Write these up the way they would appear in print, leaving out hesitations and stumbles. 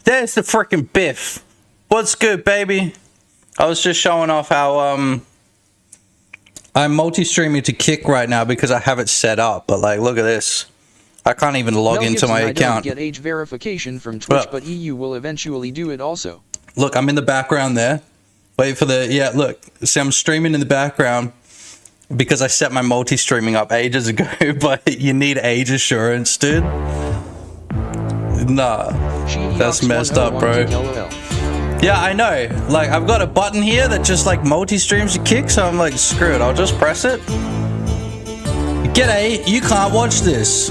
There's the freaking Biff. What's good, baby? I was just showing off how I'm multi-streaming to Kick right now because I have it set up. But like, look at this. I can't even log into my account. I don't get age verification from Twitch, but EU will eventually do it also. Look, I'm in the background there. Wait for the, yeah, look. See, I'm streaming in the background because I set my multi-streaming up ages ago, but you need age assurance, dude. Nah, that's messed up, bro. Yeah, I know. Like, I've got a button here that just like multi-streams to Kick, so I'm like, screw it, I'll just press it. G'day, you can't watch this.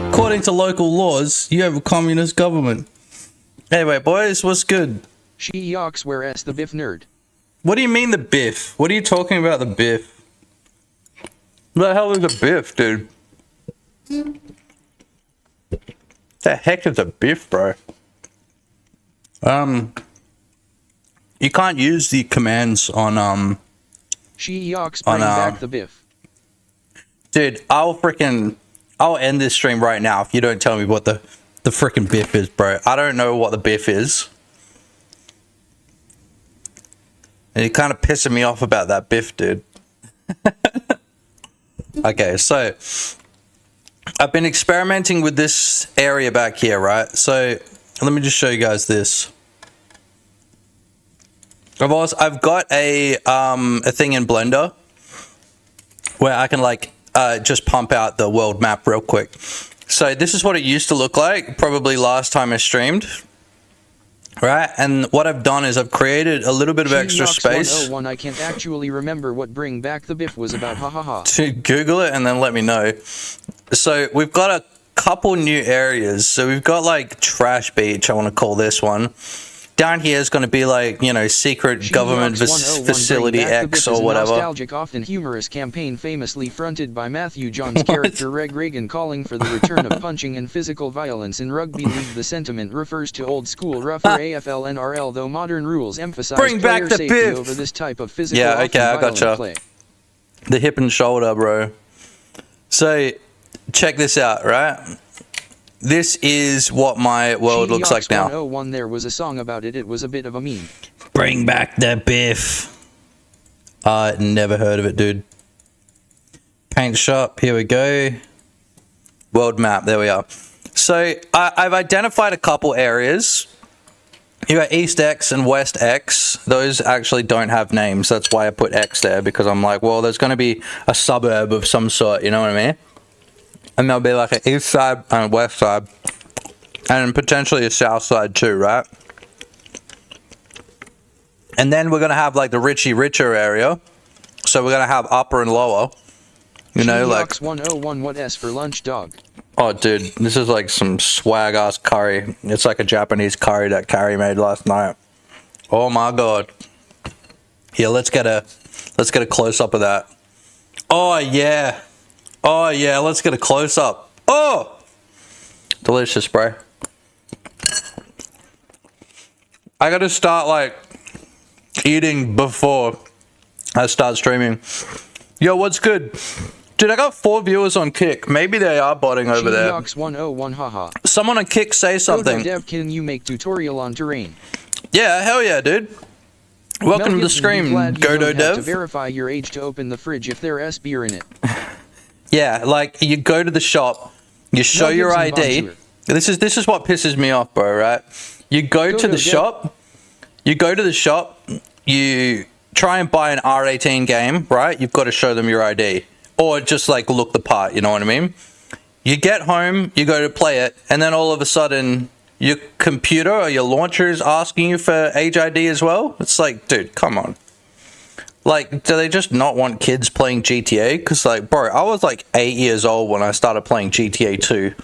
According to local laws, you have a communist government. Anyway, boys, what's good? She yaks, whereas the Biff nerd. What do you mean the Biff? What are you talking about, the Biff? What the hell is a Biff, dude? The heck is a Biff, bro? You can't use the commands on She yaks, bring back the Biff. Dude, I'll end this stream right now if you don't tell me what the freaking Biff is, bro. I don't know what the Biff is. And you're kind of pissing me off about that Biff, dude. Okay, so I've been experimenting with this area back here, right? So let me just show you guys this. I've got a thing in Blender where I can like just pump out the world map real quick. So this is what it used to look like probably last time I streamed, right? And what I've done is I've created a little bit of extra space. 101, I can't actually remember what bring back the Biff was about, hahaha. To Google it and then let me know. So we've got a couple new areas. So we've got like Trash Beach, I want to call this one. Down here is going to be like, you know, secret government facility X or whatever. Nostalgic, often humorous campaign famously fronted by Matthew John's character Reg Reagan calling for the return of punching and physical violence in rugby league. The sentiment refers to old school rougher AFL NRL, though modern rules emphasize player safety over this type of physical I gotcha. play. The hip and shoulder, bro. So check this out, right? This is what my world looks like now. 101, there was a song about it. It was a bit of a meme. Bring back the Biff. Never heard of it, dude. Paint shop. Here we go. World map. There we are. So I've identified a couple areas. You got East X and West X. Those actually don't have names. That's why I put X there, because I'm like, well, there's going to be a suburb of some sort. You know what I mean? And there'll be like an east side and a west side. And potentially a south side too, right? And then we're going to have like the richer area. So we're going to have upper and lower. You know, like... 101, what S for lunch, dog? Oh, dude, this is like some swag-ass curry. It's like a Japanese curry that Carrie made last night. Oh my god. Here, let's get a close-up of that. Oh, yeah. Oh, yeah, let's get a close-up. Oh! Delicious, bro. I gotta start, like, eating before I start streaming. Yo, what's good? Dude, I got 4 viewers on Kick. Maybe they are botting over there. 101, haha. Someone on Kick say something. Dev, can you make tutorial on terrain? Yeah, hell yeah, dude. Welcome to the stream, godot Dev. To verify your age to open the fridge if there's beer in it. Yeah, like you go to the shop, you show your ID. This is what pisses me off, bro, right? You go to the shop, you try and buy an R18 game, right? You've got to show them your ID. Or just like look the part, you know what I mean? You get home, you go to play it, and then all of a sudden your computer or your launcher is asking you for age ID as well? It's like, dude, come on. Like, do they just not want kids playing GTA? Because, like, bro, I was, like, 8 years old when I started playing GTA 2. It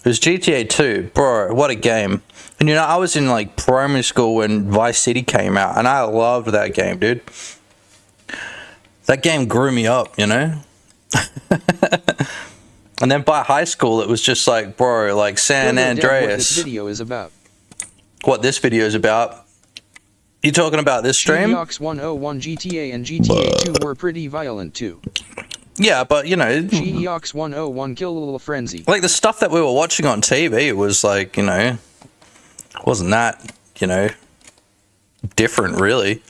was GTA 2. Bro, what a game. And, you know, I was in, like, primary school when Vice City came out, and I loved that game, dude. That game grew me up, you know? And then by high school, it was just, like, bro, like, San Andreas. What this video is about. What this video is about? You talking about this stream? 101 GTA and GTA 2 were pretty violent too. Yeah, but you know, GEOX 101 Kill Little Frenzy. Like the stuff that we were watching on TV was like, you know, wasn't that, you know, different really.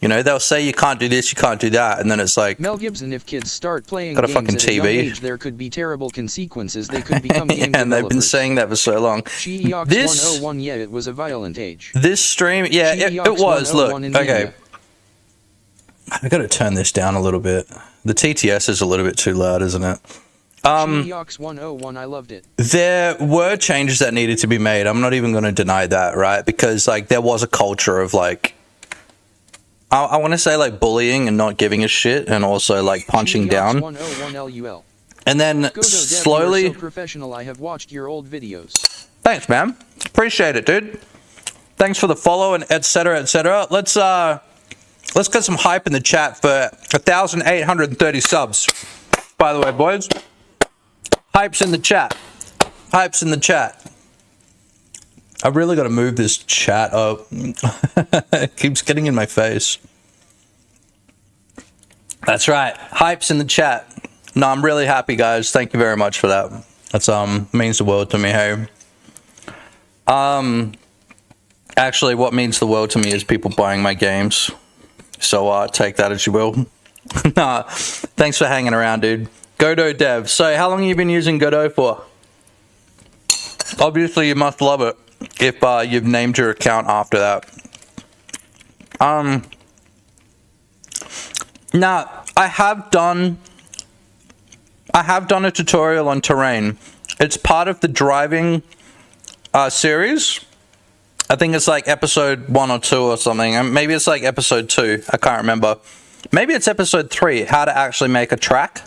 You know, they'll say you can't do this, you can't do that, and then it's like, Mel Gibson, if kids start playing got a games fucking at a young TV. age, there could be terrible consequences. They could become game yeah, and they've been developers. saying that for so long. Cheeox This 101, yeah, it was a violent age. this stream, yeah, it Cheeox was. Look, 101 in okay, India. I got to turn this down a little bit. The TTS is a little bit too loud, isn't it? Cheeox 101, I loved it. There were changes that needed to be made. I'm not even going to deny that, right? Because like there was a culture of like, I want to say like bullying and not giving a shit, and also like punching Cheeox down. 101 LUL. And then Godot Dev, slowly. you are so professional. I have watched your old videos. Thanks, man. Appreciate it, dude. Thanks for the follow and etc. etc. Let's get some hype in the chat for 1,830 subs. By the way, boys. Hype's in the chat. Hype's in the chat. I've really got to move this chat up. It keeps getting in my face. That's right. Hype's in the chat. No, I'm really happy, guys. Thank you very much for that. That's means the world to me, hey. Actually, what means the world to me is people buying my games. So take that as you will. Nah, thanks for hanging around, dude. Godot Dev. So how long have you been using Godot for? Obviously, you must love it if you've named your account after that. Now, I have done a tutorial on terrain. It's part of the driving series. I think it's like episode 1 or 2 or something. And maybe it's like episode 2. I can't remember. Maybe it's episode 3, how to actually make a track.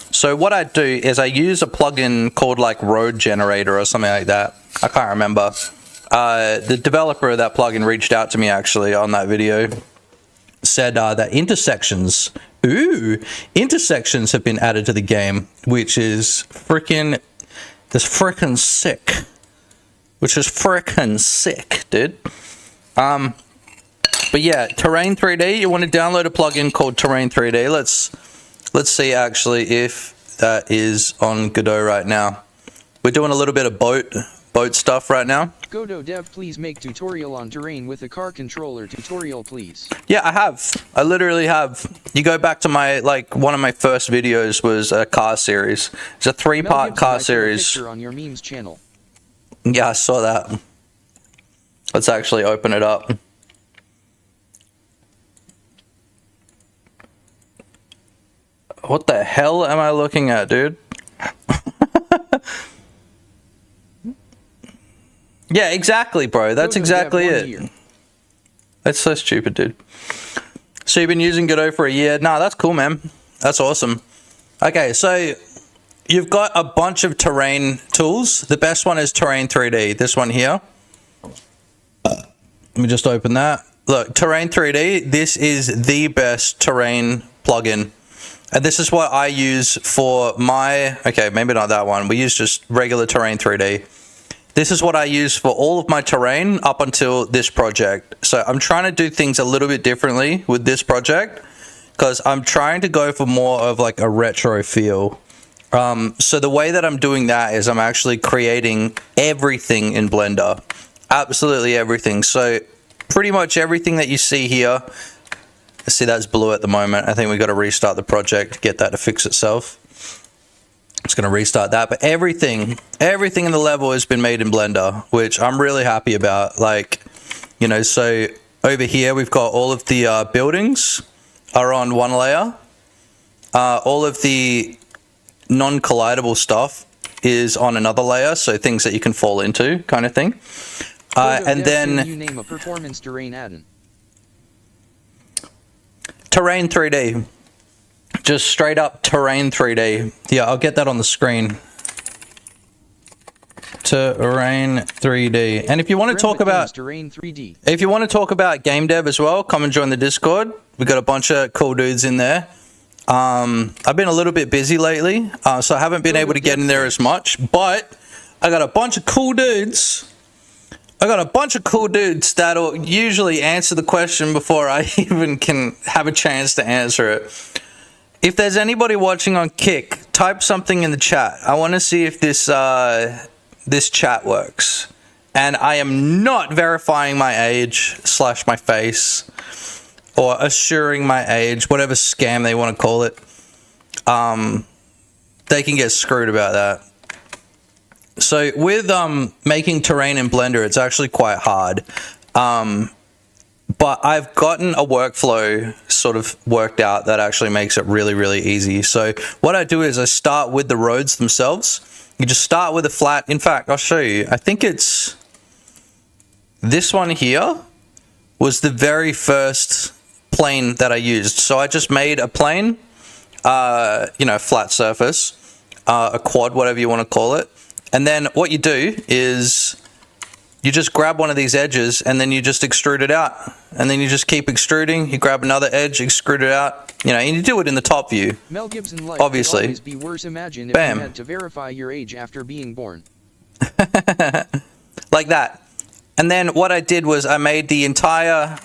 So what I do is I use a plugin called like Road Generator or something like that. I can't remember. The developer of that plugin reached out to me actually on that video. Said that intersections have been added to the game, which is freaking sick. Which is freaking sick, dude. But yeah, Terrain 3D, you want to download a plugin called Terrain 3D. Let's see actually if that is on Godot right now. We're doing a little bit of boat stuff right now. Godot Dev, please make tutorial on terrain with a car controller tutorial, please. Yeah, I have. I literally have. You go back to my, like, one of my first videos was a car series. It's a 3-part car series. Picture on your memes channel. Yeah, I saw that. Let's actually open it up. What the hell am I looking at, dude? Yeah, exactly, bro. That's exactly it. That's so stupid, dude. So you've been using Godot for a year? Nah, that's cool, man. That's awesome. Okay, so you've got a bunch of terrain tools. The best one is Terrain 3D. This one here. Let me just open that. Look, Terrain 3D. This is the best terrain plugin. And this is what I use for my... Okay, maybe not that one. We use just regular Terrain 3D. This is what I use for all of my terrain up until this project. So I'm trying to do things a little bit differently with this project because I'm trying to go for more of like a retro feel. So the way that I'm doing that is I'm actually creating everything in Blender. Absolutely everything. So pretty much everything that you see here. See, that's blue at the moment. I think we've got to restart the project to get that to fix itself. It's going to restart that. But everything in the level has been made in Blender, which I'm really happy about. Like, you know, so over here we've got all of the buildings are on one layer. All of the non-collidable stuff is on another layer, so things that you can fall into, kind of thing. And then you name a performance terrain add-in. Terrain 3D. Just straight up Terrain 3D. Yeah, I'll get that on the screen. Terrain 3D. And if you want to talk about Terrain 3D. If you want to talk about game dev as well, come and join the Discord. We've got a bunch of cool dudes in there. I've been a little bit busy lately, so I haven't been able to get in there as much, but I got a bunch of cool dudes. That'll usually answer the question before I even can have a chance to answer it. If there's anybody watching on Kick, type something in the chat. I want to see if this this chat works. and I am not verifying my age / my face or assuring my age, whatever scam they want to call it. They can get screwed about that. So with making terrain in Blender, it's actually quite hard. But I've gotten a workflow sort of worked out that actually makes it really, really easy. So what I do is I start with the roads themselves. You just start with a flat. In fact, I'll show you. I think it's this one here was the very first plane that I used. So I just made a plane, you know, flat surface, a quad, whatever you want to call it. And then what you do is you just grab one of these edges and then you just extrude it out. And then you just keep extruding. You grab another edge, extrude it out. You know, and you do it in the top view. Mel Gibson life obviously. Could always be worse. Imagine if Bam. you had to verify your age after being born. Like that. And then what I did was I made the entire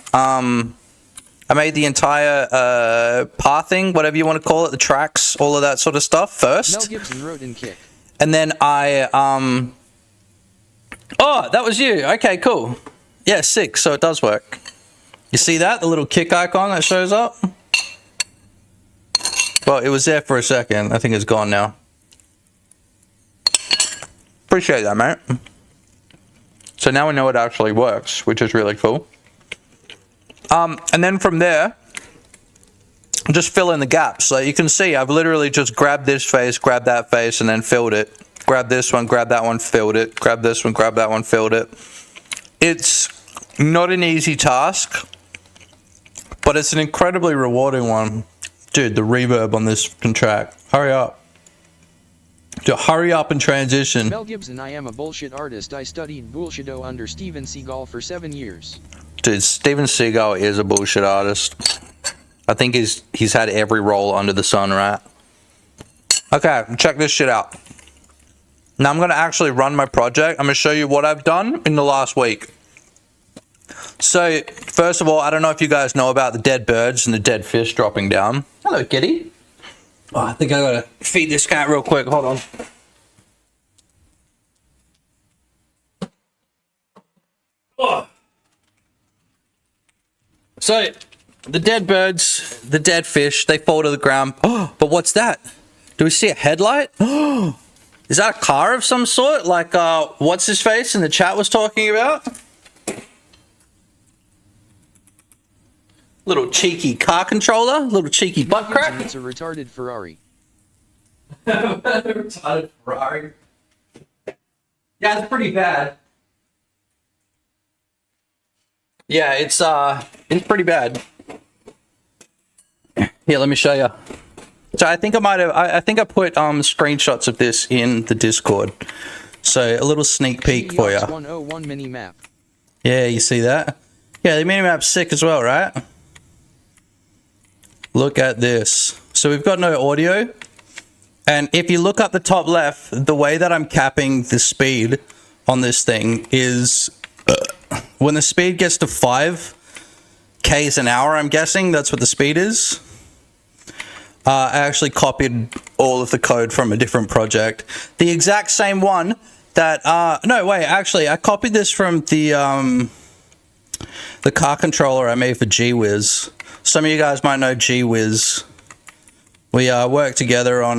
pathing, whatever you want to call it, the tracks, all of that sort of stuff first. Mel Gibson wrote and kicked. And then I oh, that was you. Okay, cool. Yeah, sick. So it does work. You see that? The little kick icon that shows up? Well, it was there for a second. I think it's gone now. Appreciate that, mate. So now we know it actually works, which is really cool. And then from there, just fill in the gaps. So you can see I've literally just grabbed this face, grabbed that face, and then filled it. Grab this one, grab that one, filled it. Grab this one, grab that one, filled it. It's not an easy task, but it's an incredibly rewarding one. Dude, the reverb on this track. Hurry up. Dude, hurry up and transition. Mel Gibson, I am a bullshit artist. I studied bullshito under Steven Seagal for 7 years. Dude, Steven Seagal is a bullshit artist. I think he's had every role under the sun, right? Okay, check this shit out. Now I'm going to actually run my project. I'm going to show you what I've done in the last week. So, first of all, I don't know if you guys know about the dead birds and the dead fish dropping down. Hello, kitty. Oh, I think I got to feed this cat real quick. Hold on. Oh. So, the dead birds, the dead fish, they fall to the ground. Oh, but what's that? Do we see a headlight? Oh, is that a car of some sort? Like, what's his face in the chat was talking about? Little cheeky car controller, little cheeky butt crack. It's a retarded Ferrari. Retarded Ferrari. Yeah, it's pretty bad. Yeah, it's pretty bad. Here, let me show you. So I think I think I put screenshots of this in the Discord. So a little sneak peek for you. 101 mini map. Yeah, you see that? Yeah, the mini map's sick as well, right? Look at this. So we've got no audio. And if you look up the top left, the way that I'm capping the speed on this thing is when the speed gets to 5 Ks an hour, I'm guessing that's what the speed is. I actually copied all of the code from a different project. The exact same one that, no, wait, actually, I copied this from the car controller I made for GWiz. Some of you guys might know GWiz. We work together on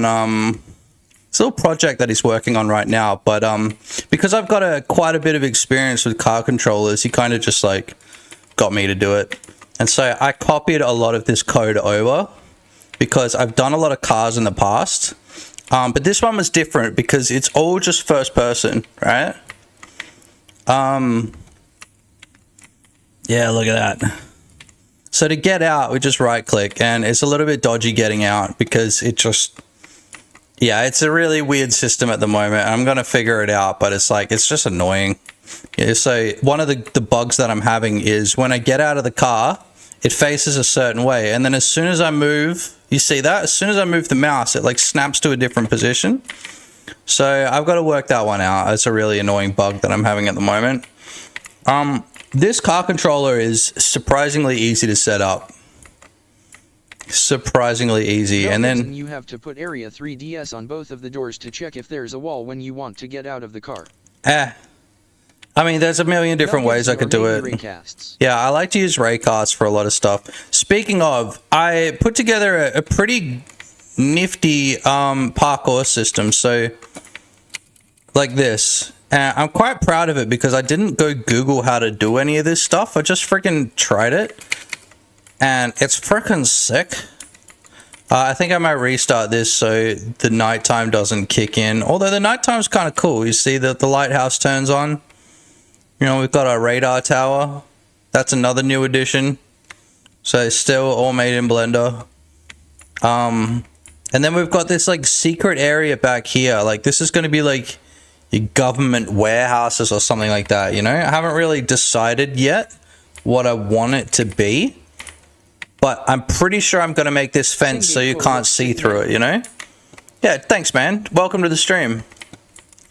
it's a little project that he's working on right now, but because I've got quite a bit of experience with car controllers, he kind of just like got me to do it. And so I copied a lot of this code over because I've done a lot of cars in the past. But this one was different because it's all just first person, right? Yeah, look at that. So to get out, we just right click, and it's a little bit dodgy getting out because it just, yeah, it's a really weird system at the moment. I'm going to figure it out, but it's like, it's just annoying. Yeah, so one of the bugs that I'm having is when I get out of the car, it faces a certain way. And then as soon as I move, you see that? As soon as I move the mouse, it like snaps to a different position. So I've got to work that one out. It's a really annoying bug that I'm having at the moment. This car controller is surprisingly easy to set up. Surprisingly easy. And then you have to put Area 3DS on both of the doors to check if there's a wall when you want to get out of the car. I mean, there's a million different ways I could do it. Raycasts. Yeah, I like to use raycasts for a lot of stuff. Speaking of, I put together a pretty nifty parkour system. So, like this. And I'm quite proud of it because I didn't go Google how to do any of this stuff. I just freaking tried it. And it's freaking sick. I think I might restart this so the nighttime doesn't kick in. Although the nighttime's kind of cool. You see that the lighthouse turns on. You know, we've got our radar tower. That's another new addition. So it's still all made in Blender. And then we've got this like secret area back here. Like this is going to be like your government warehouses or something like that, you know? I haven't really decided yet what I want it to be. But I'm pretty sure I'm going to make this fence so you can't see through it, you know? Yeah, thanks, man. Welcome to the stream.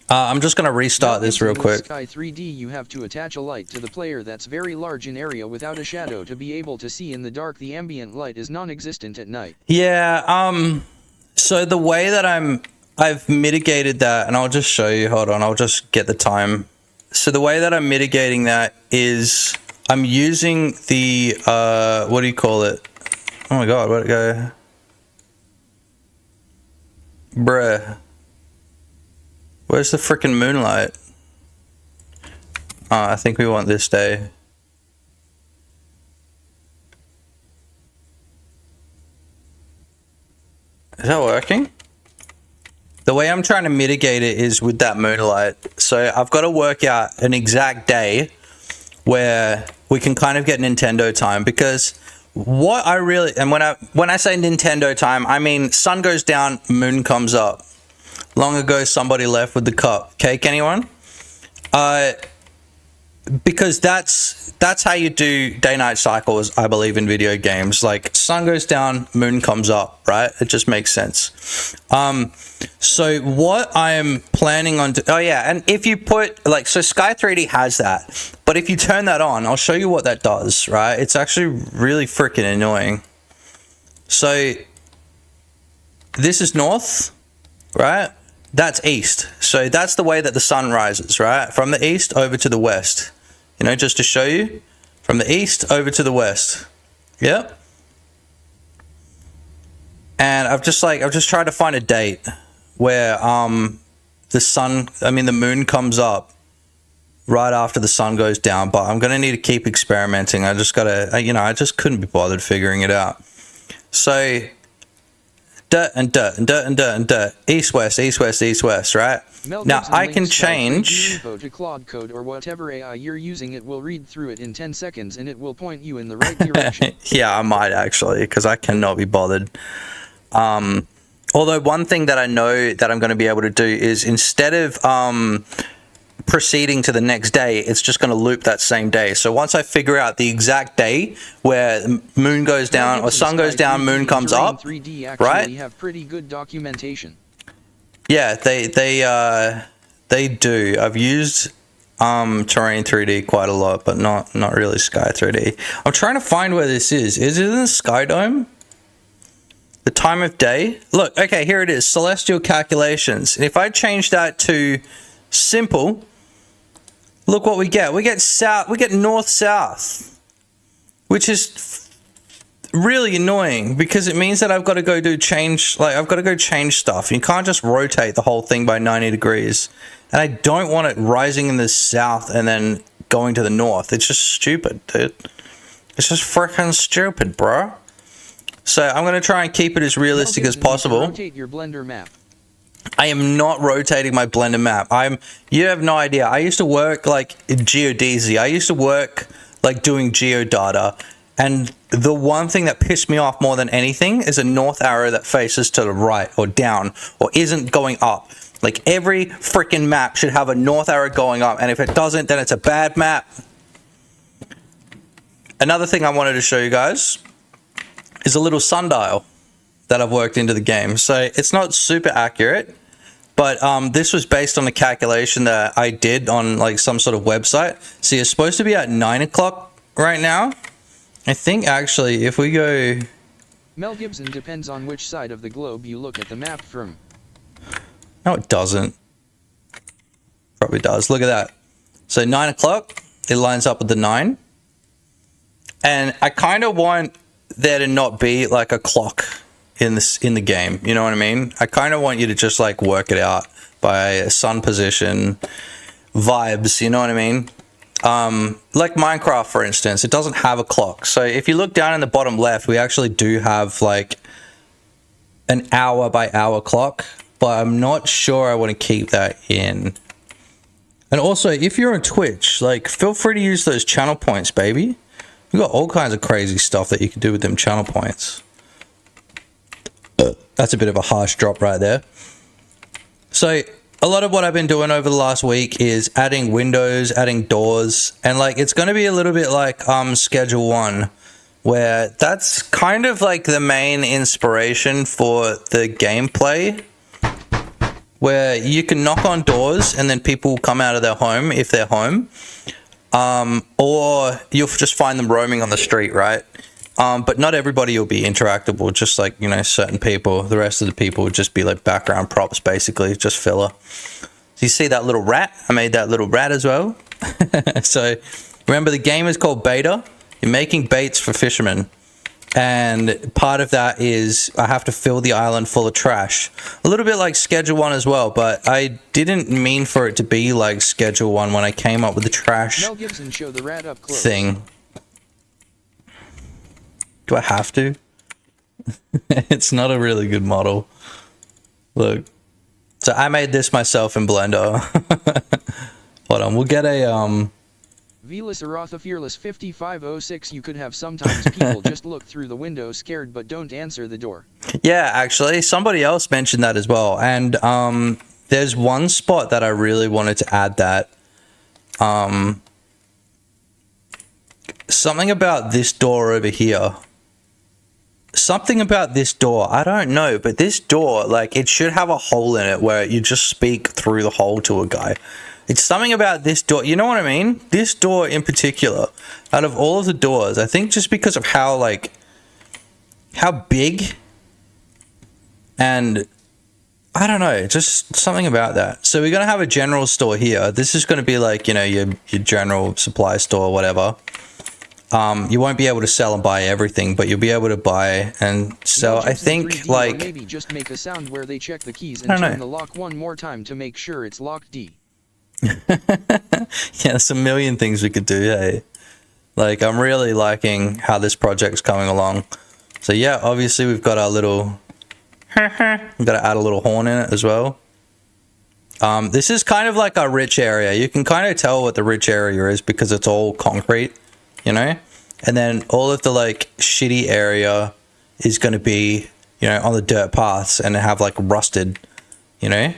I'm just going to restart this real quick. Sky 3D, you have to attach a light to the player that's very large in area without a shadow to be able to see in the dark. The ambient light is non-existent at night. Yeah, so the way that I've mitigated that, and I'll just show you, hold on, I'll just get the time. So the way that I'm mitigating that is I'm using the, what do you call it? Oh my god, where'd it go? Bruh. Where's the frickin' moonlight? Oh, I think we want this day. Is that working? The way I'm trying to mitigate it is with that moonlight. So I've got to work out an exact day where we can kind of get Nintendo time, because what I really, and when I say Nintendo time, I mean sun goes down, moon comes up. Long ago somebody left with the cup. Cake, anyone? Because that's how you do day-night cycles, I believe, in video games. Like sun goes down, moon comes up, right? It just makes sense. So what I'm planning on oh yeah, and if you put like, so Sky 3D has that, but if you turn that on, I'll show you what that does, right? It's actually really freaking annoying. So this is north, right? That's east. So that's the way that the sun rises, right? From the east over to the west. You know, just to show you, from the east over to the west. Yep. And I've just tried to find a date where the moon comes up right after the sun goes down, but I'm gonna need to keep experimenting. I just couldn't be bothered figuring it out. So dirt and dirt and dirt and dirt and dirt. East west, east west, east west, right? Now I can change to Claude Code or whatever AI you're using. It will read through it in 10 seconds and it will point you in the right direction. Yeah, I might actually, because I cannot be bothered. Although one thing that I know that I'm going to be able to do is, instead of proceeding to the next day, it's just going to loop that same day. So once I figure out the exact day where moon goes down or sun goes down, moon comes up, 3D actually right? Have pretty good documentation. Yeah, they do. I've used Terrain 3D quite a lot, but not really Sky 3D. I'm trying to find where this is. Is it in the Sky Dome? The time of day? Look, okay, here it is. Celestial calculations. And if I change that to simple, look what we get. We get south. We get north-south, which is really annoying because it means that I've got to go change stuff. You can't just rotate the whole thing by 90 degrees. And I don't want it rising in the south and then going to the north. It's just stupid, dude. It's just freaking stupid, bro. So I'm going to try and keep it as realistic as possible. Rotate your Blender map. I am not rotating my Blender map. You have no idea. I used to work like in geodesy. I used to work like doing geodata. And the one thing that pissed me off more than anything is a north arrow that faces to the right or down or isn't going up. Like every freaking map should have a north arrow going up. And if it doesn't, then it's a bad map. Another thing I wanted to show you guys is a little sundial that I've worked into the game. So it's not super accurate, but this was based on a calculation that I did on like some sort of website. So you're supposed to be at 9 o'clock right now. I think actually if we go... Mel Gibson depends on which side of the globe you look at the map from. No, it doesn't. Probably does. Look at that. So 9 o'clock, it lines up with the 9. And I kind of want there to not be like a clock in the game. You know what I mean? I kind of want you to just like work it out by sun position, vibes. You know what I mean? Like Minecraft, for instance, it doesn't have a clock. So if you look down in the bottom left, we actually do have like an hour by hour clock, but I'm not sure I want to keep that in. And also, if you're on Twitch, like, feel free to use those channel points, baby. We've got all kinds of crazy stuff that you can do with them channel points. That's a bit of a harsh drop right there. So, a lot of what I've been doing over the last week is adding windows, adding doors, and, like, it's going to be a little bit like Schedule 1, where that's kind of, like, the main inspiration for the gameplay, where you can knock on doors and then people will come out of their home if they're home. Or you'll just find them roaming on the street, right? But not everybody will be interactable, just like, you know, certain people. The rest of the people would just be like background props, basically, just filler. So you see that little rat? I made that little rat as well. So remember, the game is called beta. You're making baits for fishermen. And part of that is I have to fill the island full of trash. A little bit like Schedule 1 as well, but I didn't mean for it to be like Schedule 1 when I came up with the trash Mel Gibson, show the rat up close. thing. Do I have to? It's not a really good model. Look. So I made this myself in Blender. Hold on, we'll get a Velas Arotha Fearless 5506. You could have sometimes people just look through the window scared but don't answer the door. Yeah, actually, somebody else mentioned that as well. And there's one spot that I really wanted to add that. Something about this door over here. Something about this door. I don't know, but this door, like, it should have a hole in it where you just speak through the hole to a guy. It's something about this door. You know what I mean? This door in particular, out of all of the doors, I think just because of how, like, how big and I don't know, just something about that. So we're going to have a general store here. This is going to be like, you know, your general supply store, whatever. You won't be able to sell and buy everything, but you'll be able to buy and sell. I think, like, maybe just make a sound where they check the keys and turn the lock one more time to make sure it's locked D. Yeah, there's a million things we could do, hey? Like, I'm really liking how this project's coming along. So yeah, obviously we've got our little we've got to add a little horn in it as well. This is kind of like our rich area. You can kind of tell what the rich area is because it's all concrete, you know? And then all of the, like, shitty area is going to be, you know, on the dirt paths and have, like, rusted, you know?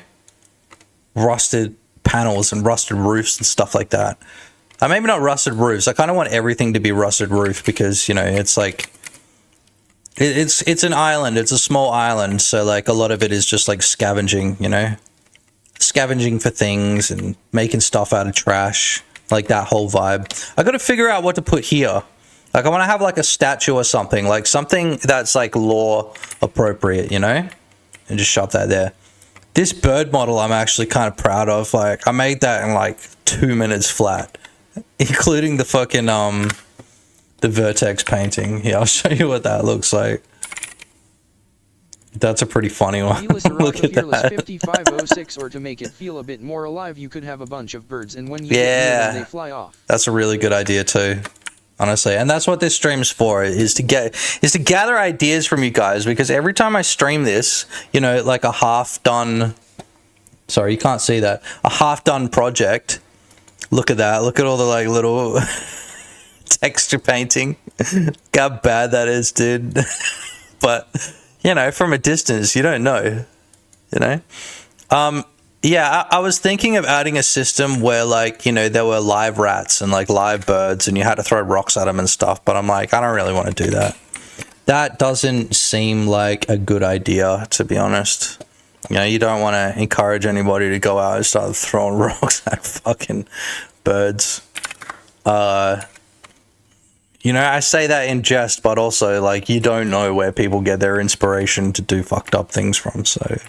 Rusted panels and rusted roofs and stuff like that. Maybe not rusted roofs. I kind of want everything to be rusted roof because, you know, it's like it's an island. It's a small island, so like a lot of it is just like scavenging, you know, scavenging for things and making stuff out of trash, like that whole vibe. I got to figure out what to put here. Like, I want to have like a statue or something, like something that's like lore appropriate, you know, and just shove that there. This bird model I'm actually kind of proud of. Like, I made that in like 2 minutes flat, including the fucking the vertex painting. Here, I'll show you what that looks like. That's a pretty funny one. Look at that. 5506, or to make it feel a bit more alive, you could have a bunch of birds, and when you get near them, they fly off. That's a really good idea too, honestly. And that's what this stream's for, is to gather ideas from you guys, because every time I stream this, you know, like a half done, sorry, you can't see that, a half done project. Look at that. Look at all the like little texture painting. Look how bad that is, dude. But, you know, from a distance, you don't know, you know? Yeah, I was thinking of adding a system where, like, you know, there were live rats and, like, live birds and you had to throw rocks at them and stuff. But I'm like, I don't really want to do that. That doesn't seem like a good idea, to be honest. You know, you don't want to encourage anybody to go out and start throwing rocks at fucking birds. You know, I say that in jest, but also, like, you don't know where people get their inspiration to do fucked up things from, so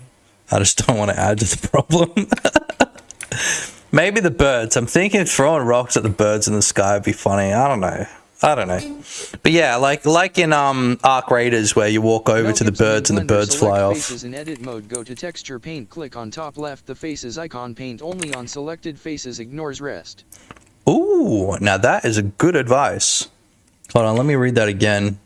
I just don't want to add to the problem. Maybe the birds. I'm thinking throwing rocks at the birds in the sky would be funny. I don't know. But yeah, like in Arc Raiders where you walk over to the birds and the birds fly off. Faces in edit mode, go to texture paint, click on top left the faces icon, paint only on selected faces, ignores rest. Ooh, now that is a good advice. Hold on, let me read that again.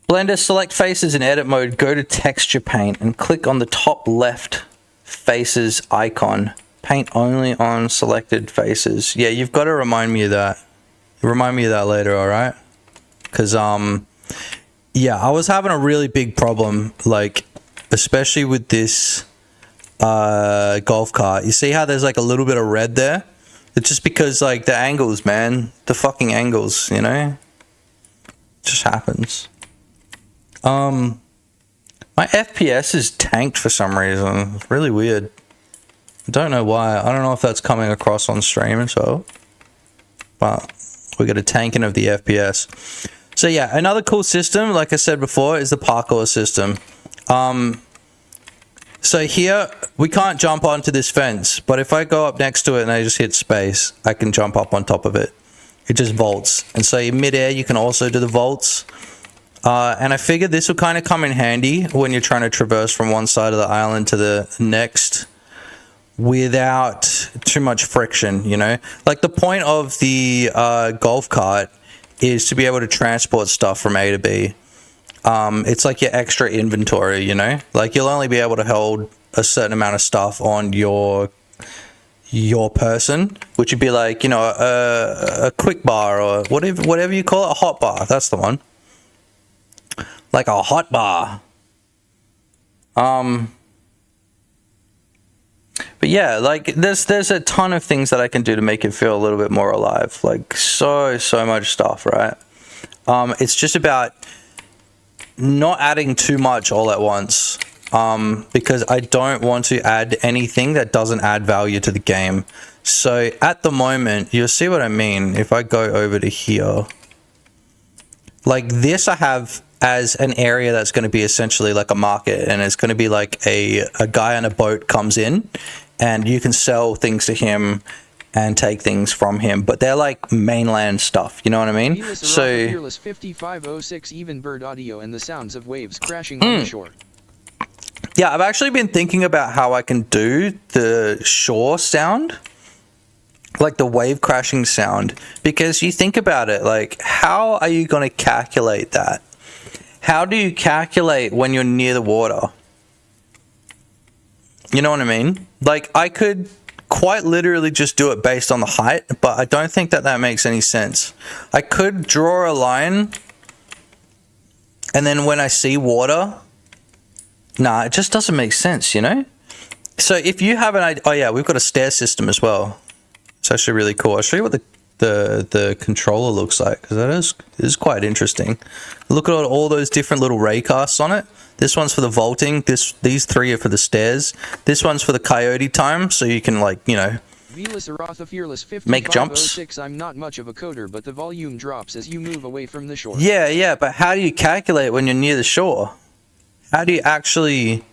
Blender, select faces in edit mode, go to texture paint and click on the top left faces icon. Paint only on selected faces. Yeah, you've got to remind me of that. Remind me of that later, alright? Because, yeah, I was having a really big problem, like, especially with this golf cart. You see how there's like a little bit of red there? It's just because, like, the angles, man. The fucking angles, you know? It just happens. My FPS is tanked for some reason. It's really weird. I don't know why. I don't know if that's coming across on stream and so. But we got a tanking of the FPS. So yeah, another cool system, like I said before, is the parkour system. So here, we can't jump onto this fence, but if I go up next to it and I just hit space, I can jump up on top of it. It just vaults. And so in midair, you can also do the vaults. And I figured this will kind of come in handy when you're trying to traverse from one side of the island to the next without too much friction, you know? Like the point of the golf cart is to be able to transport stuff from A to B. It's like your extra inventory, you know? Like you'll only be able to hold a certain amount of stuff on your person, which would be like, you know, a quick bar or whatever you call it, a hot bar. That's the one. Like a hot bar. But yeah, like there's a ton of things that I can do to make it feel a little bit more alive. Like so much stuff, right? It's just about not adding too much all at once. Because I don't want to add anything that doesn't add value to the game. So at the moment, you'll see what I mean if I go over to here. Like this I have as an area that's going to be essentially like a market, and it's going to be like a guy on a boat comes in and you can sell things to him and take things from him, but they're like mainland stuff, you know what I mean? So Fearless 5506 even bird audio and the sounds of waves crashing on the shore. Yeah, I've actually been thinking about how I can do the shore sound, like the wave crashing sound, because you think about it, like how are you going to calculate that? How do you calculate when you're near the water? You know what I mean? Like I could quite literally just do it based on the height, but I don't think that makes any sense. I could draw a line and then when I see water, nah, it just doesn't make sense, you know? So if you have an idea, oh yeah, we've got a stair system as well. It's actually really cool. I'll show you what the controller looks like, because that is quite interesting. Look at all those different little raycasts on it. This one's for the vaulting. These three are for the stairs. This one's for the coyote time, so you can, like, you know, make jumps. I'm not much of a coder, but the volume drops as you move away from the shore. Yeah, but how do you calculate when you're near the shore? How do you actually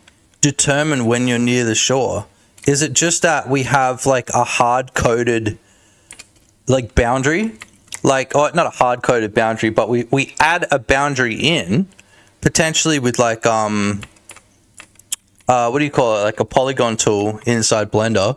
determine when you're near the shore? Is it just that we have like a hard-coded like boundary? Like, oh, not a hard-coded boundary, but we add a boundary in, potentially with like, what do you call it? Like a polygon tool inside Blender.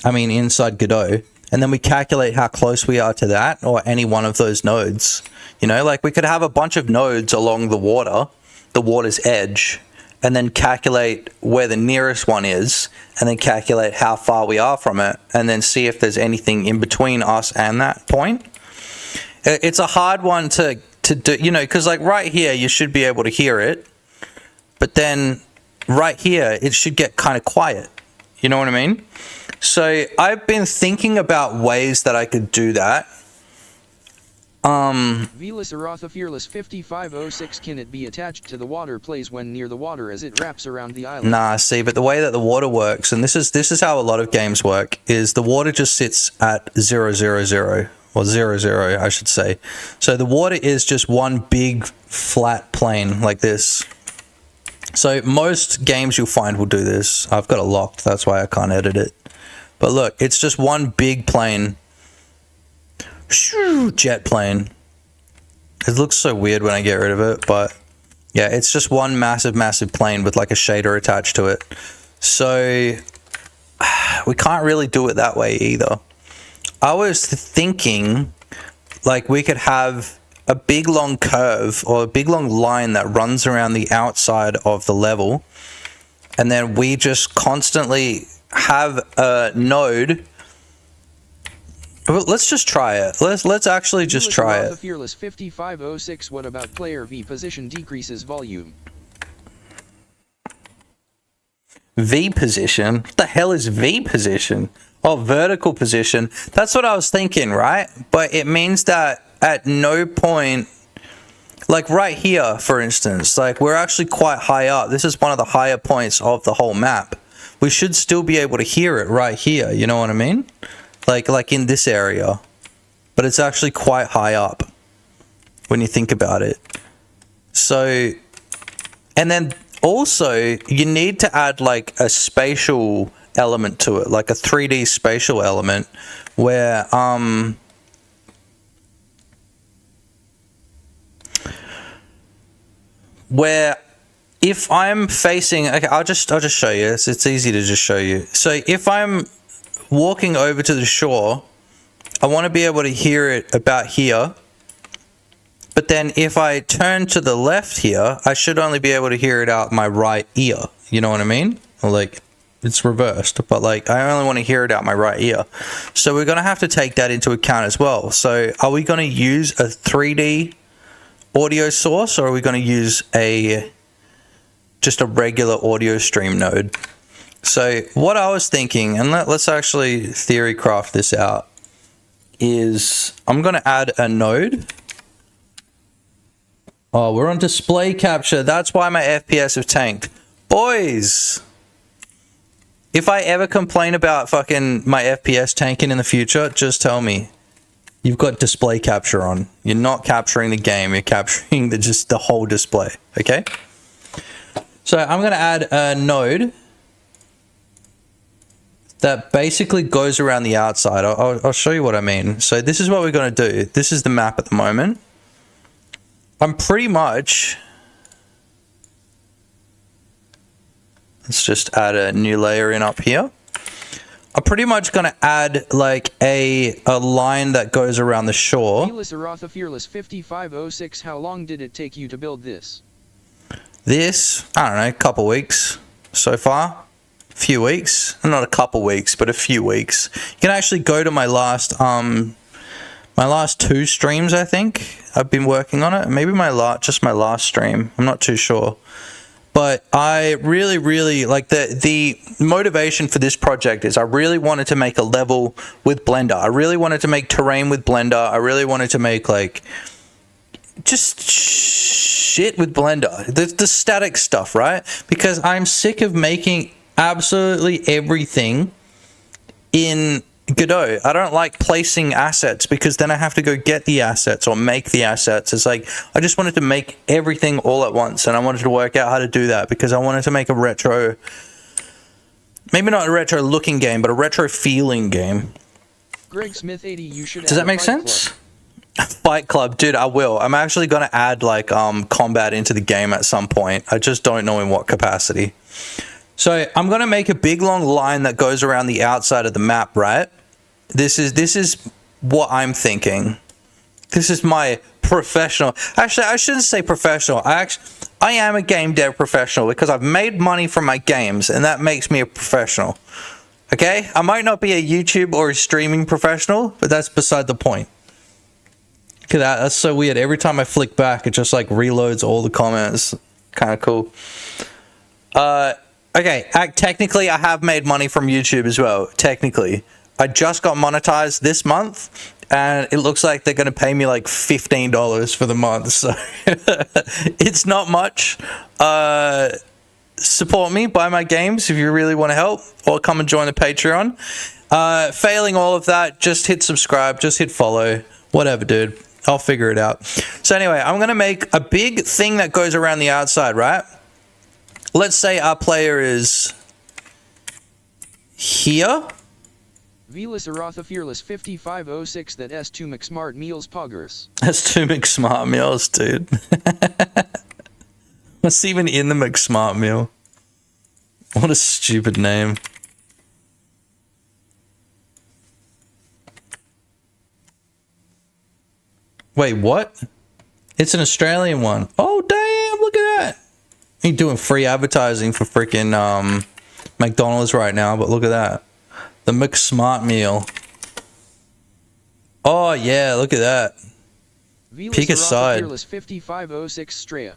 I mean, inside Godot. And then we calculate how close we are to that or any one of those nodes. You know, like we could have a bunch of nodes along the water's edge, and then calculate where the nearest one is, and then calculate how far we are from it, and then see if there's anything in between us and that point. It's a hard one to do, you know, because like right here, you should be able to hear it, but then right here, it should get kind of quiet. You know what I mean? So I've been thinking about ways that I could do that. Velas Aratha Fearless 5506 can it be attached to the water plays when near the water as it wraps around the island? Nah, see, but the way that the water works, and this is how a lot of games work, is the water just sits at 0, 0, 0, or 0, 0, I should say. So the water is just one big flat plane like this. So most games you'll find will do this. I've got it locked, that's why I can't edit it. But look, it's just one big plane. Shoo, jet plane. It looks so weird when I get rid of it, but yeah, it's just one massive, massive plane with like a shader attached to it. So we can't really do it that way either. I was thinking like we could have a big long curve or a big long line that runs around the outside of the level, and then we just constantly have a node. Well, let's just try it. Let's actually just try it. Fearless 5506. What about player V position decreases volume? V position? What the hell is V position? Oh, vertical position. That's what I was thinking, right? But it means that at no point, like right here, for instance, like we're actually quite high up. This is one of the higher points of the whole map. We should still be able to hear it right here. You know what I mean? Like in this area. But it's actually quite high up when you think about it. So, and then also you need to add like a spatial element to it, like a 3D spatial element where if I'm facing, okay, I'll just show you. It's easy to just show you. So if I'm walking over to the shore, I want to be able to hear it about here. But then if I turn to the left here, I should only be able to hear it out my right ear. You know what I mean? Or like it's reversed, but like I only want to hear it out my right ear. So we're going to have to take that into account as well. So are we going to use a 3D audio source, or are we going to use just a regular audio stream node? So what I was thinking, and let's actually theory craft this out, is I'm going to add a node. Oh, we're on display capture. That's why my FPS have tanked. Boys, if I ever complain about fucking my FPS tanking in the future, just tell me. You've got display capture on. You're not capturing the game. You're capturing just the whole display. Okay? So I'm going to add a node that basically goes around the outside. I'll show you what I mean. So this is what we're going to do. This is the map at the moment. I'm pretty much... Let's just add a new layer in up here. I'm pretty much going to add like a line that goes around the shore. Fearless 5506. How long did it take you to build this? This, I don't know, a couple weeks so far. A few weeks. Not a couple weeks, but a few weeks. You can actually go to my last 2 streams, I think. I've been working on it. Maybe just my last stream. I'm not too sure. But I really like the motivation for this project is I really wanted to make a level with Blender. I really wanted to make terrain with Blender. I really wanted to make like just shit with Blender. The static stuff, right? Because I'm sick of making absolutely everything in Godot. I don't like placing assets because then I have to go get the assets or make the assets. It's like I just wanted to make everything all at once, and I wanted to work out how to do that because I wanted to make a retro, maybe not a retro looking game, but a retro feeling game. Greg Smith 80, you should. Does that make sense? Fight Club, dude, I will. I'm actually going to add like combat into the game at some point. I just don't know in what capacity. So I'm going to make a big long line that goes around the outside of the map, right? This is what I'm thinking. This is my professional. Actually, I shouldn't say professional. I am a game dev professional because I've made money from my games, and that makes me a professional. Okay? I might not be a YouTube or a streaming professional, but that's beside the point. Look at that. That's so weird. Every time I flick back, it just like reloads all the comments. Kind of cool. Okay, technically I have made money from YouTube as well. Technically. I just got monetized this month, and it looks like they're going to pay me like $15 for the month. So it's not much. Support me, buy my games if you really want to help, or come and join the Patreon. Failing all of that, just hit subscribe, just hit follow, whatever, dude. I'll figure it out. So anyway, I'm going to make a big thing that goes around the outside, right? Let's say our player is here. Velas Aratha Fearless 5506 that S2 McSmart Meals Poggers. That's two McSmart meals, dude. What's even in the McSmart meal? What a stupid name. Wait, what? It's an Australian one. Oh, damn, look at that. You're doing free advertising for freaking McDonald's right now, but look at that. The McSmart meal. Oh, yeah, look at that. Peek aside. Fearless 5506 Straya.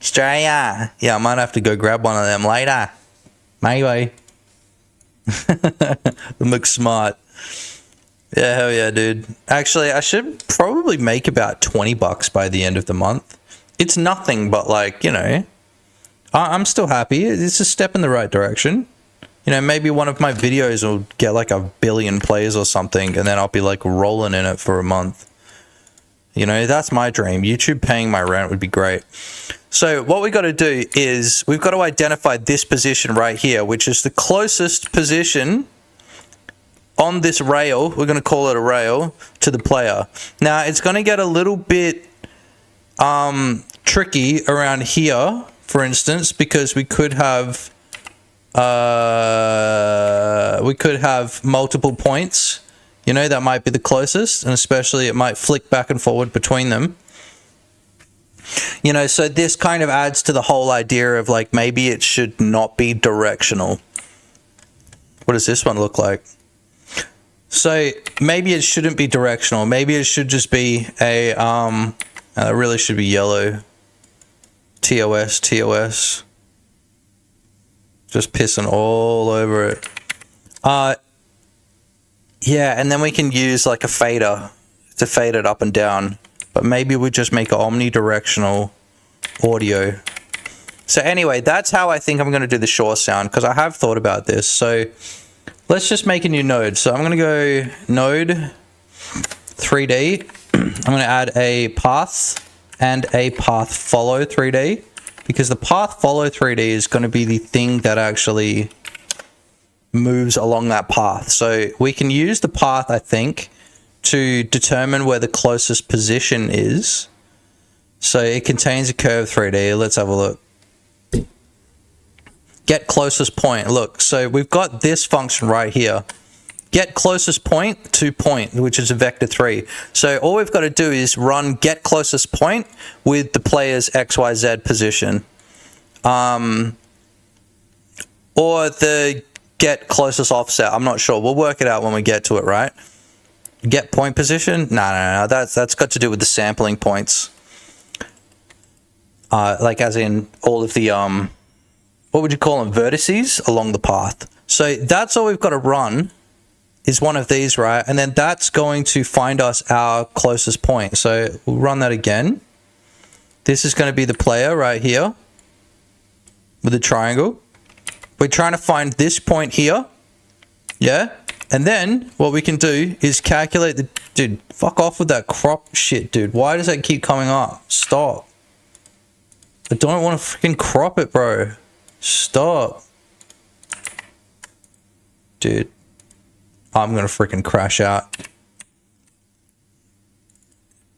Straya. Yeah, I might have to go grab one of them later. Maybe. The McSmart. Yeah, hell yeah, dude. Actually, I should probably make about $20 by the end of the month. It's nothing, but like, you know, I'm still happy. It's a step in the right direction. You know, maybe one of my videos will get like 1 billion plays or something, and then I'll be like rolling in it for a month. You know, that's my dream. YouTube paying my rent would be great. So what we got to do is we've got to identify this position right here, which is the closest position on this rail. We're going to call it a rail to the player. Now it's going to get a little bit tricky around here, for instance, because we could have multiple points, you know, that might be the closest, and especially it might flick back and forward between them. You know, so this kind of adds to the whole idea of like maybe it should not be directional. What does this one look like? So maybe it shouldn't be directional. Maybe it should just be a it really should be yellow. TOS, TOS. Just pissing all over it. Yeah, and then we can use like a fader to fade it up and down. But maybe we just make it omnidirectional audio. So anyway, that's how I think I'm going to do the Shore sound, because I have thought about this. So let's just make a new node. So I'm going to go node 3D. I'm going to add a path and a path follow 3D, because the path follow 3D is going to be the thing that actually moves along that path. So we can use the path, I think, to determine where the closest position is. So it contains a curve 3D. Let's have a look. Get closest point. Look, so we've got this function right here. Get closest point to point, which is a vector 3. So all we've got to do is run get closest point with the player's XYZ position. Or the get closest offset. I'm not sure. We'll work it out when we get to it, right? Get point position? No. That's got to do with the sampling points. Like as in all of the what would you call them? Vertices along the path. So that's all we've got to run is one of these, right? And then that's going to find us our closest point. So we'll run that again. This is going to be the player right here with the triangle. We're trying to find this point here. Yeah. And then what we can do is calculate the... Dude, fuck off with that crop shit, dude. Why does that keep coming up? Stop. I don't want to freaking crop it, bro. Stop. Dude. I'm going to freaking crash out.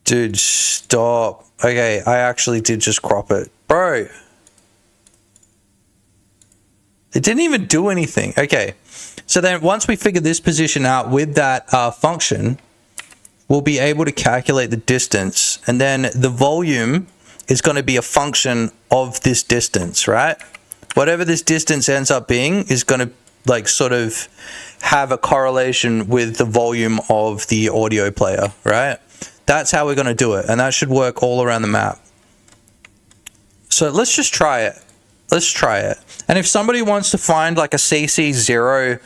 Dude, stop. Okay, I actually did just crop it. Bro. It didn't even do anything. Okay. So then once we figure this position out with that function, we'll be able to calculate the distance. And then the volume is going to be a function of this distance, right? Whatever this distance ends up being is going to like sort of have a correlation with the volume of the audio player, right? That's how we're going to do it. And that should work all around the map. So let's just try it. Let's try it. And if somebody wants to find like a CC0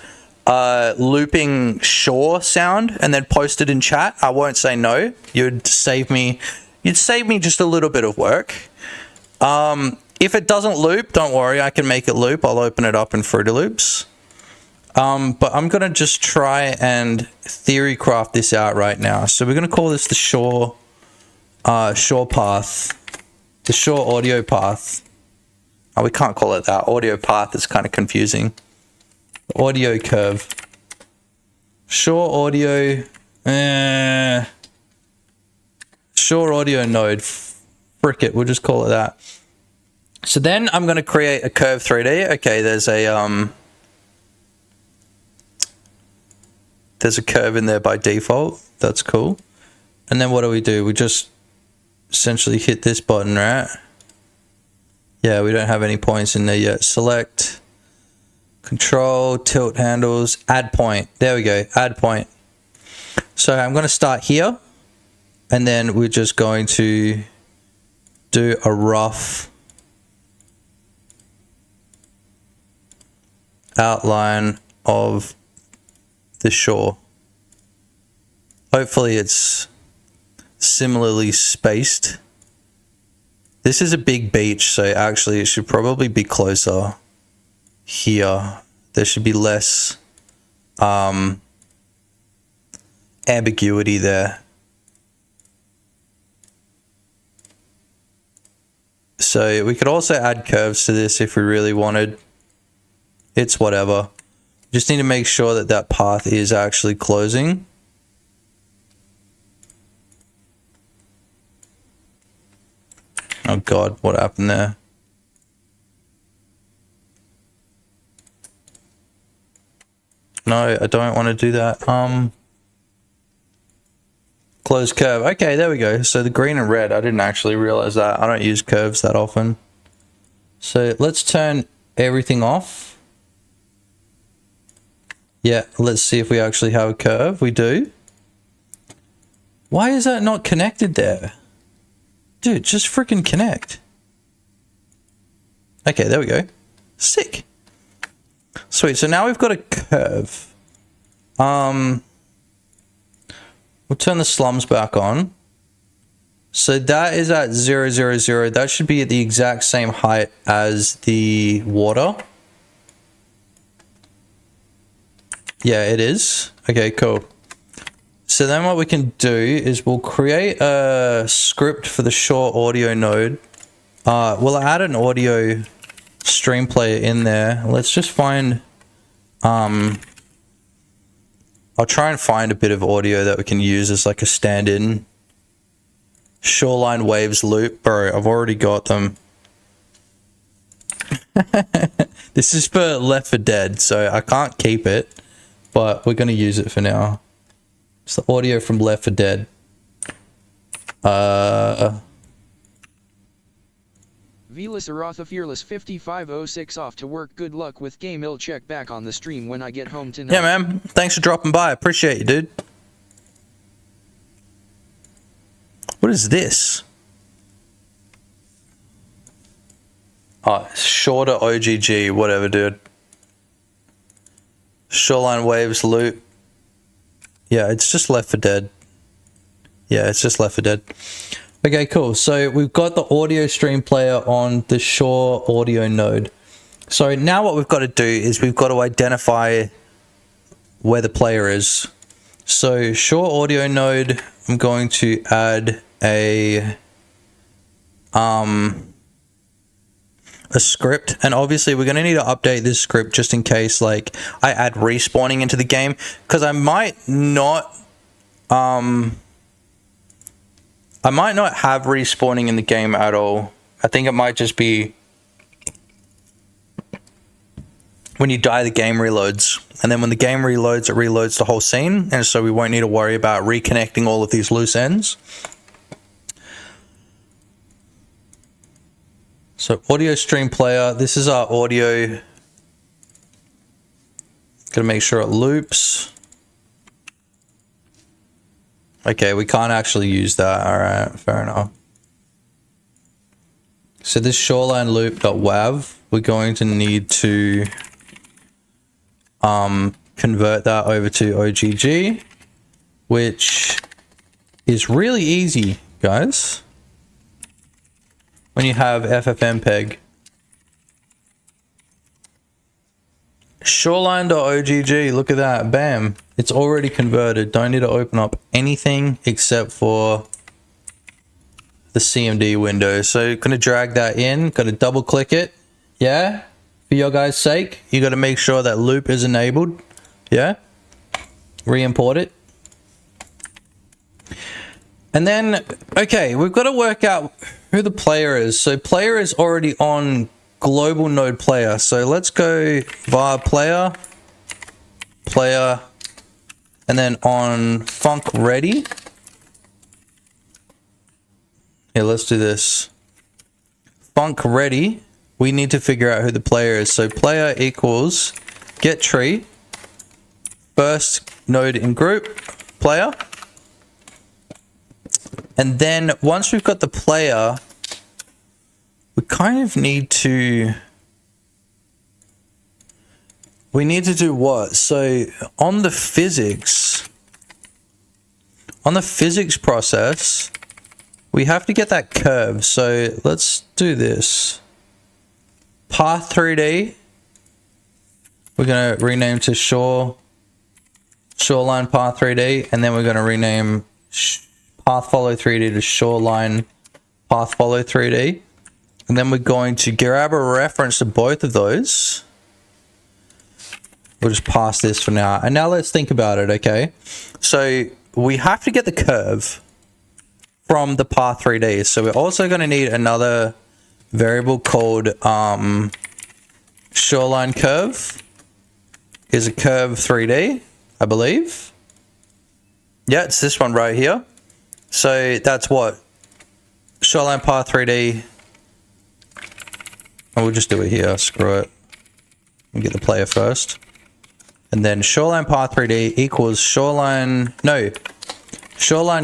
looping Shore sound and then post it in chat, I won't say no. You'd save me just a little bit of work. If it doesn't loop, don't worry, I can make it loop. I'll open it up in Fruity Loops. But I'm going to just try and theory craft this out right now. So we're going to call this the Shore path, the Shore audio path. Oh, we can't call it that. Audio path is kind of confusing. Audio curve. Shore audio. Shore audio node. Frick it, we'll just call it that. So then I'm going to create a curve 3D. Okay, there's a curve in there by default. That's cool. And then what do? We just essentially hit this button, right? Yeah, we don't have any points in there yet. Select, control, tilt handles, add point. There we go, add point. So I'm going to start here, and then we're just going to do a rough outline of the shore. Hopefully it's similarly spaced. This is a big beach, so actually it should probably be closer here. There should be less ambiguity there. So we could also add curves to this if we really wanted. It's whatever. Just need to make sure that that path is actually closing. Oh God, what happened there? No, I don't want to do that. Close curve. Okay, there we go. So the green and red, I didn't actually realize that. I don't use curves that often. So let's turn everything off. Yeah, let's see if we actually have a curve. We do. Why is that not connected there? Dude, just freaking connect. Okay, there we go. Sick. Sweet, so now we've got a curve. We'll turn the slums back on. So that is at 0, 0, 0. That should be at the exact same height as the water. Yeah, it is. Okay, cool. So then what we can do is we'll create a script for the short audio node. We'll add an audio stream player in there. Let's just find... I'll try and find a bit of audio that we can use as like a stand-in. Shoreline waves loop. Bro, I've already got them. This is for Left 4 Dead, so I can't keep it. But we're going to use it for now. It's the audio from Left 4 Dead. Velas Aratha Fearless 5506 off to work. Good luck with game. I'll check back on the stream when I get home tonight. Yeah, man. Thanks for dropping by. Appreciate you, dude. What is this? Oh, shorter OGG. Whatever, dude. Shoreline waves loop. Yeah, it's just Left 4 Dead. Yeah, it's just Left 4 Dead. Okay, cool. So we've got the audio stream player on the shore audio node. So now what we've got to do is we've got to identify where the player is. So shore audio node, I'm going to add a script, and obviously we're going to need to update this script just in case like I add respawning into the game, because I might not have respawning in the game at all. I think it might just be when you die the game reloads, and then when the game reloads it reloads the whole scene, and so we won't need to worry about reconnecting all of these loose ends. So audio stream player, this is our audio. Gotta make sure it loops. Okay, we can't actually use that. All right, fair enough. So this shoreline loop.wav, we're going to need to convert that over to OGG, which is really easy, guys. When you have FFmpeg. Shoreline.ogg, look at that, bam. It's already converted. Don't need to open up anything except for the CMD window. So gonna drag that in, gotta double click it. Yeah, for your guys' sake, you gotta make sure that loop is enabled. Yeah, re-import it. And then, okay, we've got to work out who the player is. So player is already on global node player. So let's go via player, and then on func ready. Here, let's do this. Func ready. We need to figure out who the player is. So player equals get tree, first node in group, player. And then once we've got the player, we kind of need to... We need to do what? So on the physics process, we have to get that curve. So let's do this. Path 3D. We're going to rename to shoreline path 3D, and then we're going to rename path follow 3D to shoreline path follow 3D. And then we're going to grab a reference to both of those. We'll just pass this for now. And now let's think about it, okay? So we have to get the curve from the path 3D. So we're also going to need another variable called shoreline curve. Is a curve 3D, I believe. Yeah, it's this one right here. So that's what? Shoreline path 3D. And we'll just do it here. Screw it. We'll get the player first. And then shoreline path 3D equals shoreline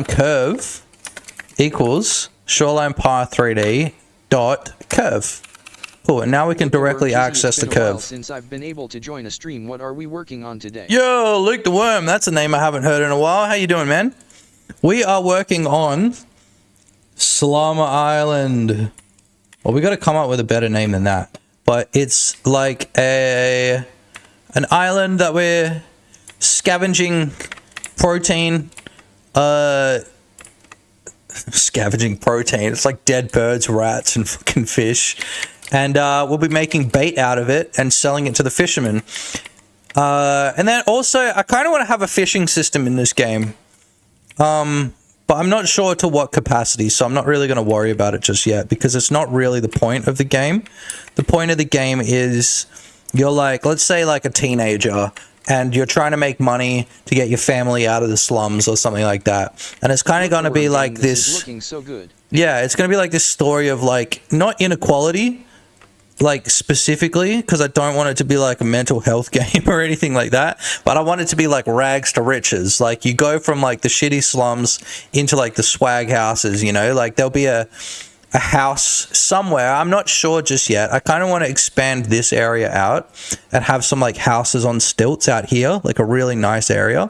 curve equals shoreline path 3D dot curve. Cool, and now we can directly access the curve. Since I've been able to join a stream, what are we working on today? Yo, Luke the Worm, that's a name I haven't heard in a while. How you doing, man? We are working on Slum Island. Well, we got to come up with a better name than that. But it's like an island that we're scavenging protein. Scavenging protein. It's like dead birds, rats, and fucking fish. And we'll be making bait out of it and selling it to the fishermen. And then also, I kind of want to have a fishing system in this game. But I'm not sure to what capacity, so I'm not really going to worry about it just yet, because it's not really the point of the game. The point of the game is you're like, let's say like a teenager, and you're trying to make money to get your family out of the slums or something like that. And it's kind of going to be like this... Looking so good. Yeah, it's going to be like this story of like, not inequality, like specifically, because I don't want it to be like a mental health game or anything like that, but I want it to be like rags to riches. Like you go from like the shitty slums into like the swag houses, you know, like there'll be a house somewhere. I'm not sure just yet. I kind of want to expand this area out and have some like houses on stilts out here, like a really nice area.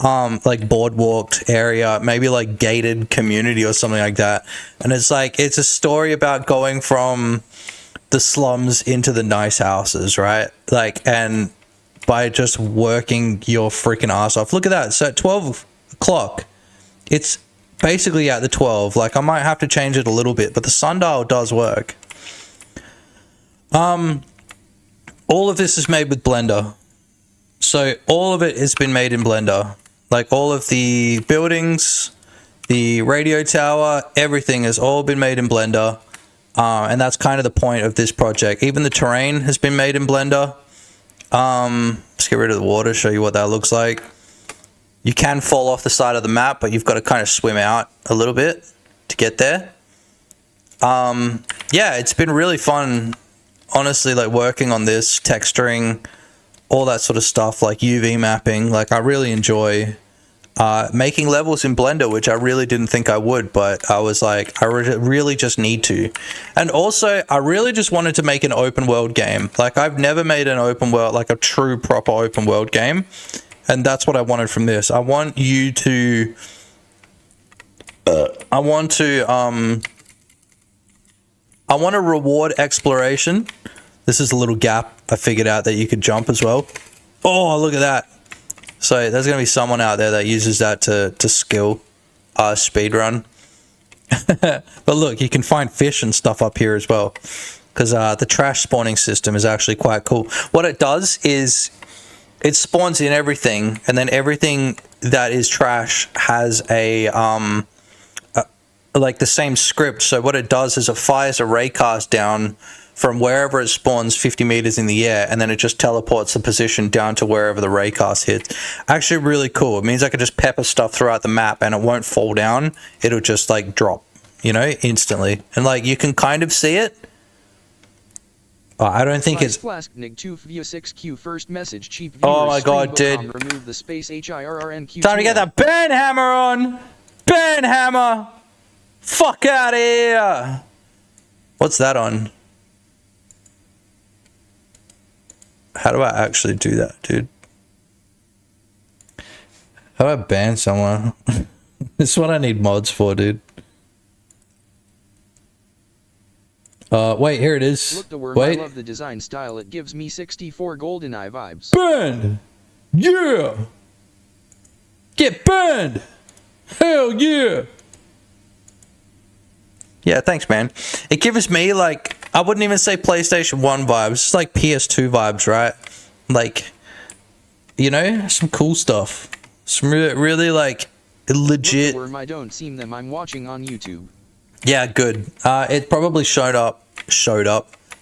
Like boardwalk area, maybe like gated community or something like that. And it's like, it's a story about going from the slums into the nice houses, right? Like, and by just working your freaking ass off. Look at that. So at 12 o'clock, it's basically at the 12. Like, I might have to change it a little bit, but the sundial does work. All of this is made with Blender. So all of it has been made in Blender. Like all of the buildings, the radio tower, everything has all been made in Blender. And that's kind of the point of this project. Even the terrain has been made in Blender. Let's get rid of the water, show you what that looks like. You can fall off the side of the map, but you've got to kind of swim out a little bit to get there. Yeah, it's been really fun, honestly, like working on this, texturing, all that sort of stuff, like UV mapping. Like I really enjoy making levels in Blender, which I really didn't think I would, but I was like, I really just need to. And also, I really just wanted to make an open world game. Like I've never made an open world, like a true proper open world game. And that's what I wanted from this. I want you to, I want to reward exploration. This is a little gap I figured out that you could jump as well. Oh, look at that. So there's going to be someone out there that uses that to skill speedrun. But look, you can find fish and stuff up here as well, because the trash spawning system is actually quite cool. What it does is it spawns in everything, and then everything that is trash has a like the same script. So what it does is it fires a raycast down from wherever it spawns 50 meters in the air, and then it just teleports the position down to wherever the raycast hits. Actually really cool. It means I can just pepper stuff throughout the map and it won't fall down. It'll just like drop, you know, instantly. And like you can kind of see it. I don't think it's... Flask-nig2via6q first message cheap Oh my god, dude. Remove the space HIRRNQ. Time to get that burn hammer on! Burn hammer! Fuck out of here! What's that on? How do I actually do that, dude? How do I ban someone? This is what I need mods for, dude. Wait, here it is. Look the worm, wait. I love the design style. It gives me 64 GoldenEye vibes. Burned! Yeah! Get burned! Hell yeah! Yeah, thanks, man. It gives me, like, I wouldn't even say PlayStation 1 vibes. It's like PS2 vibes, right? Like, you know, some cool stuff. Some really like, legit... Look the worm, I don't see them. I'm watching on YouTube. Yeah, good. It probably showed up.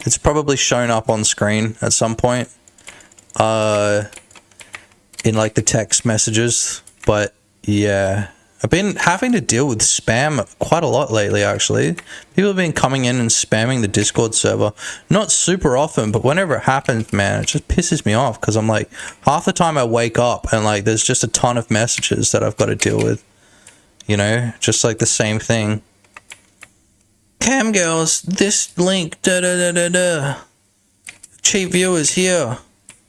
It's probably shown up on screen at some point. In like the text messages. But yeah, I've been having to deal with spam quite a lot lately, actually. People have been coming in and spamming the Discord server. Not super often, but whenever it happens, man, it just pisses me off. Because I'm like, half the time I wake up and like there's just a ton of messages that I've got to deal with. You know, just like the same thing. Cam girls, this link, da da da da da. Cheap viewers here.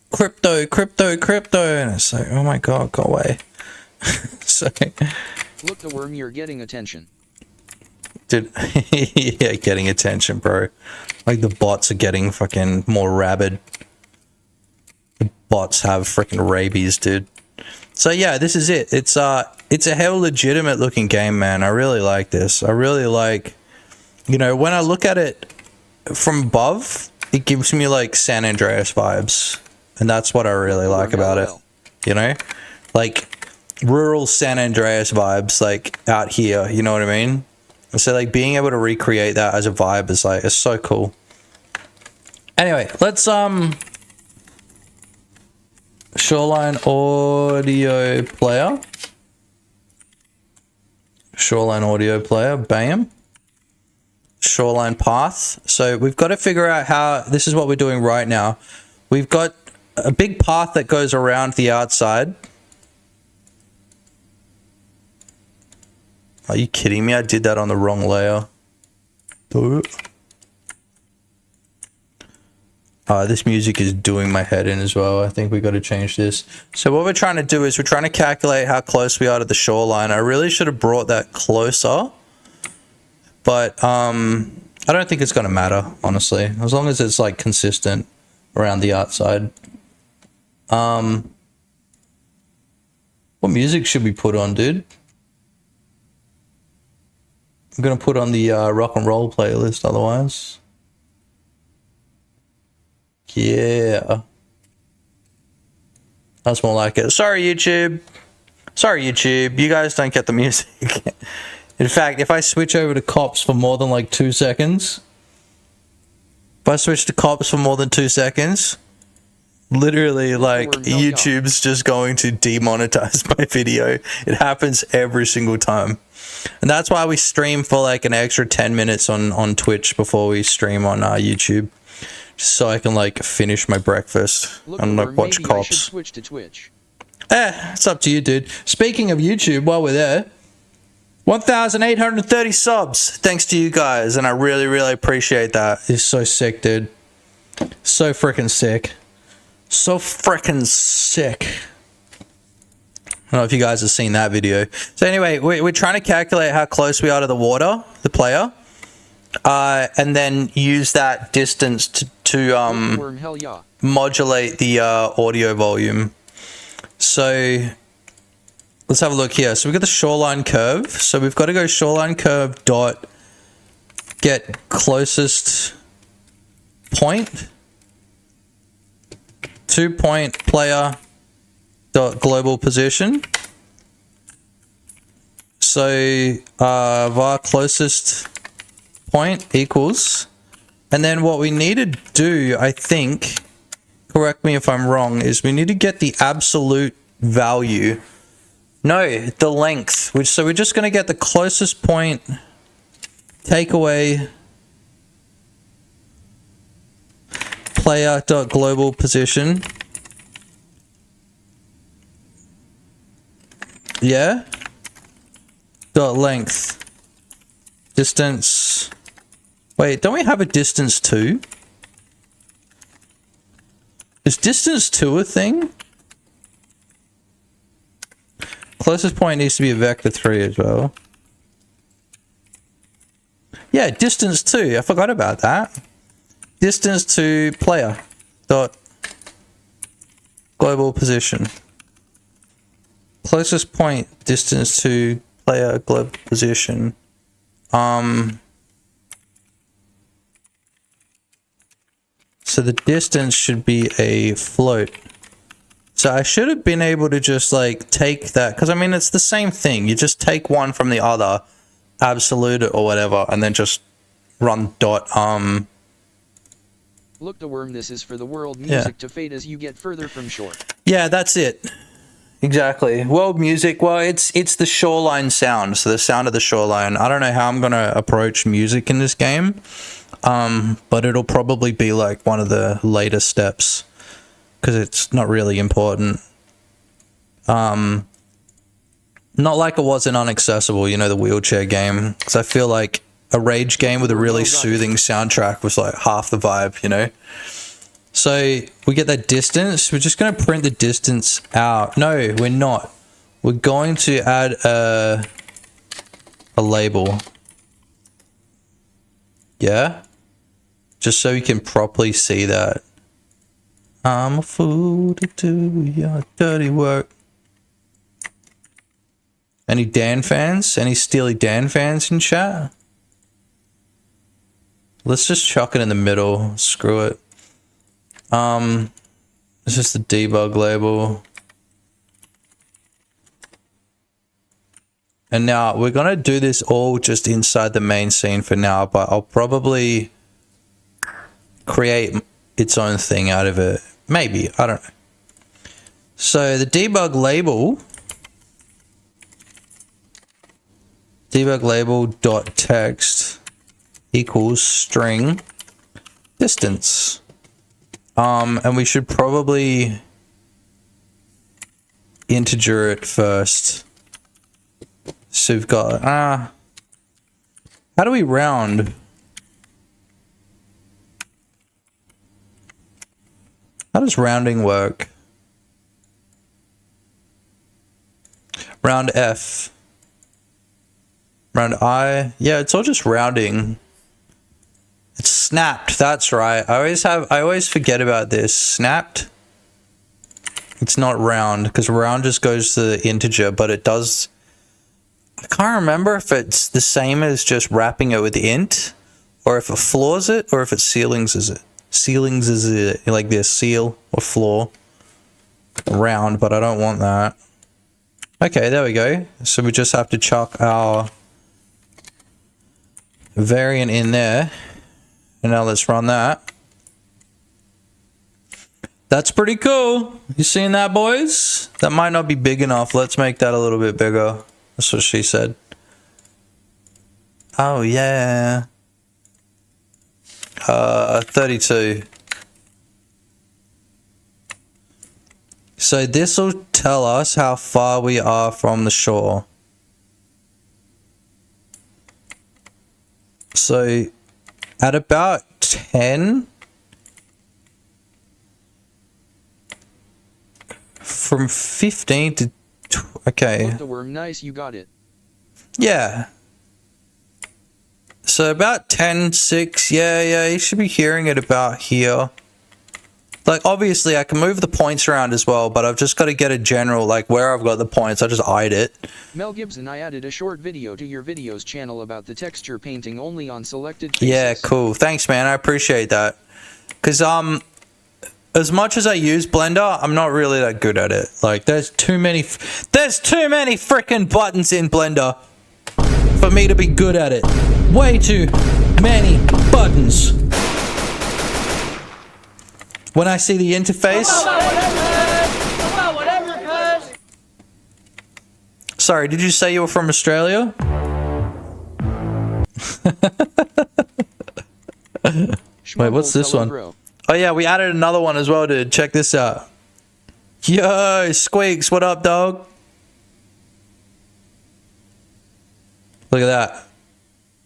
Crypto. And it's like, oh my god, go away. So, look the worm, you're getting attention. Dude, yeah, getting attention, bro. Like the bots are getting fucking more rabid. The bots have freaking rabies, dude. So yeah, this is it. It's a hell legitimate looking game, man. I really like this. I really like, you know, when I look at it from above, it gives me like San Andreas vibes. And that's what I really like about it. You know? Like rural San Andreas vibes, like out here, you know what I mean? So like being able to recreate that as a vibe is like, it's so cool. Anyway, let's Shoreline audio player. Shoreline audio player, bam. Shoreline path. So we've got to figure out how, this is what we're doing right now. We've got a big path that goes around the outside. Are you kidding me? I did that on the wrong layer. This music is doing my head in as well. I think we got to change this. So what we're trying to do is we're trying to calculate how close we are to the shoreline. I really should have brought that closer. But I don't think it's going to matter, honestly. As long as it's like consistent around the outside. What music should we put on, dude? I'm going to put on the rock and roll playlist otherwise. Yeah. That's more like it. Sorry, YouTube. Sorry, YouTube. You guys don't get the music. In fact, if I switch over to cops for more than like 2 seconds, literally like YouTube's just going to demonetize my video. It happens every single time. And that's why we stream for like an extra 10 minutes on Twitch before we stream on YouTube. Just so I can like finish my breakfast and like watch cops. I should switch to Twitch. It's up to you, dude. Speaking of YouTube, while we're there, 1,830 subs. Thanks to you guys, and I really, really appreciate that. It's so sick, dude. So freaking sick. So freaking sick. I don't know if you guys have seen that video. So anyway, we're trying to calculate how close we are to the water, the player, and then use that distance to modulate the audio volume. So let's have a look here. So we've got the shoreline curve. So we've got to go shoreline curve dot get closest point. 2 point player dot global position. So var closest point equals, and then what we need to do, I think, correct me if I'm wrong, is we need to get the absolute value. No, the length. So we're just going to get the closest point, take away player dot global position. Yeah. Dot length. Distance. Wait, don't we have a distance 2? Is distance 2 a thing? Closest point needs to be a vector 3 as well. Yeah, distance 2. I forgot about that. Distance to player dot global position. Closest point distance to player global position. So the distance should be a float. So I should have been able to just like take that, because I mean it's the same thing. You just take one from the other, absolute it or whatever, and then just run dot Look, the worm, this is for the world music to fade as you get further from shore. Yeah, that's it. Exactly. World music, well, it's the shoreline sound, so the sound of the shoreline. I don't know how I'm going to approach music in this game, but it'll probably be like one of the later steps, because it's not really important. Not like it was in Unaccessible, you know, the wheelchair game, because I feel like a rage game with a really soothing soundtrack was like half the vibe, you know? So we get that distance. We're just going to print the distance out. No, we're not. We're going to add a label. Yeah? Just so you can properly see that. I'm a fool to do your dirty work. Any Dan fans? Any Steely Dan fans in chat? Let's just chuck it in the middle. Screw it. It's just the debug label. And now we're going to do this all just inside the main scene for now, but I'll probably create its own thing out of it. Maybe, I don't know. So the debug label dot text equals string distance. And we should probably integer it first. So we've got, how do we round? How does rounding work? Round F. Round I. Yeah, it's all just rounding. It's snapped, that's right. I always forget about this. Snapped. It's not round, because round just goes to the integer, but it does. I can't remember if it's the same as just wrapping it with int, or if it floors it, or if it ceilings it. Ceilings is it like this, seal or floor. Round, but I don't want that. Okay, there we go. So we just have to chuck our variant in there. And now let's run that. That's pretty cool. You seeing that, boys? That might not be big enough. Let's make that a little bit bigger. That's what she said. Oh, yeah. 32. So this will tell us how far we are from the shore. So at about 10, from 15 to, okay. Look, the worm, nice, you got it. Yeah. So about 10, 6, yeah, you should be hearing it about here. Like, obviously, I can move the points around as well, but I've just got to get a general, like, where I've got the points. I just eyed it. Mel Gibson, I added a short video to your videos channel about the texture painting only on selected cases. Yeah, cool. Thanks, man. I appreciate that. Because, as much as I use Blender, I'm not really that good at it. Like, there's too many freaking buttons in Blender for me to be good at it. Way too many buttons. When I see the interface... Sorry, did you say you were from Australia? Wait, what's this one? Oh yeah, we added another one as well, dude. Check this out. Yo, Squeaks, what up, dog? Look at that.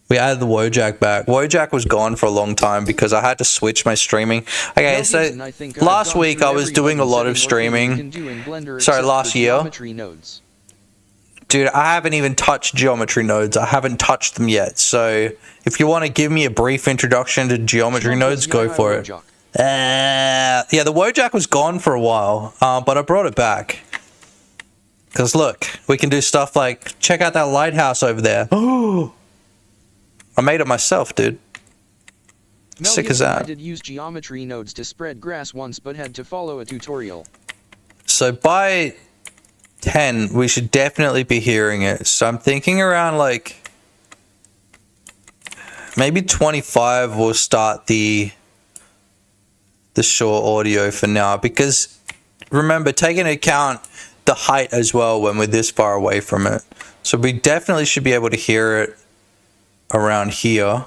We added the Wojak back. Wojak was gone for a long time because I had to switch my streaming. Okay, so last week I was doing a lot of streaming. Sorry, last year. Dude, I haven't even touched geometry nodes. I haven't touched them yet. So if you want to give me a brief introduction to geometry nodes, go for it. Yeah, the Wojak was gone for a while, but I brought it back. Because look, we can do stuff like, check out that lighthouse over there. Oh, I made it myself, dude. Sick as that. I did use geometry nodes to spread grass once, but had to follow a tutorial. So by 10, we should definitely be hearing it. So I'm thinking around like maybe 25 we'll start the short audio for now, because remember, take into account the height as well when we're this far away from it. So we definitely should be able to hear it around here.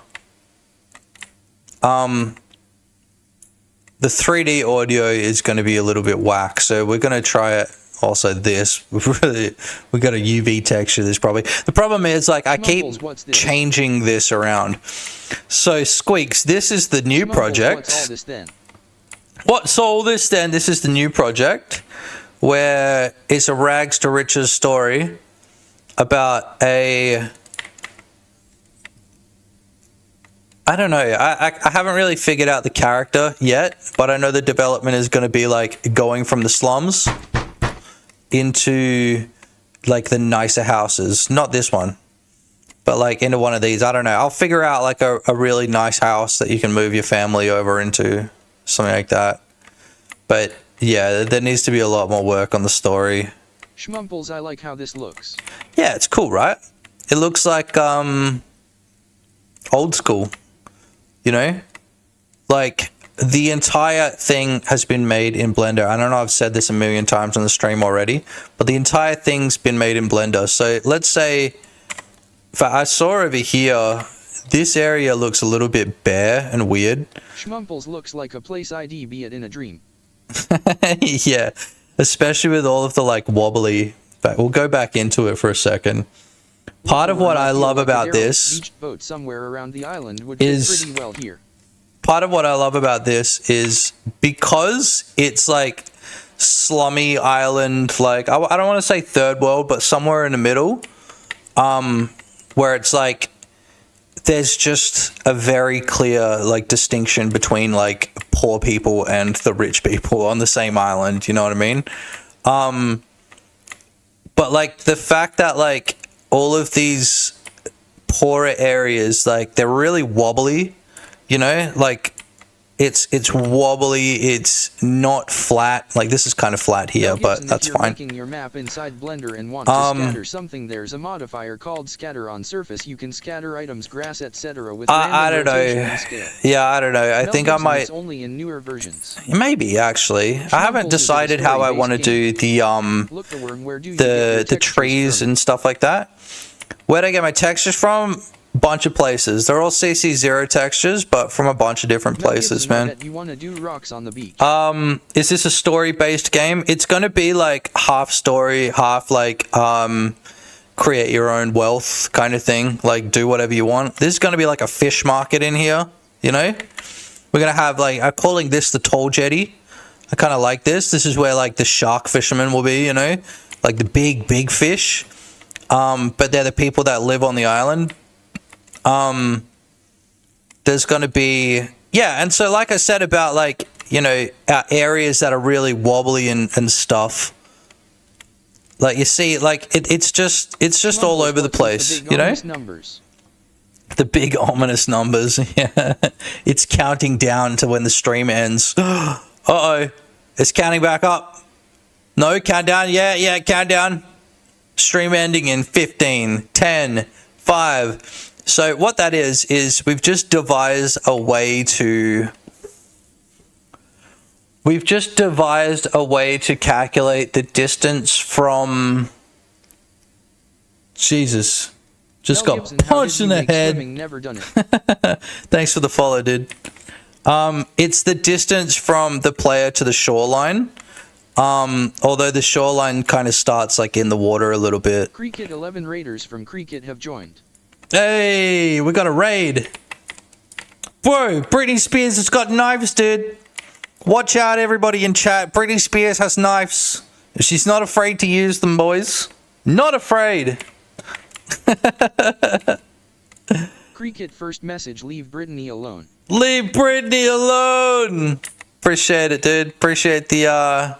The 3D audio is going to be a little bit whack, so we're going to try it. Also this, we got a UV texture. This probably, the problem is, like, I keep changing this around. So Squeaks, this is the new project. What's all this then? What's all this then? This is the new project where it's a rags to riches story about a, I don't know, I haven't really figured out the character yet, but I know the development is going to be like going from the slums into like the nicer houses. Not this one, but like into one of these. I don't know. I'll figure out like a really nice house that you can move your family over into, something like that. But yeah, there needs to be a lot more work on the story. Schmumples, I like how this looks. Yeah, it's cool, right? It looks like old school, you know? Like, the entire thing has been made in Blender. I don't know, I've said this a million times on the stream already, but the entire thing's been made in Blender. So let's say, if I saw over here, this area looks a little bit bare and weird. Schmumples looks like a place I'd be at in a dream. Yeah, especially with all of the like wobbly, but we'll go back into it for a second. Part of what I love about this boat somewhere around the island would fit pretty well here. Part of what I love about this is because it's like slummy island, like I don't want to say third world, but somewhere in the middle, where it's like there's just a very clear like distinction between like poor people and the rich people on the same island, you know what I mean? But like the fact that like all of these poorer areas, like they're really wobbly, you know, like it's wobbly, it's not flat. Like this is kind of flat here, but that's fine. If you're making your map inside Blender and want to scatter something, there's a modifier called scatter on surface. You can scatter items, grass, etc. with I don't know. Yeah, I don't know. I think I might. It's only in newer versions. Maybe actually. I haven't decided how I want to do the trees and stuff like that. Where'd I get my textures from? Bunch of places. They're all CC0 textures, but from a bunch of different places, man. You want to do rocks on the beach. Is this a story-based game? It's going to be like half story, half like create your own wealth kind of thing. Like do whatever you want. This is going to be like a fish market in here, you know? We're going to have like, I'm calling this the tall jetty. I kind of like this. This is where like the shark fishermen will be, you know? Like the big fish. But they're the people that live on the island. There's going to be, yeah, and so like I said about like, you know, areas that are really wobbly and stuff, like you see, like it's just all over the place, you know? The big ominous numbers, yeah. It's counting down to when the stream ends. Uh-oh. It's counting back up. No, countdown. Yeah, countdown. Stream ending in 15, 10, 5. So what that is we've just devised a way to calculate the distance from Jesus. Just Mel got Gibson, how punched did in you the make head. swimming never done it? Thanks for the follow, dude. It's the distance from the player to the shoreline. Although the shoreline kind of starts like in the water a little bit. Cricket 11 raiders from Cricket have joined. Hey, we got a raid. Bro, Britney Spears has got knives, dude. Watch out, everybody in chat. Britney Spears has knives. She's not afraid to use them, boys. Not afraid. Cricket first message, leave Britney alone. Leave Britney alone. Appreciate it, dude. Appreciate the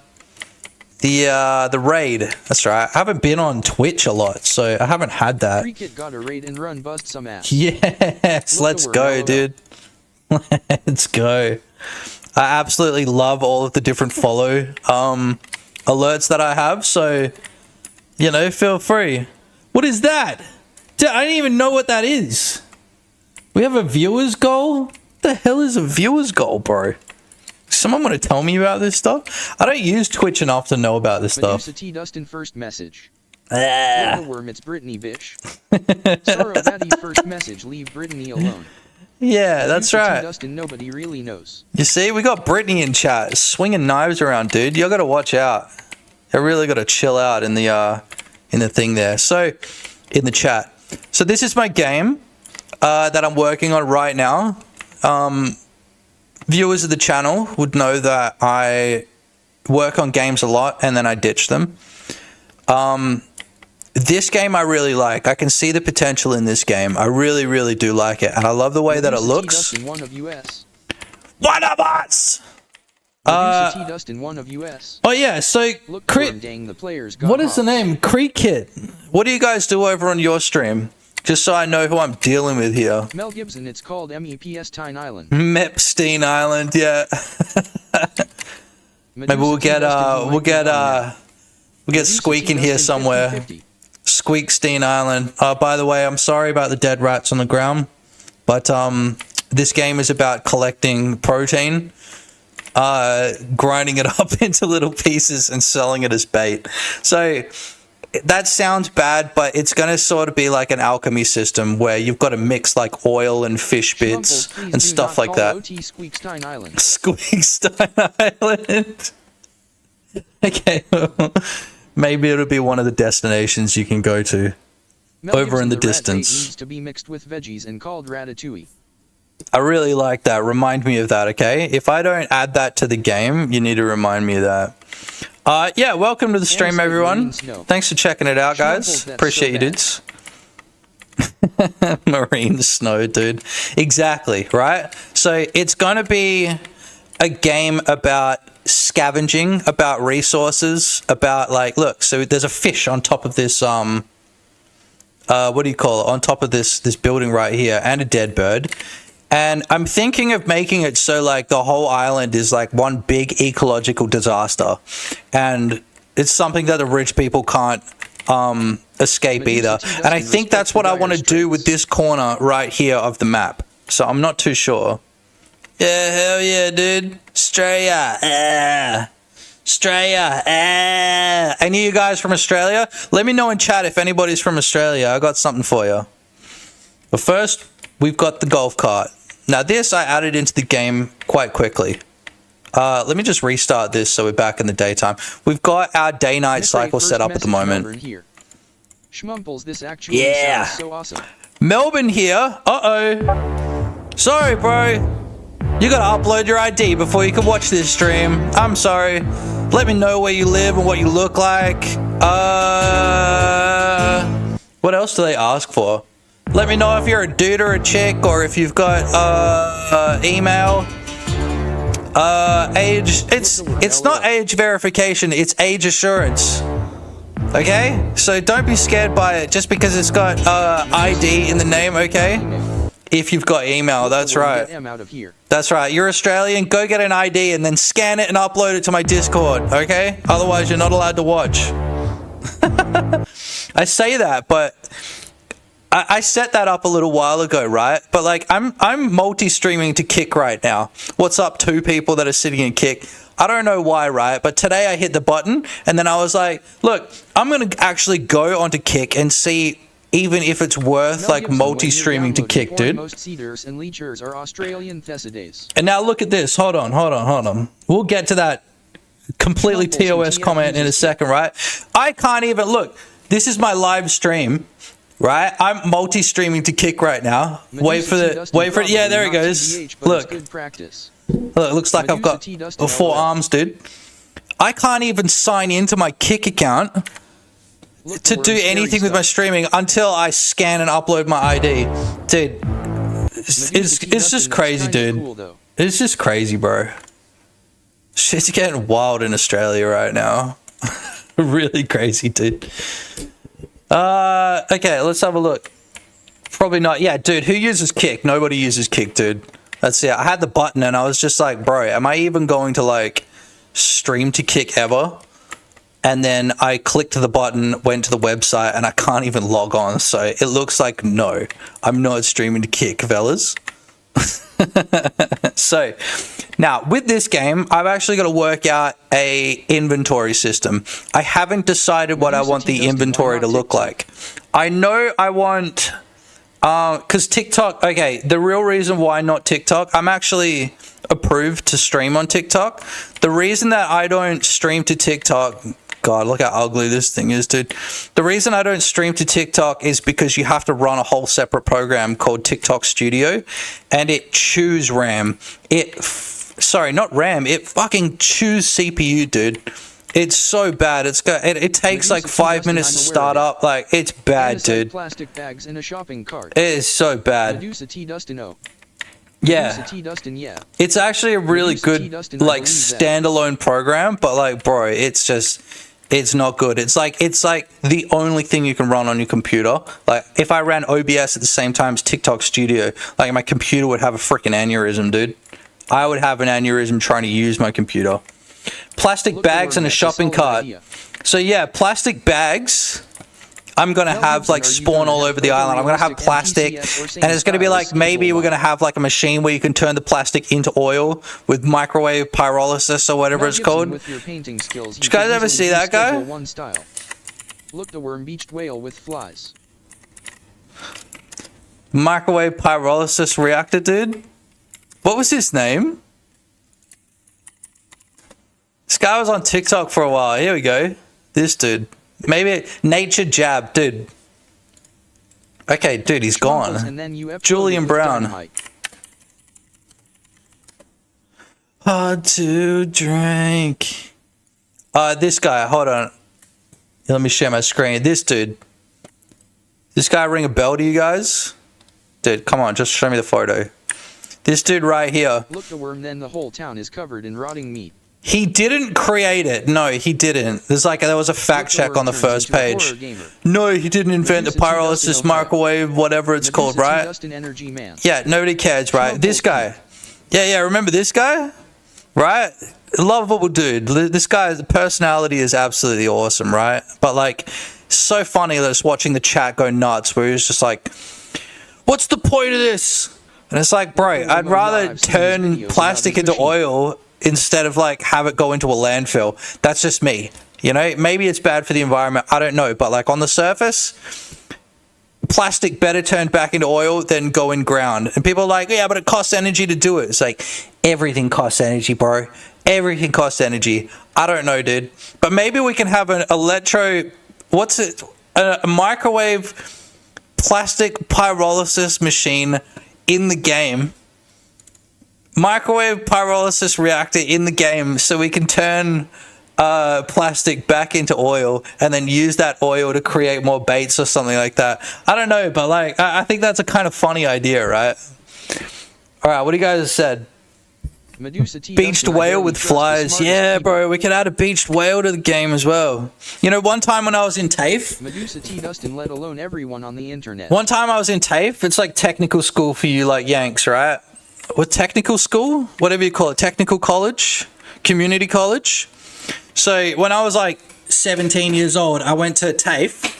raid. That's right. I haven't been on Twitch a lot, so I haven't had that. Cricket got a raid and run bust some ass. Yes, let's go, dude. Let's go. I absolutely love all of the different follow alerts that I have, so you know, feel free. What is that? Dude, I don't even know what that is. We have a viewer's goal? What the hell is a viewer's goal, bro? Someone want to tell me about this stuff? I don't use Twitch enough to know about this stuff. Medusa T. Dustin first message. Ah. Worm, it's Britney, bitch. Sorrow Daddy first message, leave Britney alone. Yeah, that's Medusa T. right. Dustin, nobody really knows. You see, we got Britney in chat, swinging knives around, dude. You gotta watch out. You really gotta chill out in the thing there. So, in the chat. So this is my game that I'm working on right now. Viewers of the channel would know that I work on games a lot and then I ditch them. This game I really like. I can see the potential in this game. I really, really do like it. And I love the way that it looks. One of US. One of us! Medusa T. Dustin, one of US. Oh yeah, so Look for him, dang, the players got what is the hops. name? Cricket. What do you guys do over on your stream? Just so I know who I'm dealing with here. Mel Gibson, it's called MEPS Tyne Island. Mepstein Island, yeah. Maybe we'll get Squeak in here somewhere. Squeakstein Island. By the way, I'm sorry about the dead rats on the ground, but this game is about collecting protein, grinding it up into little pieces and selling it as bait. So that sounds bad, but it's going to sort of be like an alchemy system where you've got to mix like oil and fish bits and stuff like that. Squeakstein Island. Squeakstein Island. Okay. Maybe it'll be one of the destinations you can go to. Mel over in the Gibson, rat bait distance. needs to be mixed with veggies and called ratatouille. I really like that. Remind me of that, okay? If I don't add that to the game, you need to remind me of that. Yeah, welcome to the stream, everyone. Thanks for checking it out, guys. Appreciate you, dudes. Marine snow, dude. Exactly, right? So it's going to be a game about scavenging, about resources, about like, look, so there's a fish on top of this, what do you call it? On top of this building right here, and a dead bird. And I'm thinking of making it so like the whole island is like one big ecological disaster. And it's something that the rich people can't escape either. And I think that's what I want to do with this corner right here of the map. So I'm not too sure. Yeah, hell yeah, dude. Australia. Australia. Any of you guys from Australia? Let me know in chat if anybody's from Australia. I got something for you. But first, we've got the golf cart. Now this I added into the game quite quickly. Let me just restart this so we're back in the daytime. We've got our day-night cycle set up at the moment. Schmumples, this actually sounds so awesome. Melbourne here. Uh-oh. Sorry, bro. You gotta upload your ID before you can watch this stream. I'm sorry. Let me know where you live and what you look like. What else do they ask for? Let me know if you're a dude or a chick, or if you've got email. Age. It's not age verification. It's age assurance. Okay? So don't be scared by it just because it's got ID in the name. Okay? If you've got email, that's right. Get M out of here. That's right. You're Australian, go get an ID and then scan it and upload it to my Discord, okay? Otherwise, you're not allowed to watch. I say that, but I set that up a little while ago, right? But like, I'm multi-streaming to Kick right now. What's up, 2 people that are sitting in Kick? I don't know why, right? But today I hit the button and then I was like, look, I'm going to actually go onto Kick and see even if it's worth like multi-streaming to Kick, dude. Most cedars and leechers are Australian Thesidae. And now look at this. Hold on. We'll get to that completely TOS comment in a second, right? I can't even look. This is my live stream, right? I'm multi-streaming to Kick right now. Wait for it. Yeah, there it goes. Look. Look, it looks like I've got 4 arms, dude. I can't even sign into my Kick account to do anything with my streaming until I scan and upload my ID. Dude, it's just crazy, dude. It's just crazy, bro. Shit's getting wild in Australia right now. Really crazy, dude. Okay, let's have a look. Probably not. Yeah, dude, who uses Kick? Nobody uses Kick, dude. That's it. I had the button and I was just like, bro, am I even going to like stream to Kick ever? And then I clicked the button, went to the website, and I can't even log on. So it looks like, no, I'm not streaming to Kick, fellas. So now with this game, I've actually got to work out a inventory system. I haven't decided what I want the inventory to look like. I know I want, because TikTok, okay, the real reason why not TikTok, I'm actually approved to stream on TikTok. The reason that I don't stream to TikTok, God, look how ugly this thing is, dude. The reason I don't stream to TikTok is because you have to run a whole separate program called TikTok Studio, and it chews RAM. Sorry, not RAM. It fucking chews CPU, dude. It's so bad. It takes like 5 minutes to start up. Like, it's bad, dude. Plastic bags in a shopping cart. It is so bad. Yeah, it's actually a really good like standalone program, but like, bro, it's not good. It's like the only thing you can run on your computer. Like, if I ran OBS at the same time as TikTok Studio, like, my computer would have a freaking aneurysm, dude. I would have an aneurysm trying to use my computer. Plastic bags in a shopping cart. So yeah, plastic bags. I'm going to have like spawn all over the island. I'm going to have plastic, and it's going to be like, maybe we're going to have like a machine where you can turn the plastic into oil with microwave pyrolysis or whatever it's called. Did you guys ever see that guy? Look, the worm-beached whale with flies. Microwave pyrolysis reactor, dude. What was his name? This guy was on TikTok for a while. Here we go. This dude. Maybe Nature Jab, dude. Okay, dude, he's gone. Julian Brown. Hard to drink. This guy, hold on. Let me share my screen. This dude. This guy ring a bell to you guys? Dude, come on, just show me the photo. This dude right here. Look, the worm, then the whole town is covered in rotting meat. He didn't create it. No, he didn't. There was a fact check on the first page. No, he didn't invent the pyrolysis microwave, whatever it's called, right? Yeah, nobody cares, right? This guy. Yeah, remember this guy? Right? Lovable dude. This guy's personality is absolutely awesome, right? But like, so funny just watching the chat go nuts where he was just like, what's the point of this? And it's like, bro, I'd rather turn plastic into oil instead of like have it go into a landfill. That's just me, you know. Maybe it's bad for the environment, I don't know, but like on the surface, plastic better turned back into oil than go in ground. And people are like, yeah, but it costs energy to do it. It's like, everything costs energy, bro. Everything costs energy. I don't know, dude, but maybe we can have an a microwave plastic pyrolysis machine in the game. Microwave pyrolysis reactor in the game, so we can turn plastic back into oil and then use that oil to create more baits or something like that. I don't know, but like, I think that's a kind of funny idea, right? All right, what do you guys said? Medusa T. Beached Dustin, I whale barely with trust the flies. smartest Yeah, people. bro, we could add a beached whale to the game as well. You know, one time when I was in TAFE, Medusa T. Dustin, let alone everyone on the internet. one time I was in TAFE, it's like technical school for you like Yanks, right? What, technical school? Whatever you call it, technical college? Community college? So when I was like 17 years old, I went to TAFE.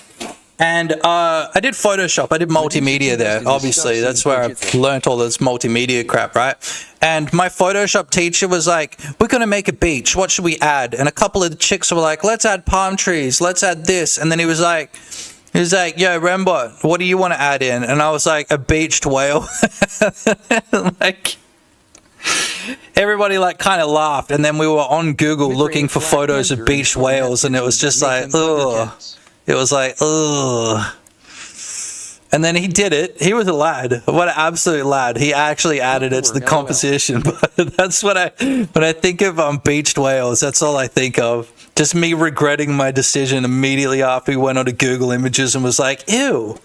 And I did Photoshop. I did multimedia there, obviously. That's where I've learnt all this multimedia crap, right? And my Photoshop teacher was like, we're going to make a beach. What should we add? And a couple of the chicks were like, let's add palm trees. Let's add this. And then he was like, yo, Rembo, what do you want to add in? And I was like, a beached whale. Like, everybody like kind of laughed. And then we were on Google looking for photos of beached whales. And it was just like, ugh. It was like, ugh. And then he did it. He was a lad. What an absolute lad. He actually added it to the composition. But that's what when I think of beached whales, that's all I think of. Just me regretting my decision immediately after he went onto Google Images and was like, ew.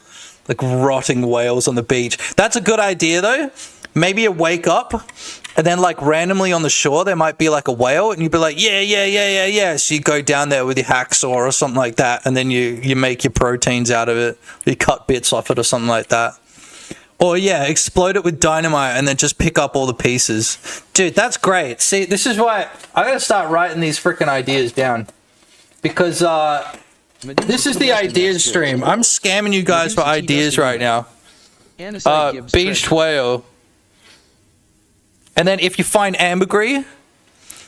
Like rotting whales on the beach. That's a good idea though. Maybe you wake up and then like randomly on the shore there might be like a whale and you'd be like, yeah. So you go down there with your hacksaw or something like that and then you make your proteins out of it. You cut bits off it or something like that. Or yeah, explode it with dynamite and then just pick up all the pieces. Dude, that's great. See, this is why I gotta start writing these freaking ideas down. Because this is the ideas stream. I'm scamming you guys for ideas right now. Beached whale. And then if you find ambergris,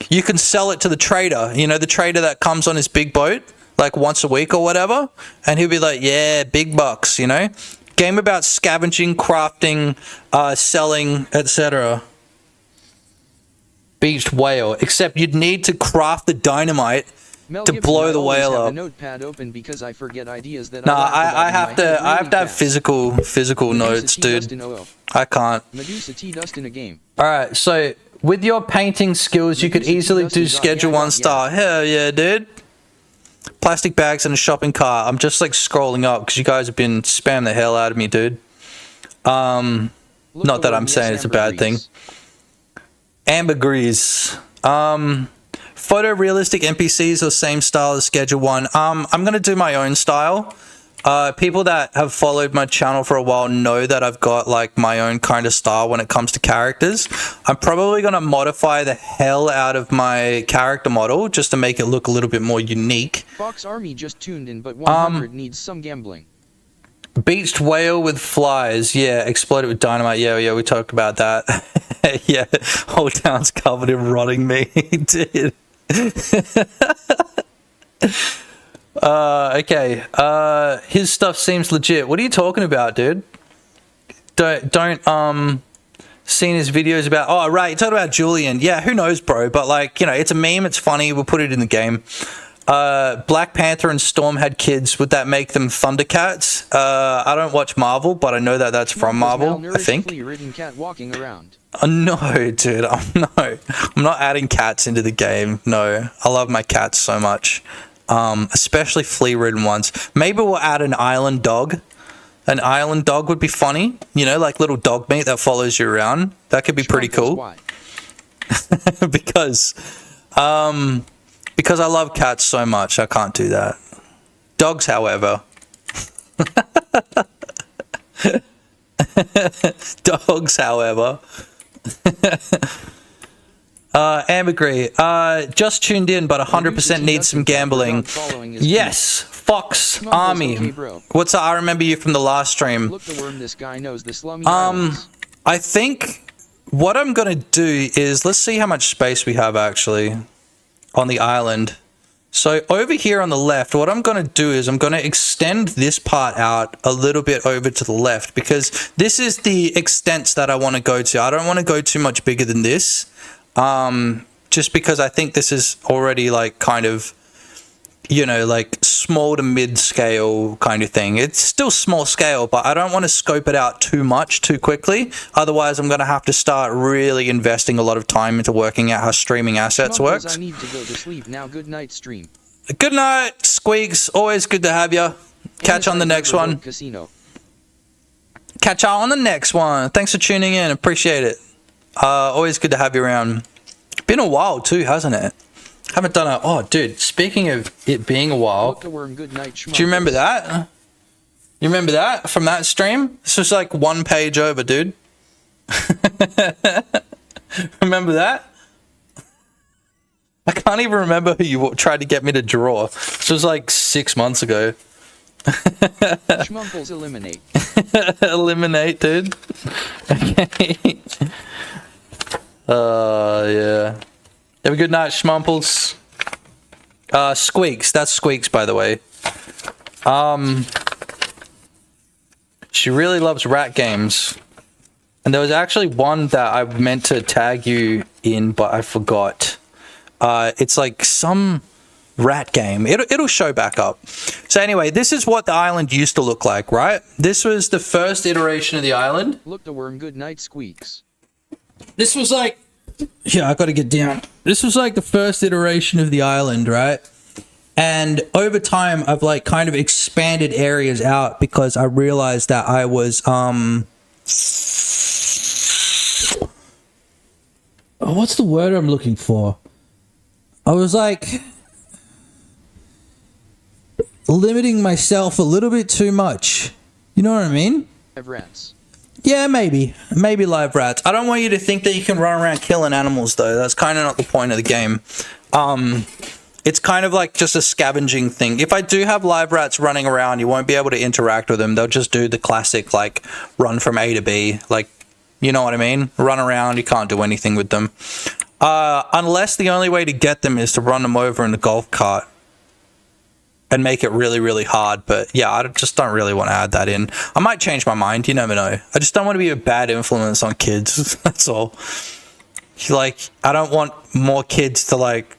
you can sell it to the trader. You know, the trader that comes on his big boat, like once a week or whatever. And he'll be like, yeah, big bucks, you know. Game about scavenging, crafting, selling, etc. Beached whale. Except you'd need to craft the dynamite to blow the whale up. Notepad open because I forget ideas that I have to have physical notes, dude. I can't. Medusa T. Dustin a game. Alright, so with your painting skills, you could easily do Schedule 1 star. Hell yeah, dude. Plastic bags and a shopping cart. I'm just like scrolling up because you guys have been spamming the hell out of me, dude. Not that I'm saying it's a bad thing. Ambergris. Photorealistic NPCs or same style as Schedule 1. I'm gonna do my own style. People that have followed my channel for a while know that I've got like my own kind of style when it comes to characters. I'm probably gonna modify the hell out of my character model just to make it look a little bit more unique. Fox Army just tuned in, but 100 needs some gambling. Beached whale with flies. Yeah, exploded with dynamite. Yeah, we talked about that. Yeah, whole town's covered in rotting meat, dude. Okay. His stuff seems legit. What are you talking about, dude? Don't seen his videos about. Oh, right. You're talking about Julian. Yeah, who knows, bro? But like, you know, it's a meme. It's funny. We'll put it in the game. Black Panther and Storm had kids. Would that make them Thundercats? I don't watch Marvel, but I know that that's from Marvel, I think. Cat walking around. No, dude. I'm not adding cats into the game. No. I love my cats so much. Especially flea-ridden ones. Maybe we'll add an island dog. An island dog would be funny. You know, like little dog meat that follows you around. That could be pretty cool. Because I love cats so much, I can't do that. Dogs, however. Dogs, however. Ambergris. Just tuned in, but 100% needs some gambling. Yes, Fox Army. What's up? I remember you from the last stream. Look the worm, this guy knows the slummy islands. I think what I'm gonna do is let's see how much space we have actually on the island. So over here on the left, what I'm going to do is I'm going to extend this part out a little bit over to the left because this is the extents that I want to go to. I don't want to go too much bigger than this, just because I think this is already like kind of, you know, like small to mid scale kind of thing. It's still small scale, but I don't want to scope it out too much too quickly. Otherwise, I'm going to have to start really investing a lot of time into working out how streaming assets works. I need to go to sleep now. Good night, stream. Good night, Squeaks. Always good to have you. Catch on the next one. Casino. Catch on the next one. Thanks for tuning in. Appreciate it. Always good to have you around. Been a while too, hasn't it? Haven't done a... Oh, dude, speaking of it being a while, Look a worm, good night, do you remember that? You remember that from that stream? This was like 1 page over, dude. Remember that? I can't even remember who you tried to get me to draw. This was like 6 months ago. Schmumples eliminate. Eliminate, dude. Okay. Yeah. Have a good night, Schmumples. Squeaks. That's Squeaks, by the way. She really loves rat games. And there was actually one that I meant to tag you in, but I forgot. It's like some rat game. It'll show back up. So anyway, this is what the island used to look like, right? This was the first iteration of the island. Look the worm, good night, squeaks. This was like... Yeah, I gotta get down. This was like the first iteration of the island, right? And over time, I've like kind of expanded areas out because I realized that I was, oh, what's the word I'm looking for? I was like limiting myself a little bit too much. You know what I mean? Have rats. Yeah, maybe live rats. I don't want you to think that you can run around killing animals, though. That's kind of not the point of the game. It's kind of like just a scavenging thing. If I do have live rats running around, you won't be able to interact with them. They'll just do the classic, like, run from A to B. Like, you know what I mean? Run around, you can't do anything with them. Unless the only way to get them is to run them over in a golf cart and make it really, really hard. But yeah, I just don't really want to add that in. I might change my mind, you never know. I just don't want to be a bad influence on kids. That's all. Like, I don't want more kids to, like,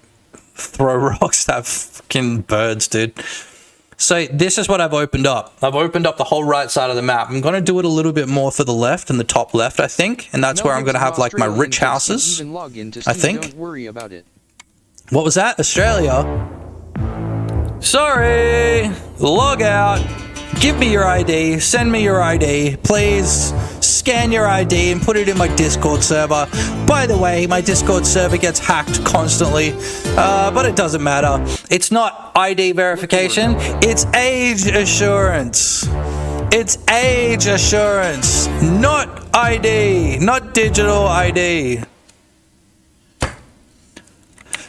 throw rocks at fucking birds, dude. So this is what I've opened up. I've opened up the whole right side of the map. I'm going to do it a little bit more for the left and the top left, I think. And that's where I'm going to have, like, my rich houses, I think. Don't worry about it. What was that? Australia? Sorry! Log out. Give me your ID. Send me your ID. Please scan your ID and put it in my Discord server. By the way, my Discord server gets hacked constantly, but it doesn't matter. It's not ID verification. It's age assurance. It's age assurance, not ID, not digital ID.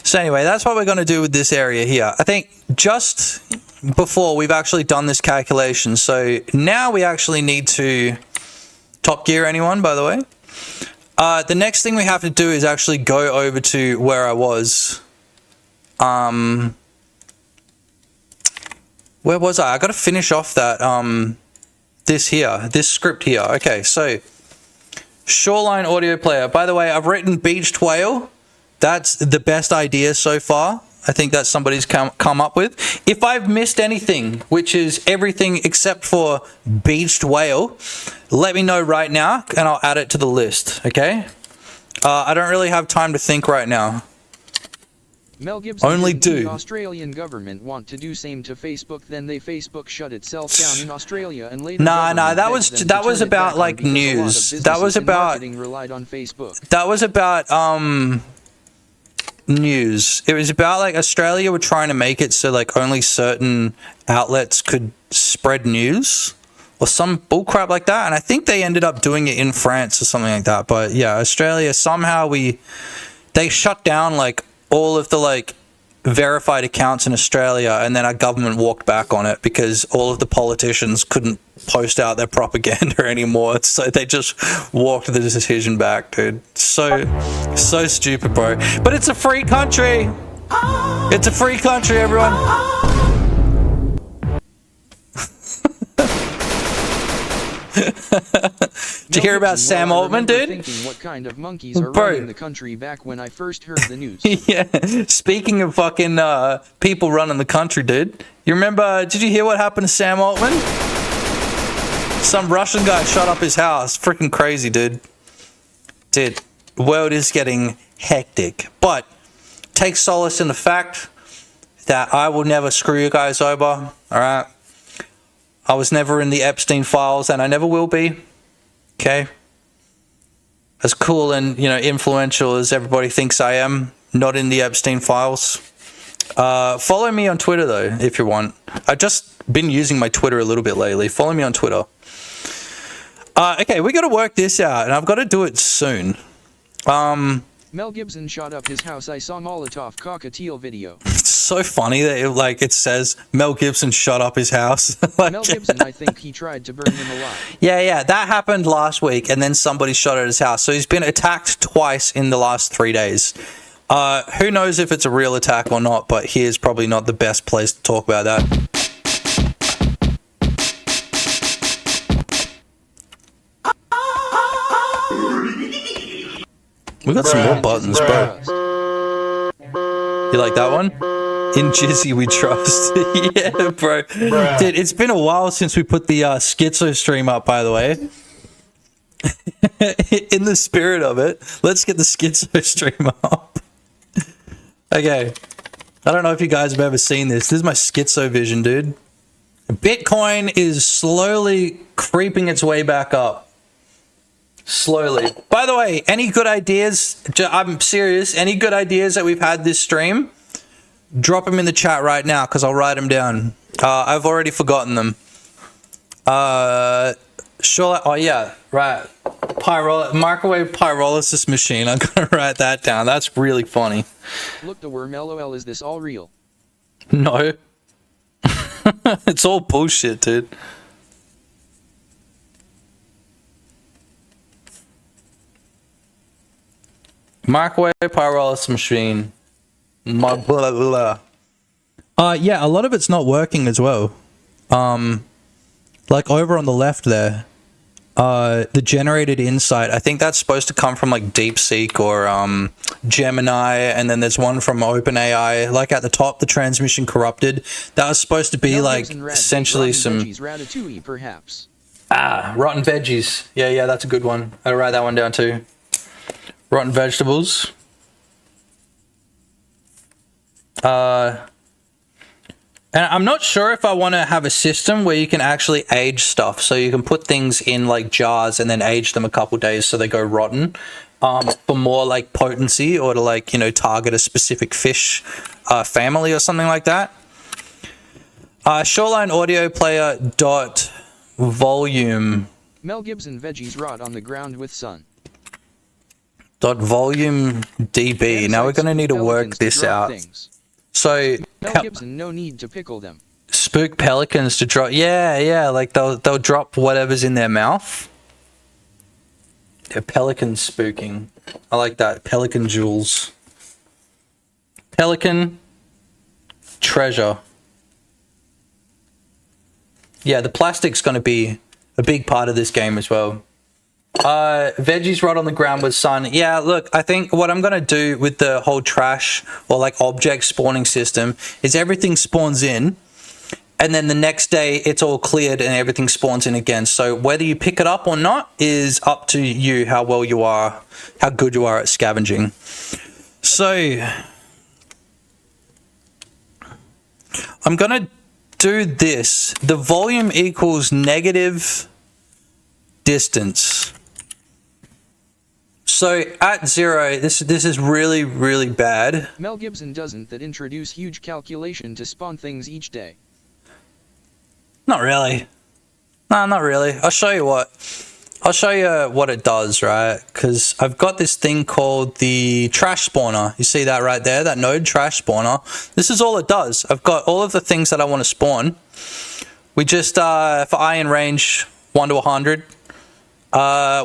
So anyway, that's what we're going to do with this area here. I think just before we've actually done this calculation. So now we actually need to top gear anyone, by the way. The next thing we have to do is actually go over to where I was. Where was I? I got to finish off that, this script here. Okay, so Shoreline audio player. By the way, I've written beached whale. That's the best idea so far. I think that somebody's come up with. If I've missed anything, which is everything except for beached whale, let me know right now and I'll add it to the list, okay? I don't really have time to think right now. Mel Gibson Only didn't do. The Australian government want to do same to Facebook, then Facebook shut itself down in Australia and later Nah, that was about like news. That was about relied on Facebook. That was about news. It was about like Australia were trying to make it so like only certain outlets could spread news or some bullcrap like that, and I think they ended up doing it in France or something like that. But yeah, Australia somehow they shut down like all of the like verified accounts in Australia, and then our government walked back on it because all of the politicians couldn't post out their propaganda anymore, so they just walked the decision back, dude. So stupid, bro. But it's a free country. It's a free country, everyone. Did you hear about Sam Altman, dude? Thinking what kind of monkeys are running the country back when I first heard the news. Yeah. Speaking of fucking people running the country, dude. You remember? Did you hear what happened to Sam Altman? Some Russian guy shot up his house. Freaking crazy, dude. Dude, the world is getting hectic. But take solace in the fact that I will never screw you guys over. All right. I was never in the Epstein files, and I never will be. Okay? as cool and, you know, influential as everybody thinks I am. Not in the Epstein files. Follow me on Twitter though, if you want. I've just been using my Twitter a little bit lately. Follow me on Twitter. Okay, we got to work this out, and I've got to do it soon. Mel Gibson shot up his house. I saw Molotov cockatiel video. It's so funny that it says Mel Gibson shot up his house. Like, Mel Gibson, I think he tried to burn him alive. Yeah, that happened last week, and then somebody shot at his house. So he's been attacked twice in the last 3 days. Who knows if it's a real attack or not, but here's probably not the best place to talk about that. We got some more buttons, bro. You like that one? In Jizzy we trust. Yeah, bro. Dude, it's been a while since we put the Schizo stream up, by the way. In the spirit of it, let's get the Schizo stream up. Okay. I don't know if you guys have ever seen this. This is my Schizo vision, dude. Bitcoin is slowly creeping its way back up. Slowly. By the way, any good ideas? I'm serious. Any good ideas that we've had this stream? Drop them in the chat right now, because I'll write them down. I've already forgotten them. Sure. Oh yeah, right. Microwave pyrolysis machine. I'm gonna write that down. That's really funny. Look, the worm. LOL. Is this all real? No. It's all bullshit, dude. Microwave pyrolysis machine. Blah, blah, blah. Yeah, a lot of it's not working as well. Like over on the left there, the generated insight, I think that's supposed to come from like DeepSeek or Gemini, and then there's one from OpenAI. Like at the top, the transmission corrupted. That was supposed to be like essentially some ratatouille, perhaps. Rotten veggies. Yeah, that's a good one. I'll write that one down too. Rotten vegetables. And I'm not sure if I want to have a system where you can actually age stuff. So you can put things in like jars and then age them a couple days so they go rotten. For more like potency, or to like, you know, target a specific fish family or something like that. Shoreline audio player dot volume. Mel Gibson veggies rot on the ground with sun. Dot volume db. Now we're going to need to work this out. So Mel Gibson, no need to pickle them. Spook pelicans to drop. Yeah, like they'll drop whatever's in their mouth. They're pelican spooking. I like that. Pelican jewels. Pelican treasure. Yeah, the plastic's going to be a big part of this game as well. Veggies rot on the ground with sun. Yeah, look, I think what I'm going to do with the whole trash or like object spawning system is everything spawns in, and then the next day it's all cleared and everything spawns in again. So whether you pick it up or not is up to you, how well you are, how good you are at scavenging. So I'm going to do this. The volume equals negative distance. So at 0, this is really, really bad. Mel Gibson doesn't that introduce huge calculation to spawn things each day. Not really. No, not really. I'll show you what it does, right? Because I've got this thing called the trash spawner. You see that right there? That node, trash spawner. This is all it does. I've got all of the things that I want to spawn. We just, for iron range 1 to 100,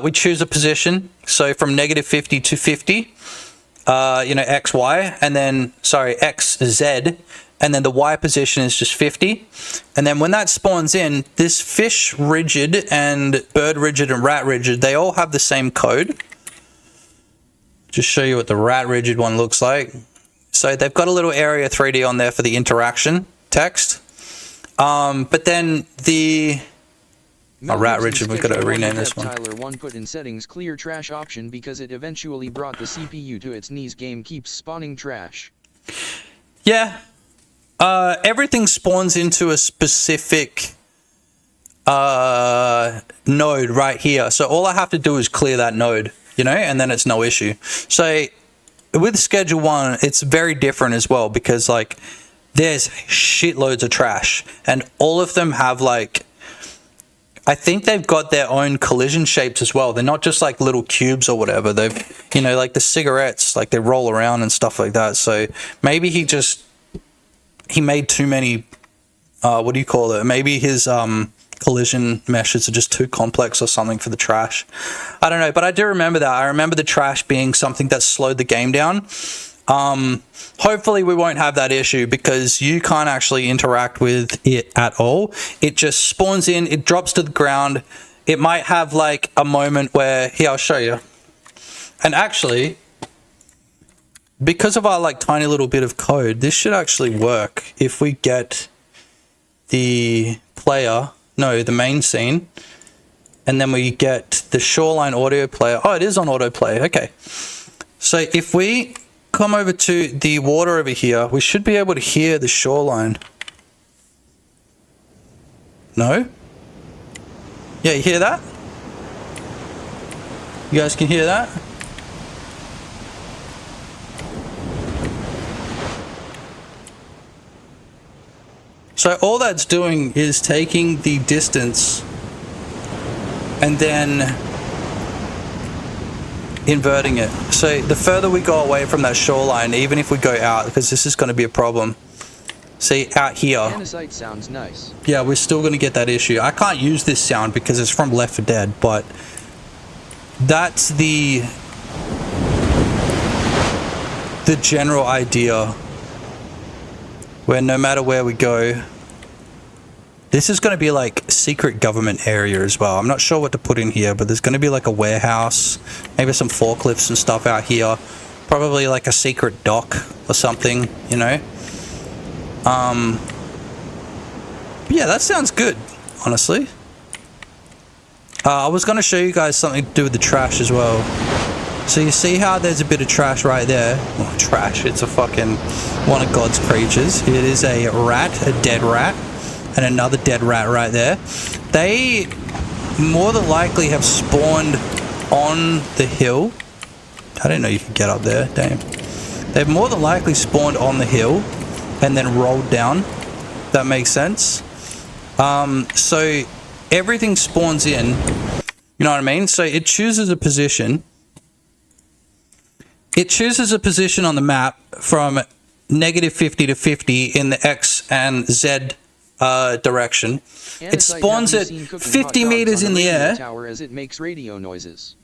we choose a position. So from negative 50 to 50, you know, X, Y, and then, sorry, X, Z, and then the Y position is just 50. And then when that spawns in, this fish rigid and bird rigid and rat rigid, they all have the same code. Just show you what the rat rigid one looks like. So they've got a little area 3D on there for the interaction text. But then the rat rigid, we've got to rename this one. Tyler 1 put in settings clear trash option because it eventually brought the CPU to its knees. Game keeps spawning trash. Yeah. Everything spawns into a specific node right here. So all I have to do is clear that node. you know, and then it's no issue. So with Schedule 1, it's very different as well, because like there's shitloads of trash, and all of them have like, I think they've got their own collision shapes as well. They're not just like little cubes or whatever. They've, you know, like the cigarettes, like they roll around and stuff like that. So maybe he made too many, what do you call it? Maybe his collision meshes are just too complex or something for the trash. I don't know, but I do remember that. I remember the trash being something that slowed the game down. Hopefully we won't have that issue, because you can't actually interact with it at all. It just spawns in, it drops to the ground. It might have like a moment where, here, I'll show you. And actually, because of our like tiny little bit of code, this should actually work if we get the player, no, the main scene, and then we get the Shoreline audio player. Oh, it is on autoplay. Okay. So if we come over to the water over here, we should be able to hear the shoreline. No? Yeah, you hear that? You guys can hear that? So all that's doing is taking the distance and then inverting it. So the further we go away from that shoreline, even if we go out, because this is going to be a problem. See, out here. Andesite sounds nice. Yeah, we're still going to get that issue. I can't use this sound because it's from Left 4 Dead, but that's the general idea, where no matter where we go, this is going to be like secret government area as well. I'm not sure what to put in here, but there's going to be like a warehouse, maybe some forklifts and stuff out here. Probably like a secret dock or something, you know. Yeah, that sounds good, honestly. I was going to show you guys something to do with the trash as well. So you see how there's a bit of trash right there? Well, trash, it's a fucking one of God's creatures. It is a rat, a dead rat. And another dead rat right there. They more than likely have spawned on the hill. I didn't know you could get up there. Damn. They've more than likely spawned on the hill and then rolled down. That makes sense. So everything spawns in. You know what I mean? So it chooses a position. It chooses a position on the map from -50 to 50 in the X and Z direction. It spawns at 50 meters in the air. Tower as it makes radio noises.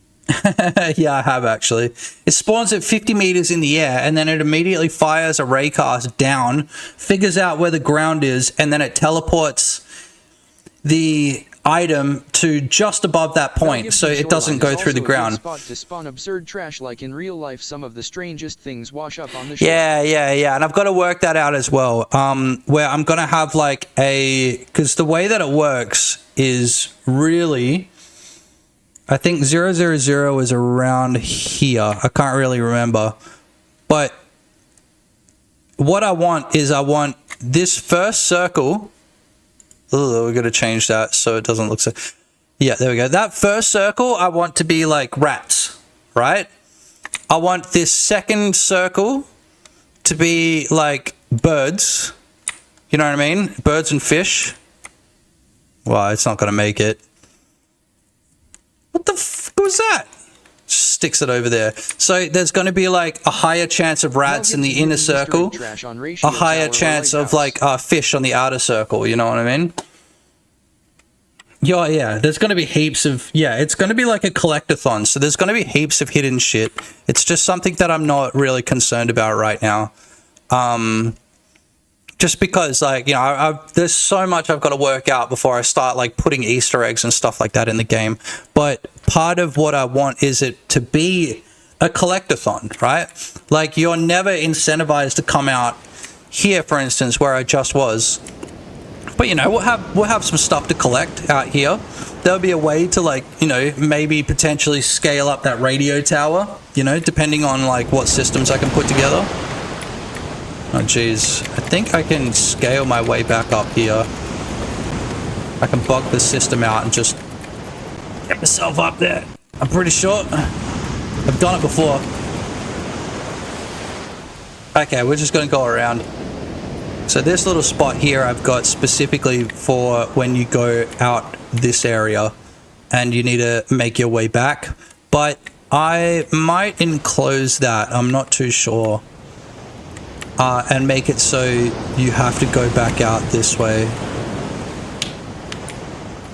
Yeah, I have actually. It spawns at 50 meters in the air, and then it immediately fires a raycast down, figures out where the ground is, and then it teleports the item to just above that point, so it doesn't go through the ground. Spot to spawn absurd trash, like in real life. Some of the strangest things wash up on the shore. Yeah, and I've got to work that out as well. Where I'm gonna have like because the way that it works is really, I think 000 is around here. I can't really remember, but what I want is I want this first circle. Oh, we're going to change that so it doesn't look so... Yeah, there we go. That first circle, I want to be like rats, right? I want this second circle to be like birds. You know what I mean? Birds and fish. Well, it's not going to make it. What the fuck was that? Just sticks it over there. So there's going to be like a higher chance of rats in the inner circle, a higher chance of like fish on the outer circle. You know what I mean? Yeah, there's going to be heaps of, it's going to be like a collectathon. So there's going to be heaps of hidden shit. It's just something that I'm not really concerned about right now. Just because, like, you know, there's so much I've got to work out before I start, like, putting Easter eggs and stuff like that in the game. But part of what I want is it to be a collectathon, right? Like, you're never incentivized to come out here, for instance, where I just was. But, you know, we'll have some stuff to collect out here. There'll be a way to, like, you know, maybe potentially scale up that radio tower, you know, depending on, like, what systems I can put together. Oh jeez, I think I can scale my way back up here. I can bug the system out and just get myself up there. I'm pretty sure. I've done it before. Okay, we're just going to go around. So this little spot here I've got specifically for when you go out this area and you need to make your way back. But I might enclose that, I'm not too sure. And make it so you have to go back out this way.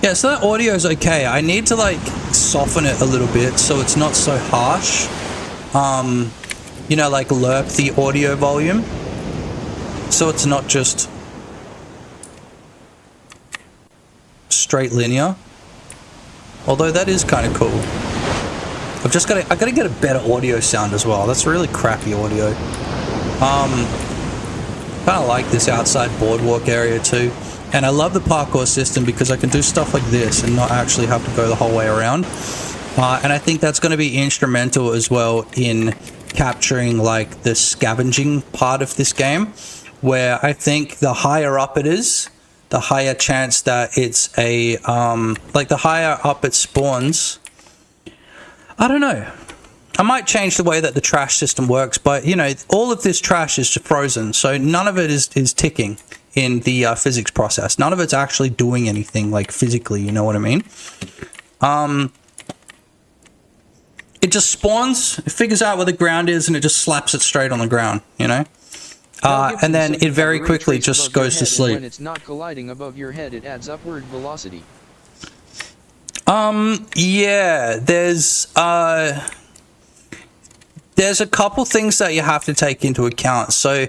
Yeah, so that audio is okay. I need to like soften it a little bit so it's not so harsh. You know, like lerp the audio volume. So it's not just straight linear. Although that is kind of cool. I gotta get a better audio sound as well. That's really crappy audio. Kind of like this outside boardwalk area too. And I love the parkour system because I can do stuff like this and not actually have to go the whole way around. And I think that's going to be instrumental as well in capturing like the scavenging part of this game, where I think the higher up it is, the higher chance that it's a like the higher up it spawns. I don't know, I might change the way that the trash system works, but you know, all of this trash is frozen, so none of it is ticking in the physics process. None of it's actually doing anything like physically, you know what I mean? It just spawns, it figures out where the ground is, and it just slaps it straight on the ground, you know? And then it very quickly just goes to sleep. When it's not colliding above your head, it adds upward velocity. Yeah, there's a couple things that you have to take into account. So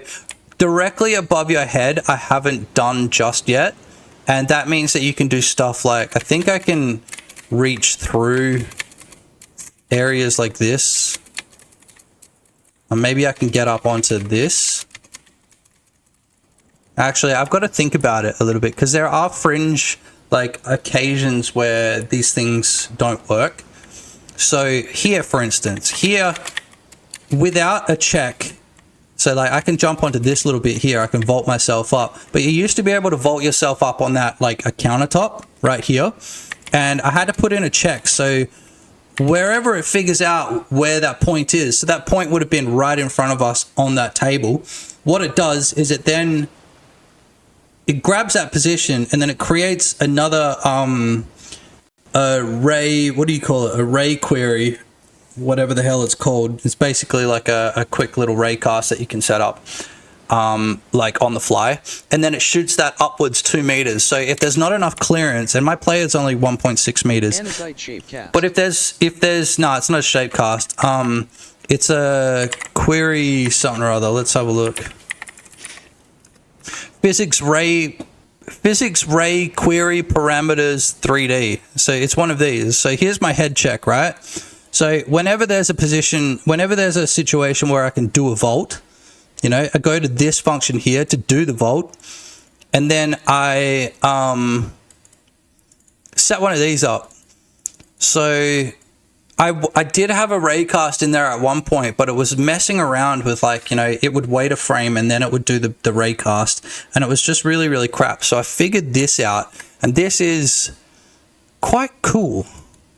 directly above your head, I haven't done just yet. And that means that you can do stuff like, I think I can reach through areas like this. Or maybe I can get up onto this. Actually, I've got to think about it a little bit, because there are fringe like occasions where these things don't work. So here, for instance, here without a check, so like I can jump onto this little bit here, I can vault myself up, but you used to be able to vault yourself up on that like a countertop right here, and I had to put in a check. So wherever it figures out where that point is, so that point would have been right in front of us on that table, what it does is it grabs that position, and then it creates another array, what do you call it, array query, whatever the hell it's called. It's basically like a quick little raycast that you can set up like on the fly, and then it shoots that upwards 2 meters. So if there's not enough clearance, and my player's only 1.6 meters, but if there's no, it's not a shape cast, it's a query something or other. Let's have a look. Physics ray query parameters 3D. So it's one of these. So here's my head check, right? So whenever there's a situation where I can do a vault, you know, I go to this function here to do the vault, and then I set one of these up. So I did have a raycast in there at one point, but it was messing around with, like, you know, it would wait a frame and then it would do the raycast, and it was just really, really crap. So I figured this out, and this is quite cool,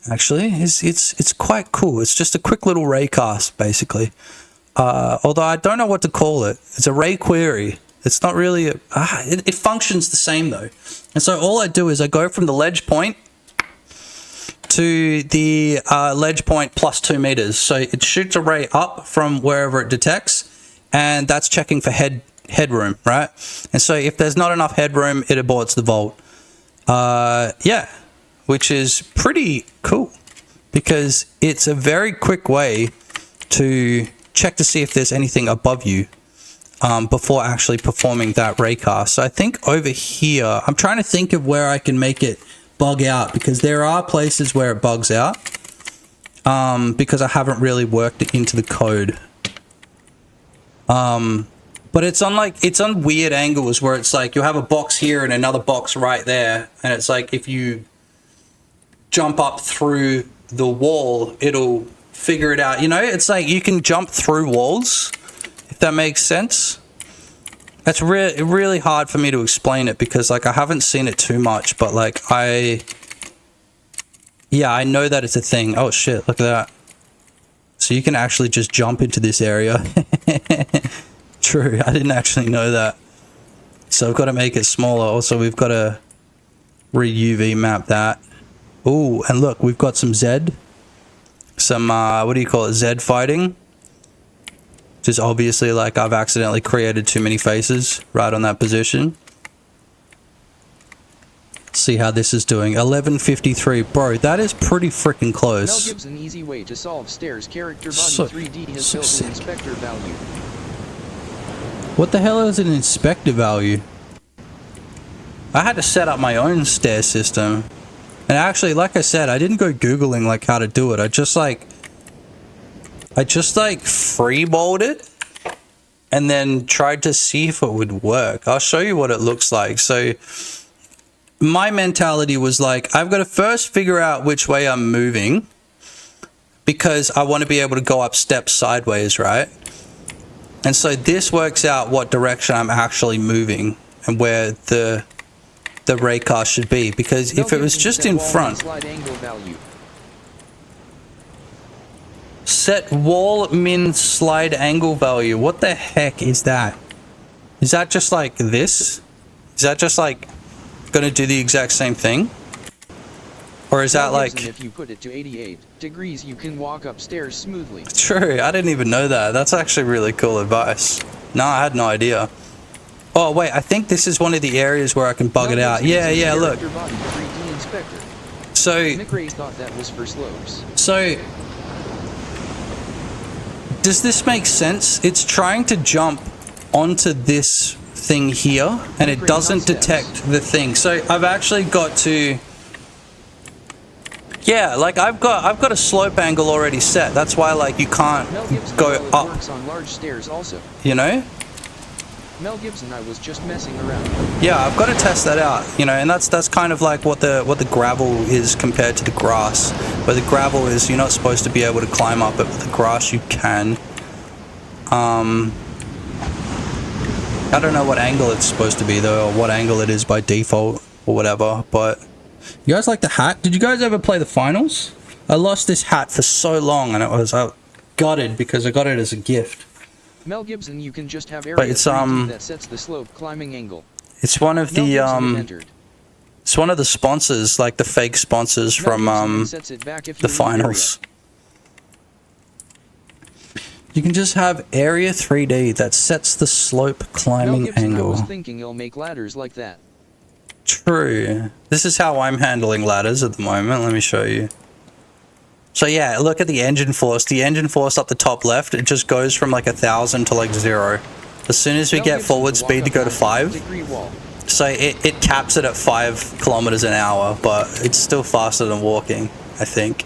actually. It's quite cool. It's just a quick little raycast, basically. Although I don't know what to call it. It's a ray query. It's not really it functions the same though. And so all I do is I go from the ledge point to the ledge point plus 2 meters. So it shoots a ray up from wherever it detects, and that's checking for headroom, right? And so if there's not enough headroom, it aborts the vault. Yeah, which is pretty cool, because it's a very quick way to check to see if there's anything above you before actually performing that raycast. So I think over here, I'm trying to think of where I can make it bug out, because there are places where it bugs out because I haven't really worked it into the code. But it's on weird angles where it's like you have a box here and another box right there, and it's like if you jump up through the wall, it'll figure it out. You know, it's like you can jump through walls, if that makes sense. That's really hard for me to explain it, because like I haven't seen it too much, but like I know that it's a thing. Oh shit, look at that. So you can actually just jump into this area. True, I didn't actually know that. So I've got to make it smaller. Also, we've got to re-UV map that. Ooh, and look, we've got some Z. Some, what do you call it? Z fighting. Just obviously, like, I've accidentally created too many faces right on that position. See how this is doing. 1153. Bro, that is pretty freaking close. Mel gives an easy way to solve stairs. Character body 3D has built an inspector value. What the hell is an inspector value? I had to set up my own stair system. And actually, like I said, I didn't go Googling like how to do it. I just like freeballed it and then tried to see if it would work. I'll show you what it looks like. So my mentality was like, I've got to first figure out which way I'm moving because I want to be able to go up steps sideways, right? And so this works out what direction I'm actually moving and where the raycar should be, because if it was just in front, set wall min slide angle value. What the heck is that? Is that just like this? Is that just like gonna do the exact same thing? Or is that like, if you put it to 88 degrees you can walk upstairs smoothly? True, I didn't even know that. That's actually really cool advice. No, I had no idea. Oh wait, I think this is one of the areas where I can bug it out. Yeah, look. So McRae thought that was for slopes. So does this make sense? It's trying to jump onto this thing here and it doesn't detect the thing. So I've actually got to, yeah, like I've got a slope angle already set. That's why like you can't go up. Works on large stairs also. You know? Mel Gibson, I was just messing around. Yeah, I've got to test that out, you know, and that's kind of like what the gravel is compared to the grass. Where the gravel is, you're not supposed to be able to climb up it, but the grass you can. I don't know what angle it's supposed to be though, or what angle it is by default, or whatever, but you guys like the hat? Did you guys ever play the finals? I lost this hat for so long and I gutted because I got it as a gift. Mel Gibson, you can just have area that sets the slope climbing angle. It's one of the it's one of the sponsors, like the fake sponsors from the finals. You can just have area 3D that sets the slope climbing Mel Gibson, angle. I was thinking you'll make ladders like that. True. This is how I'm handling ladders at the moment. Let me show you. So yeah, look at the engine force. The engine force up the top left, it just goes from like 1,000 to like 0. As soon as we get forward speed to go to 5, so it caps it at 5 kilometers an hour, but it's still faster than walking, I think.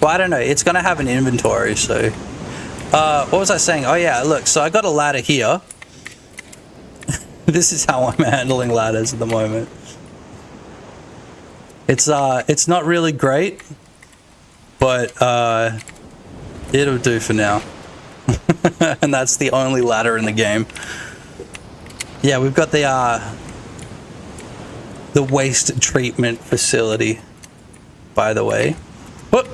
Well, I don't know. It's going to have an inventory, so... what was I saying? Oh yeah, look, so I got a ladder here. This is how I'm handling ladders at the moment. It's not really great, but it'll do for now. And that's the only ladder in the game. Yeah, we've got the waste treatment facility, by the way. Whoop.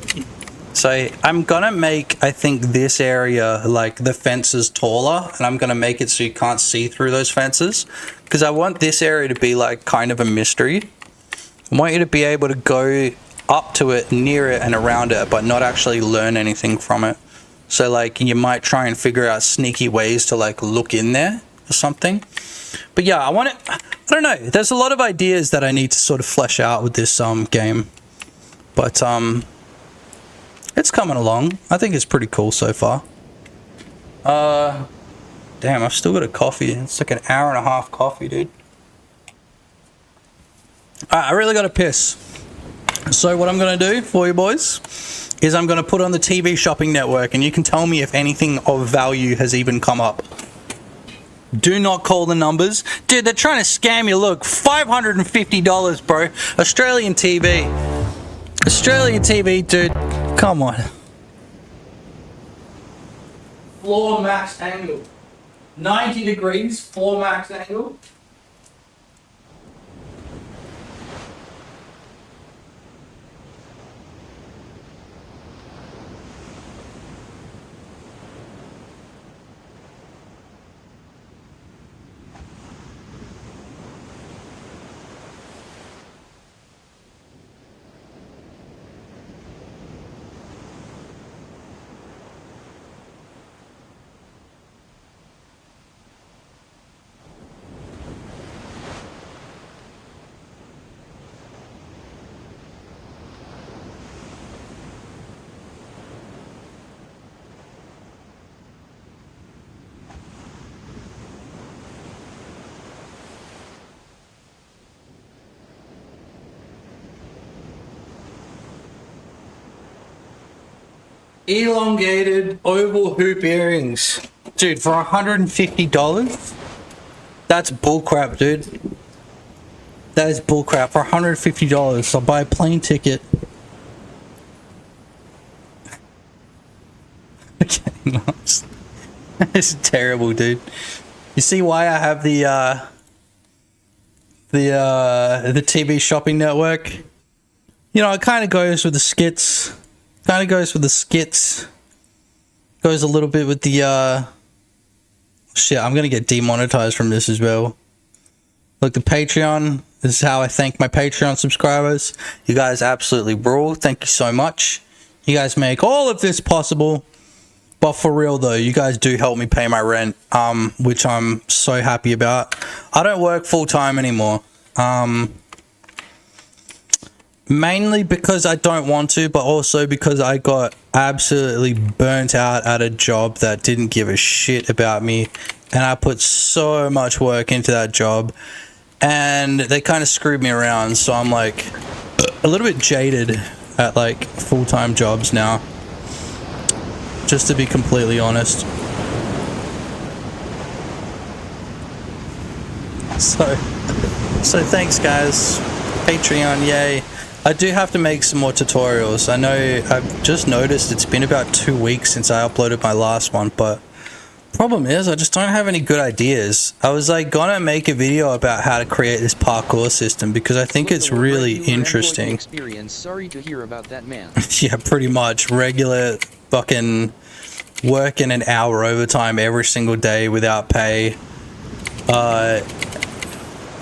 So I'm gonna make, I think, this area, like the fences taller, and I'm gonna make it so you can't see through those fences, because I want this area to be like kind of a mystery. I want you to be able to go up to it, near it, and around it, but not actually learn anything from it. So like you might try and figure out sneaky ways to like look in there or something. But yeah, I don't know. There's a lot of ideas that I need to sort of flesh out with this game. But it's coming along. I think it's pretty cool so far. Damn, I've still got a coffee. It's like an hour and a half coffee, dude. I really got to piss. So what I'm going to do for you boys is I'm going to put on the TV shopping network and you can tell me if anything of value has even come up. Do not call the numbers. Dude, they're trying to scam you. Look, $550, bro. Australian TV. Australian TV, dude. Come on. Floor max angle. 90 degrees, floor max angle. elongated oval hoop earrings. Dude, for $150? That's bullcrap, dude. That is bullcrap. For $150, I'll buy a plane ticket. Okay, nice. This is terrible, dude. You see why I have the TV shopping network? You know, it kind of goes with the skits. Goes a little bit with the shit. I'm gonna get demonetized from this as well. Look, the Patreon. This is how I thank my Patreon subscribers. You guys absolutely rule. Thank you so much. You guys make all of this possible. But for real though, you guys do help me pay my rent, which I'm so happy about. I don't work full time anymore. Mainly because I don't want to, but also because I got absolutely burnt out at a job that didn't give a shit about me. And I put so much work into that job. And they kind of screwed me around. So I'm like a little bit jaded at like full-time jobs now. Just to be completely honest. So thanks guys. Patreon, yay. I do have to make some more tutorials. I know I've just noticed it's been about 2 weeks since I uploaded my last one, but problem is I just don't have any good ideas. I was like gonna make a video about how to create this parkour system because I think it's really interesting. Sorry to hear about that, man. Yeah, pretty much. Regular fucking working an hour overtime every single day without pay.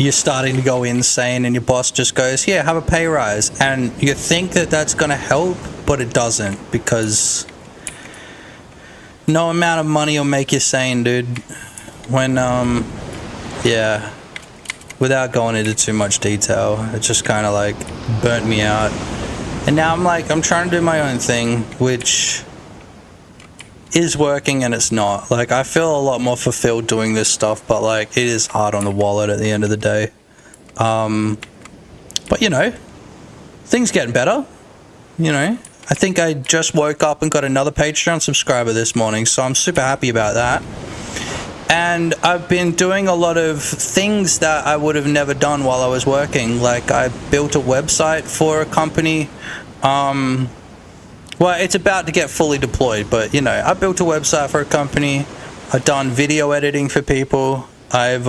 You're starting to go insane and your boss just goes, yeah, have a pay rise. And you think that that's going to help, but it doesn't, because no amount of money will make you sane, dude. When, yeah, without going into too much detail, it just kind of like burnt me out. And now I'm trying to do my own thing, which is working and it's not. Like, I feel a lot more fulfilled doing this stuff, but like it is hard on the wallet at the end of the day. But you know, things getting better. You know, I think I just woke up and got another Patreon subscriber this morning, so I'm super happy about that. And I've been doing a lot of things that I would have never done while I was working. Like, I built a website for a company. Well, it's about to get fully deployed, but you know, I built a website for a company. I've done video editing for people. I've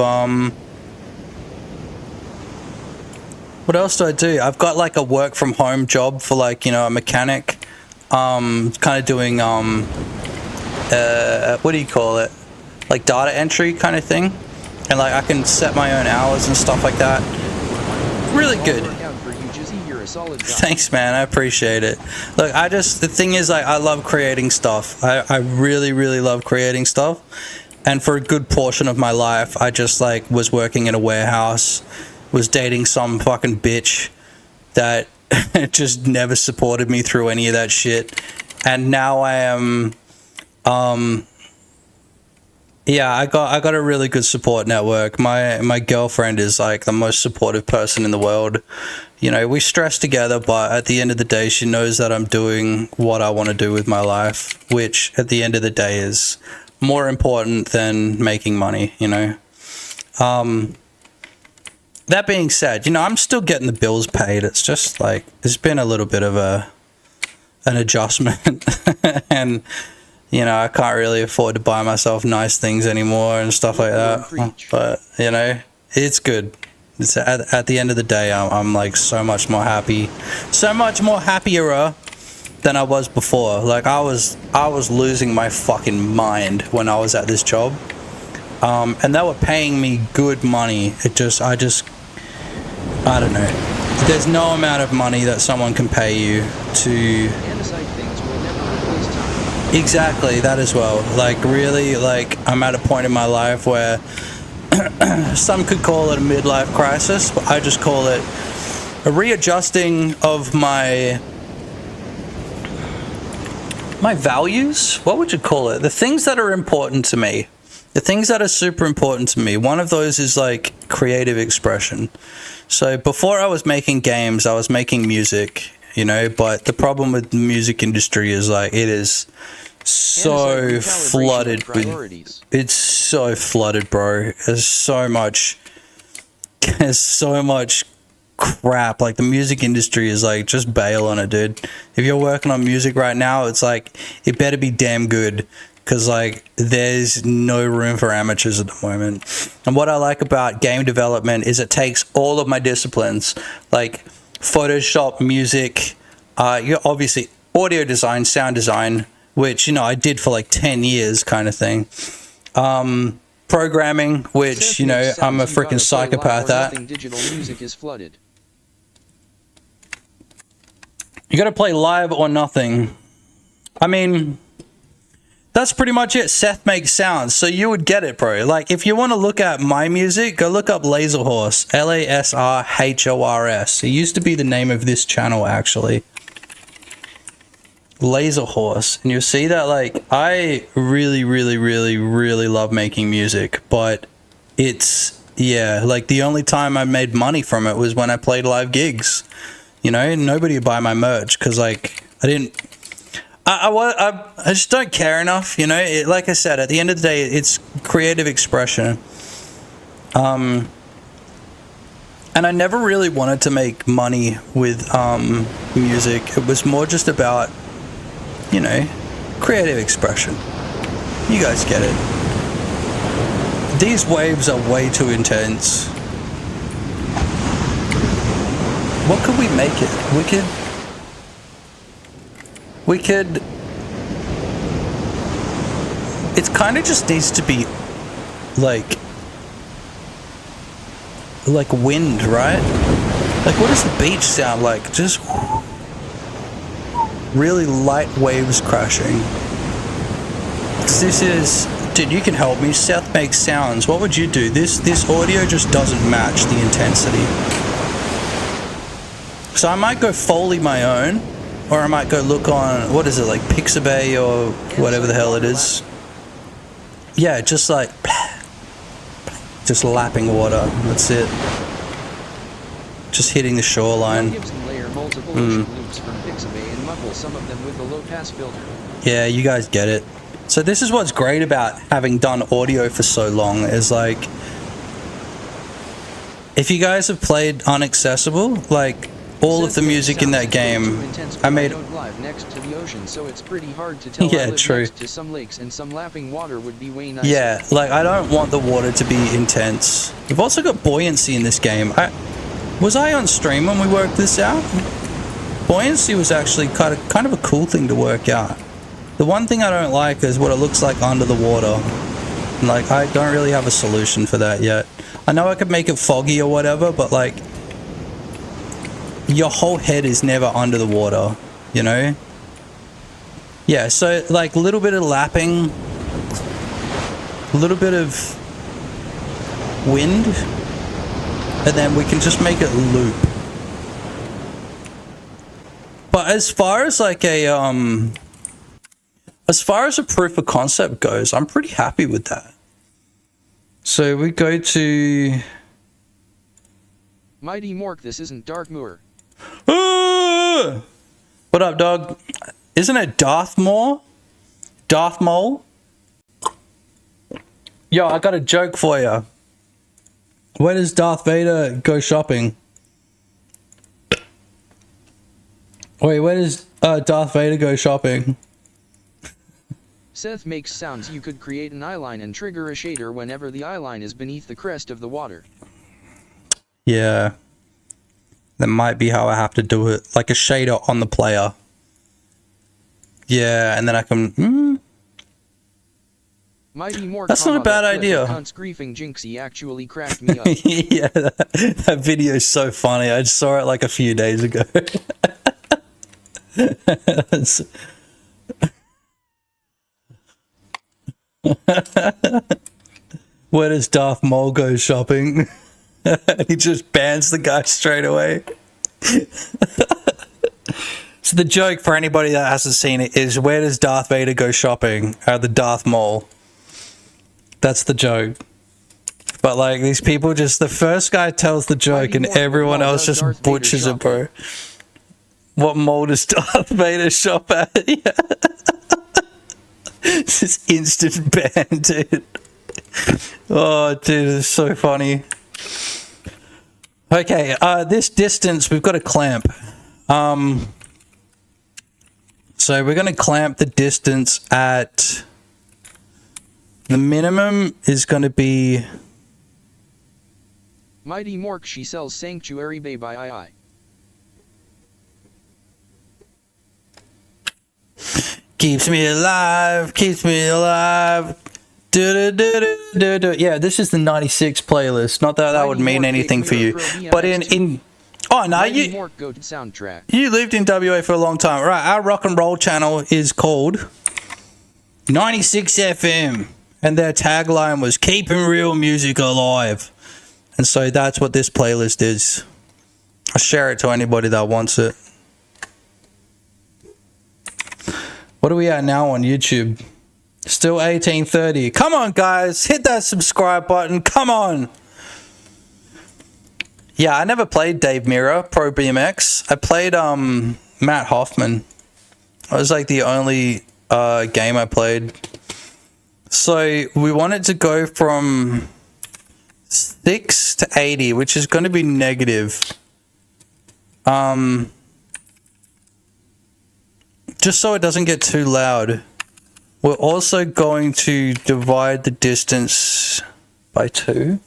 what else do I do? I've got like a work from home job for like, you know, a mechanic. Kind of doing what do you call it? Like data entry kind of thing. And like I can set my own hours and stuff like that. Really good. Thanks, man. I appreciate it. Look, the thing is, like, I love creating stuff. I really, really love creating stuff. And for a good portion of my life, I just, like, was working in a warehouse, was dating some fucking bitch that just never supported me through any of that shit. And now I am, yeah, I got a really good support network. My girlfriend is, like, the most supportive person in the world. You know, we stress together, but at the end of the day, she knows that I'm doing what I want to do with my life, which at the end of the day is more important than making money, you know. That being said, you know, I'm still getting the bills paid. It's just like, it's been a little bit of an adjustment. And, you know, I can't really afford to buy myself nice things anymore and stuff like that. But, you know, it's good. It's at the end of the day, I'm like so much more happy, so much more happier than I was before. Like I was losing my fucking mind when I was at this job, and they were paying me good money. I don't know. There's no amount of money that someone can pay you to. Exactly, that as well. Like really, like I'm at a point in my life where. Some could call it a midlife crisis, but I just call it a readjusting of my values. What would you call it? The things that are important to me. The things that are super important to me. One of those is like creative expression. So before I was making games, I was making music. you know, but the problem with the music industry is like it is so flooded with, it's so flooded, bro. There's so much crap. Like the music industry is like, just bail on it, dude. If you're working on music right now, it's like it better be damn good, because like there's no room for amateurs at the moment. And what I like about game development is it takes all of my disciplines, like Photoshop, music, obviously audio design, sound design, which, you know, I did for like 10 years kind of thing. Programming, which, you know, I'm a freaking psychopath at. Digital music is flooded. You gotta play live or nothing. I mean, that's pretty much it. Seth makes sounds, so you would get it, bro. Like, if you want to look at my music, go look up Laserhorse. Lasrhors. It used to be the name of this channel, actually. Laserhorse. And you'll see that, like, I really, really, really, really love making music, but it's, yeah, like, the only time I made money from it was when I played live gigs. You know, nobody would buy my merch, because, like, I just don't care enough, you know. Like I said, at the end of the day, it's creative expression. And I never really wanted to make money with music. It was more just about, you know, creative expression. You guys get it. These waves are way too intense. What could we make it? We could, it kind of just needs to be like wind, right? Like, what does the beach sound like? Just really light waves crashing. 'Cause this is, dude, you can help me. Seth makes sounds. What would you do? This audio just doesn't match the intensity. So I might go Foley my own. Or I might go look on, what is it, like Pixabay or whatever the hell it is. Yeah, just like, just lapping water. That's it. Just hitting the shoreline. Yeah, you guys get it. So this is what's great about having done audio for so long, is like, if you guys have played Unaccessible, like, all of the music in that game, I made. Next to the ocean, so it's pretty hard to tell. Yeah, true. Next to some lakes, and some lapping water would be way nicer. Yeah, like, I don't want the water to be intense. We've also got buoyancy in this game. Was I on stream when we worked this out? Buoyancy was actually kind of a cool thing to work out. The one thing I don't like is what it looks like under the water. Like, I don't really have a solution for that yet. I know I could make it foggy or whatever, but like, your whole head is never under the water, you know? Yeah, so like a little bit of lapping, a little bit of wind, and then we can just make it loop. But as far as like a proof of concept goes, I'm pretty happy with that. So we go to Mighty Mork, this isn't Darkmoor. What up, dog? Isn't it Darth Maul? Darth Maul? Yo, I got a joke for you. Where does Darth Vader go shopping? Wait, where does Darth Vader go shopping? Seth makes sounds. You could create an eyeline and trigger a shader whenever the eyeline is beneath the crest of the water. Yeah. That might be how I have to do it. Like a shader on the player. Yeah, and then I can... Mighty Mork, that's not a bad idea. Griefing Jinxie actually cracked me up. Yeah, that video is so funny. I just saw it like a few days ago. Where does Darth Maul go shopping? He just bans the guy straight away. So the joke, for anybody that hasn't seen it, is where does Darth Vader go shopping? The Darth Maul. That's the joke. But like, these people just, the first guy tells the joke and everyone else just butchers it, bro. What mall does Darth Vader shop at? Yeah. This is instant ban, dude. Oh, dude, it's so funny. Okay, this distance, we've got a clamp. So we're going to clamp the distance at... The minimum is going to be... Mighty Mork, she sells Sanctuary Bay by II. Keeps me alive, keeps me alive. Yeah, this is the 96 playlist. Not that that would mean anything for you. But in oh no, you lived in WA for a long time. Right, our rock and roll channel is called 96 FM. And their tagline was keeping real music alive. And so that's what this playlist is. I'll share it to anybody that wants it. What are we at now on YouTube? Still 1830. Come on, guys. Hit that subscribe button. Come on. Yeah, I never played Dave Mirra, Pro BMX. I played Matt Hoffman. That was like the only game I played. So we wanted to go from 6 to 80, which is going to be negative. Just so it doesn't get too loud. We're also going to divide the distance by 2.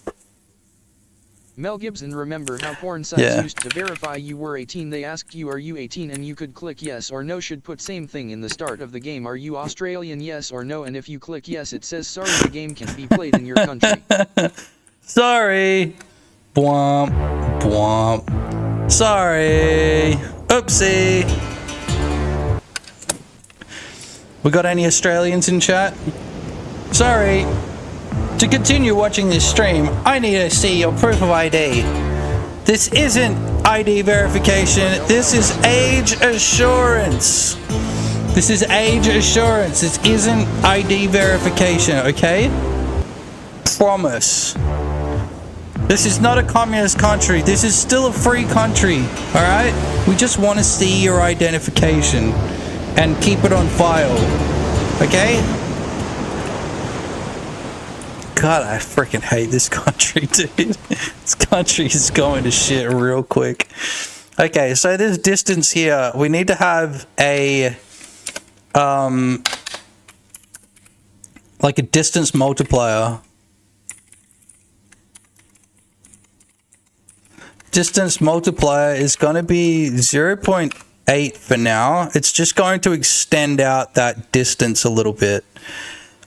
Mel Gibson, remember how porn sites used to verify you were 18? They asked you, are you 18? And you could click yes or no. Should put same thing in the start of the game. Are you Australian? Yes or no. And if you click yes, it says sorry, the game can be played in your country. Sorry. Bwomp. Bwomp. Sorry. Oopsie. We got any Australians in chat? Sorry. To continue watching this stream, I need to see your proof of ID. This isn't ID verification. This is age assurance. This is age assurance. This isn't ID verification, okay? Promise. This is not a communist country. This is still a free country, alright? We just want to see your identification and keep it on file, okay? God, I freaking hate this country, dude. This country is going to shit real quick. Okay, so this distance here, we need to have a like a distance multiplier. Distance multiplier is going to be 0.8 for now. It's just going to extend out that distance a little bit.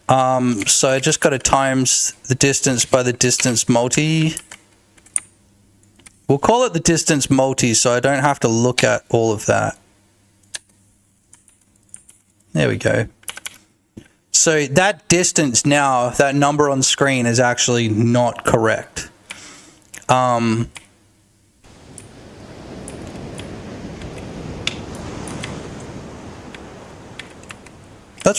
So I just got to times the distance by the distance multi. We'll call it the distance multi so I don't have to look at all of that. There we go. So that distance now, that number on screen is actually not correct. That's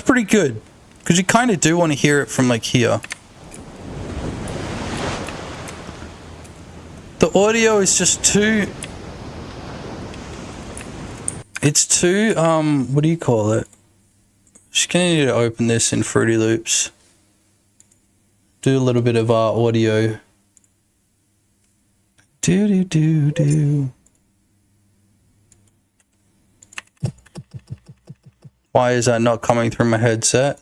pretty good. Because you kind of do want to hear it from like here. The audio is just too... It's too, what do you call it? Just gonna need to open this in Fruity Loops. Do a little bit of audio. Do. Why is that not coming through my headset?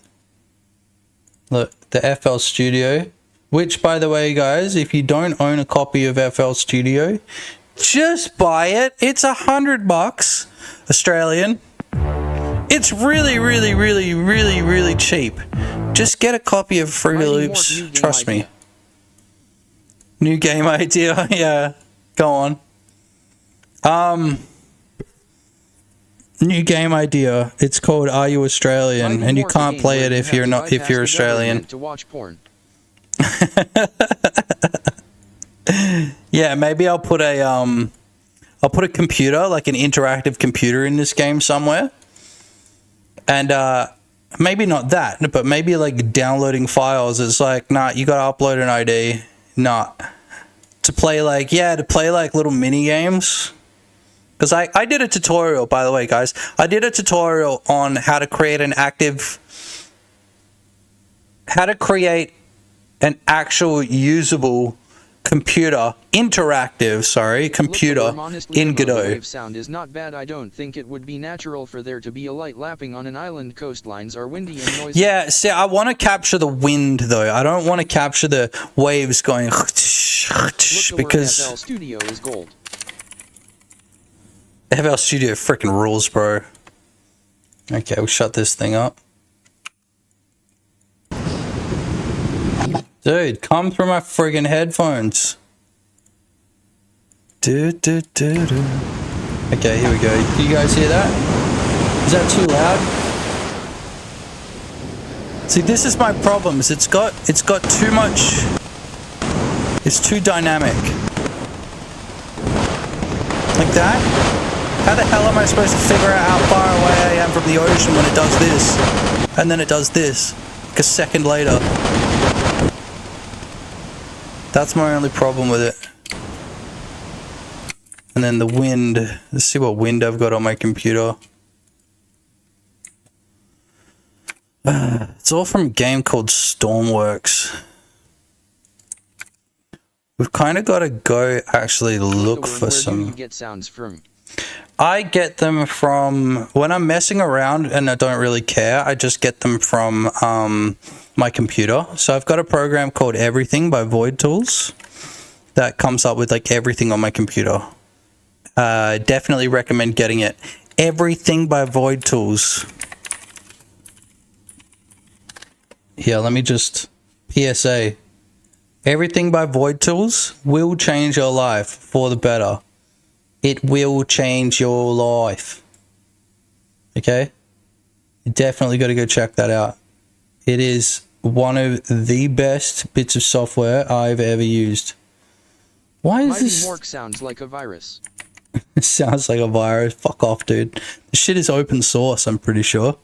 Look, the FL Studio, which by the way, guys, if you don't own a copy of FL Studio, just buy it. It's $100 Australian. It's really cheap. Just get a copy of Fruity Loops. Trust me. New game idea. Yeah, go on. New game idea. It's called Are You Australian? And you can't play it if you're not Australian. To watch porn. Yeah, maybe I'll put a computer, like an interactive computer in this game somewhere. And maybe not that, but maybe like downloading files. It's like, nah, you gotta upload an ID. Nah. To play like little mini games. Because I did a tutorial, by the way, guys. I did a tutorial on how to create an actual usable computer, computer in Godot. Wave sound is not bad. I don't think it would be natural for there to be a light lapping on an island. Coastlines are windy and noisy. Yeah, see, I want to capture the wind, though. I don't want to capture the waves going because FL Studio is gold. FL Studio freaking rules, bro. Okay, we'll shut this thing up. Dude, come through my friggin' headphones. Okay, here we go. Do you guys hear that? Is that too loud? See, this is my problem. Is it's got too much. It's too dynamic. Like that? How the hell am I supposed to figure out how far away I am from the ocean when it does this? And then it does this. Like a second later. That's my only problem with it. And then the wind. Let's see what wind I've got on my computer. It's all from a game called Stormworks. We've kind of got to go actually look for some. Where do you get sounds from? I get them from when I'm messing around and I don't really care. I just get them from my computer. So I've got a program called Everything by Void Tools that comes up with like everything on my computer. Definitely recommend getting it. Everything by Void Tools. Here, let me just PSA. Everything by Void Tools will change your life for the better. It will change your life. Okay? You definitely got to go check that out. It is one of the best bits of software I've ever used. Why is Mighty this? Mork sounds like a virus. It sounds like a virus. Fuck off, dude. The shit is open source, I'm pretty sure.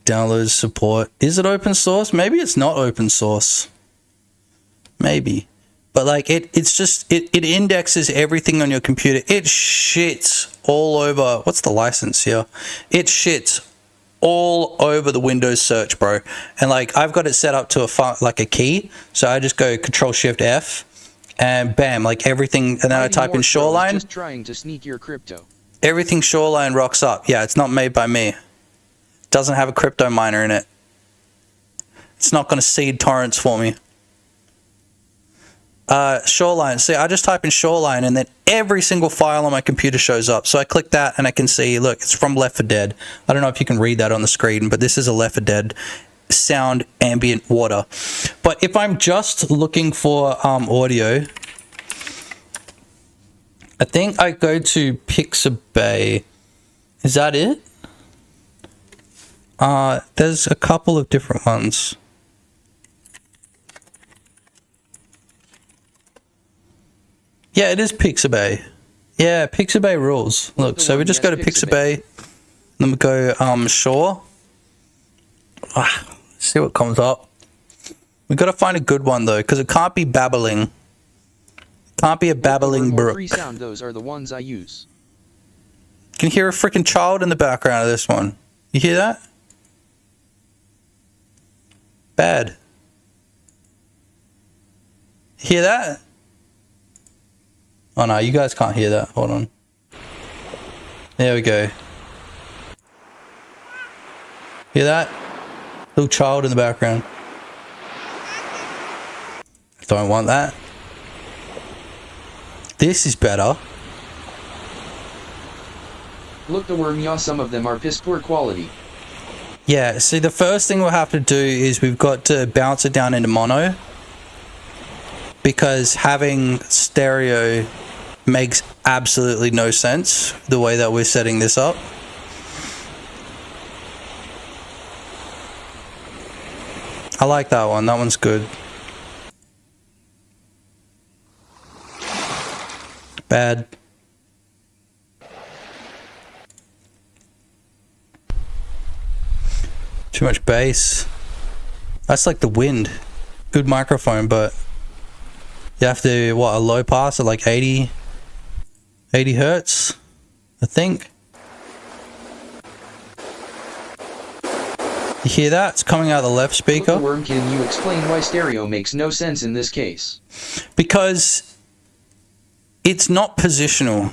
Download support. Is it open source? Maybe it's not open source. Maybe. But like it's just it indexes everything on your computer. It shits all over. What's the license here? It shits all over the Windows search, bro. And like I've got it set up to like a key, so I just go Control Shift F, and bam, like everything. And then I type in Shoreline. Just trying to sneak your crypto. Everything Shoreline rocks up. Yeah, it's not made by me. Doesn't have a crypto miner in it. It's not going to seed torrents for me. Shoreline. See, I just type in Shoreline and then every single file on my computer shows up. So I click that and I can see, look, it's from Left 4 Dead. I don't know if you can read that on the screen, but this is a Left 4 Dead sound ambient water. But if I'm just looking for audio, I think I go to Pixabay. Is that it? There's a couple of different ones. Yeah, it is Pixabay. Yeah, Pixabay rules. Look, so we just go to Pixabay. Then we go Shore. See what comes up. We got to find a good one though, because it can't be babbling. Can't be a babbling brook. Free sound, those are the ones I use. You can hear a freaking child in the background of this one. You hear that? Bad. You hear that? Oh no, you guys can't hear that. Hold on. There we go. Hear that? Little child in the background. Don't want that. This is better. Look, the worm, yeah, some of them are piss poor quality. Yeah, see, the first thing we'll have to do is we've got to bounce it down into mono, because having stereo makes absolutely no sense the way that we're setting this up. I like that one. That one's good. Bad. Too much bass. That's like the wind. Good microphone, but you have to, what, a low pass at like 80? 80 hertz, I think. You hear that? It's coming out of the left speaker. Worm, can you explain why stereo makes no sense in this case? Because it's not positional.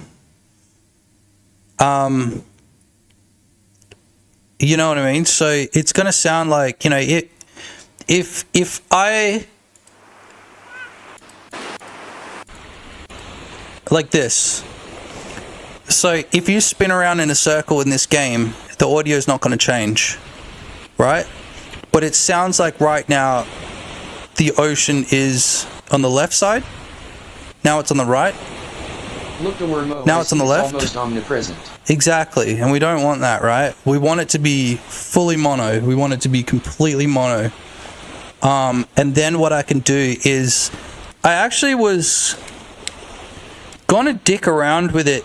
You know what I mean? So it's going to sound like, you know, if I like this. So if you spin around in a circle in this game, the audio is not going to change, right? But it sounds like right now the ocean is on the left side. Now it's on the right. Look, the worm now it's on the left. Almost omnipresent. Exactly, and we don't want that, right? We want it to be fully mono. We want it to be completely mono. And then what I can do is, I actually was gonna dick around with it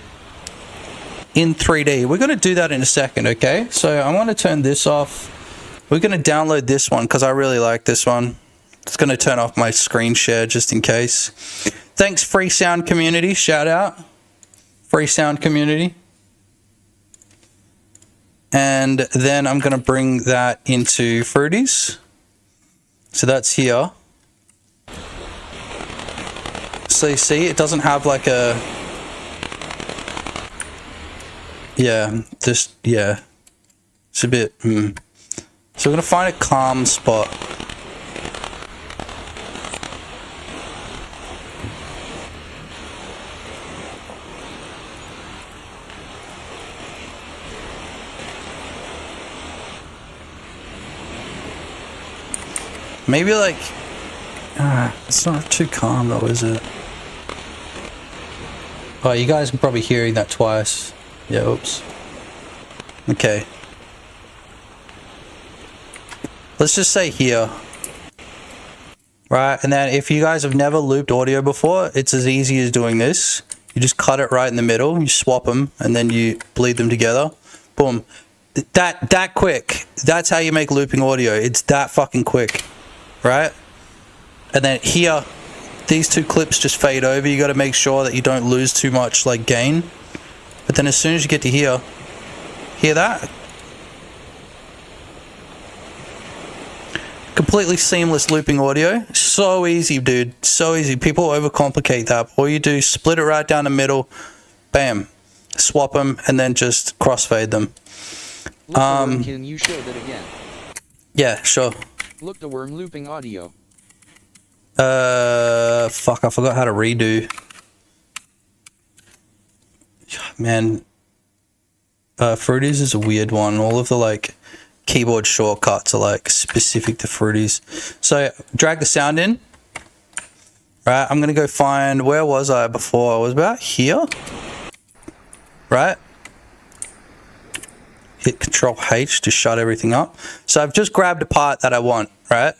in 3D. We're gonna do that in a second, okay? So I want to turn this off. We're gonna download this one because I really like this one. It's gonna turn off my screen share just in case. Thanks, Free Sound Community. Shout out, Free Sound Community. And then I'm going to bring that into Fruities. So that's here. So you see, it doesn't have like a... Yeah, just, yeah. It's a bit... So we're going to find a calm spot. Maybe like, it's not too calm though, is it? Oh, you guys are probably hearing that twice. Yeah, oops. Okay. Let's just say here. Right, and then if you guys have never looped audio before, it's as easy as doing this. You just cut it right in the middle, you swap them, and then you bleed them together. Boom. That quick. That's how you make looping audio. It's that fucking quick. Right? And then here, these two clips just fade over. You got to make sure that you don't lose too much like gain. But then as soon as you get to here, hear that? Completely seamless looping audio. So easy, dude. So easy. People overcomplicate that. All you do, split it right down the middle, bam, swap them, and then just crossfade them. Can you show that again? Yeah, sure. Look, the worm looping audio. Fuck, I forgot how to redo. Man, Fruities is a weird one. All of the like keyboard shortcuts are like specific to Fruities. So drag the sound in. Right, I'm gonna go find, where was I before? I was about here. Right. Hit Control H to shut everything up. So I've just grabbed a part that I want, right?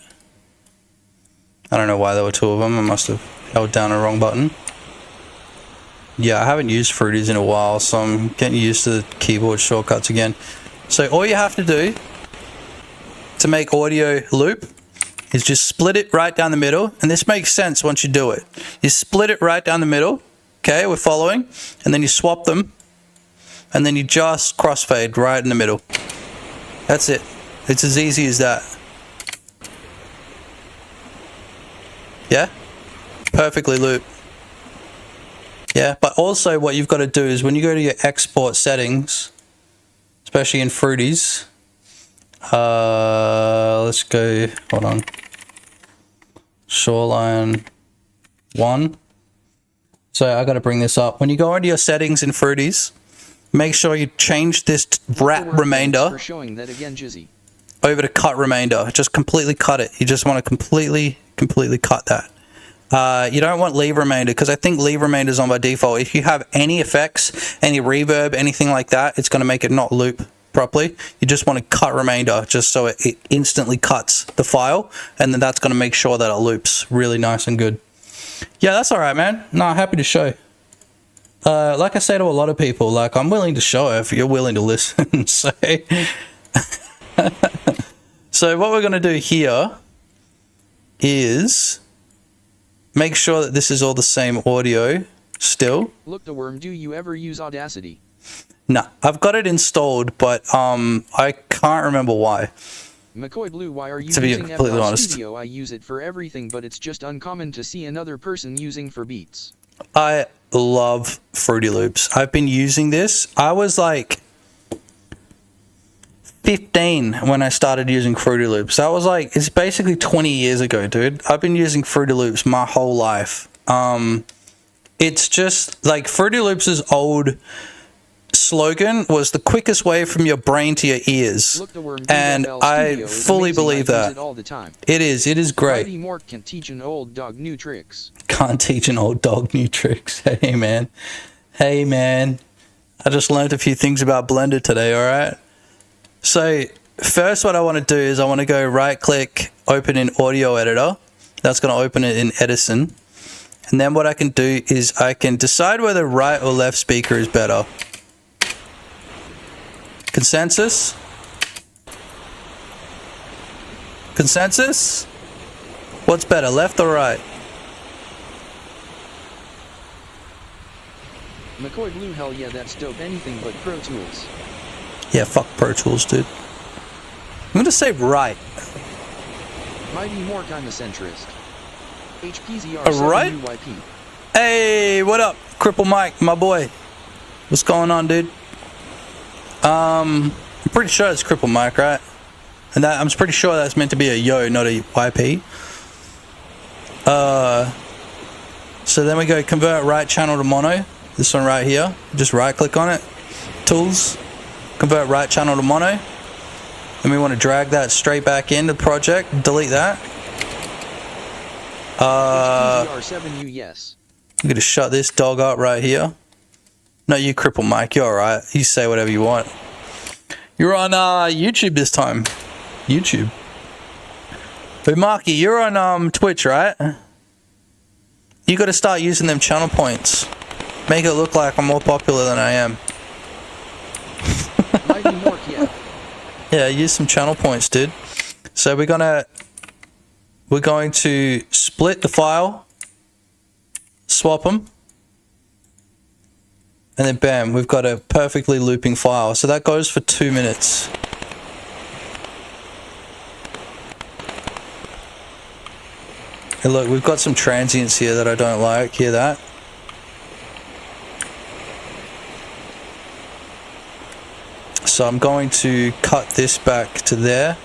I don't know why there were two of them. I must have held down a wrong button. Yeah, I haven't used Fruities in a while, so I'm getting used to the keyboard shortcuts again. So all you have to do to make audio loop is just split it right down the middle. And this makes sense once you do it. You split it right down the middle. Okay, we're following. And then you swap them. And then you just crossfade right in the middle. That's it. It's as easy as that. Yeah? Perfectly loop. Yeah, but also what you've got to do is when you go to your export settings, especially in Fruities, let's go, hold on. Shoreline 1. So I got to bring this up. When you go into your settings in Fruities, make sure you change this wrap remainder for showing that again, Jizzy. over to cut remainder. Just completely cut it. You just want to completely cut that. You don't want leave remainder because I think leave remainder is on by default. If you have any effects, any reverb, anything like that, it's going to make it not loop properly. You just want to cut remainder just so it instantly cuts the file, and then that's going to make sure that it loops really nice and good. Yeah, that's all right, man. No, happy to show. Like I say to a lot of people, like, I'm willing to show if you're willing to listen. So what we're going to do here is make sure that this is all the same audio. still. Look the worm, do you ever use Audacity? No, I've got it installed, but I can't remember why. McCoy Blue, why are you To be using completely FL honest. Studio? I use it for everything, but it's just uncommon to see another person using for beats. I love Fruity Loops. I've been using this. I was like 15 when I started using Fruity Loops. That was like, it's basically 20 years ago, dude. I've been using Fruity Loops my whole life. It's just like Fruity Loops' old slogan was the quickest way from your brain to your ears. Look the worm, And FL I Studio is fully amazing. believe I use that. it all the time. It is great. Mighty Mork can teach an old dog new tricks. Can't teach an old dog new tricks. Hey man. Hey man. I just learned a few things about Blender today, alright? So first what I want to do is I want to go right click, open in Audio Editor. That's going to open it in Edison. And then what I can do is I can decide whether right or left speaker is better. Consensus? Consensus? What's better, left or right? McCoy Blue, hell yeah, that's dope. Anything but Pro Tools. Yeah, fuck Pro Tools, dude. I'm gonna say right. Mighty Mork, I'm a centrist. HPZR Alright. 7UYP. Hey, what up? Cripple Mike, my boy. What's going on, dude? I'm pretty sure it's Cripple Mike, right? And that I'm pretty sure that's meant to be a yo, not a YP. So then we go convert right channel to mono. This one right here. Just right click on it. Tools. Convert right channel to mono. And we want to drag that straight back into the project. Delete that. HPZR7U, yes. I'm gonna shut this dog up right here. No, you Cripple Mike, you're alright. You say whatever you want. You're on YouTube this time. YouTube. But Marky, you're on Twitch, right? You gotta start using them channel points. Make it look like I'm more popular than I am. Mighty Mork, yeah. Yeah, use some channel points, dude. So we're going to split the file, swap them, and then bam, we've got a perfectly looping file. So that goes for 2 minutes. Hey look, we've got some transients here that I don't like. Hear that? So I'm going to cut this back to there.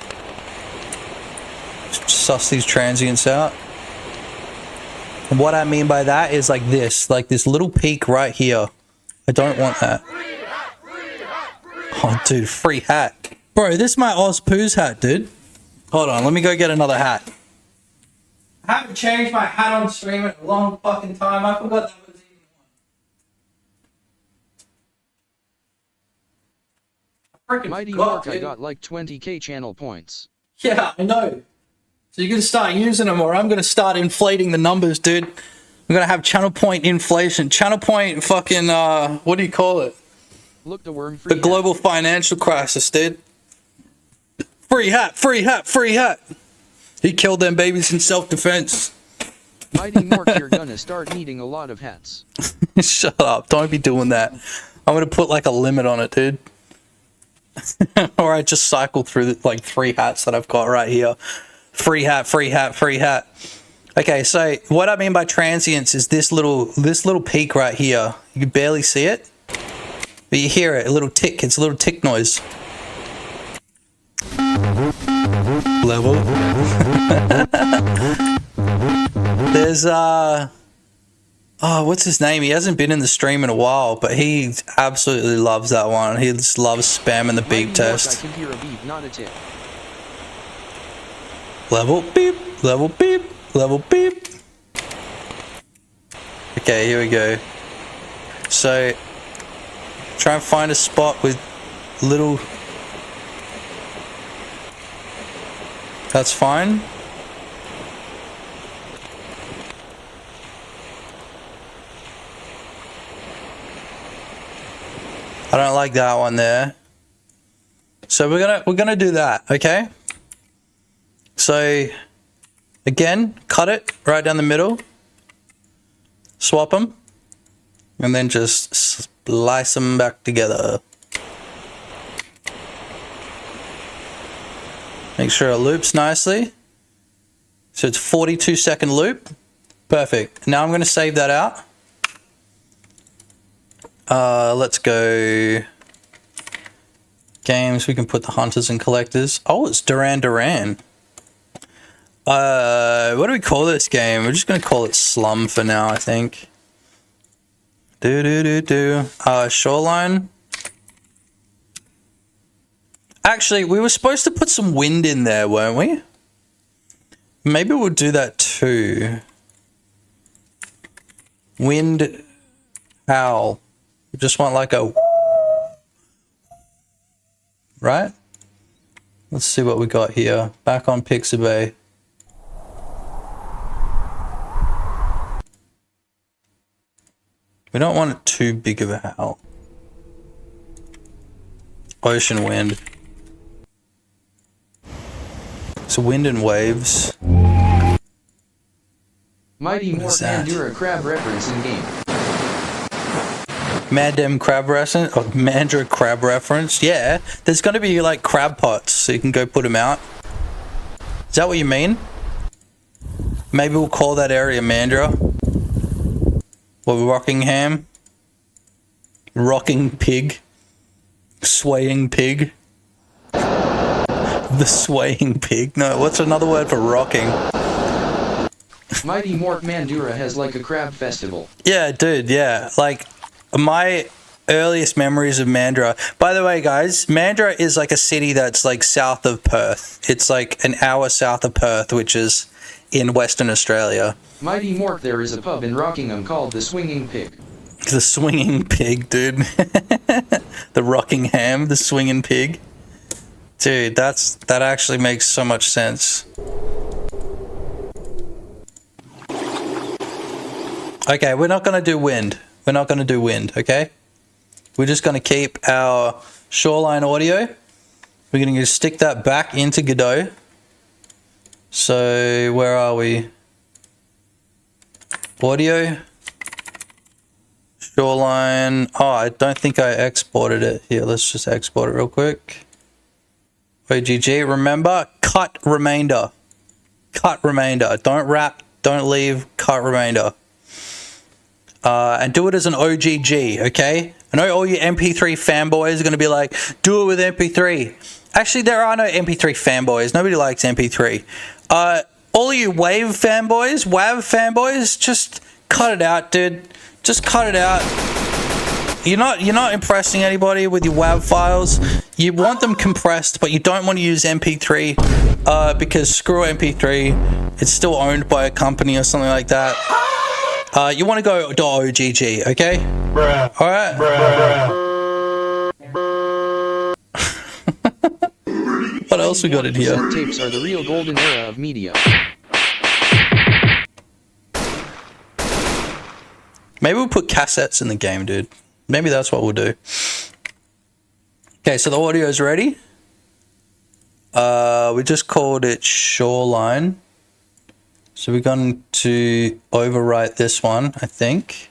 Suss these transients out. And what I mean by that is like this little peak right here. I don't want that. Oh, dude, free hat. Bro, this is my Oz Poos hat, dude. Hold on, let me go get another hat. I haven't changed my hat on stream in a long fucking time. I forgot that was even one. Freaking Mighty forgot, Mork, I dude. got like 20k channel points. Yeah, I know. So you're going to start using them, or I'm going to start inflating the numbers, dude. I'm going to have channel point inflation. Channel point fucking, what do you call it? Look the worm, free The global financial crisis, dude. Free hat, free hat, free hat. He killed them babies in self-defense. Mighty Mork, you're gonna start needing a lot of hats. Shut up. Don't be doing that. I'm going to put like a limit on it, dude. Or I just cycle through the, like 3 hats that I've got right here. Free hat, free hat, free hat. Okay, so what I mean by transients is this little peak right here. You can barely see it, but you hear it, a little tick. It's a little tick noise. Level. There's oh, what's his name? He hasn't been in the stream in a while, but he absolutely loves that one. He just loves spamming the beep Mighty Mork, test. I can hear a beep, not a tick. Level beep, level beep, level beep. Okay, here we go. So, try and find a spot with little... That's fine. I don't like that one there. So we're gonna do that, okay? So again, cut it right down the middle. Swap them. And then just splice them back together. Make sure it loops nicely. So it's 42-second loop. Perfect. Now I'm going to save that out. Let's go games. We can put the hunters and collectors. Oh, it's Duran Duran. What do we call this game? We're just going to call it Slum for now, I think. Shoreline. Actually, we were supposed to put some wind in there, weren't we? Maybe we'll do that too. Wind howl. We just want like a... Right? Let's see what we got here. Back on Pixabay. We don't want it too big of a howl. Ocean wind. So wind and waves. Mighty Morph Mandura crab reference in game. Mandem crab reference? Or Mandra crab reference? Yeah. There's going to be like crab pots so you can go put them out. Is that what you mean? Maybe we'll call that area Mandra. Or Rockingham. Rocking pig. Swaying pig. The swaying pig. No, what's another word for rocking? Mighty Morph Mandura has like a crab festival. Yeah, dude, yeah. Like, my earliest memories of Mandurah. By the way, guys, Mandurah is like a city that's like south of Perth. It's like an hour south of Perth, which is in Western Australia. Mighty Morph, there is a pub in Rockingham called the Swinging Pig. The Swinging Pig, dude. The Rockingham, the Swinging Pig. Dude, that actually makes so much sense. Okay, we're not going to do wind. We're not going to do wind, okay? We're just going to keep our shoreline audio. We're going to stick that back into Godot. So, where are we? Audio. Shoreline. Oh, I don't think I exported it. Here, let's just export it real quick. OGG, remember, cut remainder. Cut remainder. Don't wrap, don't leave, cut remainder. And do it as an OGG, okay? I know all you MP3 fanboys are going to be like, do it with MP3. Actually, there are no MP3 fanboys. Nobody likes MP3. All you WAV fanboys, just cut it out, dude. Just cut it out. You're not impressing anybody with your WAV files. You want them compressed, but you don't want to use MP3 because screw MP3. It's still owned by a company or something like that. You want to go .ogg, okay? Bruh. All right. Bruh. What else we got in here? Tapes are the real golden era of media. Maybe we'll put cassettes in the game, dude. Maybe that's what we'll do. Okay, so the audio is ready. We just called it Shoreline. So we're going to overwrite this one, I think.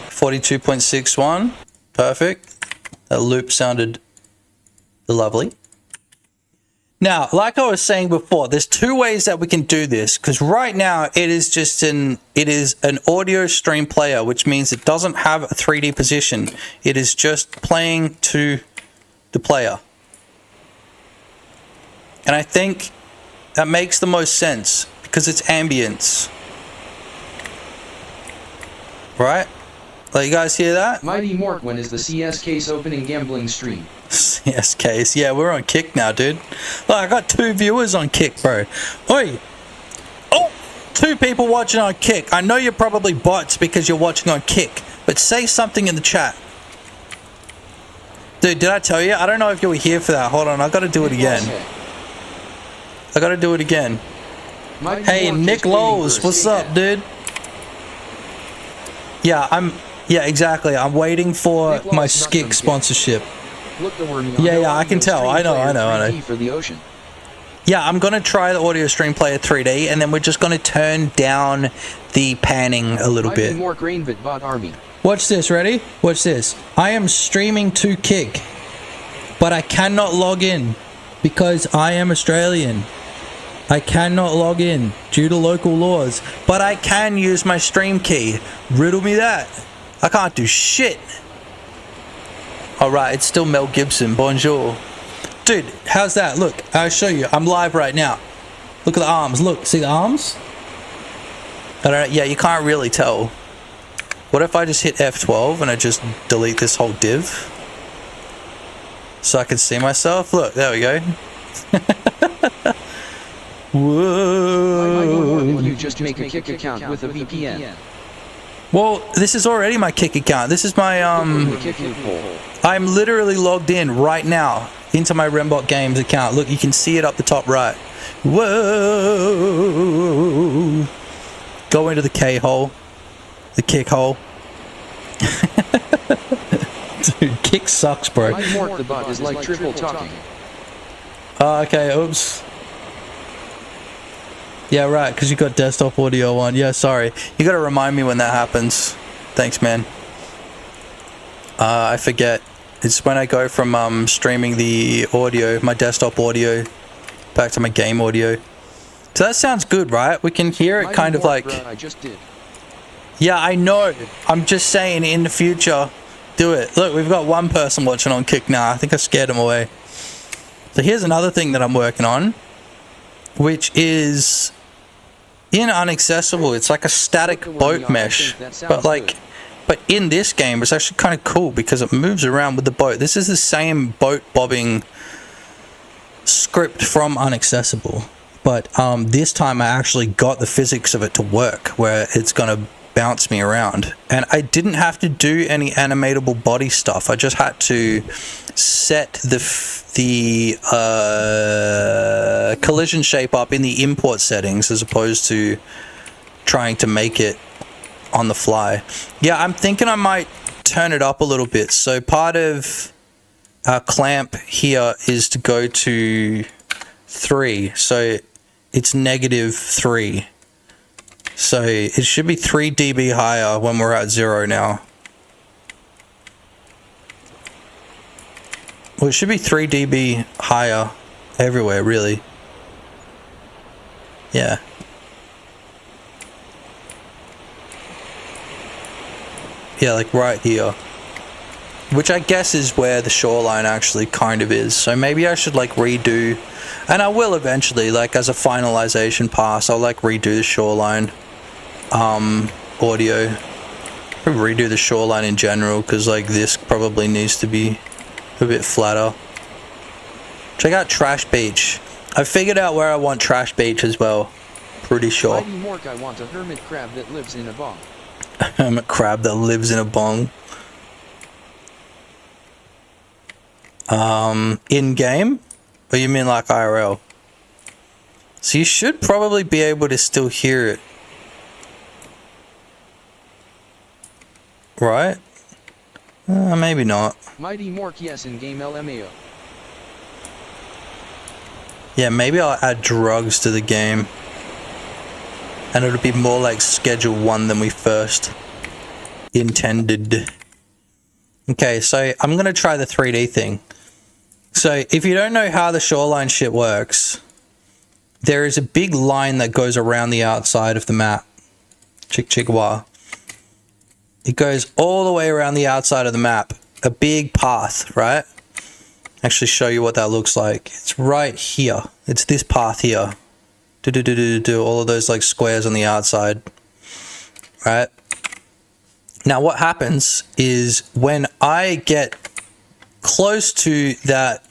.61. Perfect. That loop sounded lovely. Now, like I was saying before, there's two ways that we can do this, because right now it is an audio stream player, which means it doesn't have a 3D position. It is just playing to the player. And I think that makes the most sense because it's ambience. Right? Let you guys hear that? Mighty Morkwin is the CS Case opening gambling stream. CS Case. Yeah, we're on Kick now, dude. Look, I got 2 viewers on Kick, bro. Oi! Oh! 2 people watching on Kick. I know you're probably bots because you're watching on Kick, but say something in the chat. Dude, did I tell you? I don't know if you were here for that. Hold on, I gotta do it again. I gotta do it again. Hey, Nick Lowe's, what's up, dude? Yeah, exactly. I'm waiting for my Skik sponsorship. Look, the worm yeah, I can tell. I know. For the ocean. yeah, I'm going to try the Audio Stream Player 3D, and then we're just going to turn down the panning a little bit. More Grainbit bot army. Watch this, ready? Watch this. I am streaming to Kick, but I cannot log in because I am Australian. I cannot log in due to local laws, but I can use my stream key. Riddle me that. I can't do shit. Alright, it's still Mel Gibson. Bonjour. Dude, how's that? Look, I'll show you. I'm live right now. Look at the arms. Look, see the arms? I don't know. Yeah, you can't really tell. What if I just hit F12 and I just delete this whole div? So I can see myself? Look, there we go. Whoa. You just make a Kick account with a VPN. Well, this is already my Kick account. This is my, I'm literally logged in right now into my Rembot Games account. Look, you can see it up the top right. Whoa. Go into the K-hole. The Kick hole. Dude, Kick sucks, bro. The bot is like triple talking. Okay, oops. Yeah, right, because you got desktop audio on. Yeah, sorry. You gotta remind me when that happens. Thanks, man. I forget. It's when I go from streaming the audio, my desktop audio, back to my game audio. So that sounds good, right? We can hear it kind of like... I just did. Yeah, I know. I'm just saying in the future, do it. Look, we've got one person watching on Kick now. I think I scared him away. So here's another thing that I'm working on, which is in Unaccessible. It's like a static boat mesh, but in this game, it's actually kind of cool because it moves around with the boat. This is the same boat bobbing script from Unaccessible, but this time I actually got the physics of it to work, where it's gonna bounce me around, and I didn't have to do any animatable body stuff. I just had to set the collision shape up in the import settings as opposed to trying to make it on the fly. Yeah, I'm thinking I might turn it up a little bit. So part of our clamp here is to go to 3, so it's -3. So it should be 3 dB higher when we're at 0 now. Well, it should be 3 dB higher everywhere, really. Yeah. Yeah, like right here. Which I guess is where the shoreline actually kind of is. So maybe I should like redo, and I will eventually, like as a finalization pass, I'll like redo the shoreline audio. Probably redo the shoreline in general, because like this probably needs to be a bit flatter. Check out Trash Beach. I figured out where I want Trash Beach as well. Pretty sure. Mighty Mork, I want a hermit crab that lives in a bong. A hermit crab that lives in a bong. In game? Or you mean like IRL? So you should probably be able to still hear it. Right? Maybe not. Mighty Mork, yes, in game LMAO. Yeah, maybe I'll add drugs to the game. And it'll be more like Schedule 1 than we first intended. Okay, so I'm going to try the 3D thing. So if you don't know how the shoreline shit works, there is a big line that goes around the outside of the map. Chick-chick-wah. It goes all the way around the outside of the map. A big path, right? Actually show you what that looks like. It's right here. It's this path here. All of those like squares on the outside. Right? Now what happens is when I get close to that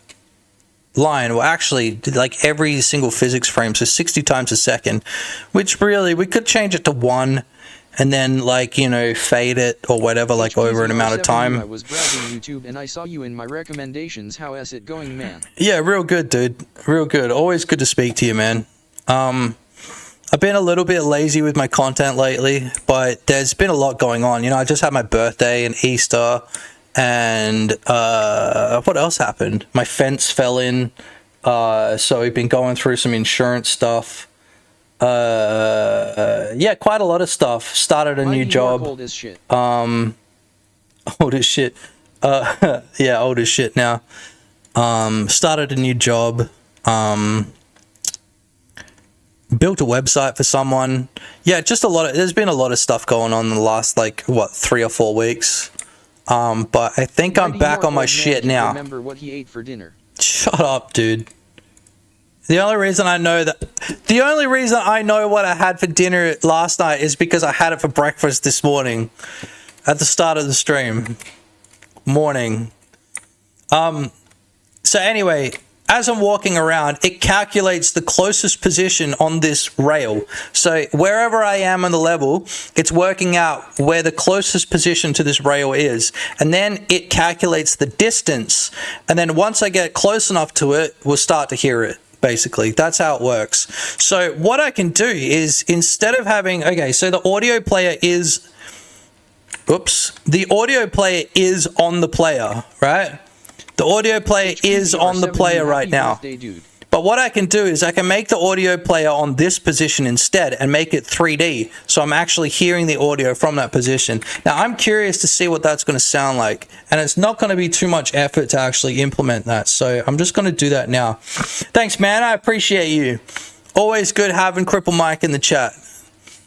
line, well actually like every single physics frame, so 60 times a second, which really we could change it to 1 and then like, you know, fade it or whatever, like over an amount of time. I was browsing YouTube and I saw you in my recommendations. How is it going, man? Yeah, real good, dude. Real good. Always good to speak to you, man. I've been a little bit lazy with my content lately, but there's been a lot going on. You know, I just had my birthday and Easter, and what else happened? My fence fell in, So we've been going through some insurance stuff. Yeah, quite a lot of stuff. Started a new job. Old as shit. Old as shit. Yeah, old as shit now. Started a new job. Built a website for someone. Yeah, just a lot of, there's been a lot of stuff going on in the last, like, what, 3 or 4 weeks. But I think I'm back on my shit now. Remember what he ate for dinner. Shut up, dude. The only reason I know what I had for dinner last night is because I had it for breakfast this morning at the start of the stream. Morning. So anyway, as I'm walking around, it calculates the closest position on this rail. So wherever I am on the level, it's working out where the closest position to this rail is. And then it calculates the distance. And then once I get close enough to it, we'll start to hear it. Basically, that's how it works. So what I can do is, instead of having, okay, so the audio player is, the audio player is on the player, right? The audio player is on the player right now. But what I can do is I can make the audio player on this position instead and make it 3D. So I'm actually hearing the audio from that position. Now I'm curious to see what that's going to sound like. And it's not going to be too much effort to actually implement that. So I'm just going to do that now. Thanks, man. I appreciate you. Always good having Cripple Mike in the chat.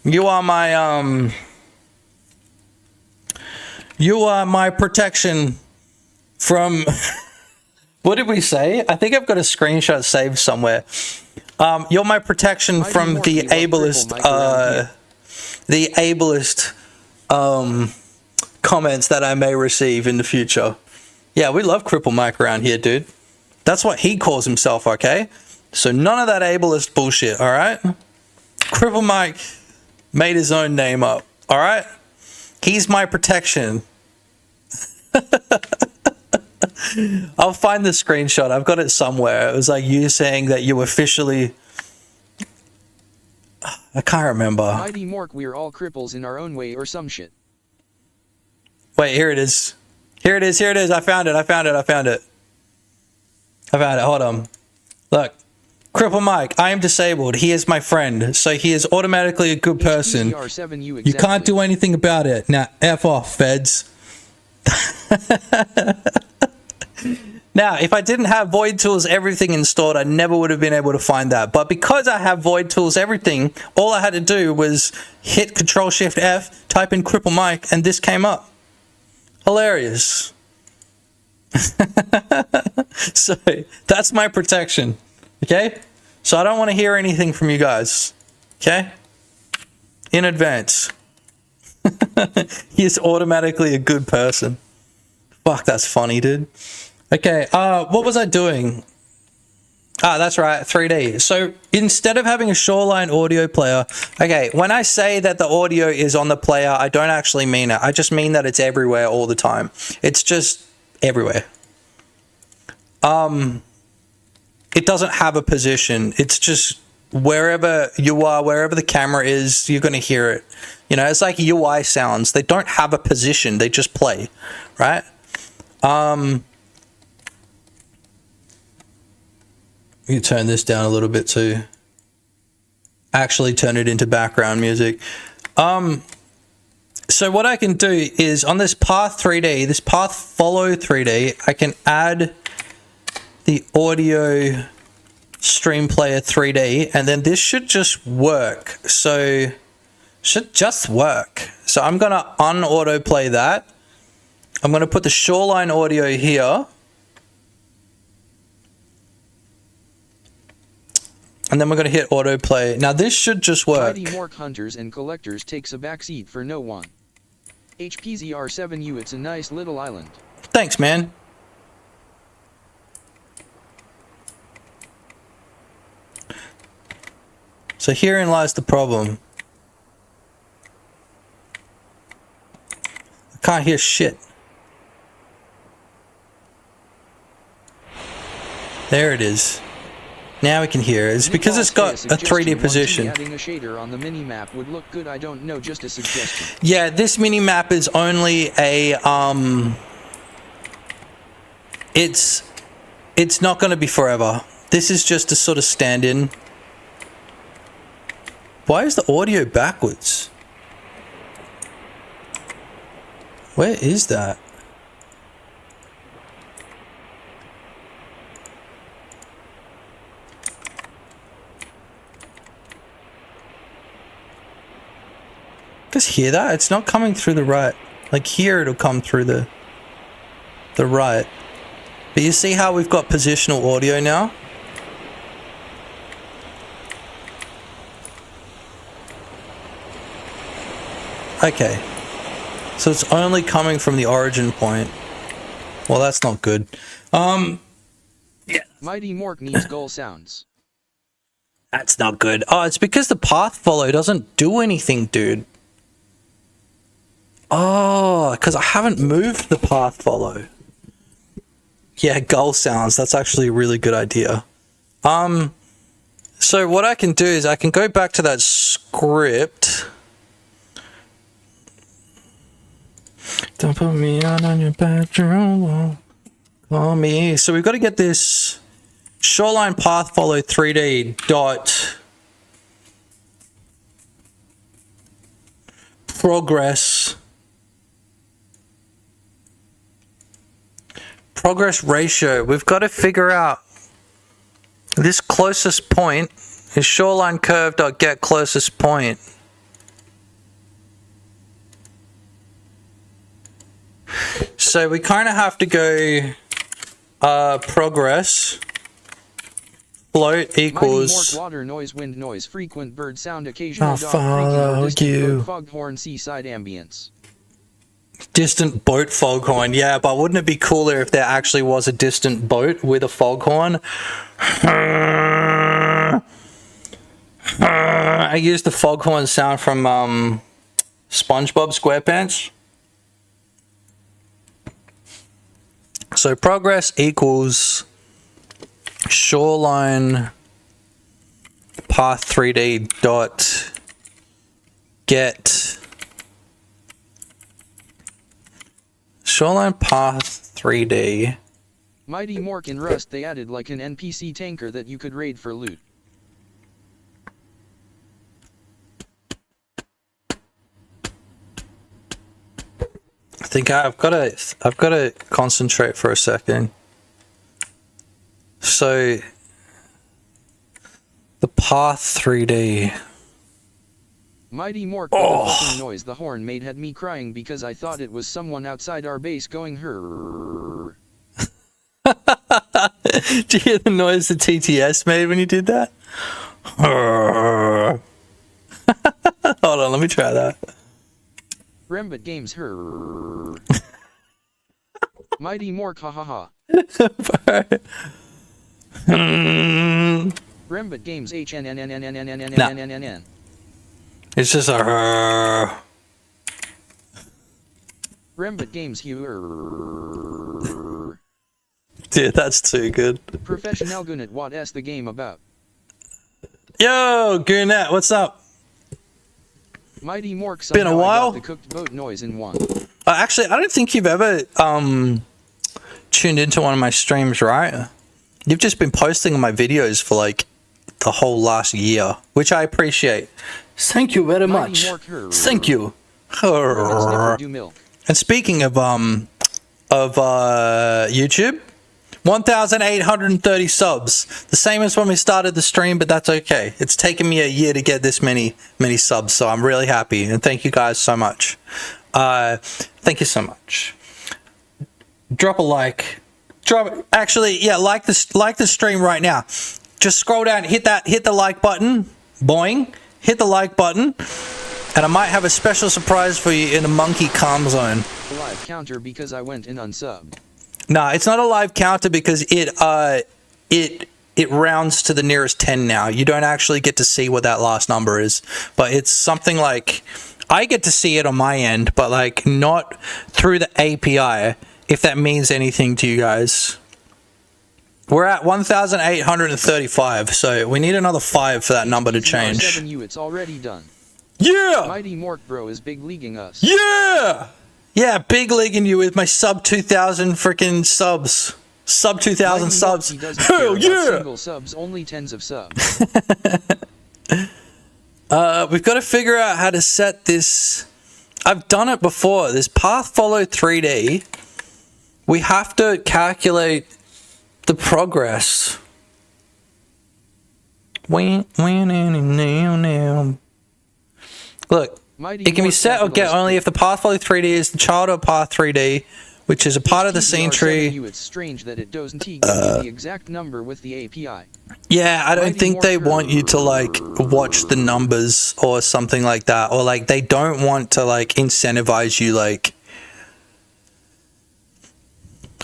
You are my protection from... What did we say? I think I've got a screenshot saved somewhere. You're my protection from the ableist, comments that I may receive in the future. Yeah, we love Cripple Mike around here, dude. That's what he calls himself, okay? So none of that ableist bullshit, all right? Cripple Mike made his own name up, all right? He's my protection. I'll find the screenshot. I've got it somewhere. It was like you saying that you officially... I can't remember. Mighty Mork, we're all cripples in our own way or some shit. Wait, here it is. Here it is. I found it. Hold on. Look. Cripple Mike, I am disabled. He is my friend. So he is automatically a good person. You can't do anything about it. Now, F off, feds. Now, if I didn't have Void Tools Everything installed, I never would have been able to find that. But because I have Void Tools Everything, all I had to do was hit Control-Shift-F, type in Cripple Mike, and this came up. Hilarious. So, that's my protection. Okay? So I don't want to hear anything from you guys. Okay? In advance. He is automatically a good person. Fuck, that's funny, dude. Okay, what was I doing? That's right, 3D. So instead of having a Shoreline audio player, okay, when I say that the audio is on the player, I don't actually mean it. I just mean that it's everywhere all the time. It's just everywhere. It doesn't have a position. It's just wherever you are, wherever the camera is, you're going to hear it. You know, it's like UI sounds. They don't have a position. They just play, right? You turn this down a little bit too. Actually turn it into background music. So what I can do is on this path 3D, this path follow 3D, I can add the audio stream player 3D, and then this should just work. So should just work. So I'm gonna un-autoplay that. I'm gonna put the Shoreline audio here. And then we're gonna hit autoplay. Now this should just work. Mighty Mork Hunters and Collectors takes a backseat for no one. HPZR7U, it's a nice little island. Thanks, man. So herein lies the problem. I can't hear shit. There it is. Now we can hear. It's because it's got a 3D position. Adding a shader on the mini-map would look good. I don't know, just a suggestion. Yeah, this mini-map is only a it's not going to be forever. This is just to sort of stand in. Why is the audio backwards? Where is that? Just hear that? It's not coming through the right. Like here it'll come through the right. But you see how we've got positional audio now? Okay. So it's only coming from the origin point. Well, that's not good. Yeah. Mighty Mork needs goal sounds. That's not good. Oh, it's because the path follow doesn't do anything, dude. Oh, because I haven't moved the path follow. Yeah, goal sounds. That's actually a really good idea. So what I can do is I can go back to that script. Don't put me out on your bedroom wall. Call me. So we've got to get this shoreline path follow 3D dot progress ratio. We've got to figure out this closest point is shoreline curve dot get closest point. So we kind of have to go progress float equals Mighty Mork water noise, wind noise, frequent bird sound, occasional I'll dog follow creaking or distant you. boat, foghorn, seaside ambience. Distant boat foghorn. Yeah, but wouldn't it be cooler if there actually was a distant boat with a foghorn? I used the foghorn sound from SpongeBob SquarePants. So progress equals shoreline path 3D dot get shoreline path 3D. Mighty Mork in Rust, they added like an NPC tanker that you could raid for loot. I think I've got to concentrate for a second. So the path 3D. Mighty Mork, the fucking noise the horn made had me crying because I thought it was someone outside our base going her. Did you hear the noise the TTS made when you did that? Hold on, let me try that. Rembit Games her. Mighty Mork ha ha ha. Rembit Games HNNNNNNNNNNNN. It's just a Rembit Games here. Dude, that's too good. Professional Gunnet, what is the game about? Yo, Gunnet, what's up? Mighty Mork, Been a while. got the cooked boat noise in one. Actually, I don't think you've ever tuned into one of my streams, right? You've just been posting my videos for like the whole last year, which I appreciate. Thank you very much. Thank you. And speaking of YouTube, 1,830 subs. The same as when we started the stream, but that's okay. It's taken me a year to get this many subs, so I'm really happy. And thank you guys so much. Thank you so much. Drop a like. Actually, yeah, like the stream right now. Just scroll down, hit the like button. Boing. Hit the like button. And I might have a special surprise for you in a monkey calm zone. Live counter because I went in unsubbed. No, it's not a live counter because it rounds to the nearest 10 now. You don't actually get to see what that last number is, but it's something like I get to see it on my end, but like not through the API, if that means anything to you guys. We're at 1,835, so we need another 5 for that number to change. 7U, it's already done. Yeah! Mighty Mork bro is big leaguing us. Yeah! Yeah, big leaguing you with my sub 2,000 freaking subs. Sub 2,000 subs. He doesn't care Hell about yeah! single subs, only tens of subs. We've got to figure out how to set this. I've done it before. This path follow 3D. We have to calculate the progress. Look, it can be set or get only if the path follow 3D is the child of path 3D, which is a part of the scene tree. It's strange that it doesn't give you the exact number with the API. Yeah, I don't think they want you to like watch the numbers or something like that, or like they don't want to like incentivize you. Like,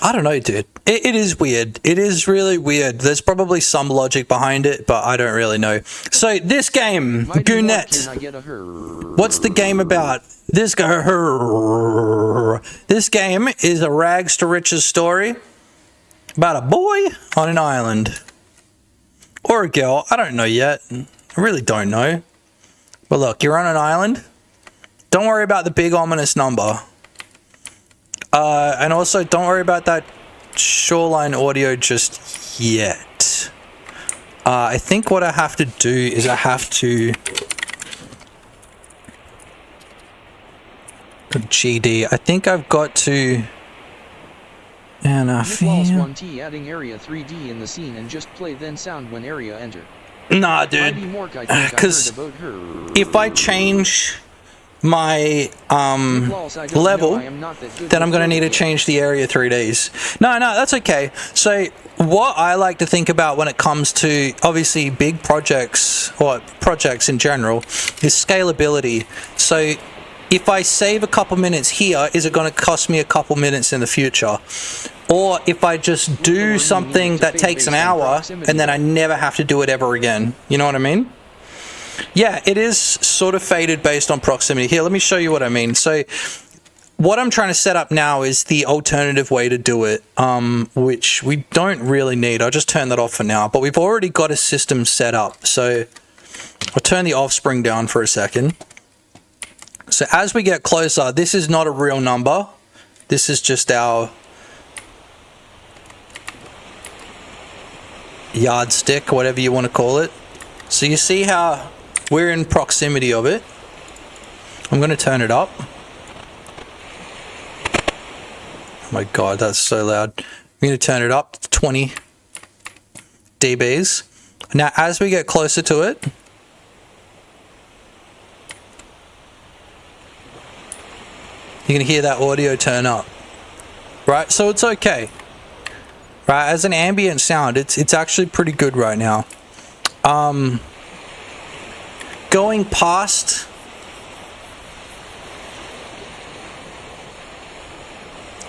I don't know, dude. It is weird. It is really weird. There's probably some logic behind it, but I don't really know. So this game, Goonette. What's the game about? This game is a rags to riches story about a boy on an island. Or a girl. I don't know yet. I really don't know. But look, you're on an island. Don't worry about the big ominous number. And also, don't worry about that shoreline audio just yet. I think what I have to do is I have to... GD. I think I've got to... And I feel... 1T adding area 3D in the scene and just play then sound when area enter. Nah, dude. Because if I change my level, then I'm going to need to change the area 3Ds. No, that's okay. So what I like to think about when it comes to obviously big projects or projects in general is scalability. So if I save a couple minutes here, is it going to cost me a couple minutes in the future? Or if I just do something that takes an hour and then I never have to do it ever again. You know what I mean? Yeah, it is sort of faded based on proximity. Here, let me show you what I mean. So what I'm trying to set up now is the alternative way to do it, which we don't really need. I'll just turn that off for now. But we've already got a system set up. So I'll turn the offspring down for a second. So as we get closer, this is not a real number. This is just our yardstick, whatever you want to call it. So you see how we're in proximity of it. I'm going to turn it up. Oh my god, that's so loud. I'm going to turn it up to 20 dBs. Now as we get closer to it, you're going to hear that audio turn up. Right? So it's okay. Right? As an ambient sound, it's actually pretty good right now. Going past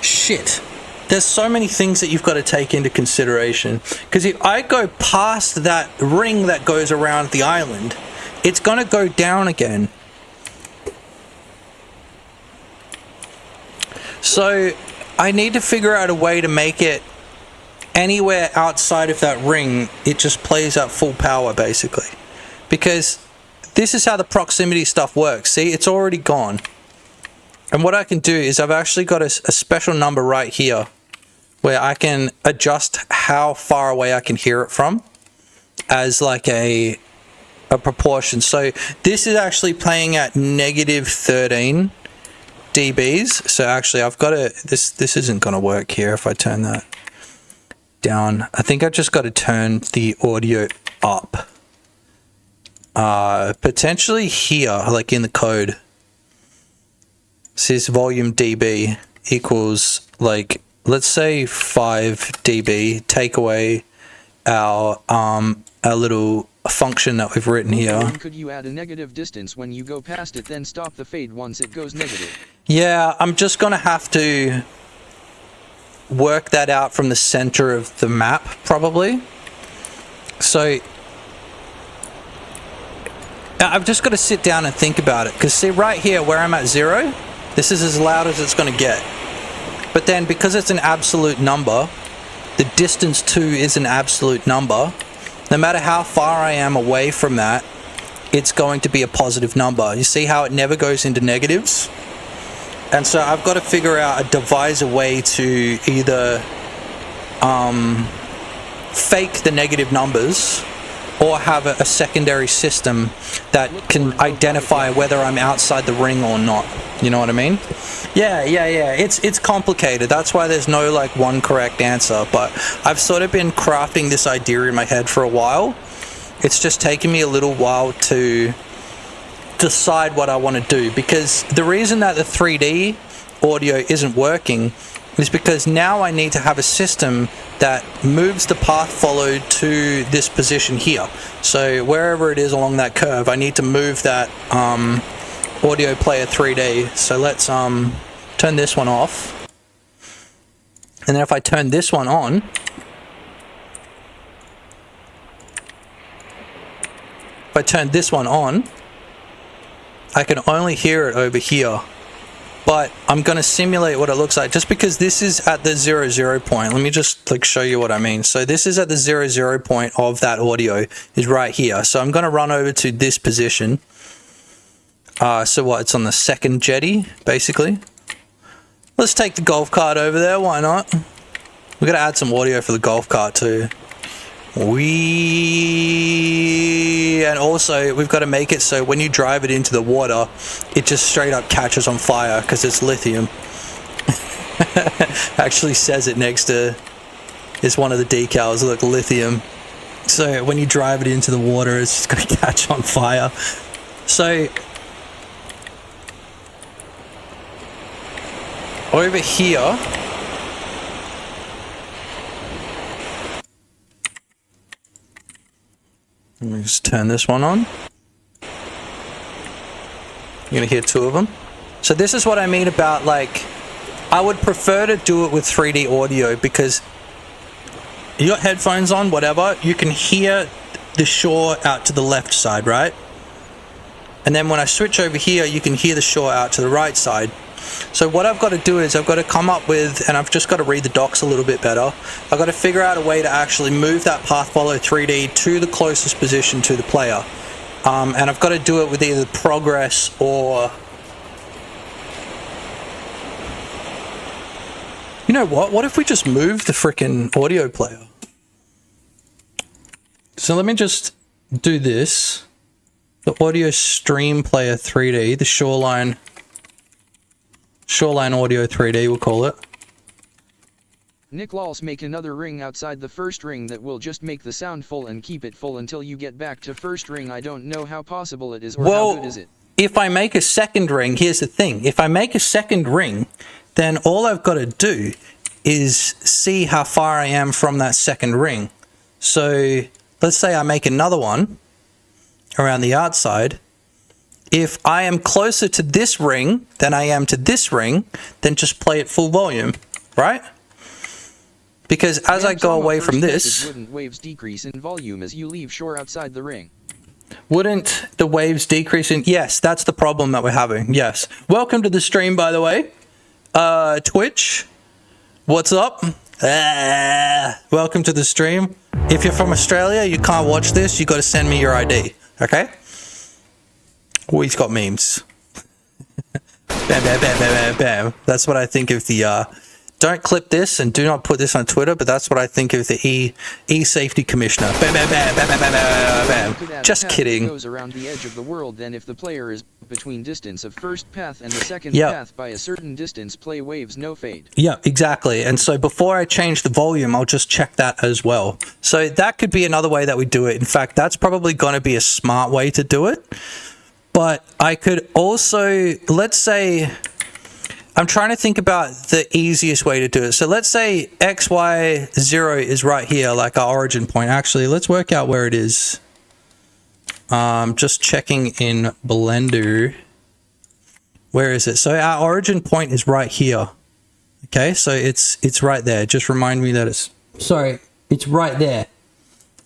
shit. There's so many things that you've got to take into consideration. Because if I go past that ring that goes around the island, it's going to go down again. So I need to figure out a way to make it anywhere outside of that ring, it just plays at full power basically. Because this is how the proximity stuff works. See, it's already gone. And what I can do is I've actually got a special number right here where I can adjust how far away I can hear it from as like a proportion. So this is actually playing at negative 13 dBs. So actually I've got to, this isn't going to work here if I turn that down. I think I just got to turn the audio up. Potentially here, like in the code. It says volume dB equals like, let's say 5 dB. Take away our little function that we've written here. Could you add a negative distance when you go past it, then stop the fade once it goes negative? Yeah, I'm just gonna have to work that out from the center of the map, probably. So I've just got to sit down and think about it, because see right here where I'm at 0, this is as loud as it's going to get. But then because it's an absolute number, the distance to is an absolute number. No matter how far I am away from that, it's going to be a positive number. You see how it never goes into negatives? And so I've got to figure out devise a way to either fake the negative numbers, or have a secondary system that can identify whether I'm outside the ring or not. You know what I mean? Yeah. It's complicated. That's why there's no like one correct answer. But I've sort of been crafting this idea in my head for a while. It's just taken me a little while to decide what I want to do, because the reason that the 3D audio isn't working is because now I need to have a system that moves the path followed to this position here. So wherever it is along that curve, I need to move that audio player 3D. So let's turn this one off. And then if I turn this one on, I can only hear it over here. But I'm going to simulate what it looks like, just because this is at the 0 point. Let me just like show you what I mean. So this is at the 0 point of that audio, is right here. So I'm going to run over to this position. So what, it's on the second jetty, basically. Let's take the golf cart over there, why not? We've got to add some audio for the golf cart too. And also we've got to make it so when you drive it into the water, it just straight up catches on fire because it's lithium. Actually says it next to, is one of the decals, look, lithium. So when you drive it into the water, it's just going to catch on fire. So over here, let me just turn this one on. You're gonna hear two of them. So this is what I mean about, like, I would prefer to do it with 3D audio, because you got headphones on, whatever, you can hear the shore out to the left side, right? And then when I switch over here, you can hear the shore out to the right side. So what I've got to do is I've got to come up with, and I've just got to read the docs a little bit better, I've got to figure out a way to actually move that path follow 3D to the closest position to the player. And I've got to do it with either progress or... You know what? What if we just move the frickin' audio player? So let me just do this. The audio stream player 3D, the shoreline audio 3D, we'll call it. Nick Lawls, make another ring outside the first ring that will just make the sound full and keep it full until you get back to first ring. I don't know how possible it is, or how good is it. If I make a second ring, here's the thing. If I make a second ring, then all I've got to do is see how far I am from that second ring. So let's say I make another one around the outside. If I am closer to this ring than I am to this ring, then just play it full volume, right? Because as I go away from this... Wouldn't waves decrease in volume as you leave shore outside the ring? Wouldn't the waves decrease in... Yes, that's the problem that we're having, yes. Welcome to the stream, by the way. Twitch, what's up? Welcome to the stream. If you're from Australia, you can't watch this, you got to send me your ID, okay? Oh, he's got memes. Bam, bam, bam, bam, bam, bam. That's what I think of the, don't clip this and do not put this on Twitter, but that's what I think of the E-Safety Commissioner. Bam, bam, bam, bam, bam, bam, bam, bam. Just kidding. Goes around the edge of the world, then if the player is between distance of first path and the second path by a certain distance, play waves no fade. Yeah, exactly. And so before I change the volume, I'll just check that as well. So that could be another way that we do it. In fact, that's probably going to be a smart way to do it. But I could also, let's say, I'm trying to think about the easiest way to do it. So let's say X, Y, 0 is right here, like our origin point. Actually, let's work out where it is. Just checking in Blender. Where is it? So our origin point is right here. Okay, so it's right there. Just remind me that it's, sorry, it's right there.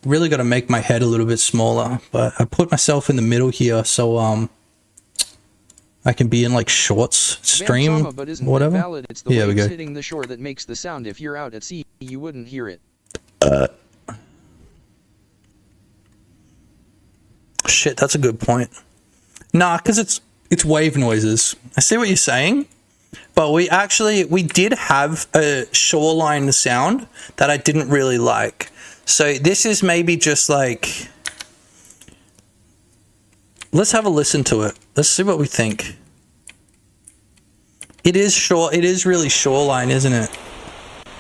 Really got to make my head a little bit smaller, but I put myself in the middle here so I can be in like shorts stream, but isn't whatever. Valid? It's the waves hitting the shore that makes the sound. If you're out at sea, you wouldn't hear it. Shit, that's a good point. Nah, because it's wave noises. I see what you're saying, But we did have a shoreline sound that I didn't really like. So this is maybe just like, let's have a listen to it. Let's see what we think. It is really shoreline, isn't it?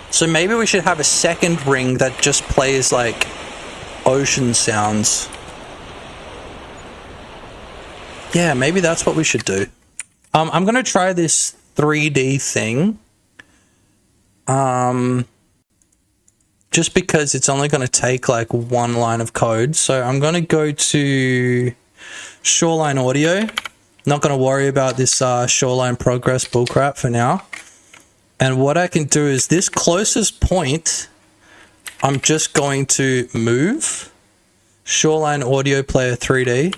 So maybe we should have a second ring that just plays like ocean sounds. Yeah, maybe that's what we should do. I'm gonna try this 3D thing. Just because it's only gonna take like one line of code. So I'm gonna go to Shoreline Audio. Not gonna worry about this Shoreline Progress bullcrap for now. And what I can do is this closest point, I'm just going to move Shoreline Audio Player 3D,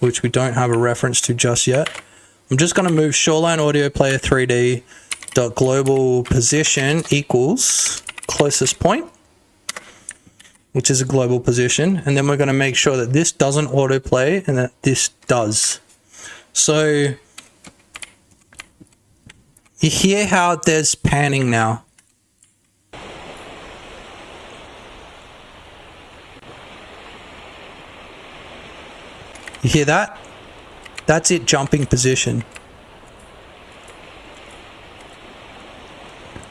which we don't have a reference to just yet. I'm just going to move Shoreline Audio Player 3D dot global position equals closest point, which is a global position. And then we're going to make sure that this doesn't autoplay and that this does. So you hear how there's panning now. You hear that? That's it jumping position.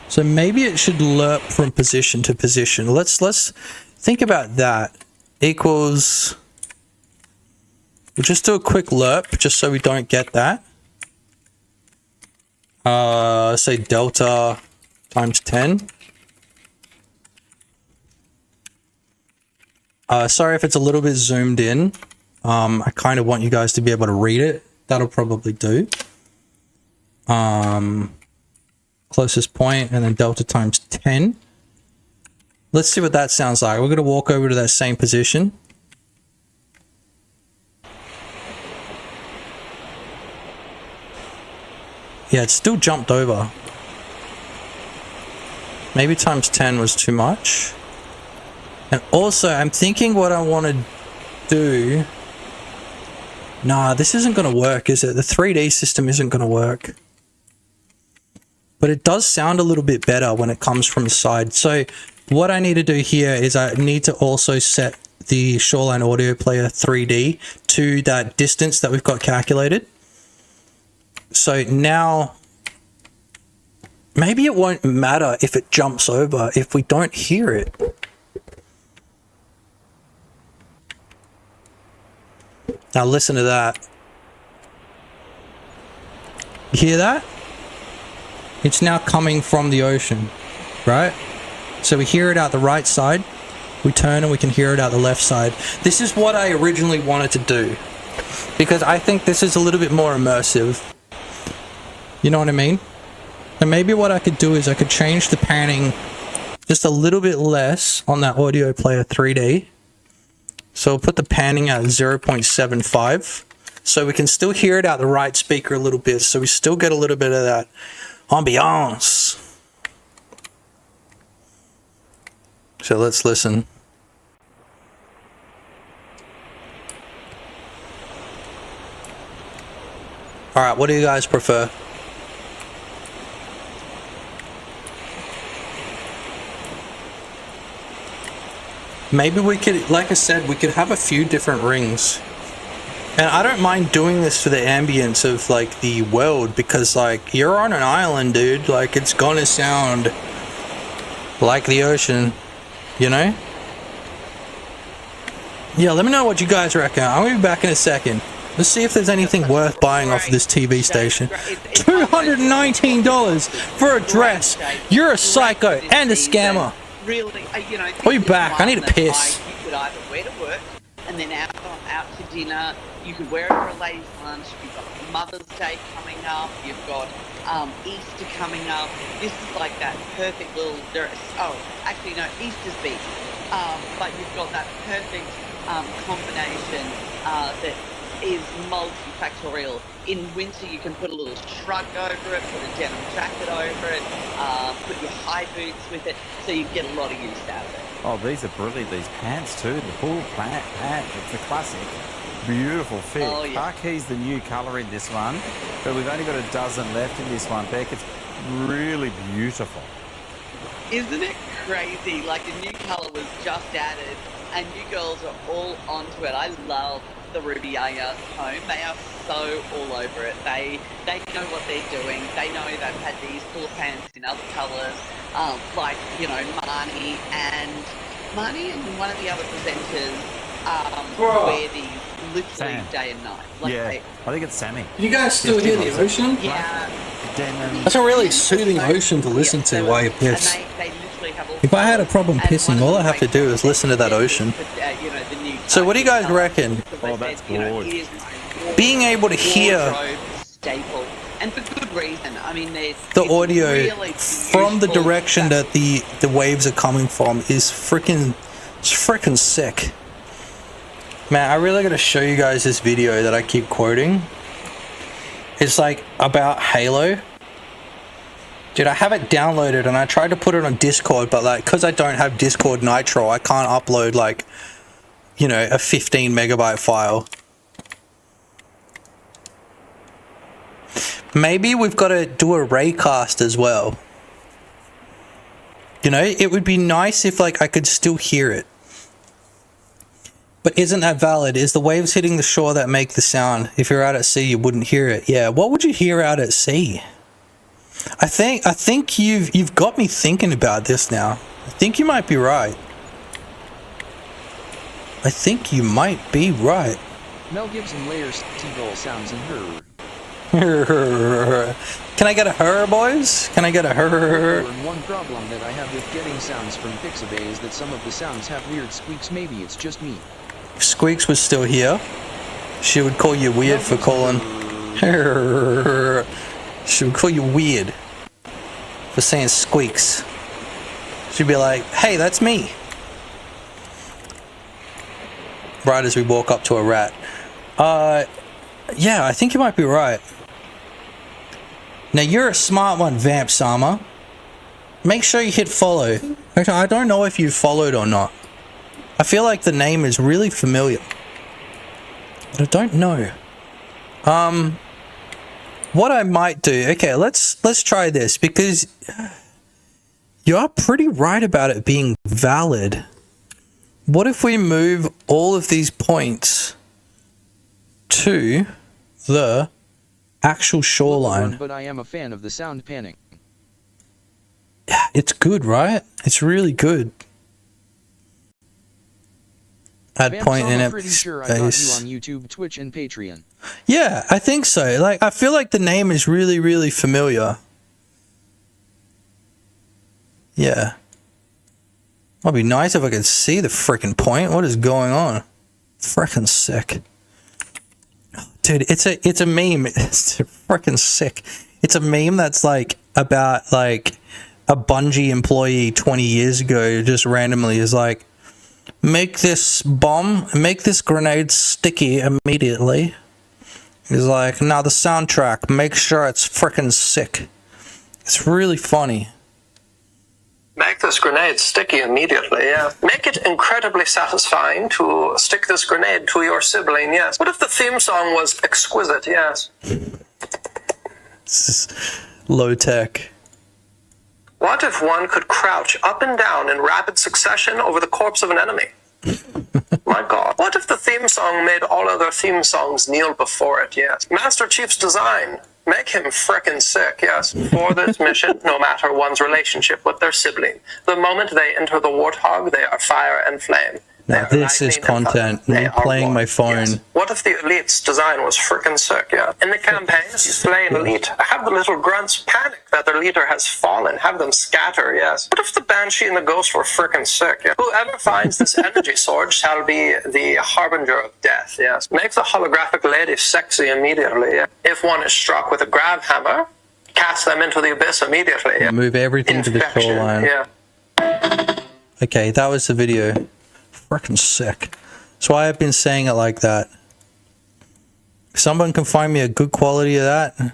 So maybe it should lerp from position to position. Let's think about that. Equals, we'll just do a quick lerp just so we don't get that. Say delta times 10. Sorry if it's a little bit zoomed in. I kind of want you guys to be able to read it. That'll probably do. Closest point and then delta times 10. Let's see what that sounds like. We're going to walk over to that same position. Yeah, it still jumped over. Maybe times 10 was too much. And also, I'm thinking what I want to do... Nah, this isn't going to work, is it? The 3D system isn't going to work. But it does sound a little bit better when it comes from the side. So what I need to do here is I need to also set the Shoreline Audio Player 3D to that distance that we've got calculated. So now, maybe it won't matter if it jumps over if we don't hear it. Now listen to that. You hear that? It's now coming from the ocean, right? So we hear it out the right side. We turn and we can hear it out the left side. This is what I originally wanted to do, because I think this is a little bit more immersive. You know what I mean? And maybe what I could do is I could change the panning just a little bit less on that Audio Player 3D. So we'll put the panning at 0.75. So we can still hear it out the right speaker a little bit. So we still get a little bit of that ambiance. So let's listen. Alright, what do you guys prefer? Maybe we could, like I said, we could have a few different rings. And I don't mind doing this for the ambience of like the world, because like you're on an island, dude. Like it's gonna sound like the ocean, you know? Yeah, let me know what you guys reckon. I'm gonna be back in a second. Let's see if there's anything worth buying off of this TV station. $219 for a dress. You're a psycho and a scammer. Really, I'll be back. I need a piss. You could either wear to work and then out to dinner. You could wear it for a ladies' lunch. You've got Mother's Day coming up. You've got Easter coming up. This is like that perfect little dress. Oh, actually no, Easter's big. But you've got that perfect combination that is multifactorial. In winter, you can put a little shrug over it, put a denim jacket over it, put your high boots with it, so you get a lot of use out of it. Oh, these are brilliant, these pants too. The full pant, it's the classic. Beautiful fit. Oh, yeah. Khaki's the new colour in this one, but we've only got a dozen left in this one, Beck. It's really beautiful. Isn't it crazy? Like, a new colour was just added, and you girls are all onto it. I love the Ruby Aya home. They are so all over it. They know what they're doing. They know they've had these full pants in other colours, like, you know, Marnie and one of the other presenters wear these literally Sam. day and night. Like, Yeah, they, I think it's Sammy. Can you guys still hear the ocean? yeah. Denim. That's a really soothing ocean to listen to while you piss. And they literally have all If I had a colours, problem and pissing, one of all the I have to great do is listen to that things ocean. you know, the new So what do you guys colour, reckon? because they Oh, that's said, you know, gorgeous. it is my Being able to hear wardrobe staple, and for good reason. I mean, the it's audio really from the beautiful. direction that the waves are coming from is freaking sick. Man, I really gotta show you guys this video that I keep quoting. It's like about Halo. Dude, I have it downloaded and I tried to put it on Discord, but like, because I don't have Discord Nitro, I can't upload like, you know, a 15 megabyte file. Maybe we've got to do a raycast as well. You know, it would be nice if like I could still hear it. But isn't that valid? Is the waves hitting the shore that make the sound? If you're out at sea, you wouldn't hear it. Yeah, what would you hear out at sea? I think you've got me thinking about this now. I think you might be right. I think you might be right. Mel Gibson layers seagull sounds in her. Can I get a her, boys? Can I get a her? And one problem that I have with getting sounds from Pixabay is that some of the sounds have weird squeaks. Maybe it's just me. If Squeaks was still here, she would call you weird for calling her. She would call you weird for saying Squeaks. She'd be like, hey, that's me. Right as we walk up to a rat. Yeah, I think you might be right. Now, you're a smart one, Vamp Sama. Make sure you hit follow. Actually, I don't know if you followed or not. I feel like the name is really familiar. But I don't know. What I might do... Okay, let's try this, because you are pretty right about it being valid. What if we move all of these points to the actual shoreline? But I am a fan of the sound panning. Yeah, it's good, right? It's really good. Add Vamp point in Sama, it. pretty sure I got you on YouTube, Twitch, and Patreon. Yeah, I think so. Like, I feel like the name is really, really familiar. Yeah. It'd be nice if I could see the freaking point. What is going on? Freaking sick. Dude, it's a meme. It's freaking sick. It's a meme that's like about like a Bungie employee 20 years ago just randomly is like, make this grenade sticky immediately. He's like, now the soundtrack, make sure it's freaking sick. It's really funny. Make this grenade sticky immediately, yeah. Make it incredibly satisfying to stick this grenade to your sibling, yes. What if the theme song was exquisite, yes? This is low tech. What if one could crouch up and down in rapid succession over the corpse of an enemy? My God. What if the theme song made all other theme songs kneel before it, yes? Master Chief's design. Make him frickin' sick, yes. For this mission, no matter one's relationship with their sibling, the moment they enter the Warthog, they are fire and flame. Now this is content. Me playing my phone. Yes. What if the Elite's design was frickin' sick, yeah? In the campaigns, you slay an Elite. Have the little grunts panic that their leader has fallen. Have them scatter, yes. What if the Banshee and the Ghost were frickin' sick, yeah? Whoever finds this energy sword shall be the harbinger of death, yes. Make the holographic lady sexy immediately, yeah? If one is struck with a grab hammer, cast them into the abyss immediately, yeah? Move everything to the Infection, shoreline. yeah. Okay, that was the video. Freaking sick. That's why I've been saying it like that. If someone can find me a good quality of that,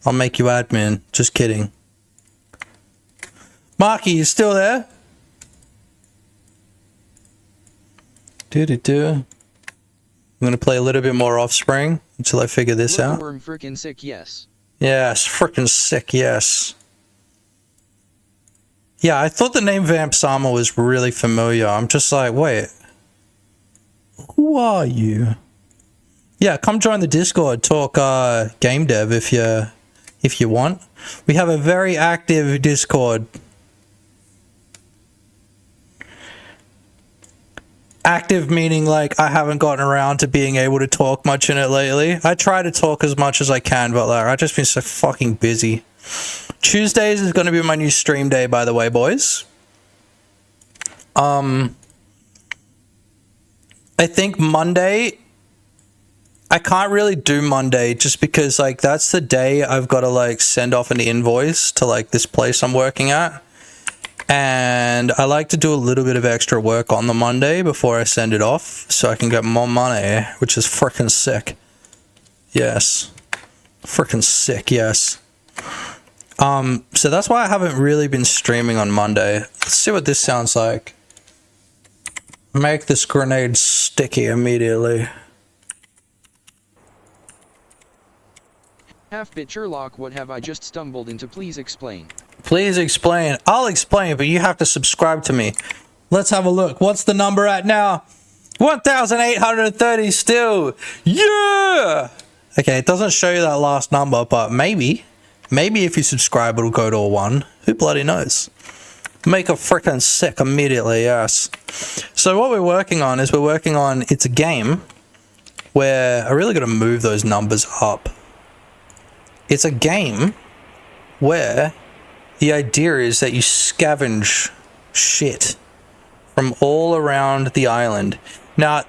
I'll make you admin. Just kidding. Marky, you still there? I'm gonna play a little bit more Offspring until I figure this out. Worm frickin' sick, yes. Yes, freaking sick, yes. Yeah, I thought the name Vamp Sama was really familiar. I'm just like, wait. Who are you? Yeah, come join the Discord, talk game dev if you want. We have a very active Discord. Active meaning like I haven't gotten around to being able to talk much in it lately. I try to talk as much as I can, but like I've just been so fucking busy. Tuesdays is going to be my new stream day, by the way, boys. I think Monday, I can't really do Monday just because like that's the day I've got to like send off an invoice to like this place I'm working at. And I like to do a little bit of extra work on the Monday before I send it off so I can get more money, which is freaking sick. Yes. Freaking sick, yes. So that's why I haven't really been streaming on Monday. Let's see what this sounds like. Make this grenade sticky immediately. Half-bit Sherlock, what have I just stumbled into? Please explain. Please explain. I'll explain, but you have to subscribe to me. Let's have a look. What's the number at now? 1,830 still. Yeah! Okay, it doesn't show you that last number, but maybe. Maybe if you subscribe, it'll go to a 1. Who bloody knows? Make a freaking sick immediately, yes. So what we're working on is it's a game where I really got to move those numbers up. It's a game where the idea is that you scavenge shit from all around the island. Now,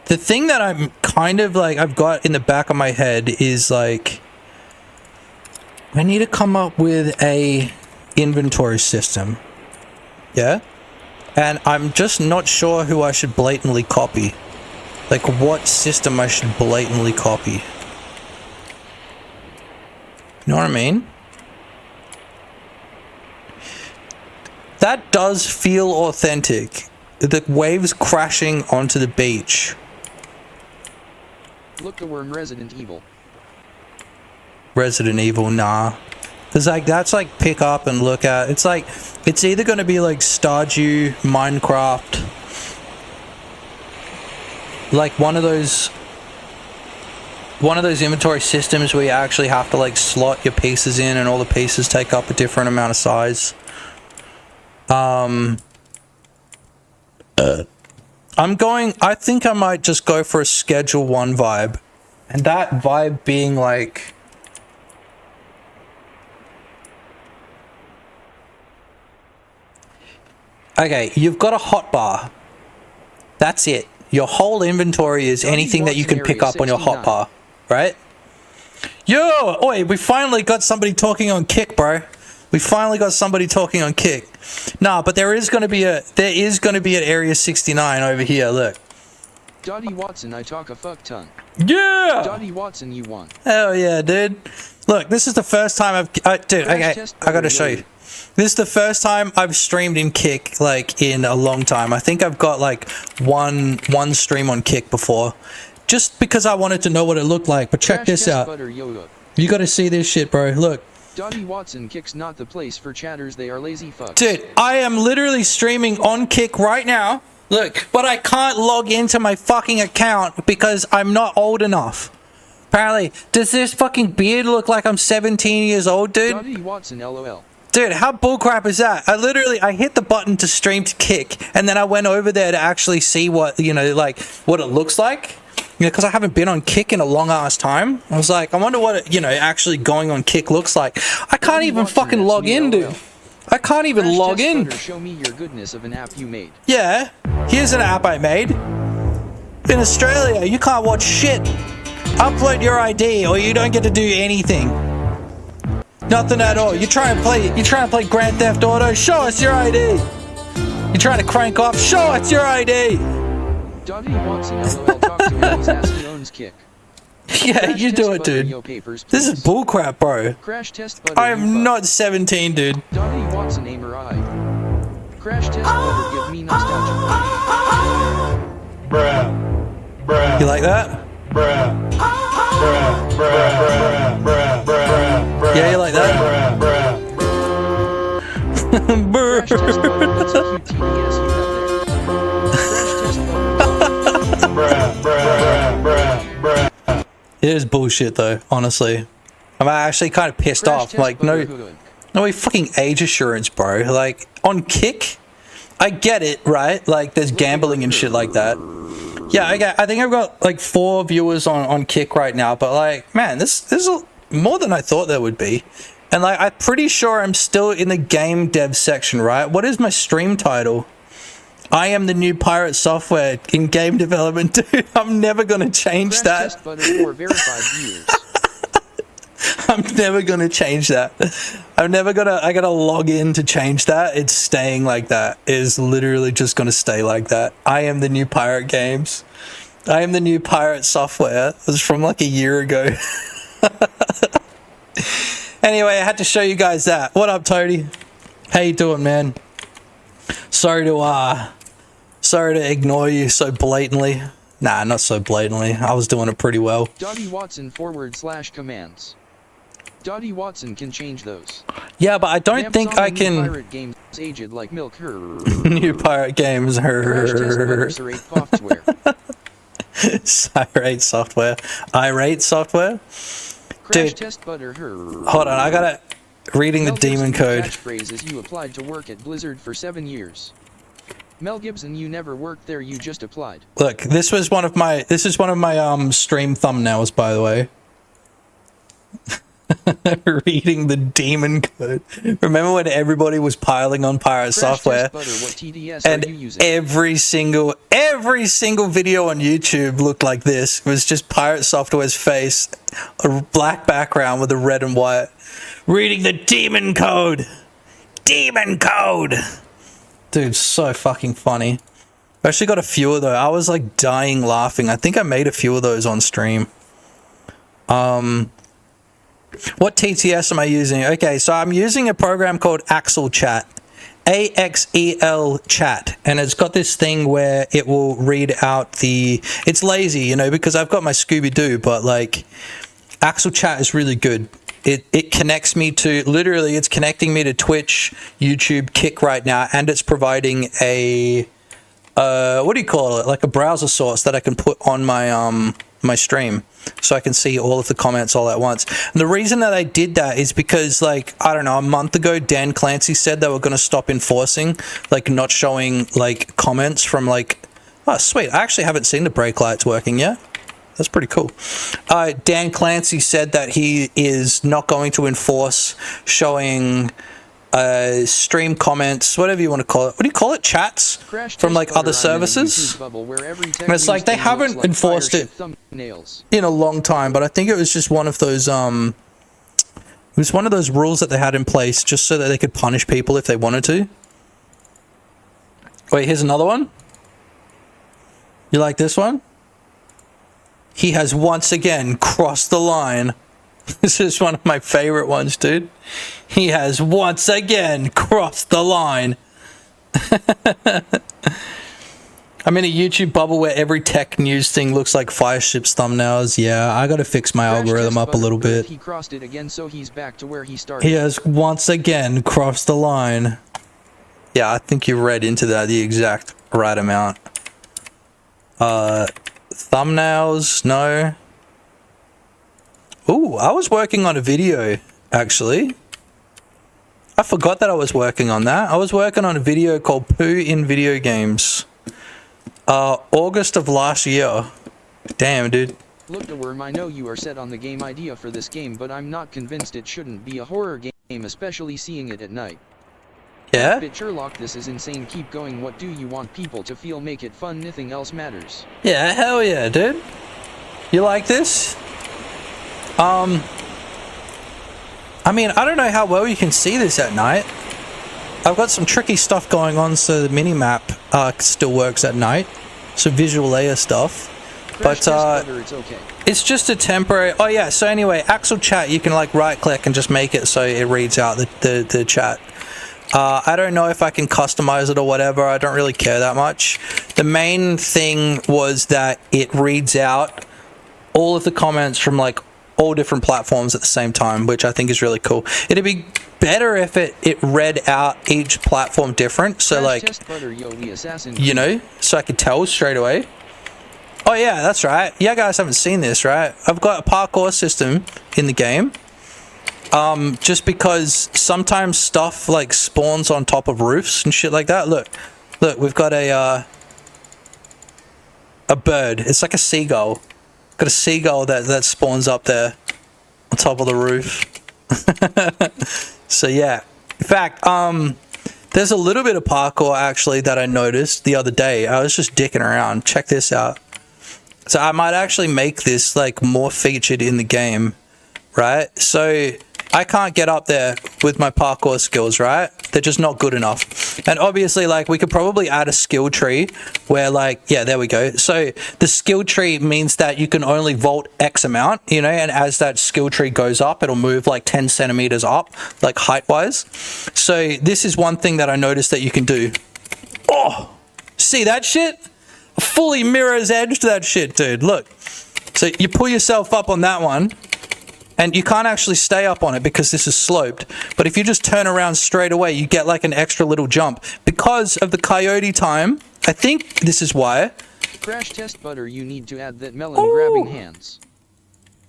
the thing that I'm kind of like, I've got in the back of my head is like, I need to come up with a inventory system. Yeah? And I'm just not sure who I should blatantly copy. Like what system I should blatantly copy. You know what I mean? That does feel authentic. The waves crashing onto the beach. Look the worm Resident Evil. Resident Evil, nah. Cause like that's like pick up and look at. It's like it's either gonna be like Stardew, Minecraft, like one of those inventory systems where you actually have to like slot your pieces in and all the pieces take up a different amount of size. I think I might just go for a Schedule 1 vibe. And that vibe being like, okay, you've got a hotbar. That's it. Your whole inventory is anything that you can pick up on your hotbar, right? Yo, oi, we finally got somebody talking on Kick, bro. We finally got somebody talking on Kick. Nah, but there is going to be an Area 69 over here, look. Dottie Watson, I talk a fuck ton. Yeah! Dottie Watson, you won. Hell yeah, dude. Look, this is the first time dude, okay, I gotta show you. This is the first time I've streamed in Kick, like, in a long time. I think I've got, like, one stream on Kick before. Just because I wanted to know what it looked like, but check this out. You gotta see this shit, bro, look. Dottie Watson, Kick's not the place for chatters, they are lazy fucks. Dude, I am literally streaming on Kick right now. Look, but I can't log into my fucking account because I'm not old enough. Apparently, does this fucking beard look like I'm 17 years old, dude? Dottie Watson, LOL. Dude, how bullcrap is that? I hit the button to stream to Kick, and then I went over there to actually see what, you know, like, what it looks like. You know, because I haven't been on Kick in a long ass time. I was like, I wonder what, you know, actually going on Kick looks like. I can't even fucking log in, dude. I can't even log in. Show me your goodness of an app you made. Yeah, here's an app I made. In Australia, you can't watch shit. Upload your ID or you don't get to do anything. Nothing at all. You try and play Grand Theft Auto, show us your ID. You trying to crank off, show us your ID. Dottie Watson, LOL, talk to me, he's asking owns Kick. Yeah, you do it, dude. This is bullcrap, bro. Crash test butter. I am not 17, dude. Dottie Watson, aimer I. Crash test butter, give me nostalgia. Bruh. You like that? Yeah, you like that? Crash test button, what's a cute TDS you have there? Crash test button. It is bullshit though, honestly. I'm actually kind of pissed Crash off. test Like, no button. fucking age assurance, bro. Like, on Kick, I get it, right? Like, there's gambling and shit like that. Yeah, I think I've got like 4 viewers on Kick right now, but like, man, this is more than I thought there would be. And like, I'm pretty sure I'm still in the game dev section, right? What is my stream title? I am the new pirate software in game development, dude. I'm never gonna change Crash that. test button for verified viewers. I'm never gonna change that. I gotta log in to change that. It's staying like that. It is literally just gonna stay like that. I am the new pirate games. I am the new pirate software. It was from like a year ago. Anyway, I had to show you guys that. What up, Toady? How you doing, man? Sorry to ignore you so blatantly. Nah, not so blatantly. I was doing it pretty well. Dottie Watson /commands. Dottie Watson can change those. Yeah, but I don't think I can. Pirate games aged like milk. New pirate games. Crash test button software. Irate software. Irate software. Crash Dude, test butter. hold on. I gotta reading the Mel demon Gibson code. Catchphrases you applied to work at Blizzard for 7 years. Mel Gibson, you never worked there. You just applied. Look, this is one of my stream thumbnails, by the way. Reading the demon code. Remember when everybody was piling on pirate software? Butter, what TDS And are you using? every single video on YouTube looked like this. It was just pirate software's face, a black background with a red and white. Reading the demon code. Demon code. Dude, so fucking funny. I actually got a few of those. I was like dying laughing. I think I made a few of those on stream. What TTS am I using? Okay, so I'm using a program called Axel Chat. AXEL Chat. And it's got this thing where it will read out the... It's lazy, you know, because I've got my Scooby-Doo, but like... Axel Chat is really good. It connects me to... Literally, it's connecting me to Twitch, YouTube, Kick right now, and it's providing a... what do you call it? Like a browser source that I can put on my my stream, so I can see all of the comments all at once. And the reason that I did that is because, like, I don't know, a month ago, Dan Clancy said they were going to stop enforcing, like, not showing, like, comments from, like... Oh, sweet. I actually haven't seen the brake lights working yet. That's pretty cool. Dan Clancy said that he is not going to enforce showing... stream comments, whatever you want to call it. What do you call it? Chats from like other services? And it's like they haven't enforced it in a long time, but I think it was just one of those it was one of those rules that they had in place just so that they could punish people if they wanted to. Wait, here's another one. You like this one? He has once again crossed the line. This is one of my favorite ones, dude. He has once again crossed the line. I'm in a YouTube bubble where every tech news thing looks like Fireships thumbnails. Yeah, I gotta fix my algorithm up a little bit. He crossed it again, so he's back to where he started. He has once again crossed the line. Yeah, I think you read into that the exact right amount. Thumbnails, no. Ooh, I was working on a video, actually. I forgot that I was working on that. I was working on a video called Poo in Video Games. August of last year. Damn, dude. Look, the worm, I know you are set on the game idea for this game, but I'm not convinced it shouldn't be a horror game, especially seeing it at night. Yeah? But Sherlock, this is insane. Keep going. What do you want people to feel? Make it fun. Nothing else matters. Yeah, hell yeah, dude. You like this? I mean, I don't know how well you can see this at night. I've got some tricky stuff going on, so the mini-map still works at night. So visual layer stuff. But it's okay. It's just a temporary... Oh yeah, so anyway, Axel Chat, you can like right-click and just make it so it reads out the chat. I don't know if I can customize it or whatever. I don't really care that much. The main thing was that it reads out all of the comments from like all different platforms at the same time, which I think is really cool. It'd be better if it read out each platform different, so like, you know, so I could tell straight away. Oh yeah, that's right. Yeah, guys haven't seen this, right? I've got a parkour system in the game. Just because sometimes stuff like spawns on top of roofs and shit like that. Look, we've got a bird. It's like a seagull. Got a seagull that spawns up there on top of the roof. So yeah, in fact, there's a little bit of parkour actually that I noticed the other day. I was just dicking around. Check this out. So I might actually make this like more featured in the game, right? So I can't get up there with my parkour skills, right? They're just not good enough. And obviously, like, we could probably add a skill tree where, like, yeah, there we go. So the skill tree means that you can only vault X amount, you know, and as that skill tree goes up, it'll move like 10 centimeters up, like height-wise. So this is one thing that I noticed that you can do. Oh, see that shit? Fully mirror's edge to that shit, dude. Look. So you pull yourself up on that one, and you can't actually stay up on it because this is sloped. But if you just turn around straight away, you get like an extra little jump. Because of the coyote time, I think this is why. Crash test butter, you need to add that melon grabbing hands.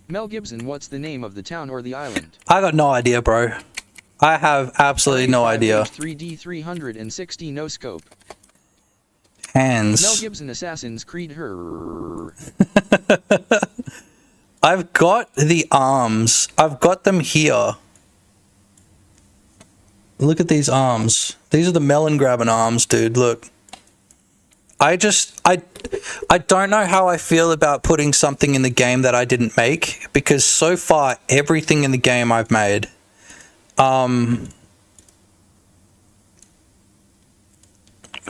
Mel Gibson, what's the name of the town or the island? I got no idea, bro. I have absolutely no idea. 3D 360 no scope. Hands. Mel Gibson Assassin's Creed her. I've got the arms. I've got them here. Look at these arms. These are the melon grabbing arms, dude. Look. I don't know how I feel about putting something in the game that I didn't make, because so far everything in the game I've made.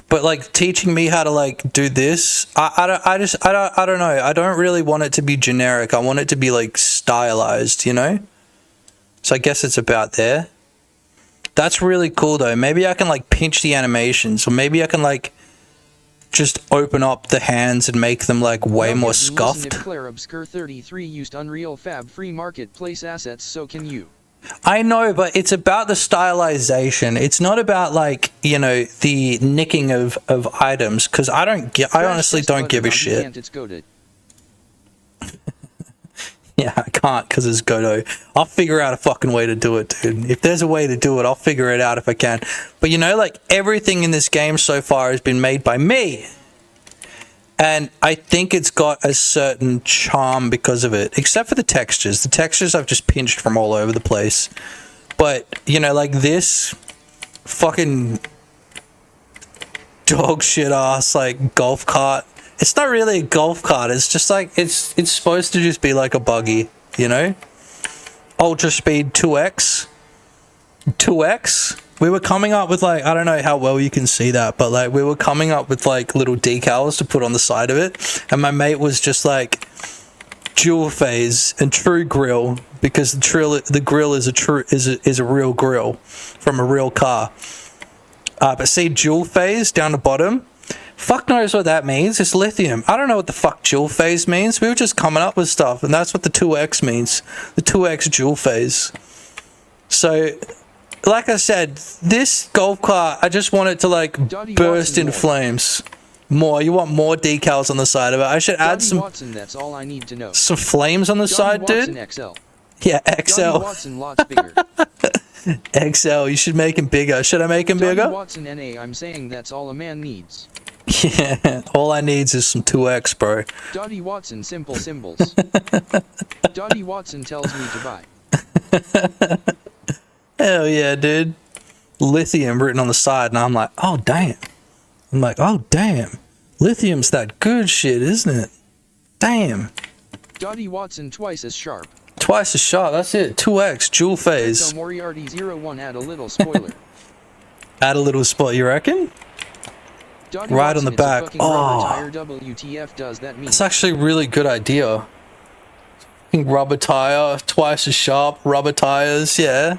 But like teaching me how to like do this, I don't know. I don't really want it to be generic. I want it to be like stylized, you know? So I guess it's about there. That's really cool though. Maybe I can like pinch the animations, or maybe I can like just open up the hands and make them like way more scuffed. Claire Obscure 33 used Unreal Fab free marketplace assets, so can you. I know, but it's about the stylization. It's not about like, you know, the nicking of items, because I honestly don't give a shit. It's godot. Yeah, I can't because it's godot. I'll figure out a fucking way to do it, dude. If there's a way to do it, I'll figure it out if I can. But you know, like everything in this game so far has been made by me. And I think it's got a certain charm because of it, except for the textures. The textures I've just pinched from all over the place. But, you know, like this fucking dog shit ass, like, golf cart. It's not really a golf cart. It's just like, it's supposed to just be like a buggy, you know? Ultra speed 2x. 2x. We were coming up with like, I don't know how well you can see that, but like we were coming up with like little decals to put on the side of it, and my mate was just like dual phase and true grill, because the grill is a real grill from a real car. But see, dual phase down the bottom, fuck knows what that means. It's lithium. I don't know what the fuck dual phase means. We were just coming up with stuff, and that's what the 2x means. The 2x dual phase. So like I said, this golf cart, I just want it to like burst in flames. More. You want more decals on the side of it. I should add some. Watson, that's all I need to know. Some flames on the side, dude. XL. Yeah, XL. Watson, lots bigger. XL. You should make him bigger. Should I make him bigger? Watson NA. I'm saying that's all a man needs. Yeah. All I need is some 2x, bro. Dottie Watson. Simple symbols. Dottie Watson tells me to buy. Hell yeah, dude. Lithium written on the side, and I'm like, oh damn. I'm like, oh damn. Lithium's that good shit, isn't it? Damn. Dottie Watson twice as sharp. Twice as sharp, that's it. 2x, dual phase. So Moriarty 01, add a little spoiler. Add a little spot, you reckon? Dottie right Watson, on the back. Oh. WTF does that mean? That's actually a really good idea. Rubber tire, twice as sharp, rubber tires, yeah.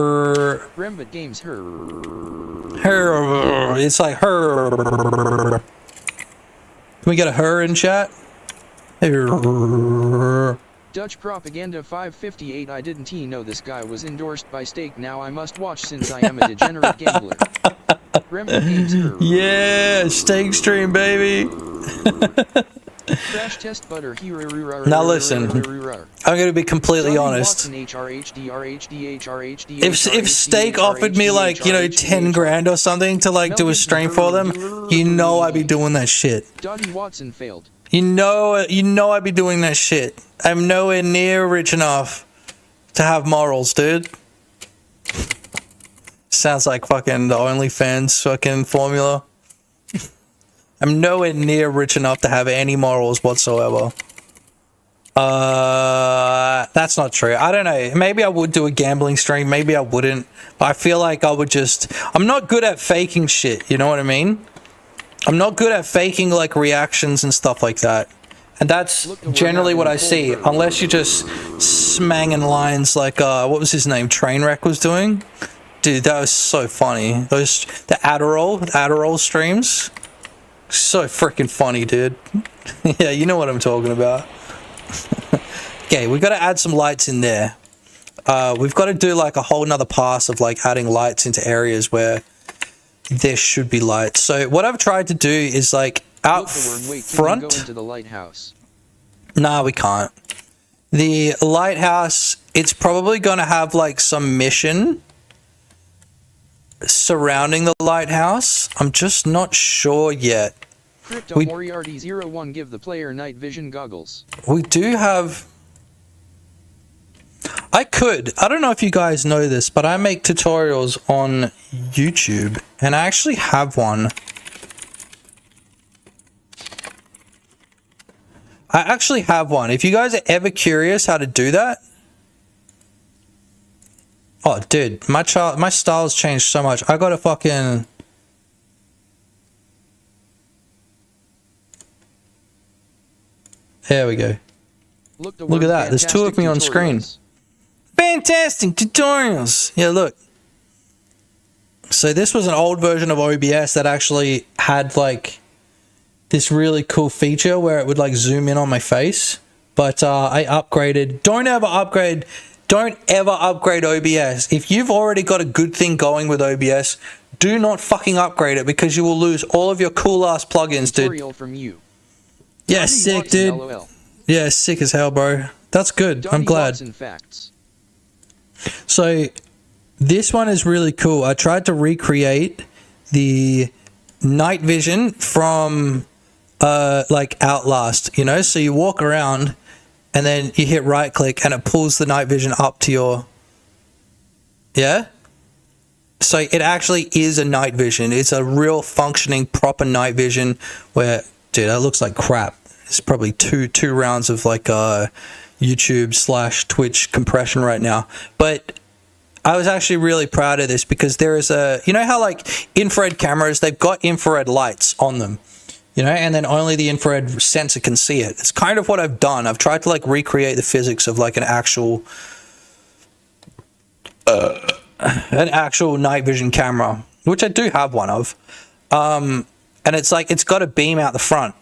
her. Rembit Games her. Her. It's like her. Can we get a her in chat? Her. Dutch Propaganda 558 I didn't know this guy was endorsed by Stake, now I must watch since I am a degenerate gambler. Rembit Games her. Yeah, steak stream, baby. Crash test butter here. Now listen, I'm going to be completely honest. If Steak offered me like, you know, 10 grand or something to like do a stream for them, you know I'd be doing that shit. Dottie Watson failed. You know I'd be doing that shit. I'm nowhere near rich enough to have morals, dude. Sounds like fucking the OnlyFans fucking formula. I'm nowhere near rich enough to have any morals whatsoever. That's not true. I don't know. Maybe I would do a gambling stream. Maybe I wouldn't. But I feel like I would just... I'm not good at faking shit. You know what I mean? I'm not good at faking like reactions and stuff like that. And that's generally what I see. Unless you're just smanging lines like, what was his name? Trainwreck was doing. Dude, that was so funny. The Adderall streams. So freaking funny, dude. Yeah, you know what I'm talking about. Okay, we've got to add some lights in there. We've got to do like a whole nother pass of like adding lights into areas where there should be lights. So what I've tried to do is like out front. Go into the lighthouse. Nah, we can't. The lighthouse, it's probably going to have like some mission surrounding the lighthouse. I'm just not sure yet. Crypto Moriarty 01 give the player night vision goggles. We do have... I don't know if you guys know this, but I make tutorials on YouTube, and I actually have one. If you guys are ever curious how to do that... Oh, dude, my style's changed so much. I gotta fucking... There we go. Look Look at that. There's two of me on screen. Fantastic tutorials. Yeah, look. So this was an old version of OBS that actually had like this really cool feature where it would like zoom in on my face. But I upgraded. Don't ever upgrade OBS. If you've already got a good thing going with OBS, do not fucking upgrade it because you will lose all of your cool ass plugins, dude. Tutorial from you. Yeah, sick, dude. LOL. Yeah, sick as hell, bro. That's good. I'm glad. Facts. So this one is really cool. I tried to recreate the night vision from like Outlast, you know? So you walk around and then you hit right click and it pulls the night vision up to your... Yeah? So it actually is a night vision. It's a real functioning proper night vision where, dude, that looks like crap. It's probably two rounds of like YouTube / Twitch compression right now. But I was actually really proud of this because there is a, you know how like infrared cameras, they've got infrared lights on them, you know, and then only the infrared sensor can see it. It's kind of what I've done. I've tried to like recreate the physics of like an actual night vision camera, which I do have one of. And it's like, it's got a beam out the front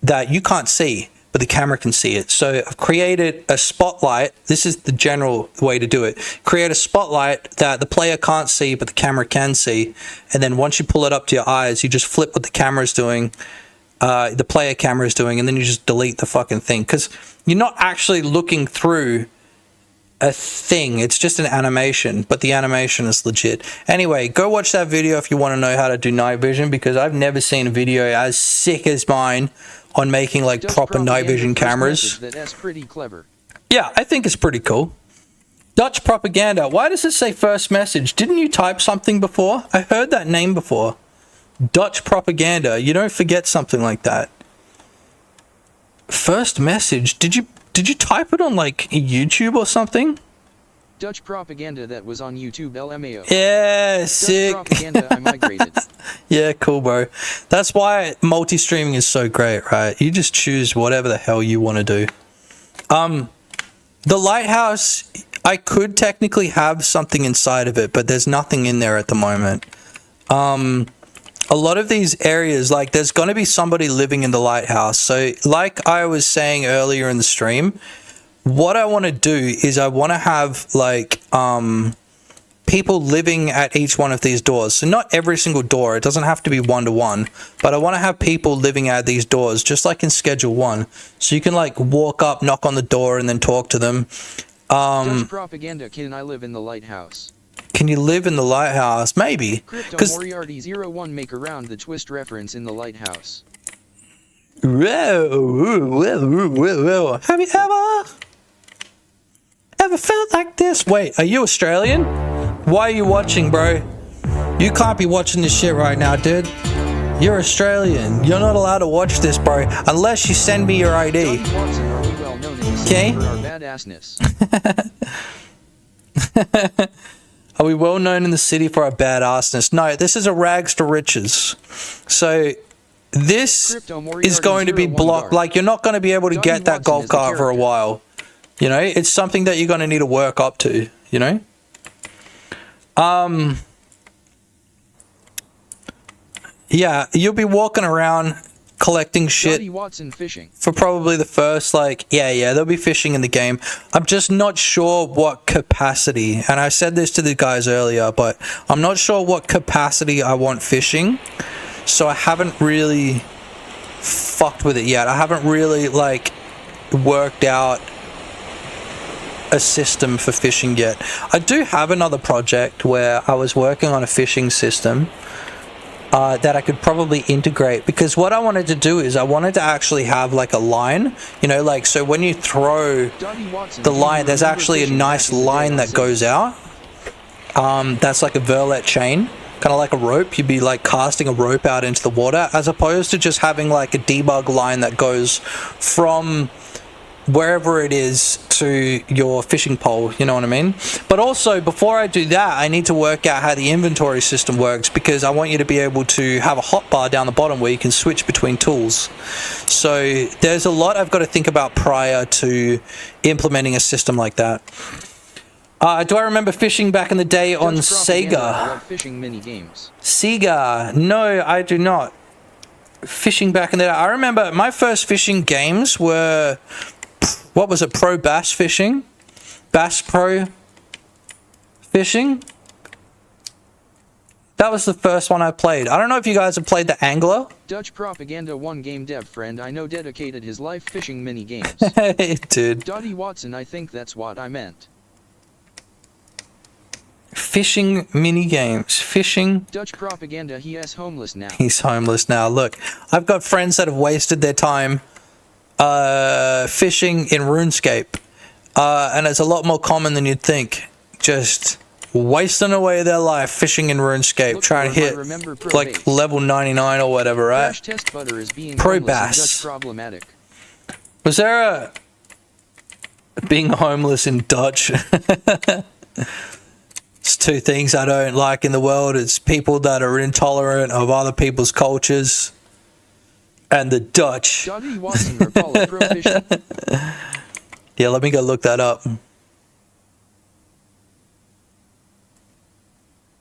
that you can't see, but the camera can see it. So I've created a spotlight. This is the general way to do it. Create a spotlight that the player can't see, but the camera can see. And then once you pull it up to your eyes, you just flip what the camera's doing, the player camera is doing, and then you just delete the fucking thing. Because you're not actually looking through a thing. It's just an animation, but the animation is legit. Anyway, go watch that video if you want to know how to do night vision, because I've never seen a video as sick as mine on making like proper night vision cameras. That's pretty clever. Yeah, I think it's pretty cool. Dutch propaganda. Why does it say first message? Didn't you type something before? I heard that name before. Dutch propaganda. You don't forget something like that. First message. Did you type it on like YouTube or something? Dutch propaganda that was on YouTube LMAO. Yeah, Dutch sick. propaganda I migrated. Yeah, cool, bro. That's why multi-streaming is so great, right? You just choose whatever the hell you want to do. The lighthouse, I could technically have something inside of it, but there's nothing in there at the moment. A lot of these areas, like there's going to be somebody living in the lighthouse. So like I was saying earlier in the stream, what I want to do is I want to have like people living at each one of these doors. So not every single door. It doesn't have to be one-to-one. But I want to have people living at these doors, just like in Schedule 1. So you can like walk up, knock on the door, and then talk to them. Dutch propaganda. Can I live in the lighthouse? Can you live in the lighthouse? Maybe. Crypto Moriarty 01 make around the twist reference in the lighthouse. Whoa. Have you ever felt like this? Wait, are you Australian? Why are you watching, bro? You can't be watching this shit right now, dude. You're Australian. You're not allowed to watch this, bro, unless you send me your ID. Okay? Are we well known in the city for our badassness? No, this is a rags to riches. So this is going to be blocked. Like, you're not going to be able to get that golf cart for a while. You know, it's something that you're going to need to work up to, you know? Yeah, you'll be walking around collecting shit for probably the first, like, yeah, there'll be fishing in the game. I'm just not sure what capacity, and I said this to the guys earlier, but I'm not sure what capacity I want fishing, so I haven't really fucked with it yet. I haven't really, like, worked out a system for fishing yet. I do have another project where I was working on a fishing system that I could probably integrate, because what I wanted to do is I wanted to actually have like a line, you know, like, so when you throw the line, there's actually a nice line that goes out. That's like a verlet chain, kind of like a rope. You'd be like casting a rope out into the water, as opposed to just having like a debug line that goes from wherever it is to your fishing pole, you know what I mean? But also, before I do that, I need to work out how the inventory system works, because I want you to be able to have a hotbar down the bottom where you can switch between tools. So there's a lot I've got to think about prior to implementing a system like that. Do I remember fishing back in the day on Sega? Fishing mini games. Sega. No, I do not. Fishing back in the day. I remember my first fishing games were, what was it, Pro Bass Fishing? Bass Pro Fishing? That was the first one I played. I don't know if you guys have played the Angler. Dutch Propaganda 1 game dev friend I know dedicated his life fishing mini games. Dude. Dottie Watson, I think that's what I meant. Fishing mini games. Fishing. Dutch Propaganda, he is homeless now. He's homeless now. Look, I've got friends that have wasted their time fishing in RuneScape. And it's a lot more common than you'd think. Just wasting away their life fishing in RuneScape, trying to hit like level 99 or whatever, right? Crash Test Butter is being Pro homeless Bass. and Dutch problematic. Was there a being homeless in Dutch? It's two things I don't like in the world. It's people that are intolerant of other people's cultures, and the Dutch. Dottie Watson or Paula Pro Fishing? Yeah, let me go look that up.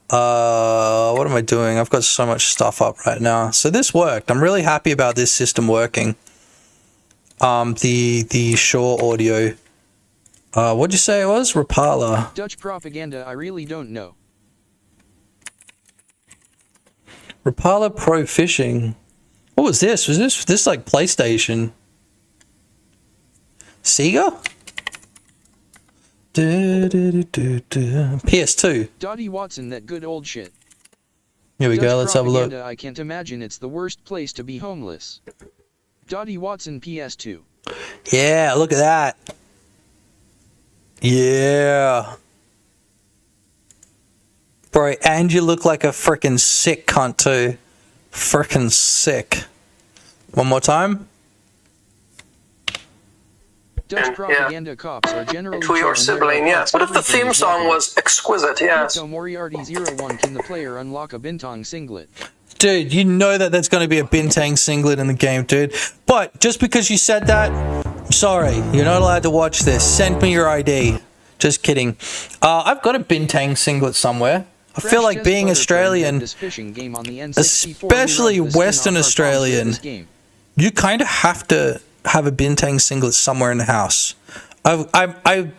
What am I doing? I've got so much stuff up right now. So this worked. I'm really happy about this system working. The Shore audio. What'd you say it was? Rapala. Dutch Propaganda, I really don't know. Rapala Pro Fishing. What was this? Was this like PlayStation? Sega? PS2. Dottie Watson, that good old shit. Here we go, Dutch let's have a look. Propaganda, I can't imagine it's the worst place to be homeless. Dottie Watson PS2. Yeah, look at that. Yeah. Bro, and you look like a freaking sick cunt too. Freaking sick. One more time. Dutch Propaganda cops are generally To your sibling, yes. What if the theme song was exquisite, yes. So Moriarty 01, can the player unlock a Bintang singlet? Dude, you know that there's going to be a Bintang singlet in the game, dude. But just because you said that, I'm sorry. You're not allowed to watch this. Send me your ID. Just kidding. I've got a Bintang singlet somewhere. I feel like being Australian, especially Western Australian, you kind of have to have a Bintang singlet somewhere in the house. I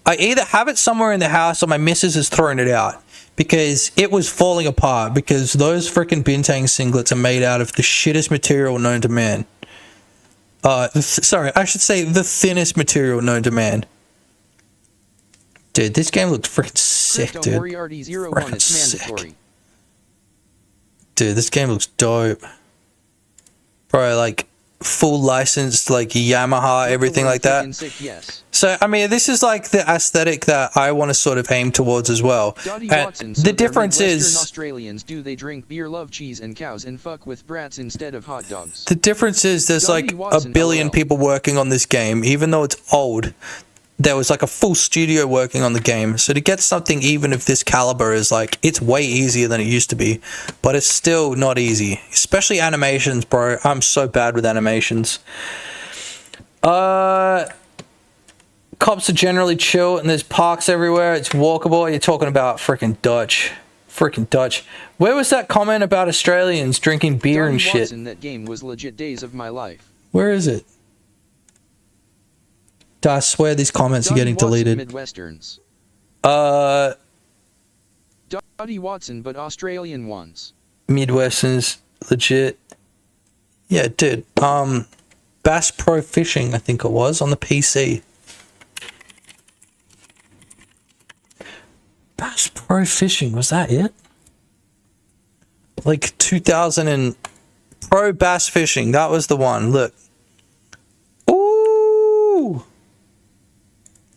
either have it somewhere in the house or my missus has thrown it out because it was falling apart because those freaking Bintang singlets are made out of the shittest material known to man. Sorry, I should say the thinnest material known to man. Dude, this game looks freaking sick, dude. Freaking sick. Dude, this game looks dope. Bro, like full licensed, like Yamaha, everything like that. So, I mean, this is like the aesthetic that I want to sort of aim towards as well. The difference is Australians, do they drink beer, love cheese and cows, and fuck with brats instead of hot dogs? The difference is there's like a billion people working on this game, even though it's old. There was like a full studio working on the game. So to get something even of this caliber is like, it's way easier than it used to be. But it's still not easy. Especially animations, bro. I'm so bad with animations. Cops are generally chill and there's parks everywhere. It's walkable. You're talking about freaking Dutch. Freaking Dutch. Where was that comment about Australians drinking beer and shit? Watson, that game was legit days of my life. Where is it? I swear these comments are getting deleted. Midwesterns. Dottie Watson, but Australian ones. Midwesterns, legit. Yeah, dude. Bass Pro Fishing, I think it was, on the PC. Bass Pro Fishing, was that it? Like 2000 and... Pro Bass Fishing, that was the one, look. Ooh!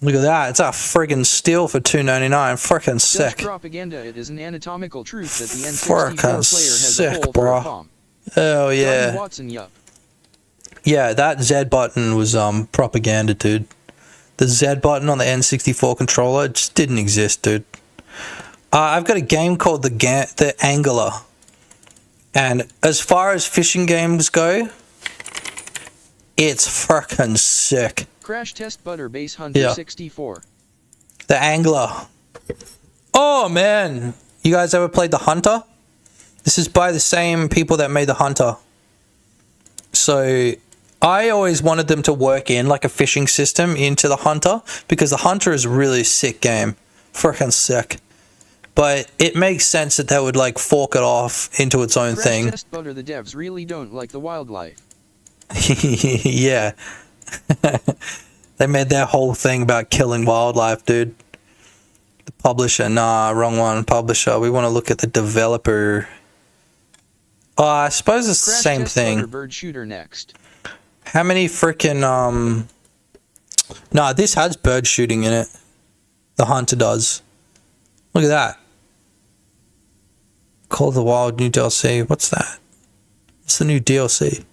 Look at that, it's a friggin' steal for $2.99. Frickin' sick. Propaganda, it is an anatomical truth that the N64 Frickin' player has sick, a hole bro. for a palm. Oh yeah. Watson, yup. yeah, that Z button was propaganda, dude. The Z button on the N64 controller just didn't exist, dude. I've got a game called the Angler, and as far as fishing games go, it's fucking sick. Crash Test Butter Base Hunter Yeah. 64. The Angler. Oh man, you guys ever played the Hunter? This is by the same people that made the Hunter. So I always wanted them to work in like a fishing system into the Hunter, because the Hunter is a really sick game. Freaking sick. But it makes sense that they would like fork it off into its own Crash thing. Test Butter, the devs really don't like the wildlife. Yeah. They made their whole thing about killing wildlife, dude. The publisher, nah, wrong one. Publisher. We want to look at the developer. Oh, I suppose it's the Crash same Test thing. Butter Bird Shooter next. How many freaking Nah, this has bird shooting in it. The Hunter does. Look at that. Call of the Wild new DLC. What's that? What's the new DLC?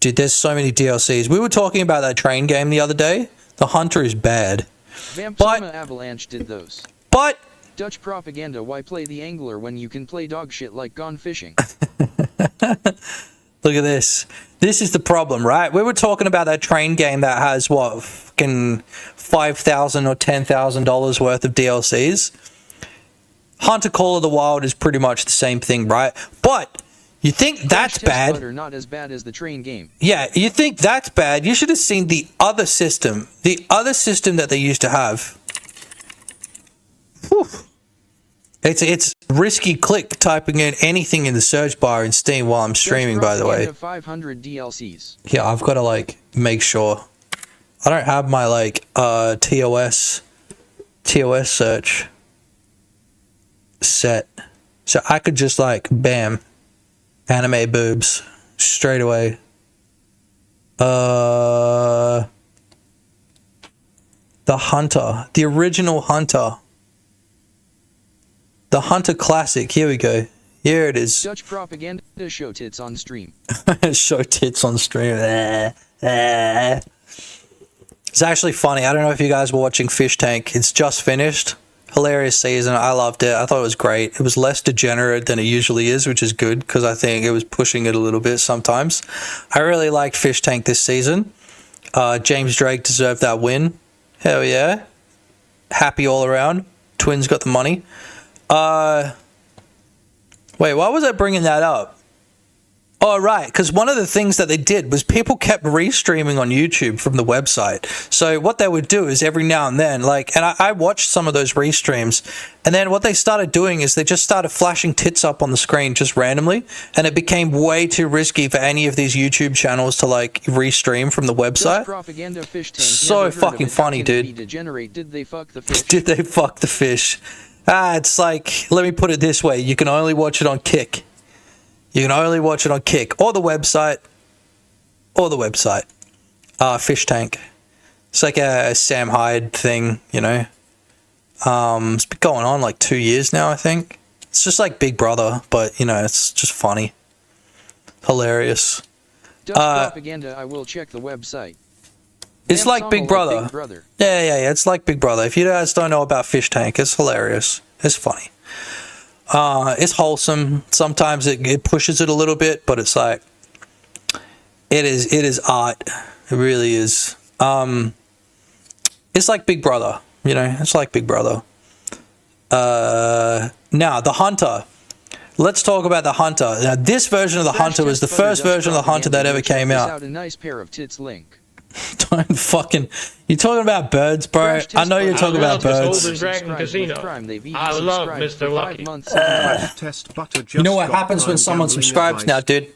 Dude, there's so many DLCs. We were talking about that train game the other day. The Hunter is bad. Vampirama Avalanche did those. But Dutch propaganda, why play the Angler when you can play dog shit like Gone Fishing? look at this. This is the problem, right? We were talking about that train game that has what, fucking $5,000 or $10,000 worth of DLCs. Hunter Call of the Wild is pretty much the same thing, right? But you think that's Crash Test bad? Butter, not as bad as the train game. Yeah, you think that's bad? You should have seen the other system. The other system that they used to have. Whew. It's risky click typing in anything in the search bar in Steam while I'm streaming, by the way. 500 DLCs. Yeah, I've got to like make sure. I don't have my like TOS search set. So I could just like bam, anime boobs straight away. The Hunter, the original Hunter. The Hunter Classic. Here we go. Here it is. Dutch propaganda show tits on stream. Show tits on stream. It's actually funny. I don't know if you guys were watching Fish Tank. It's just finished. Hilarious season. I loved it. I thought it was great. It was less degenerate than it usually is, which is good because I think it was pushing it a little bit sometimes. I really liked Fish Tank this season. James Drake deserved that win. Hell yeah. Happy all around. Twins got the money. Wait, why was I bringing that up? Oh, right, because one of the things that they did was people kept restreaming on YouTube from the website. So what they would do is every now and then, like, and I watched some of those restreams, and then what they started doing is they just started flashing tits up on the screen just randomly, and it became way too risky for any of these YouTube channels to, like, restream from the website. Propaganda fish tank. So fucking funny, dude. Did they fuck the fish? Did they fuck the fish? It's like, let me put it this way. You can only watch it on Kick. You can only watch it on Kick or the website. Fish Tank. It's like a Sam Hyde thing, you know. It's been going on like 2 years now, I think. It's just like Big Brother, but, you know, it's just funny. Hilarious. Dutch propaganda, I will check the website. It's like Big Brother. Yeah. It's like Big Brother. If you guys don't know about Fish Tank, it's hilarious. It's funny. It's wholesome. Sometimes it pushes it a little bit, but it's like it is art. It really is. It's like Big Brother, you know. It's like Big Brother. Now the Hunter. Let's talk about the Hunter. Now this version of the Hunter was the first version of the Hunter that ever came out. A nice pair of tits link. Don't fucking. You're talking about birds, bro. I know you're talking about birds. Dragon Casino. I love Mr. Lucky. You know what happens when someone subscribes now, dude?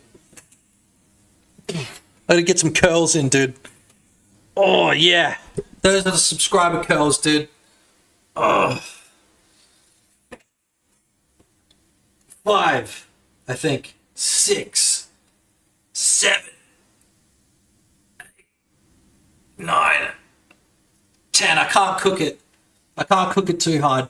I gotta get some curls in, dude. Oh, yeah. Those are the subscriber curls, dude. Oh. 5, I think. 6, 7. 9, 10. I can't cook it. I can't cook it too hard.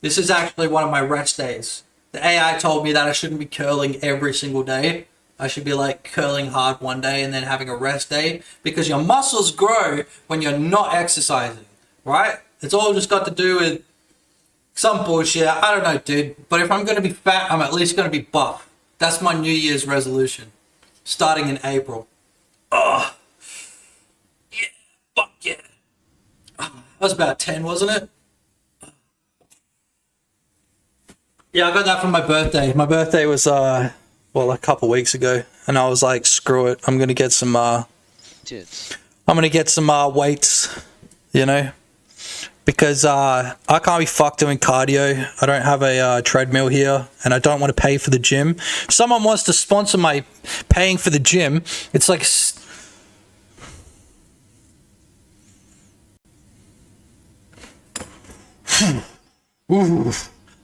This is actually one of my rest days. The AI told me that I shouldn't be curling every single day, I should be like curling hard one day and then having a rest day, because your muscles grow when you're not exercising, right? It's all just got to do with some bullshit. I don't know, dude. But if I'm going to be fat, I'm at least going to be buff. That's my New Year's resolution, starting in April. Oh, yeah, fuck yeah. That was about 10, wasn't it? Yeah, I got that for my birthday. My birthday was, a couple weeks ago. And I was like, screw it. I'm going to get some, Tits. I'm going to get some weights, you know? Because I can't be fucked doing cardio. I don't have a treadmill here. And I don't want to pay for the gym. If someone wants to sponsor my paying for the gym, it's like... Ooh.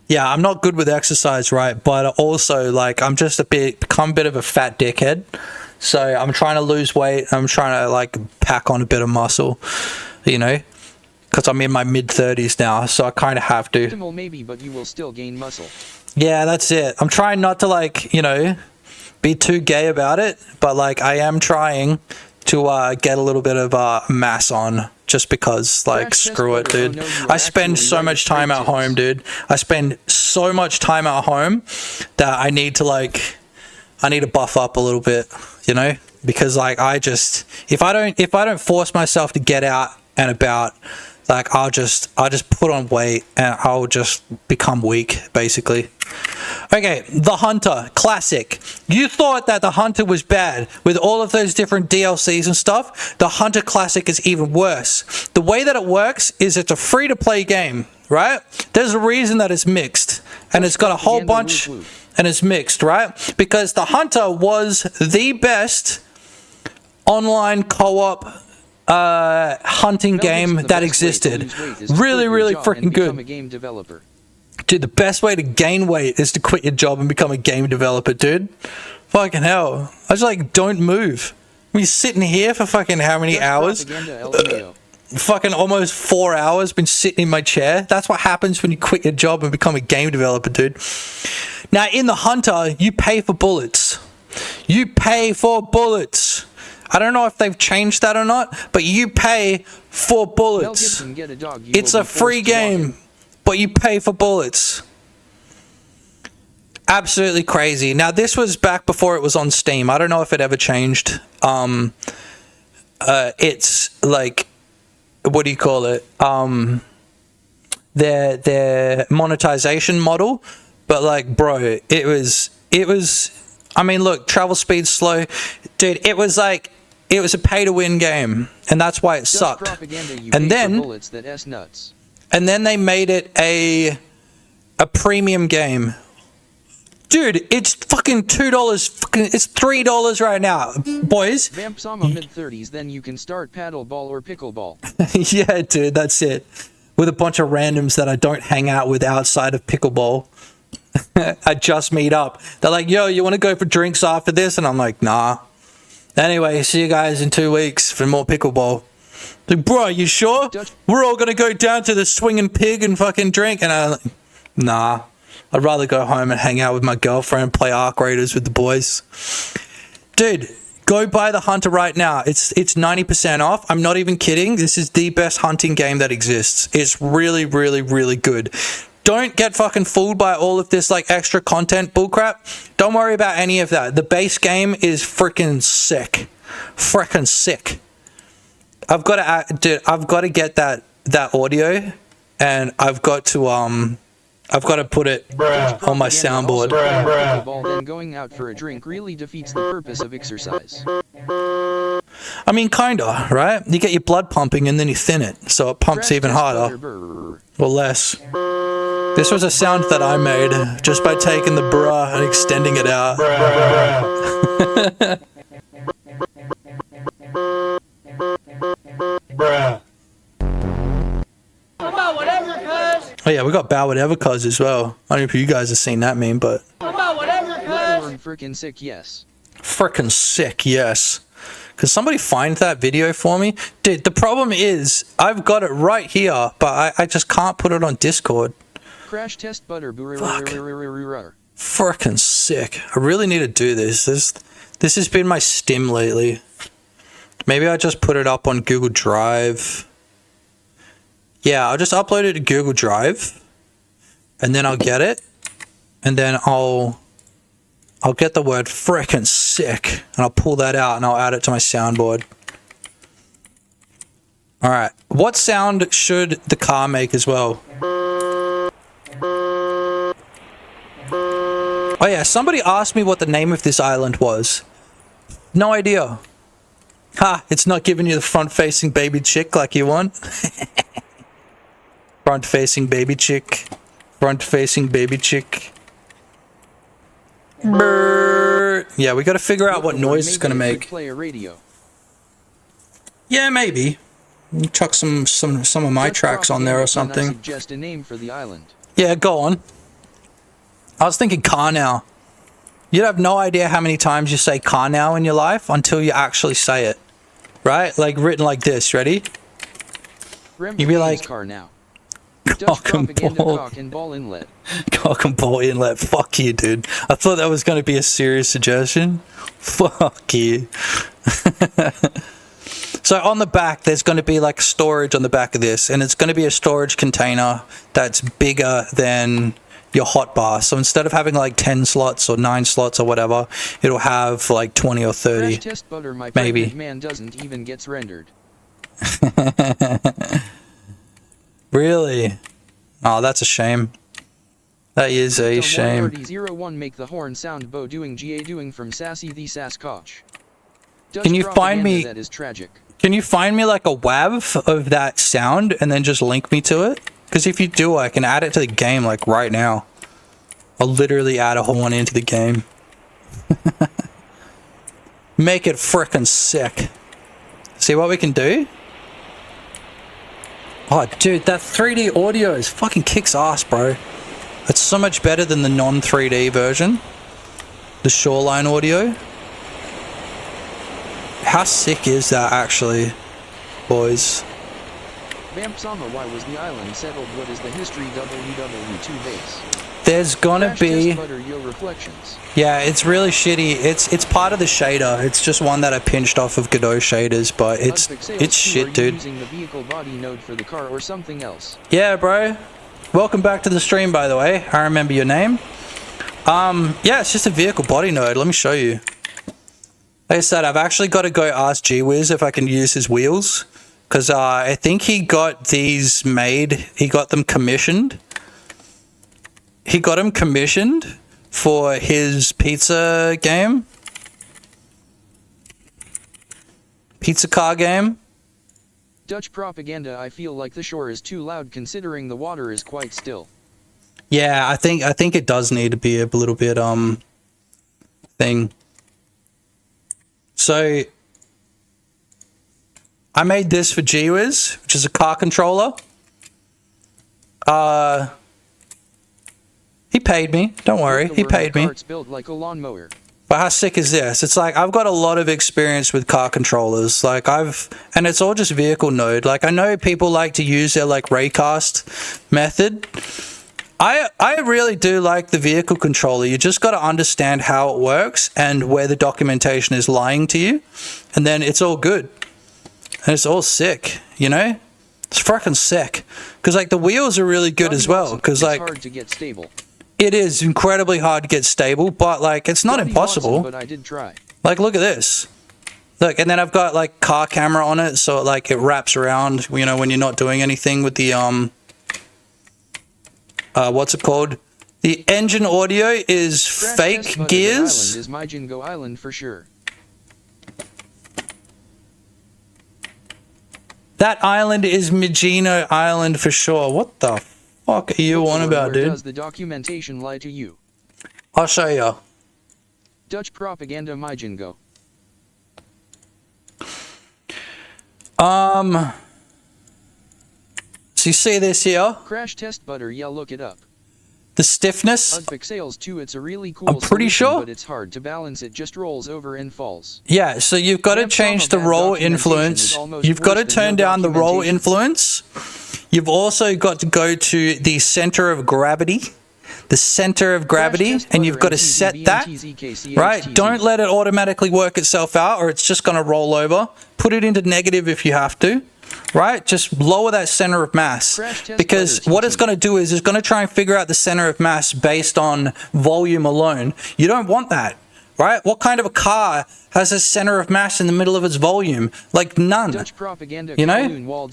Yeah, I'm not good with exercise, right? But also, like, I'm just become a bit of a fat dickhead. So I'm trying to lose weight. I'm trying to, like, pack on a bit of muscle, you know? Because I'm in my mid-30s now, so I kind of have to. Maybe, but you will still gain muscle. Yeah, that's it. I'm trying not to, like, you know, be too gay about it. But, like, I am trying to get a little bit of mass on. Just because, like, screw it, dude. I spend so much time at home, dude. I spend so much time at home that I need to, like, I need to buff up a little bit, you know? Because, like, I just, if I don't force myself to get out and about, like, I'll just put on weight and I'll just become weak, basically. Okay, The Hunter, classic. You thought that The Hunter was bad with all of those different DLCs and stuff. The Hunter Classic is even worse. The way that it works is it's a free-to-play game, right? There's a reason that it's mixed, and it's got a whole bunch, and it's mixed, right? Because The Hunter was the best online co-op hunting game that existed. Really, really freaking good. Dude, the best way to gain weight is to quit your job and become a game developer, dude. Fucking hell. I just, like, don't move. We're sitting here for fucking how many hours? Fucking almost 4 hours been sitting in my chair. That's what happens when you quit your job and become a game developer, dude. Now, in The Hunter, you pay for bullets. You pay for bullets. I don't know if they've changed that or not, but you pay for bullets. It's a free game. But you pay for bullets. Absolutely crazy. Now, this was back before it was on Steam. I don't know if it ever changed. It's like, what do you call it? Their monetization model. But, like, bro, it was. I mean, look, travel speed's slow, dude. It was like, it was a pay-to-win game, and that's why it sucked. And then they made it a premium game. Dude, it's fucking $2. It's $3 right now, boys. Vamp Sama mid-30s, then you can start paddleball or pickleball. Yeah, dude, that's it. With a bunch of randoms that I don't hang out with outside of pickleball. I just meet up. They're like, yo, you want to go for drinks after this? And I'm like, nah. Anyway, see you guys in 2 weeks for more pickleball. Like, bro, you sure? We're all gonna go down to the Swinging Pig and fucking drink? And I'm like, nah. I'd rather go home and hang out with my girlfriend, play Ark Raiders with the boys. Dude, go buy The Hunter right now. It's 90% off. I'm not even kidding. This is the best hunting game that exists. It's really, really, really good. Don't get fucking fooled by all of this, like, extra content bullcrap. Don't worry about any of that. The base game is freaking sick. Freaking sick. I've got to get that audio, and I've got to put it on my soundboard. Then going out for a drink really defeats the purpose of exercise. I mean, kinda, right? You get your blood pumping and then you thin it, so it pumps even harder. Or less. This was a sound that I made just by taking the bruh and extending it out. Oh yeah, we got bow whatever cuz as well. I don't know if you guys have seen that meme, but frickin' sick, yes. Frickin' sick, yes. Could somebody find that video for me? Dude, the problem is I've got it right here, but I just can't put it on Discord. Crash test butter. Freaking sick. I really need to do this. This has been my stim lately. Maybe I just put it up on Google Drive. Yeah, I'll just upload it to Google Drive. And then I'll get it. And then I'll get the word freaking sick. And I'll pull that out and I'll add it to my soundboard. Alright. What sound should the car make as well? Oh yeah, somebody asked me what the name of this island was. No idea. Ha, it's not giving you the front-facing baby chick like you want. Front-facing baby chick. Front-facing baby chick. Brrr. Yeah, we gotta figure out what noise it's gonna make. Play a radio. Yeah, maybe. Chuck some of my tracks on there or something. Suggest a name for the island. Yeah, go on. I was thinking car now. You'd have no idea how many times you say car now in your life until you actually say it. Right? Like written like this. Ready? You'd be like, car now. Cock and ball. Cock and ball inlet. Cock and ball inlet. Fuck you, dude. I thought that was going to be a serious suggestion. Fuck you. So on the back, there's going to be like storage on the back of this. And it's going to be a storage container that's bigger than your hotbar. So instead of having like 10 slots or 9 slots or whatever, it'll have like 20 or 30. Crash test butter, my maybe. Man doesn't even gets rendered. Really? Oh, that's a shame. That is a shame. 01 make the horn sound Bo doing GA doing from Sassy the Sasquatch. Can you find me? That is tragic. Can you find me like a WAV of that sound and then just link me to it? Because if you do, I can add it to the game like right now. I'll literally add a horn into the game. Make it frickin' sick. See what we can do? Oh, dude, that 3D audio is fucking kicks ass, bro. It's so much better than the non-3D version. The shoreline audio. How sick is that actually, boys? Vampsama, why was the island settled? What is the history? WW2 base. There's gonna be. Reflections. Yeah, it's really shitty. It's part of the shader. It's just one that I pinched off of Godot shaders, but it's shit, dude. Using the vehicle body node for the car or something else. Yeah, bro. Welcome back to the stream, by the way. I remember your name. Yeah, it's just a vehicle body node. Let me show you. Like I said, I've actually got to go ask GWiz if I can use his wheels. Because I think he got these made. He got them commissioned. He got them commissioned for his pizza game. Pizza car game. Dutch propaganda. I feel like the shore is too loud considering the water is quite still. Yeah, I think it does need to be a little bit thing. So I made this for GWiz, which is a car controller. He paid me. Don't worry, he paid me. It's built like a lawnmower. But how sick is this? It's like I've got a lot of experience with car controllers. Like and it's all just vehicle node. Like I know people like to use their like raycast method. I really do like the vehicle controller. You just got to understand how it works and where the documentation is lying to you, and then it's all good. And it's all sick, you know? It's fucking sick. Because like the wheels are really good as well. Because like hard to get stable. It is incredibly hard to get stable, but like it's not impossible. But I did try. Like look at this. Look, and then I've got like car camera on it, so like it wraps around, you know, when you're not doing anything with the what's it called? The engine audio is fake gears. Island is my Jingo Island for sure. That island is Magino Island for sure. What the fuck are you on about, dude? Does the documentation lie to you? I'll show you. Dutch propaganda, my Jingo. So you see this here? Crash test butter, yeah, look it up. The stiffness? Unfixales too, it's a really cool I'm pretty solution, sure. But it's hard to balance, it just rolls over and falls. Yeah, so you've got to change the roll influence. You've got to turn down the roll influence. You've also got to go to the center of gravity. the center of gravity, and you've got to set that, right? Don't let it automatically work itself out, or it's just going to roll over. Put it into negative if you have to, right? Just lower that center of mass, because what it's going to do is it's going to try and figure out the center of mass based on volume alone. You don't want that, right? What kind of a car has a center of mass in the middle of its volume? Like none. You know?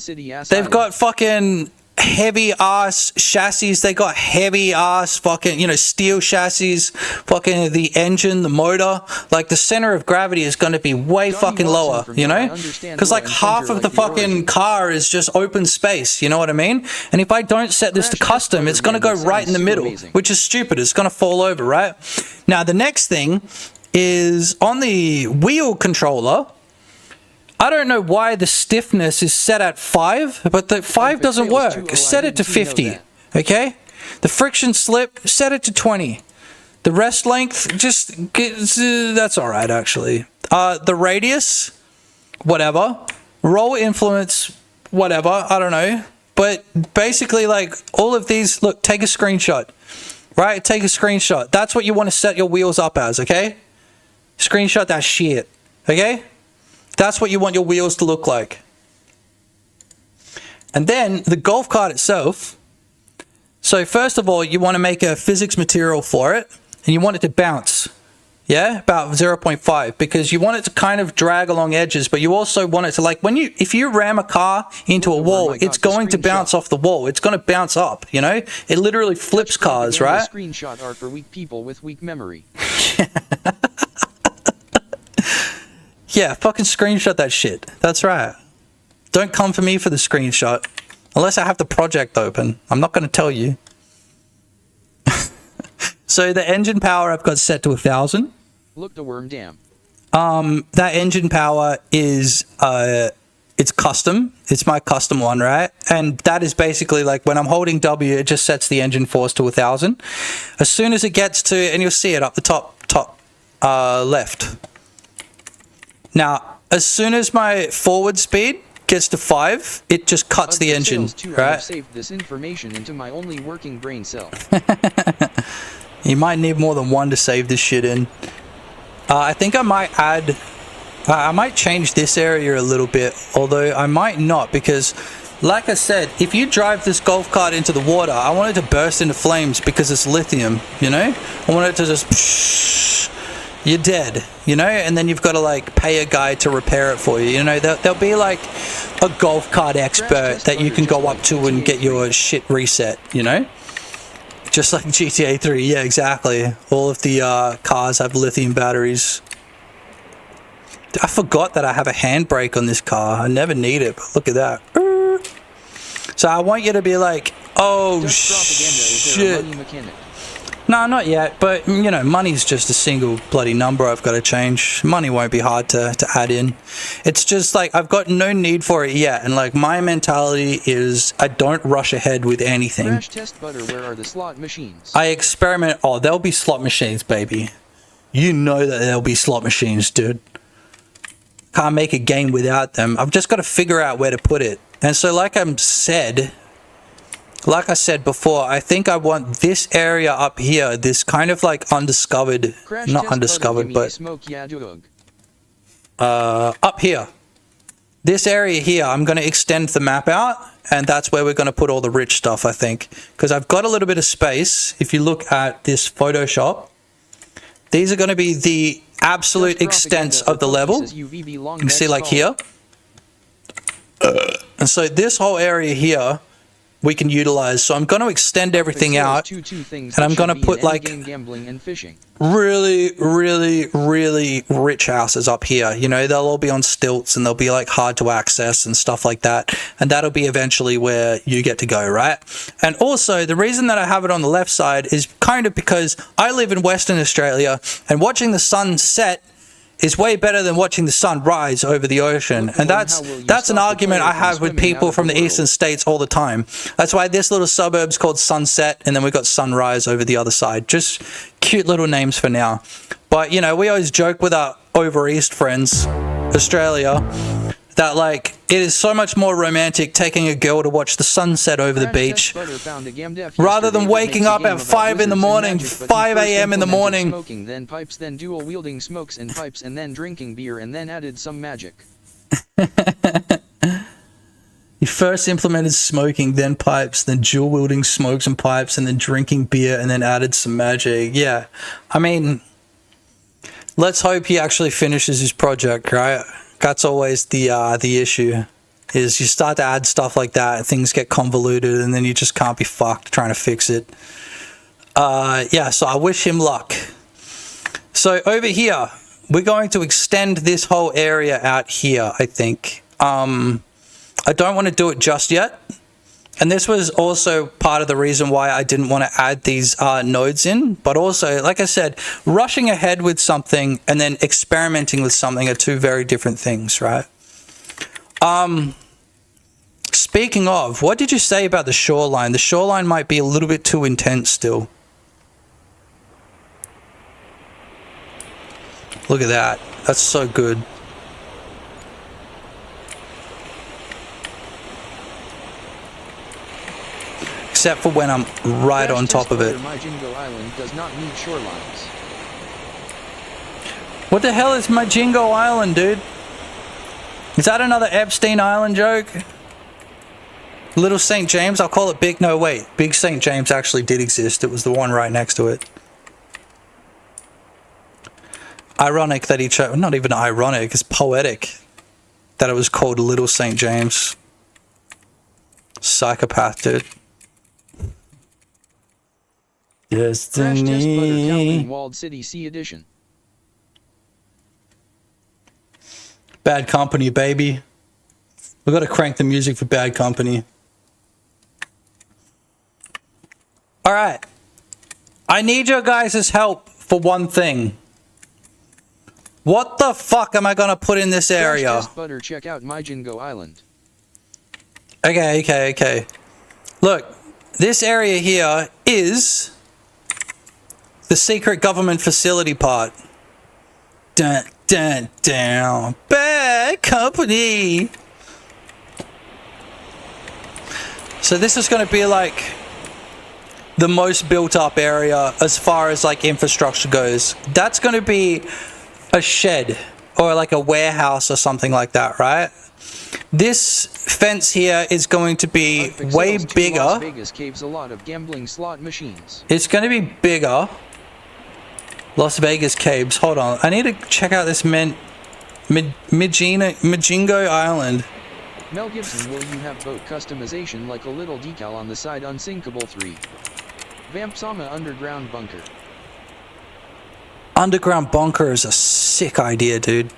They've got fucking heavy ass chassis. They got heavy ass fucking, you know, steel chassis, fucking the engine, the motor. Like the center of gravity is going to be way fucking lower, you know? Because like half of the fucking car is just open space, you know what I mean? And if I don't set this to custom, it's going to go right in the middle, which is stupid. It's going to fall over, right? Now the next thing is on the wheel controller. I don't know why the stiffness is set at 5, but the 5 doesn't work. Set it to 50, okay? The friction slip, set it to 20. The rest length, just, that's all right, actually. The radius, whatever. Roll influence, whatever, I don't know. But basically, like, all of these, look, take a screenshot, right? Take a screenshot. That's what you want to set your wheels up as, okay? Screenshot that shit, okay? That's what you want your wheels to look like. And then the golf cart itself. So first of all, you want to make a physics material for it, and you want it to bounce. Yeah, about 0.5, because you want it to kind of drag along edges, but you also want it to, like, if you ram a car into a wall, it's going to bounce off the wall. It's going to bounce up, you know? It literally flips cars, right? Screenshot art for weak people with weak memory. Yeah, fucking screenshot that shit. That's right. Don't come for me for the screenshot. Unless I have the project open. I'm not going to tell you. So the engine power I've got set to 1,000. Look the worm dam. That engine power is, it's custom. It's my custom one, right? And that is basically like when I'm holding W, it just sets the engine force to 1,000. As soon as it gets to, and you'll see it up the top left. Now, as soon as my forward speed gets to 5, it just cuts the engine, right? I've saved this information into my only working brain cell. You might need more than one to save this shit in. I think I might add, I might change this area a little bit, although I might not, because like I said, if you drive this golf cart into the water, I want it to burst into flames because it's lithium, you know? I want it to just, you're dead, you know? And then you've got to like pay a guy to repair it for you, you know? There'll be like a golf cart expert that you can go up to and get your shit reset, you know? Just like GTA 3, yeah, exactly. All of the cars have lithium batteries. I forgot that I have a handbrake on this car. I never need it, but look at that. So I want you to be like, oh shit. No, not yet, but you know, money's just a single bloody number I've got to change. Money won't be hard to add in. It's just like, I've got no need for it yet, and like my mentality is I don't rush ahead with anything. Crash test butter, where are the slot machines? I experiment, oh, there'll be slot machines, baby. You know that there'll be slot machines, dude. Can't make a game without them. I've just got to figure out where to put it. And so like I said before, I think I want this area up here, this kind of like undiscovered, not undiscovered, but up here. This area here, I'm going to extend the map out, and that's where we're going to put all the rich stuff, I think. Because I've got a little bit of space. If you look at this Photoshop, these are going to be the absolute extents of the level. You can see like here. And so this whole area here we can utilize. So I'm going to extend everything out, and I'm going to put like really, really, really rich houses up here. You know, they'll all be on stilts and they'll be like hard to access and stuff like that. And that'll be eventually where you get to go, right? And also the reason that I have it on the left side is kind of because I live in Western Australia, and watching the sun set is way better than watching the sun rise over the ocean. And that's an argument I have with people from the eastern states all the time. That's why this little suburb's called Sunset, and then we've got Sunrise over the other side. Just cute little names for now. But, you know, we always joke with our over east friends, Australia, that like it is so much more romantic taking a girl to watch the sunset over the beach rather than waking up at 5 in the morning, 5 a.m. in the morning. Smoking, then pipes, then dual wielding smokes and pipes, and then drinking beer, and then added some magic. You first implemented smoking, then pipes, then dual wielding smokes and pipes, and then drinking beer, and then added some magic. Yeah, I mean, let's hope he actually finishes his project, right? That's always the issue, is you start to add stuff like that, things get convoluted, and then you just can't be fucked trying to fix it. Yeah, so I wish him luck. So over here, we're going to extend this whole area out here, I think. I don't want to do it just yet. And this was also part of the reason why I didn't want to add these nodes in. But also, like I said, rushing ahead with something and then experimenting with something are two very different things, right? Speaking of, what did you say about the shoreline? The shoreline might be a little bit too intense still. Look at that. That's so good. Except for when I'm right on top of it. Majingo Island does not need shorelines. What the hell is Majingo Island, dude? Is that another Epstein Island joke? Little St. James? I'll call it Big... No, wait. Big St. James actually did exist. It was the one right next to it. Ironic that he chose... Not even ironic. It's poetic that it was called Little St. James. Psychopath, dude. Destiny. Walled City C edition. Bad Company, baby. We got to crank the music for Bad Company. All right. I need your guys' help for one thing. What the fuck am I going to put in this area? Test butter, check out Majingo Island. Okay. Look, this area here is the secret government facility part. Dun, dun, down. Bad Company. So this is going to be like the most built up area as far as like infrastructure goes. That's going to be a shed or like a warehouse or something like that, right? This fence here is going to be way bigger. Las Vegas caves a lot of gambling slot machines. It's going to be bigger. Las Vegas caves. Hold on. I need to check out this Majingo Island. Mel Gibson, will you have boat customization like a little decal on the side? Unsinkable 3. Vampsama underground bunker. Underground bunker is a sick idea, dude.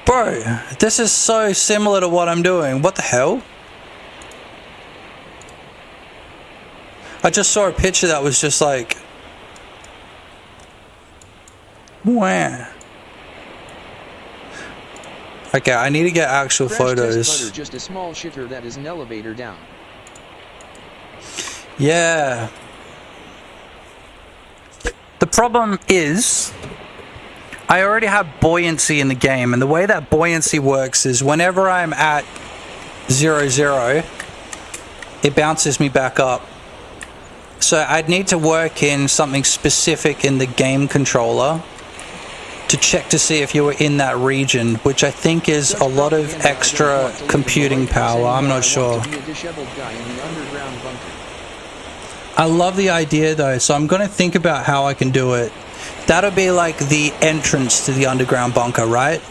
Bro, this is so similar to what I'm doing. What the hell? I just saw a picture that was just like... Wow. Okay, I need to get actual photos. Just a small shitter that is an elevator down. Yeah. The problem is, I already have buoyancy in the game, and the way that buoyancy works is whenever I'm at 0, it bounces me back up. So I'd need to work in something specific in the game controller to check to see if you were in that region, which I think is a lot of extra computing power. I'm not sure. I love the idea though, so I'm going to think about how I can do it. That'll be like the entrance to the underground bunker, right?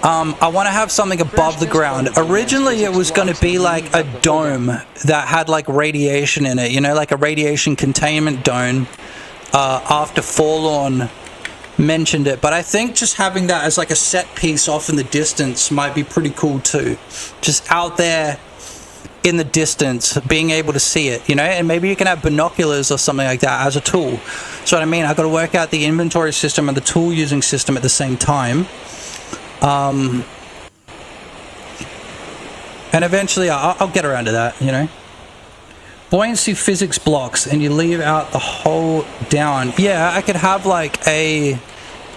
I want to have something above the ground. Originally, it was going to be like a dome that had like radiation in it, you know, like a radiation containment dome. After Forlorn mentioned it, but I think just having that as like a set piece off in the distance might be pretty cool too. Just out there in the distance, being able to see it, you know, and maybe you can have binoculars or something like that as a tool. So what I mean, I've got to work out the inventory system and the tool using system at the same time. And eventually I'll get around to that, you know. Buoyancy physics blocks, and you leave out the whole down. Yeah, I could have like a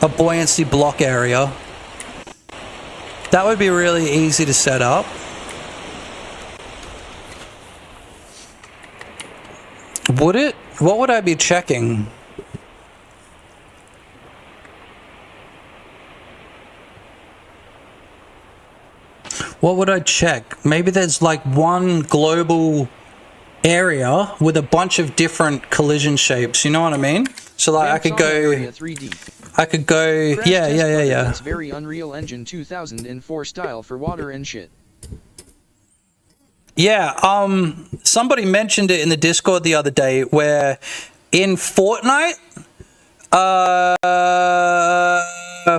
a buoyancy block area. That would be really easy to set up. Would it? What would I be checking? What would I check? Maybe there's like one global area with a bunch of different collision shapes. You know what I mean? So like I could go. Yeah. It's very Unreal Engine 2004 style for water and shit. Yeah, somebody mentioned it in the Discord the other day where in Fortnite,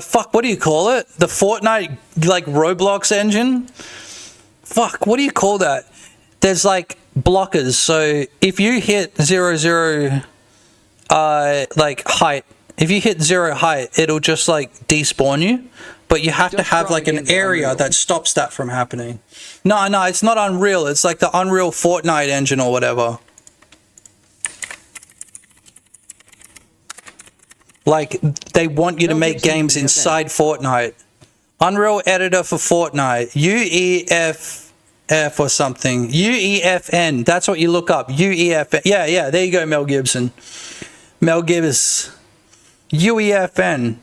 fuck, what do you call it? The Fortnite, like, Roblox engine? Fuck, what do you call that? There's, like, blockers, so if you hit 0, like, height, if you hit 0 height, it'll just, like, despawn you. But you have to have like an area that stops that from happening. No, it's not Unreal. It's like the Unreal Fortnite engine or whatever. Like they want you to make games inside Fortnite. Unreal Editor for Fortnite. UEFF or something. UEFN. That's what you look up. UEFN. Yeah. There you go, Mel Gibson. Mel Gibbs. UEFN.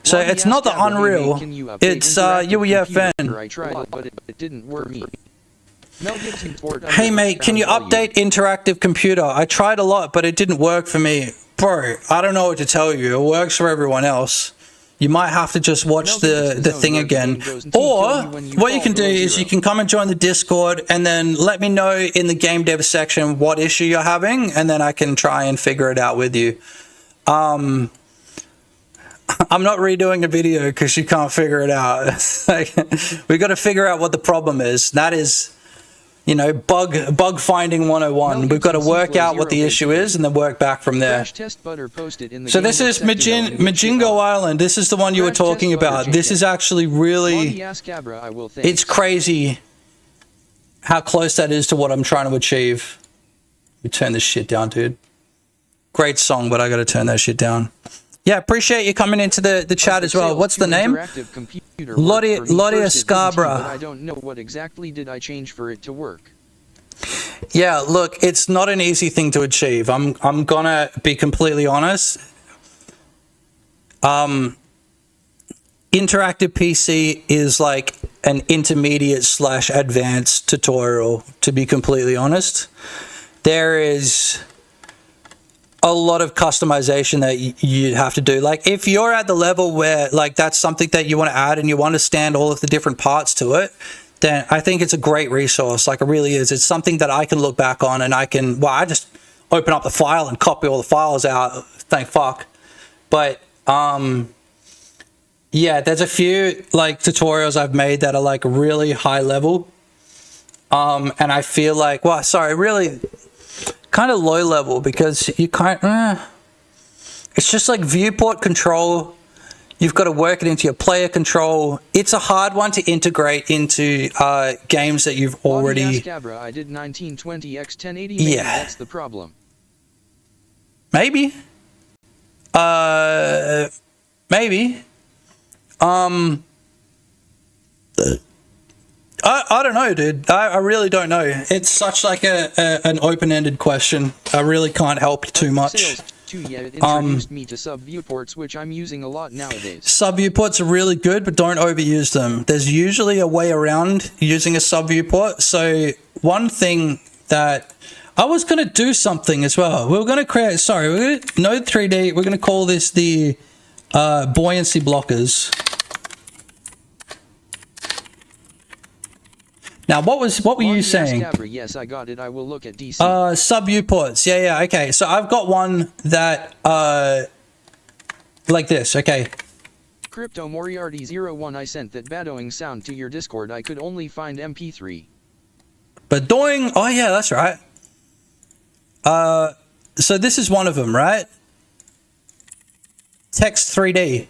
So it's not the Unreal, it's UEFN. I tried it, but it didn't work. Hey mate, can you update interactive computer? I tried a lot, but it didn't work for me. Bro, I don't know what to tell you. It works for everyone else. You might have to just watch the thing again. Or what you can do is you can come and join the Discord and then let me know in the game dev section what issue you're having, and then I can try and figure it out with you. I'm not redoing a video because you can't figure it out. Like, we got to figure out what the problem is. That is, you know, bug finding 101. We've got to work out what the issue is and then work back from there. So this is Majingo Island. This is the one you were talking about. This is actually really, it's crazy how close that is to what I'm trying to achieve. Let me turn this shit down, dude. Great song, but I got to turn that shit down. Yeah, appreciate you coming into the chat as well. What's the name? Lottie Scarborough. I don't know what exactly did I change for it to work. Yeah, look, it's not an easy thing to achieve. I'm gonna be completely honest. Interactive PC is like an intermediate / advanced tutorial, to be completely honest. There is a lot of customization that you have to do. Like if you're at the level where like that's something that you want to add and you understand all of the different parts to it, then I think it's a great resource. Like it really is. It's something that I can look back on and I can, well, I just open up the file and copy all the files out. Thank fuck. But yeah, there's a few like tutorials I've made that are like really high level. And I feel like, well, sorry, really kind of low level because you can't, it's just like viewport control. You've got to work it into your player control. It's a hard one to integrate into games that you've already. I did 1920 x 1080. Maybe yeah, that's the problem. Maybe. Maybe. I don't know, dude. I really don't know. It's such like an open-ended question. I really can't help you too much. It introduced me to sub-viewports, which I'm using a lot nowadays. Sub-viewports are really good, but don't overuse them. There's usually a way around using a sub-viewport. So one thing that I was going to do something as well. We were going to create, sorry, we're going to Node 3D. We're going to call this the buoyancy blockers. Now, what were you saying? Yes, I got it. I will look at DC. Sub viewports. Yeah. Okay. So I've got one that like this. Okay. Crypto Moriarty 01. I sent that badoing sound to your Discord. I could only find MP3. Badoing. Oh yeah, that's right. So this is one of them, right? Text 3D.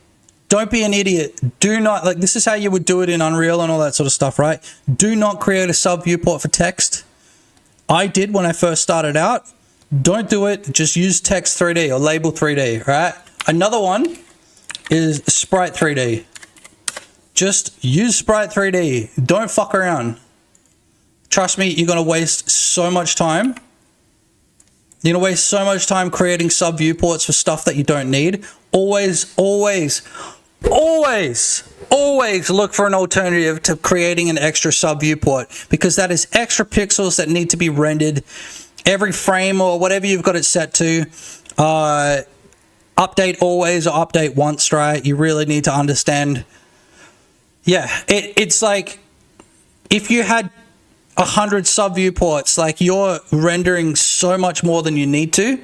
Don't be an idiot. Do not, like, this is how you would do it in Unreal and all that sort of stuff, right? Do not create a sub viewport for text. I did when I first started out. Don't do it. Just use text 3D or label 3D, right? Another one is Sprite 3D. Just use Sprite 3D. Don't fuck around. Trust me, you're going to waste so much time. You're going to waste so much time creating sub viewports for stuff that you don't need. Always, always, always, always look for an alternative to creating an extra sub viewport, because that is extra pixels that need to be rendered every frame or whatever you've got it set to. Update always or update once, right? You really need to understand. Yeah, it's like if you had 100 sub viewports, like you're rendering so much more than you need to.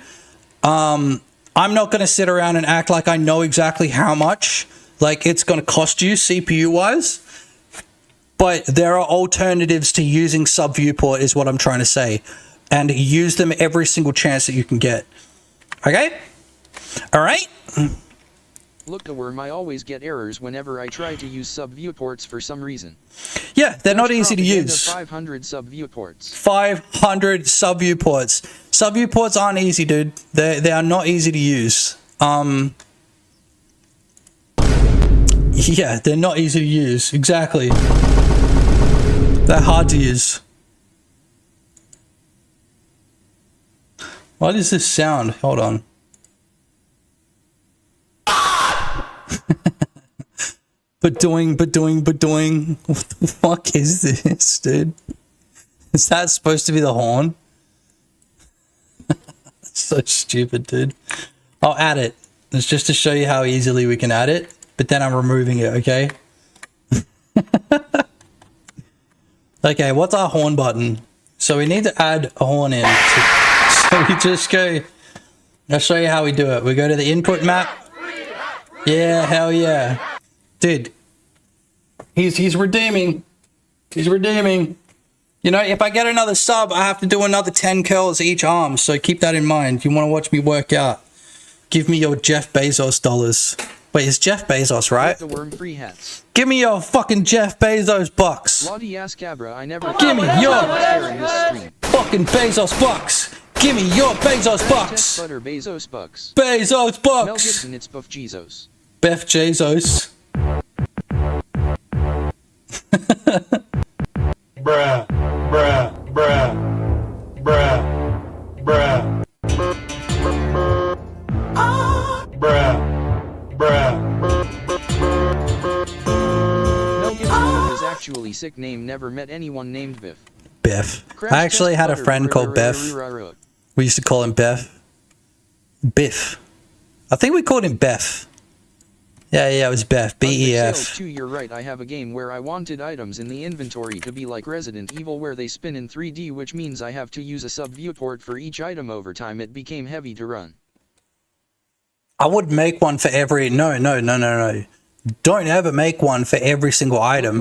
I'm not going to sit around and act like I know exactly how much like it's going to cost you CPU wise, but there are alternatives to using sub viewport is what I'm trying to say, and use them every single chance that you can get. Okay? All right? Look, the worm, I always get errors whenever I try to use sub viewports for some reason. Yeah, they're not easy to use. 500 sub viewports. 500 sub viewports. Sub viewports aren't easy, dude. They are not easy to use. Yeah, they're not easy to use. Exactly. They're hard to use. What is this sound? Hold on. But doing. What the fuck is this, dude? Is that supposed to be the horn? So stupid, dude. I'll add it. It's just to show you how easily we can add it, but then I'm removing it, okay? Okay, what's our horn button? So we need to add a horn in. So we just go... I'll show you how we do it. We go to the input map. Yeah, hell yeah. Dude, he's redeeming. He's redeeming. You know, if I get another sub, I have to do another 10 curls each arm. So keep that in mind. If you want to watch me work out, give me your Jeff Bezos dollars. Wait, it's Jeff Bezos, right? The worm free hats. Give me your fucking Jeff Bezos bucks. Lottie ass cabra, I never. Give me your fucking Bezos bucks. Give me your Bezos bucks. Butter Bezos bucks. Bezos bucks. Mel Gibson, it's Buff Jesus. Beth Jesus. Bruh, bruh, bruh, bruh, bruh. Bruh, bruh. Mel Gibson, his actually sick name, never met anyone named Biff. Biff. I actually had a friend called Biff. We used to call him Biff. Biff. I think we called him Biff. Yeah, it was Biff. B-E-F. You're right, I have a game where I wanted items in the inventory to be like Resident Evil where they spin in 3D, which means I have to use a sub viewport for each item. Over time it became heavy to run. I would make one for every... No. Don't ever make one for every single item.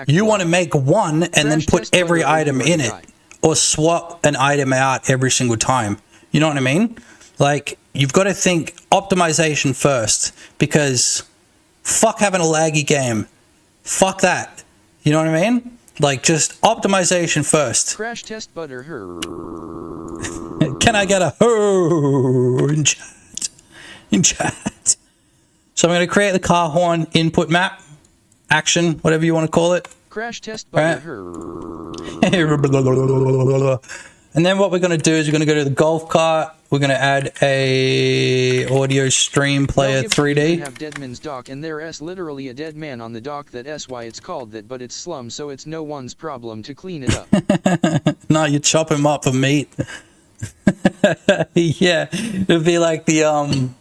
You want to make one and then put every item in it. Or swap an item out every single time. You know what I mean? Like, you've got to think optimization first, because fuck having a laggy game. Fuck that. You know what I mean? Like, just optimization first. Crash test butter her. Can I get a her in chat? In chat. So I'm going to create the car horn input map, action, whatever you want to call it. Crash test butter her. And then what we're going to do is we're going to go to the golf cart. We're going to add a audio stream player 3D. Have Deadman's dock, and there's literally a dead man on the dock. That's why it's called that, but it's Slum, so it's no one's problem to clean it up. No, you chop him up for meat. Yeah, it'll be like the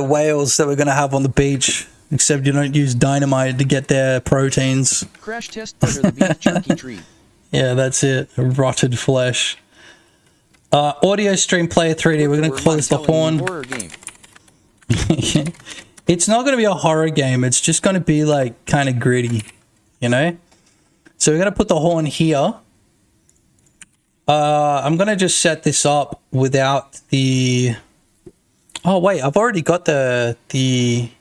whales that we're going to have on the beach, except you don't use dynamite to get their proteins. Crash test butter the beef jerky treat. Yeah, that's it. Rotted flesh. Audio stream player 3D. We're going to call this the horn. It's not going to be a horror game. It's just going to be like kind of gritty, you know? So we're going to put the horn here. I'm going to just set this up without the... Oh, wait. I've already got the...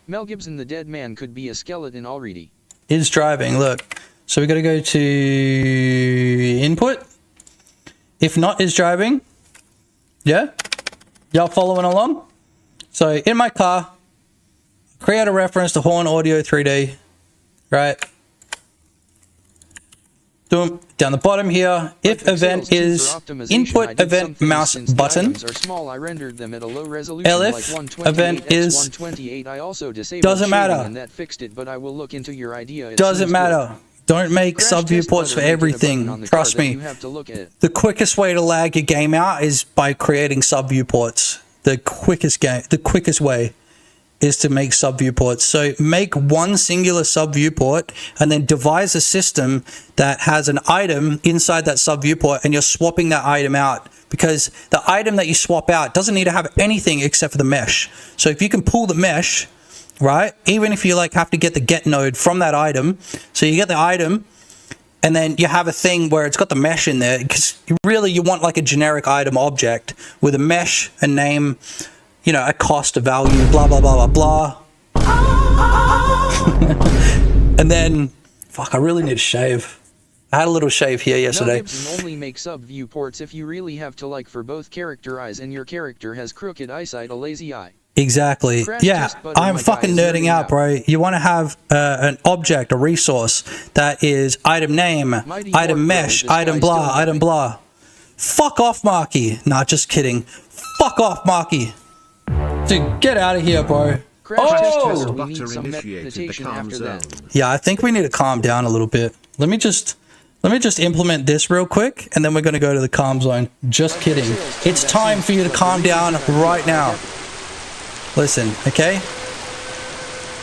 Mel Gibson, the dead man, could be a skeleton already. Is driving. Look. So we got to go to input. If not, is driving. Yeah? Y'all following along? So in my car, Create a reference to Horn Audio 3D. Right. Down the bottom here, if event is input event mouse button, elif event is doesn't matter. Doesn't matter. Don't make sub viewports for everything. Trust me. The quickest way to lag your game out is by creating sub viewports. The quickest way is to make sub viewports. So make one singular sub viewport and then devise a system that has an item inside that sub viewport, and you're swapping that item out, because the item that you swap out doesn't need to have anything except for the mesh. So if you can pull the mesh, right, even if you like have to get the get node from that item, so you get the item and then you have a thing where it's got the mesh in there, because really you want like a generic item object with a mesh, a name, you know, a cost, a value, blah, blah, blah, blah, blah. And then, fuck, I really need to shave. I had a little shave here yesterday. Gibson only make sub viewports if you really have to, like for both character eyes and your character has crooked eyesight, a lazy eye. Exactly. Yeah, I'm fucking nerding out, bro. You want to have an object, a resource that is item name, item mesh, item blah, item blah. Fuck off, Marky. Nah, just kidding. Fuck off, Marky. Dude, get out of here, bro. Yeah, I think we need to calm down a little bit. Let me just implement this real quick, and then we're going to go to the calm zone. Just kidding. It's time for you to calm down right now. Listen, okay?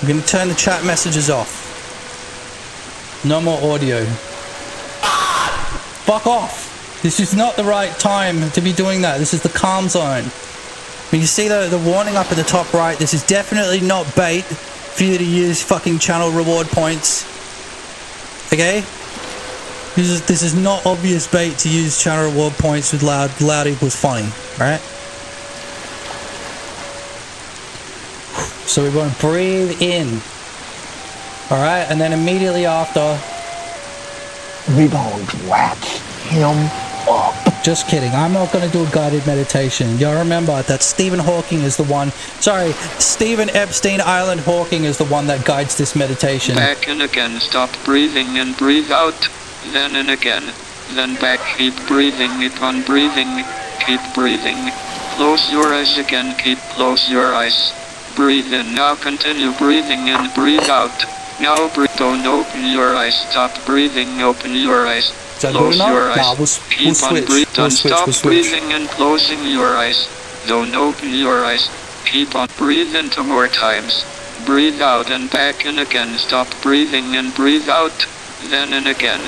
I'm going to turn the chat messages off. No more audio. Fuck off. This is not the right time to be doing that. This is the calm zone. When you see the warning up in the top right, this is definitely not bait for you to use fucking channel reward points. Okay? This is not obvious bait to use channel reward points with loud equals funny, right? So we're going to breathe in. Alright, and then immediately after, we gonna dratch him up. Just kidding. I'm not going to do a guided meditation. Y'all remember that Stephen Hawking is the one. Sorry, Stephen Epstein Island Hawking is the one that guides this meditation. Back and again, stop breathing and breathe out. Then and again. Then back, keep breathing, keep on breathing, keep breathing. Close your eyes again, close your eyes. Breathe in, now continue breathing in, breathe out. Now breathe, don't open your eyes, stop breathing, open your eyes. Close your eyes. Nah, Keep on breathing. Don't stop breathing and closing your eyes. Don't open your eyes. Keep on breathing 2 more times. Breathe out and back in again. Stop breathing and breathe out. Then and again.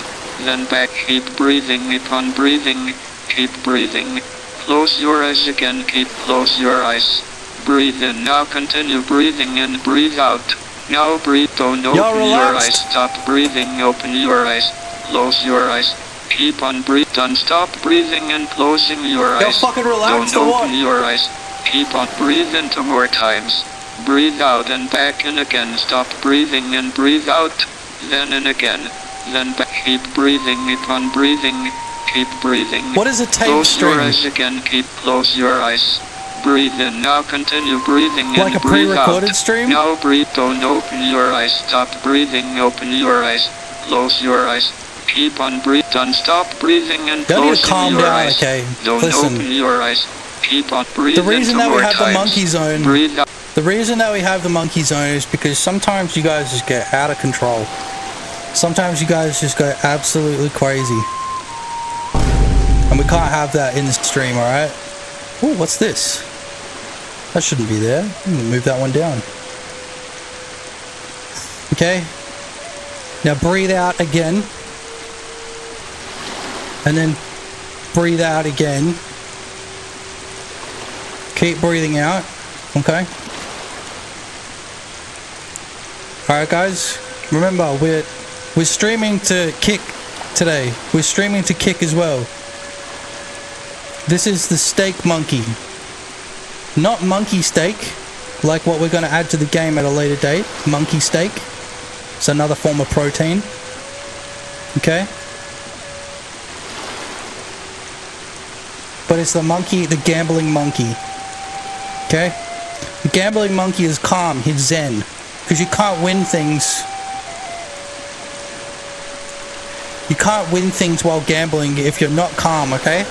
Then back. Keep breathing. Keep on breathing. Keep breathing. Close your eyes again. Close your eyes. Breathe in. Now continue breathing and breathe out. Now breathe. Don't open your eyes. Stop breathing. Open your eyes. Close your eyes. Keep on breathing. Don't stop breathing and closing your eyes. Fucking relax. Don't open your eyes. Keep on breathing 2 more times. Breathe out and back in again. Stop breathing and breathe out. Then and again. Then back. Keep breathing. Keep on breathing. Keep breathing. What is a tape close stream? Your eyes again. Close your eyes. Breathe in. Now continue breathing like and a breathe pre-recorded out. stream? Now breathe. Don't open your eyes. Stop breathing. Open your eyes. Close your eyes. Keep on breathing. Don't stop breathing and closing your eyes. Okay. Don't Listen. open your eyes. Keep on breathing. The reason that we have times. the monkey zone. Breathe out. The reason that we have the monkey zone is because sometimes you guys just get out of control. Sometimes you guys just go absolutely crazy. And we can't have that in the stream, alright? Oh, what's this? That shouldn't be there. I'm gonna move that one down. Okay. Now breathe out again. And then breathe out again. Keep breathing out. Okay. Alright guys. Remember, we're streaming to Kick today. We're streaming to Kick as well. This is the steak monkey. Not monkey steak, like what we're going to add to the game at a later date. Monkey steak. It's another form of protein. Okay. But it's the monkey, the gambling monkey. Okay? The gambling monkey is calm, he's zen. Because you can't win things. You can't win things while gambling if you're not calm, okay?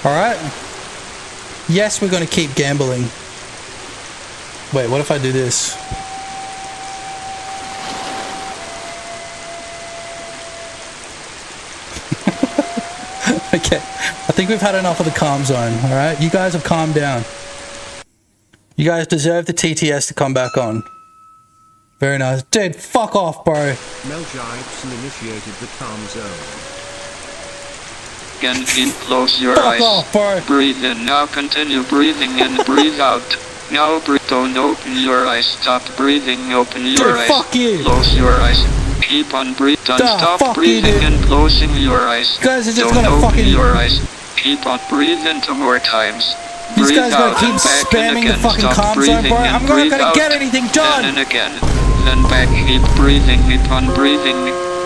Alright? Yes, we're going to keep gambling. Wait, what if I do this? Okay, I think we've had enough of the calm zone, alright? You guys have calmed down. You guys deserve the TTS to come back on. Very nice. Dude, fuck off, bro. Mel Jibson initiated the calm zone. Again, keep close your Fuck eyes. off, bro. Breathe in, now continue breathing in, breathe out. Now breathe, don't open your eyes, stop breathing, open your Dude, eyes. fuck you. Close your eyes. Keep on breathing, don't stop fuck you, breathing dude. and closing your eyes. You guys are just don't gonna open fucking... your eyes. Keep on breathing 2 more times. These Breathe guys are out gonna keep and back spamming in the again. fucking Stop calm zone, breathing bro. and I'm not breathe gonna out. get anything done. Then and again. Then back, keep breathing, keep on breathing,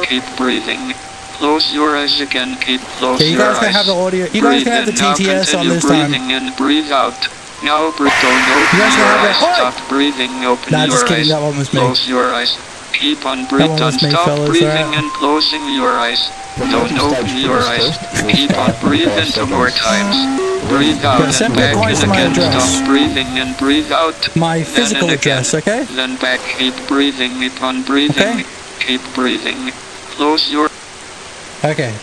keep breathing. Close your eyes again, keep close Okay, you your guys eyes. can have the audio. You guys can have the TTS on this time. Breathing in, breathe out. Now breathe, don't open You guys your can have eyes. the... Stop breathing, open Nah, your just kidding. eyes. That one was me. Close your eyes. Keep on That breathing, one don't was me, stop fellas, breathing alright? and closing your eyes. Don't open your eyes. Keep on breathing 2 more times. Breathe out Yeah, send and me the back coins to in my again. address. Stop breathing and breathe out. My Then physical and again. address, okay? Then back, keep breathing, keep on breathing. Okay. Keep breathing. Close your... Okay.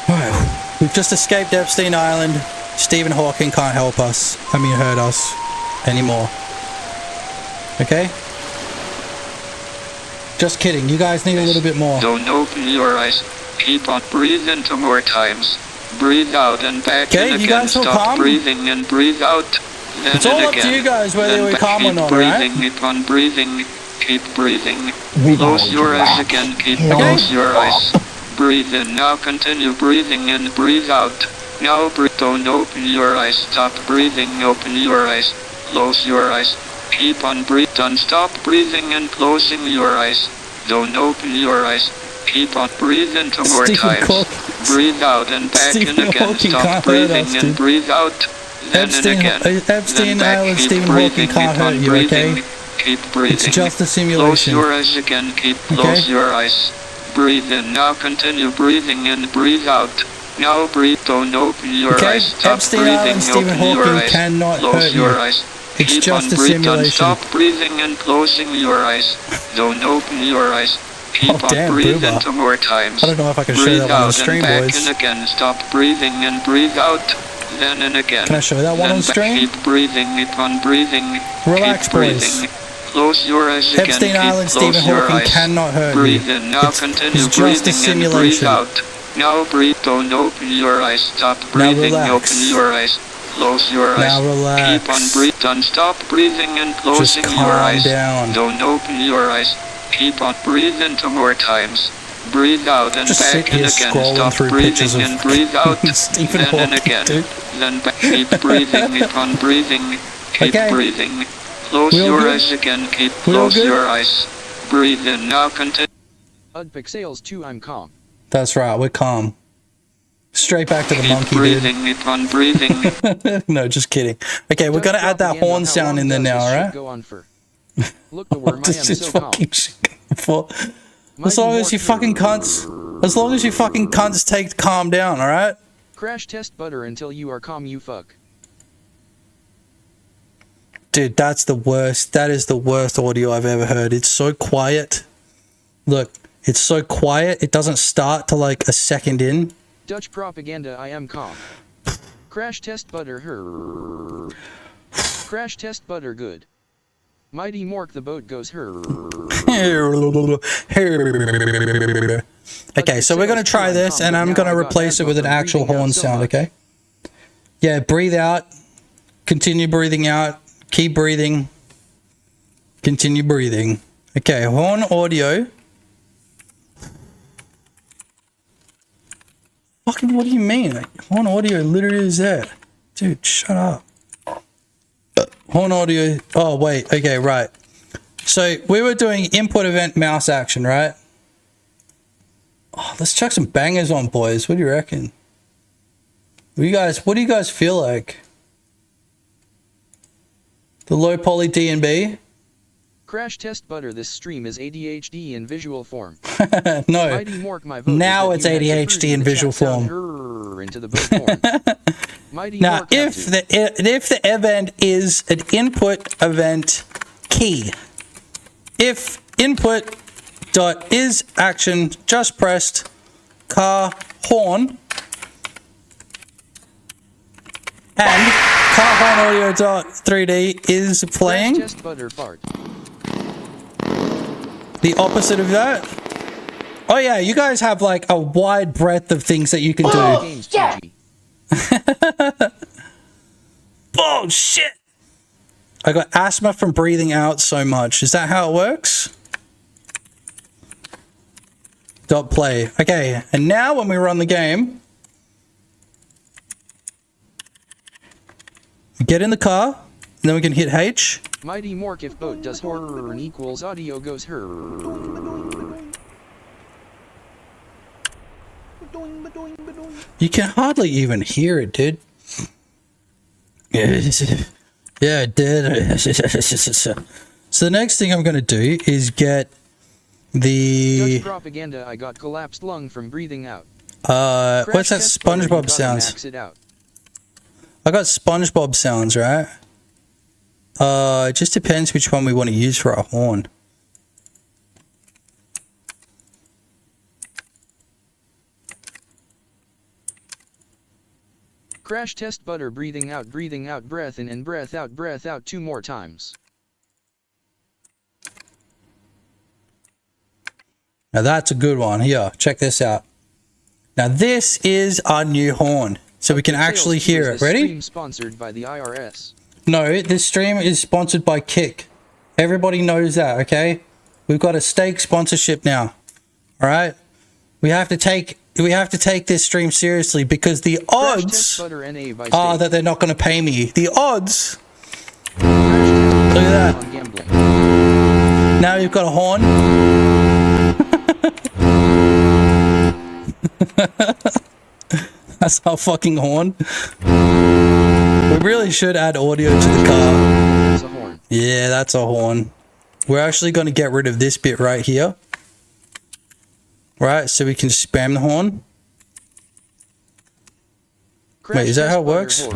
Wow. We've just escaped Epstein Island. Stephen Hawking can't help us. I mean, hurt us anymore. Okay? Just kidding. You guys need a little bit more. Don't open your eyes. Keep on breathing 2 more times. Breathe out and back in Okay, you again. guys feel Stop calm? breathing and breathe out. Then It's all and up to again. you guys whether Then we're back, calm or keep not, breathing, alright? keep on breathing. Keep breathing. We Close don't your eyes relax. again. Keep Okay. close your eyes. Breathe in. Now continue breathing in. Breathe out. Now breathe. Don't open your eyes. Stop breathing. Open your eyes. Close your eyes. Keep on breathing. Don't stop breathing and closing your eyes. Don't open your eyes. Keep on breathing 2 more Stephen times. Hawking. Breathe out and back Stephen in again. Hawking Stop can't hurt breathing us, and dude. breathe out. Then Epstein, and again. Epstein Then back, Island, keep Stephen breathing, Hawking can't keep on hurt you, breathing. okay? Keep breathing. It's just a Close simulation. your eyes again. Keep close Okay. your eyes. Breathe in. Now continue breathing in. Breathe out. Now breathe. Don't open your Okay, eyes. Stop Epstein breathing. Island, Stephen Open your Hawking eyes. cannot Close hurt your you. eyes. It's Keep just on a breathing. Don't simulation. stop breathing and closing your eyes. Don't open your eyes. Keep Oh, on damn, breathing Booba. 2 more times. I don't know if I can show Breathe that one on out stream, and back boys. in again. Stop breathing and breathe out. Then and again. Can I show that one Then on back. stream? Keep breathing. Keep on breathing. Relax, keep boys. breathing. Close your eyes again. Epstein Keep Island, close Stephen your Hawking eyes. cannot hurt Breathe you. in. Now It's continue just a breathing and breathe simulation. out. Now breathe. Don't open your eyes. Stop breathing. relax. Open your eyes. Close your eyes. Now relax. Keep on breathing. Don't stop breathing and closing Just your calm eyes. down. Don't open your eyes. Keep on breathing 2 more times. Breathe out and Just back sit in here again. scrolling Stop through pictures breathing of and breathe out. Stephen Then and Hawking, again. dude. Then back. Keep breathing. Keep on breathing. Keep Okay. breathing. Close We all your good? eyes again. Keep We all close good? your eyes. Breathe in. Now continue. Udpixels 2 I'm calm. That's right, we're calm. Straight back to the Keep monkey, breathing. Keep on breathing. dude. No, just kidding. Okay, we're gonna add that horn sound in there now, alright? Go on for. Look the worm I am This is so calm. fucking shit. For- As Mighty long as you Morph- fucking cunts, as long as you fucking cunts take calm down, alright? Crash test butter until you are calm you fuck. Dude, that's the worst. That is the worst audio I've ever heard. It's so quiet. Look, it's so quiet. It doesn't start till like a second in. Dutch propaganda I am calm. Crash test butter her. Crash test butter good. Mighty Mork the boat goes her. Okay, so we're gonna try this, and I'm gonna replace it with an actual horn sound. Okay? Yeah, breathe out. Continue breathing out. Keep breathing. Continue breathing. Okay, horn audio. Fucking, what do you mean? Horn audio literally is that. Dude, shut up. Horn audio. Oh, wait. Okay, right. So we were doing input event mouse action, right? Oh, let's chuck some bangers on, boys. What do you reckon? What do you guys feel like? The low poly D&B. Crash test butter. This stream is ADHD in visual form. No. Mighty Mork, my vote Now is it's that you had to ADHD in prove the visual chat sound form. into the vote form. Mighty Now, Mork have to. if the event is an input event key, if input dot is action just pressed car horn and car horn audio dot 3D is playing, Crash test butter fart. the opposite of that. Oh yeah, you guys have like a wide breadth of things that you can do. Games GG. Oh shit! I got asthma from breathing out so much. Is that how it works? Dot play. Okay, and now when we run the game, we get in the car, and then we can hit H. Mighty Mork, if boat does horror and equals audio goes her. You can hardly even hear it, dude. Yeah, it did. So the next thing I'm gonna do is get the Dutch propaganda. I got collapsed lung from breathing out. what's that SpongeBob sounds? Max it out. I got SpongeBob sounds, right? It just depends which one we want to use for our horn. Crash test butter. Breathing out, breath in and breath out 2 more times. Now that's a good one. Here, check this out. Now this is our new horn, so we can actually hear it. Ready? Stream sponsored by the IRS. No, this stream is sponsored by Kick. Everybody knows that, okay? We've got a steak sponsorship now. All right? We have to take this stream seriously because the odds are that they're not going to pay me. The odds. Look at that. Now you've got a horn. That's our fucking horn. We really should add audio to the car. That's a horn. Yeah, that's a horn. We're actually going to get rid of this bit right here. Right, so we can spam the horn. Wait, is that how it works?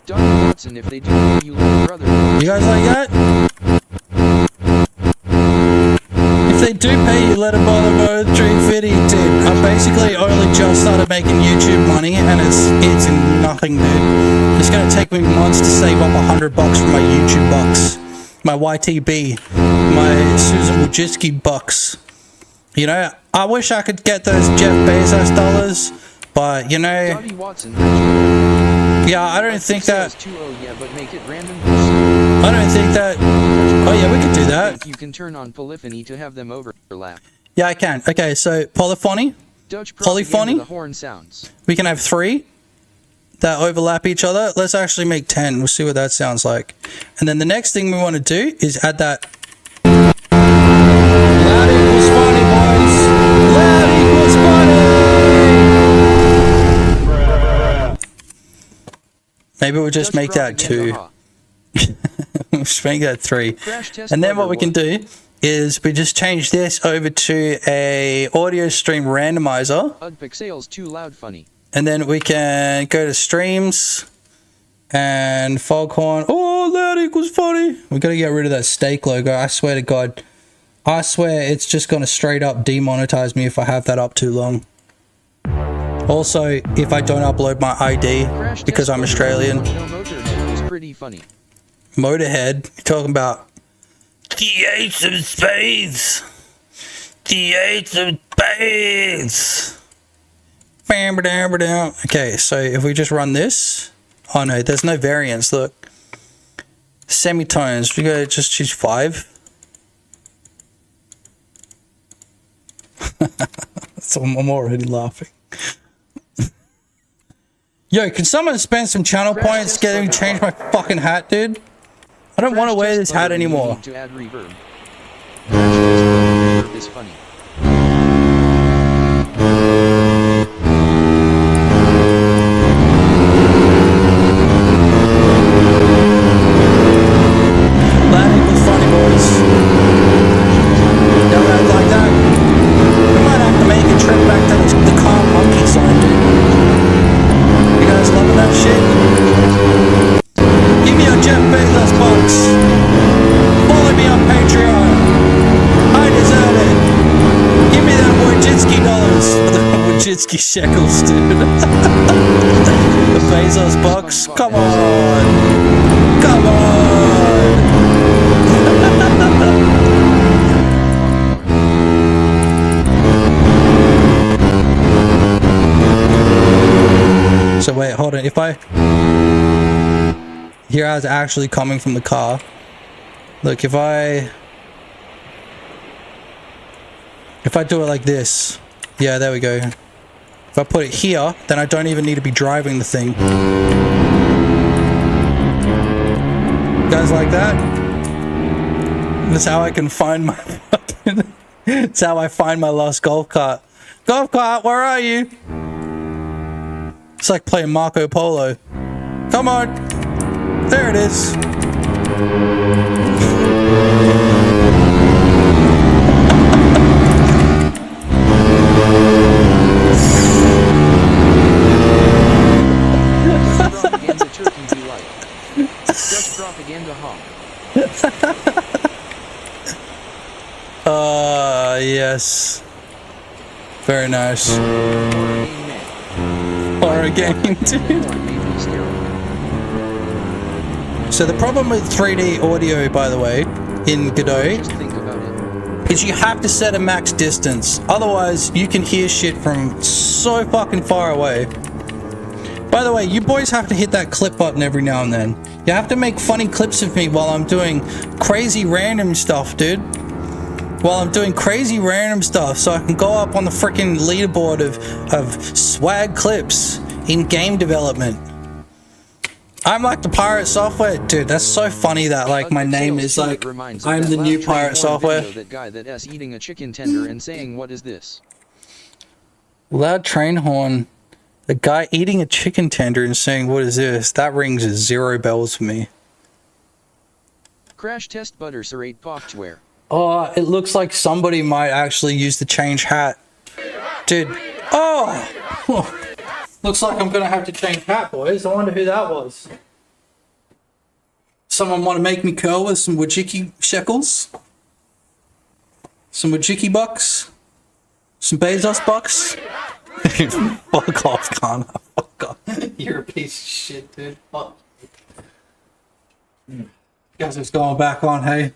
Watson, if they do, you brother. You guys like that? If they do pay you, let them buy the Mode 350, dude. I basically only just started making YouTube money, and it's nothing, dude. It's gonna take me months to save up $100 for my YouTube bucks, my YTB, my Susan Wojcicki bucks. You know, I wish I could get those Jeff Bezos dollars, but you know, yeah, I don't think that. I don't think that. Oh yeah, we could do that. You can turn on polyphony to have them overlap. Yeah, I can. Okay, so polyphony, polyphony. The horn sounds. We can have 3 that overlap each other. Let's actually make 10. We'll see what that sounds like. And then the next thing we want to do is add that. Loud equals funny, boys. Loud equals funny. Maybe we'll just make that 2. We'll just make that 3. And then what we can do is we just change this over to a audio stream randomizer. Pixels too loud funny. And then we can go to streams and foghorn. Oh, loud equals funny. We got to get rid of that steak logo. I swear to God. I swear it's just going to straight up demonetize me if I have that up too long. Also, if I don't upload my ID because I'm Australian. Motorhead was pretty funny. Motorhead? You're talking about the Ace of Spades. The Ace of Spades. Okay, so if we just run this. Oh no, there's no variance. Look. Semitones. We gotta just choose 5. So I'm already laughing. Yo, can someone spend some channel points getting me change my fucking hat, dude? I don't want to wear this hat anymore. To add reverb. Reverb is funny. 50 shekels, dude. The Bezos box. Come on. Come on. So wait, hold on. If I... Here I was actually coming from the car. Look, if I do it like this, yeah, there we go. If I put it here, then I don't even need to be driving the thing. Guys like that? That's how I can find my that's how I find my lost golf cart. Golf cart, where are you? It's like playing Marco Polo. Come on. There it is. Propaganda turkey be like. Just propaganda hawk. Yes. Very nice. Horror game, dude. So the problem with 3D audio, by the way, in Godot, is you have to set a max distance. Otherwise, you can hear shit from so fucking far away. By the way, you boys have to hit that clip button every now and then. You have to make funny clips of me while I'm doing crazy random stuff, dude. While I'm doing crazy random stuff, so I can go up on the freaking leaderboard of swag clips in game development. I'm like the Pirate Software, dude. That's so funny that like my name is like I'm the new Pirate Software. That guy that S eating a chicken tender and saying, "What is this?" Loud train horn. The guy eating a chicken tender and saying, "What is this?" That rings 0 bells for me. Crash test butter serrate software. Oh, it looks like somebody might actually use the change hat. Dude. Oh! Looks like I'm gonna have to change hat, boys. I wonder who that was. Someone want to make me curl with some Wajiki shekels? Some Wajiki bucks? Some Bezos bucks? Fuck off, Connor. Fuck off. You're a piece of shit, dude. Fuck. Guess it's going back on, hey?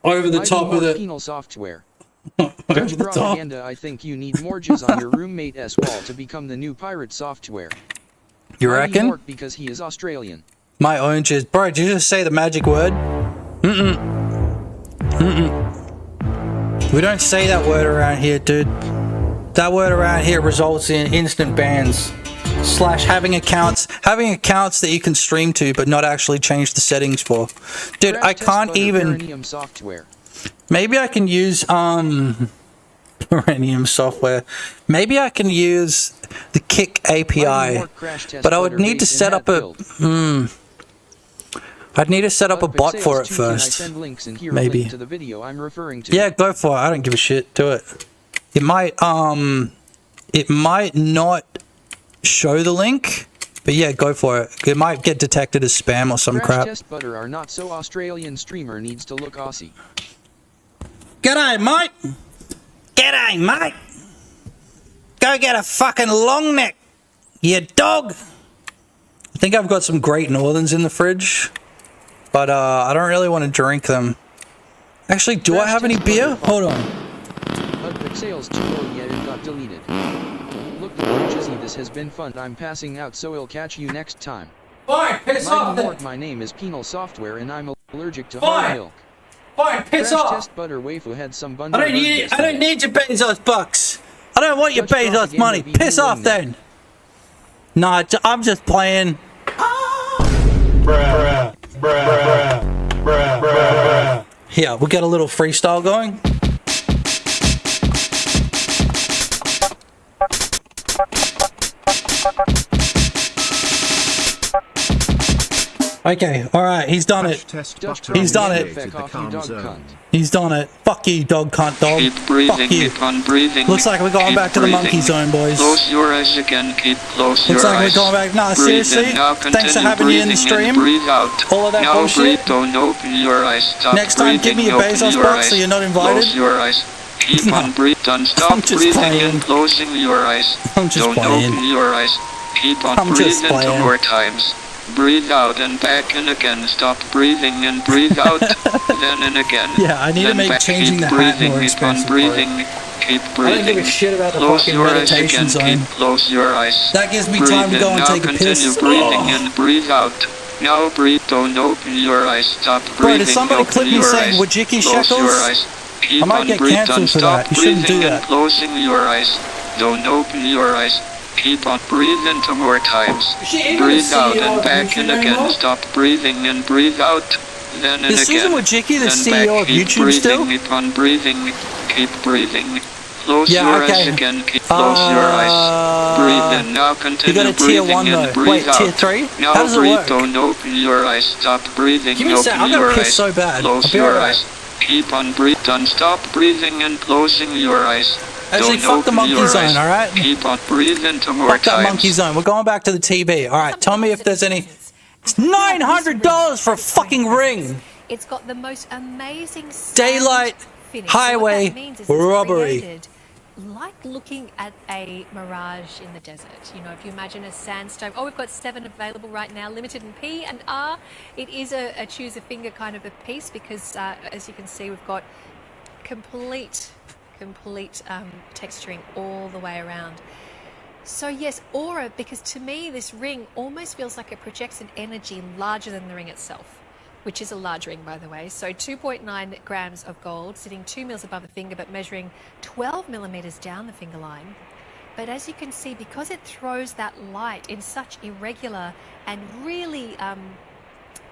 Over the top of the penal software. Judge propaganda, I think you need mortgages on your roommate's wall to become the new pirate software. You reckon? Because he is Australian. My own jizz. Bro, did you just say the magic word? We don't say that word around here, dude. That word around here results in instant bans. / having accounts that you can stream to but not actually change the settings for. Dude, I can't even... Software. Maybe I can use Perenium software. Maybe I can use the Kick API. But I would need to set up a I'd need to set up a bot for it first. Maybe. Yeah, go for it. I don't give a shit. Do it. It might not show the link, but yeah, go for it. It might get detected as spam or some crap. Test butter are not so Australian streamer needs to look Aussie. G'day, mate. G'day, mate. Go get a fucking long neck, you dog. I think I've got some Great Northerns in the fridge, but I don't really want to drink them. Actually, do I have any beer? Hold on. Sales too low yet it got deleted. Look, Jizzy, this has been fun. I'm passing out, so I'll catch you next time. Fine, piss off then. My name is Penal Software and I'm allergic to hard milk. Fine, piss off. Test butter wafer had some bundle. I don't need your Bezos bucks. I don't want your Bezos money. Piss off then. Nah, I'm just playing. Bruh, bruh, bruh, bruh, bruh. Here, we'll get a little freestyle going. Okay, alright, he's done it. He's done it. He's done it. Fuck you, dog cunt dog. Keep breathing, fuck you. Keep on breathing. Looks like we're going back to the monkey zone, boys. Close your eyes again, keep close Looks your like eyes. we're going back. Nah, seriously? Now Thanks for having me in the stream. Breathe out. All of that bullshit. Breathe, don't open your eyes. Stop Next time, give me a Bezos box so you're not invited. Close your eyes. Keep on breathing. Don't stop I'm just breathing playing. and closing your eyes. I'm just Don't playing. open your eyes. Keep on I'm just breathing 2 playing. more times. Breathe out and back in again. Stop breathing and breathe out. Then and again. Yeah, I need to Then make back. changing Keep the hat breathing. more Keep on expensive, bro. breathing. Keep breathing. I don't give a shit about the Close fucking your eyes meditation again. zone. Keep close your eyes. That gives me Breathe time to in. go and Now take a continue piss. breathing Oh. and breathe out. Now breathe. Don't open your eyes. Stop breathing. Bro, did somebody Open clip me your saying eyes. Wajiki Close Shekels? your eyes. Keep I might on get breathing. cancelled Don't for stop that. You shouldn't breathing do and that. closing your eyes. Don't open your eyes. Keep on breathing 2 more times. Breathe out and back in again. Stop breathing and breathe out. Then and Is again. Susan Wojcicki the Then CEO back. of Keep YouTube breathing. still? Keep on breathing. Keep breathing. Close Yeah, your okay. eyes again. Close your eyes. Breathe in. Now continue You got a tier breathing 1 and though. breathe Wait, out. tier 3? Now How does it breathe. work? Don't open your eyes. Stop breathing. Give me a sec. Open I'm gonna your piss eyes. so bad. Close I'll be your alright. eyes. Keep on breathing. Don't stop breaing and closing your eyes. Actually, Don't fuck the open monkey your zone, eyes. alright? Keep on breathing 2 more Fuck that times. monkey zone. We're going back to the TV. Alright, tell me if there's any... It's $900 for a fucking ring! It's got the most amazing Daylight finish. highway So what that means is robbery. It's created like looking at a mirage in the desert. You know, if you imagine a sandstone. Oh, we've got 7 available right now, limited in P and R. It is a choose a finger kind of a piece because, as you can see, we've got complete texturing all the way around. So yes, aura, because to me this ring almost feels like it projects an energy larger than the ring itself, which is a large ring, by the way. So 2.9 grams of gold, sitting 2 mils above the finger, but measuring 12 millimeters down the finger line. But as you can see, because it throws that light in such irregular and really,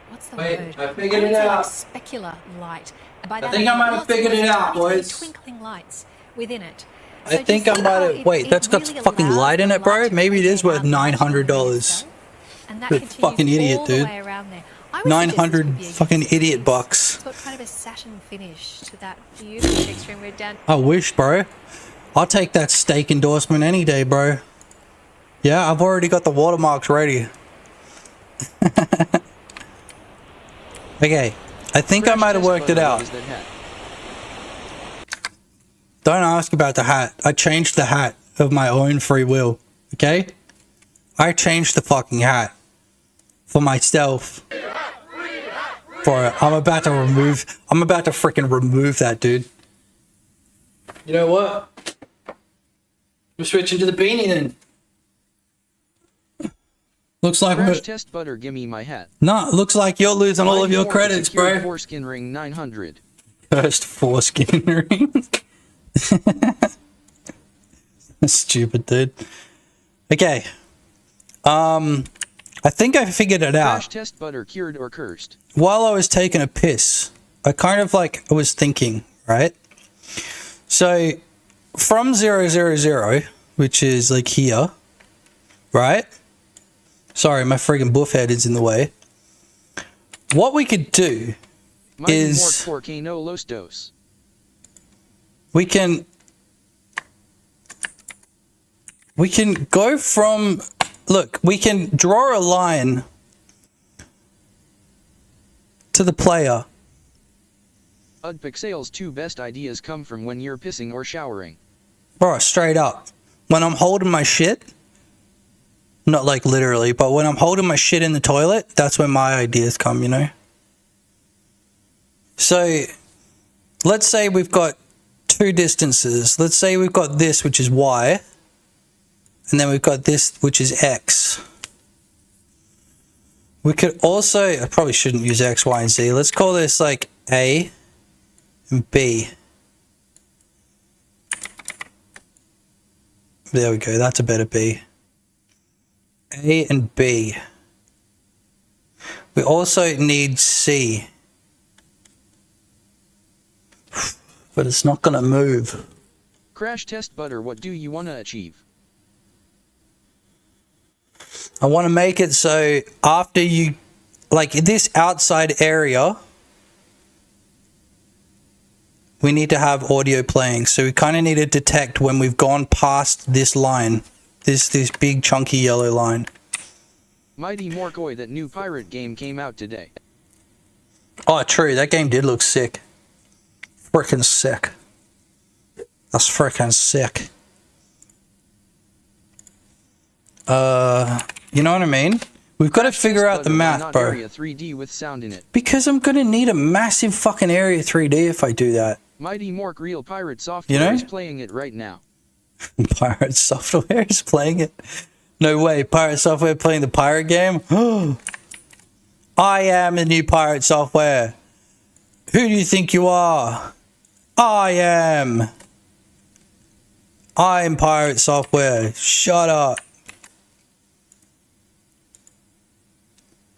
what's the word? I figured would it say out. like specular light. By I that think I might have lots of figured it those out, tiny, boys. twinkling lights within it. I So do you think I see might how have... Wait, that's got really fucking allows light in the it, bro? light to Maybe it is worth radiate much more than the ring $900. itself. And that You're a continues fucking idiot, all the dude. way around there. I would suggest this 900 would be a fucking useful idiot piece. bucks. It's got kind of a satin finish to that beautiful texture, and we're down. I wish, bro. I'll take that steak endorsement any day, bro. Yeah, I've already got the watermarks ready. Okay, I think I might have worked it out. Don't ask about the hat. I changed the hat of my own free will. Okay? I changed the fucking hat. For myself. For I'm about to freaking remove that, dude. You know what? We're switching to the beanie then. Looks like Crash test butter, gimme my hat. No, looks like you're losing all of your credits, bro. Foreskin ring 900. First foreskin ring. Stupid, dude. Okay. I think I figured it out. Crash test butter, cured or cursed. While I was taking a piss, I kind of like was thinking, right? So from 000, which is like here, right? Sorry, my friggin' buff head is in the way. What we could do is we can go from, look, we can draw a line to the player. Pixel's 2 best ideas come from when you're pissing or showering. Bro, straight up. When I'm holding my shit, not like literally, but when I'm holding my shit in the toilet, that's when my ideas come, you know? So, let's say we've got 2 distances. Let's say we've got this, which is Y, and then we've got this, which is X. We could also, I probably shouldn't use X, Y, and Z. Let's call this like A and B. There we go, that's a better B. A and B. We also need C. But it's not gonna move. Crash test butter, what do you want to achieve? I want to make it so after you, like this outside area, we need to have audio playing. So we kind of need to detect when we've gone past this line, this big chunky yellow line. Mighty Morkoi, that new pirate game came out today. Oh, true. That game did look sick. Freaking sick. That's freaking sick. You know what I mean? We've got to figure out the math, bro. Area 3D with sound in it. Because I'm gonna need a massive fucking area 3D if I do that. Mighty Mork Real Pirate Software is playing it right now. Pirate Software is playing it? No way, Pirate Software playing the pirate game? I am the new Pirate Software. Who do you think you are? I'm Pirate Software. Shut up.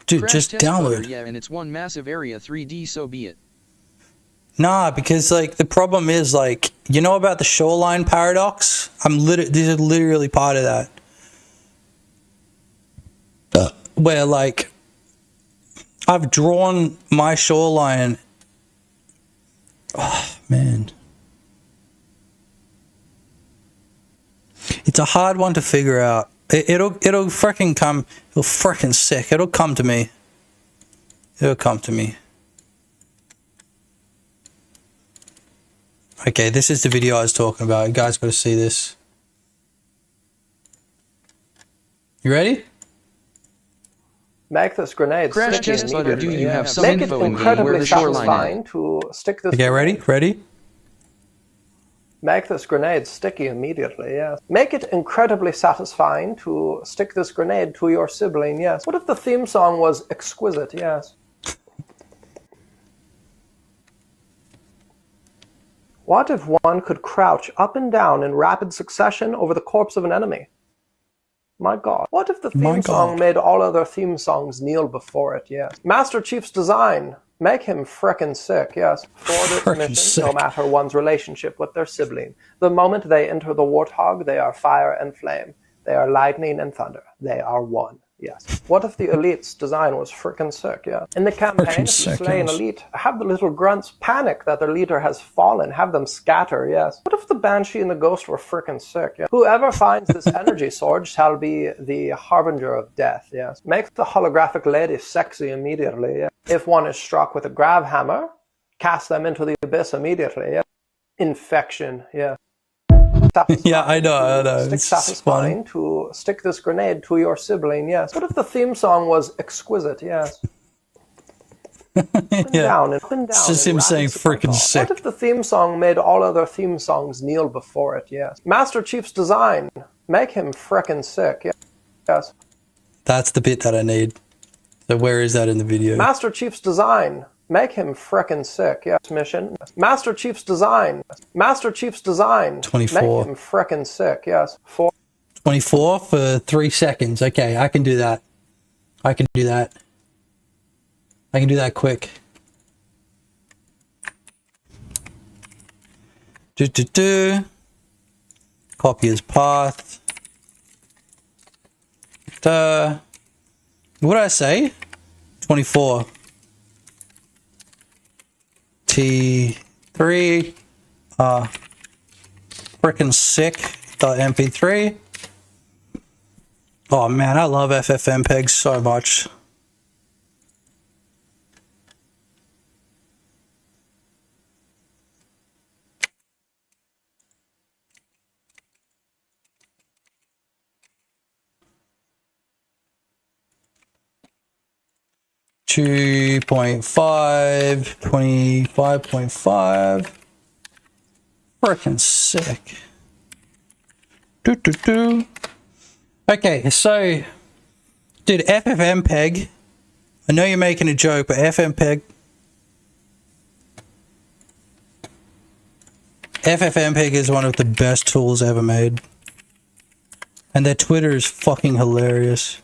Dude, just download. Yeah, and it's one massive area 3D, so be it. Nah, because like the problem is like, you know about the shoreline paradox? These are literally part of that. Where like I've drawn my shoreline. Oh man. It's a hard one to figure out. It'll freaking come. It'll freaking sick. It'll come to me. It'll come to me. Okay, this is the video I was talking about. You guys got to see this. You ready? Make this grenade Crash sticky test butter, do you have some Make it info in game where incredibly the shoreline satisfying is? to stick this. Okay, ready? Make this grenade sticky immediately, yes. Make it incredibly satisfying to stick this grenade to your sibling, yes. What if the theme song was exquisite, yes. What if one could crouch up and down in rapid succession over the corpse of an enemy? My God. What if the theme song made all other theme songs kneel before it, yes. Master Chief's design. Make him frickin' sick, yes. For this mission, no matter one's relationship with their sibling, the moment they enter the warthog, they are fire and flame. They are lightning and thunder. They are one, yes. What if the elite's design was frickin' sick, yeah? In the campaign, if you slay an elite, have the little grunts panic that their leader has fallen, have them scatter, yes. What if the banshee and the ghost were frickin' sick, yeah? Whoever finds this energy sword shall be the harbinger of death, yes. Make the holographic lady sexy immediately, yeah. If one is struck with a grav hammer, cast them into the abyss immediately, yeah. Infection, yeah. Yeah, I know. It's satisfying to stick this grenade to your sibling, yes. What if the theme song was exquisite, yes. Down and up and down. It's just him saying freaking sick. What if the theme song made all other theme songs kneel before it, yes. Master Chief's design. Make him frickin' sick, yes. That's the bit that I need. So where is that in the video? Master Chief's design. Make him frickin' sick, yes. Mission. Master Chief's design. Master Chief's design. 24. Make him frickin' sick, yes. 24 for 3 seconds. Okay, I can do that. I can do that. I can do that quick. Copy as path. What did I say? 24. T3. Frickin' sick. .mp3. Oh man, I love FFmpeg so much. Two 25, 25.5. Frickin' sick. Okay, so, dude, FFmpeg. I know you're making a joke, but FFmpeg is one of the best tools ever made. And their Twitter is fucking hilarious.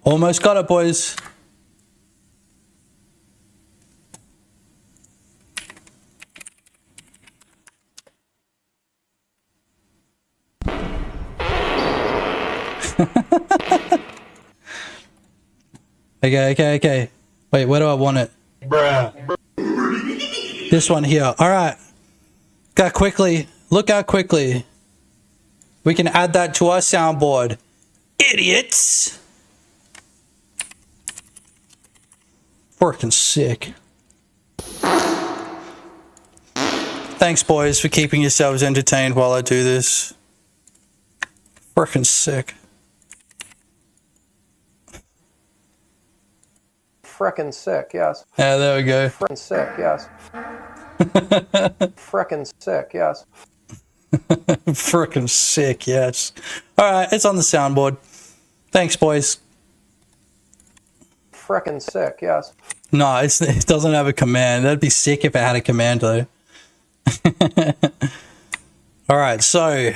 Almost got it, boys. Okay. Wait, where do I want it? Bruh. This one here. Alright. Look how quickly we can add that to our soundboard. Idiots! Freaking sick. Thanks, boys, for keeping yourselves entertained while I do this. Freaking sick. Frickin' sick, yes. Yeah, there we go. Frickin' sick, yes. Frickin' sick, yes. Freaking sick, yes. Alright, it's on the soundboard. Thanks, boys. Frickin' sick, yes. No, it doesn't have a command. That'd be sick if it had a command, though. Alright, so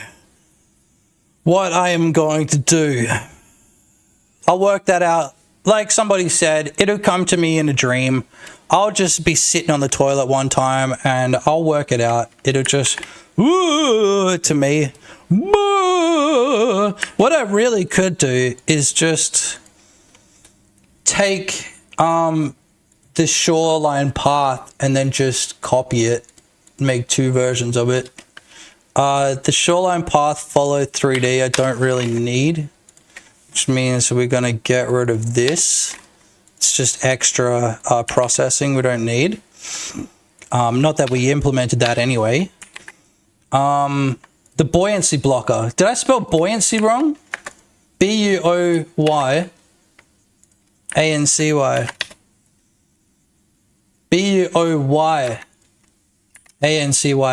what I am going to do, I'll work that out. Like somebody said, it'll come to me in a dream. I'll just be sitting on the toilet one time and I'll work it out. It'll just, woo, to me. Woo. What I really could do is just take the shoreline path and then just copy it, make two versions of it. The shoreline path follow 3D I don't really need, which means we're going to get rid of this. It's just extra processing we don't need. Not that we implemented that anyway. The buoyancy blocker. Did I spell buoyancy wrong? B-U-O-Y-A-N-C-Y. B-U-O-Y-A-N-C-Y.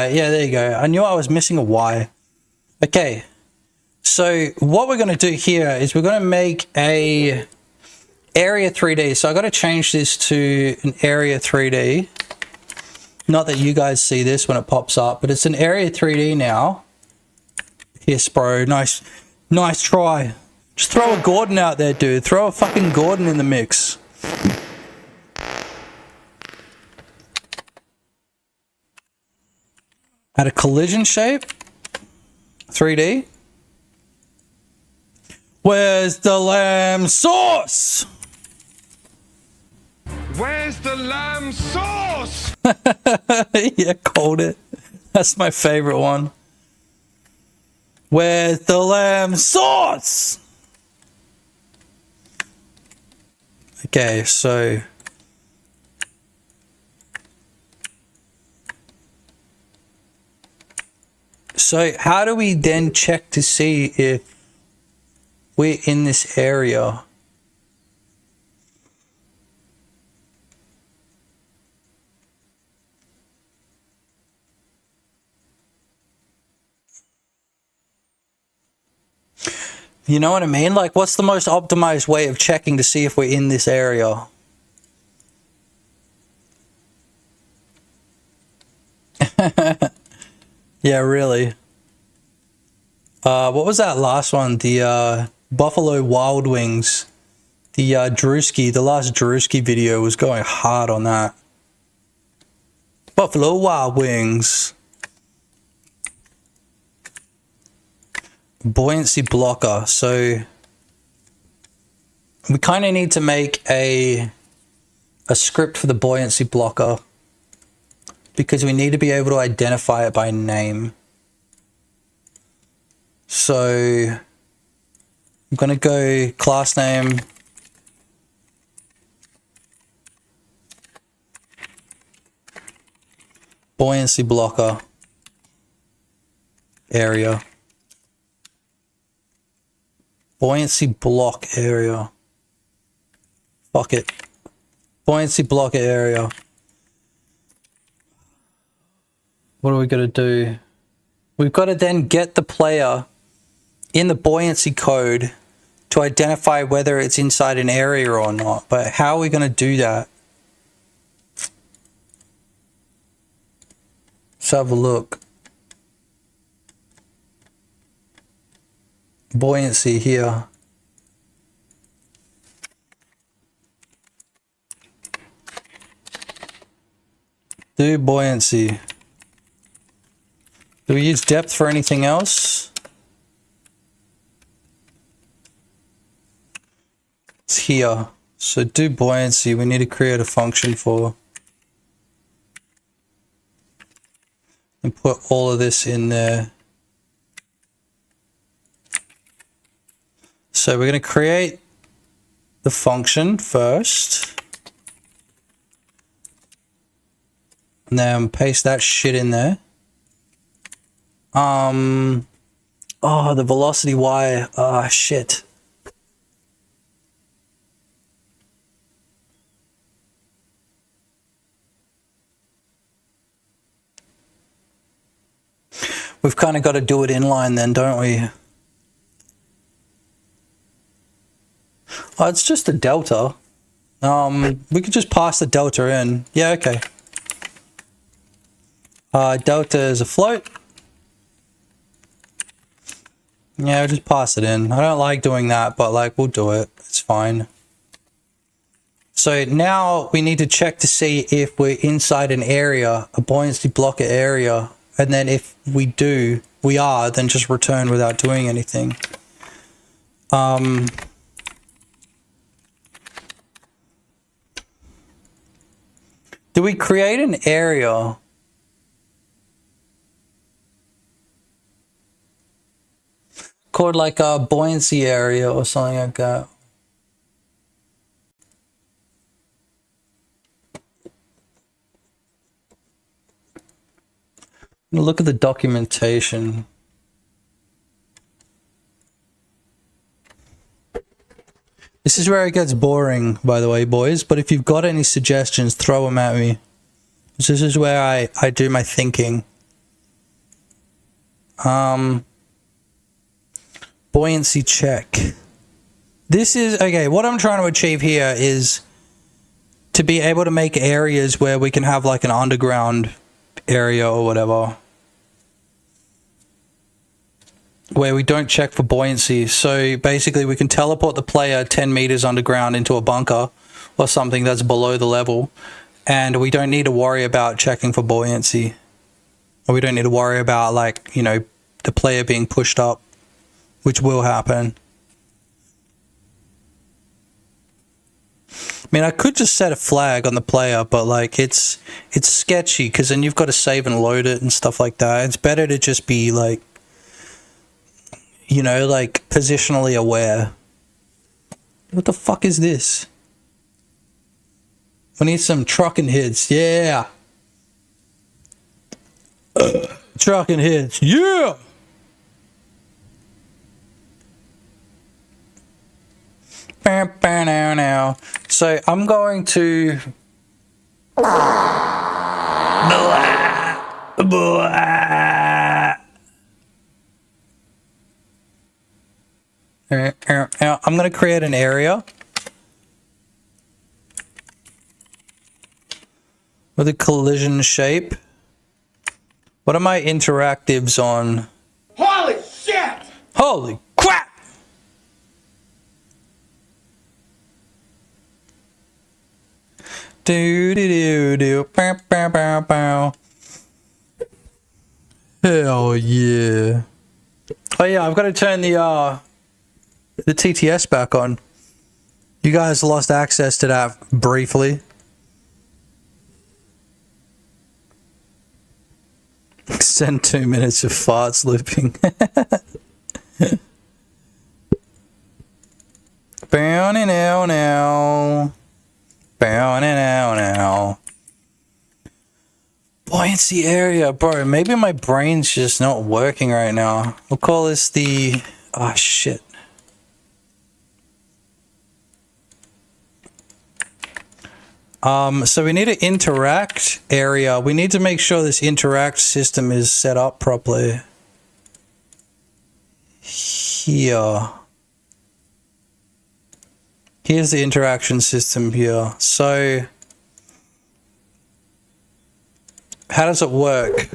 Yeah, there you go. I knew I was missing a Y. Okay. So what we're going to do here is we're going to make a area 3D. So I got to change this to an area 3D. Not that you guys see this when it pops up, but it's an area 3D now. Yes, bro. Nice try. Just throw a Gordon out there, dude. Throw a fucking Gordon in the mix. Add a collision shape. 3D. Where's the lamb sauce? Where's the lamb sauce? Yeah, called it. That's my favorite one. Where's the lamb sauce? Okay, so how do we then check to see if we're in this area? You know what I mean? Like, what's the most optimized way of checking to see if we're in this area? Yeah, really. What was that last one? The Buffalo Wild Wings. The Drewski, the last Drewski video was going hard on that. Buffalo Wild Wings. Buoyancy blocker. So we kind of need to make a script for the buoyancy blocker because we need to be able to identify it by name. So I'm going to go class name buoyancy blocker area. Buoyancy block area. Fuck it. Buoyancy block area. What are we going to do? We've got to then get the player in the buoyancy code to identify whether it's inside an area or not. But how are we going to do that? Let's have a look. Buoyancy here. Do buoyancy. Do we use depth for anything else? It's here. So do buoyancy, we need to create a function for. And put all of this in there. So we're going to create the function first. And then paste that shit in there. Oh, the velocity Y. Ah, shit. We've kind of got to do it inline then, don't we? Oh, it's just a delta. We could just pass the delta in. Yeah, okay. Delta is a float. Yeah, we'll just pass it in. I don't like doing that, but like we'll do it. It's fine. So now we need to check to see if we're inside an area, a buoyancy blocker area. And then if we are, then just return without doing anything. Do we create an area? Called like a buoyancy area or something like that. Look at the documentation. This is where it gets boring, by the way, boys. But if you've got any suggestions, throw them at me. This is where I do my thinking. Buoyancy check. This is, okay, what I'm trying to achieve here is to be able to make areas where we can have like an underground area or whatever. Where we don't check for buoyancy. So basically we can teleport the player 10 meters underground into a bunker or something that's below the level. And we don't need to worry about checking for buoyancy. Or we don't need to worry about like, you know, the player being pushed up, which will happen. I mean, I could just set a flag on the player, but like it's sketchy because then you've got to save and load it and stuff like that. It's better to just be like, you know, like positionally aware. What the fuck is this? We need some trucking hits. Yeah. Trucking hits. Yeah. Now. So I'm going to I'm going to create an area with a collision shape. What are my interactives on? Holy shit! Holy crap! Do do do do bow bow bow bow. Hell yeah! Oh yeah, I've got to turn the TTS back on. You guys lost access to that briefly. Send 2 minutes of farts looping. Bounty now now. Bounty now now. Buoyancy area, bro. Maybe my brain's just not working right now. We'll call this the... Oh, shit. So we need to interact area. We need to make sure this interact system is set up properly. Here. Here's the interaction system here. So how does it work?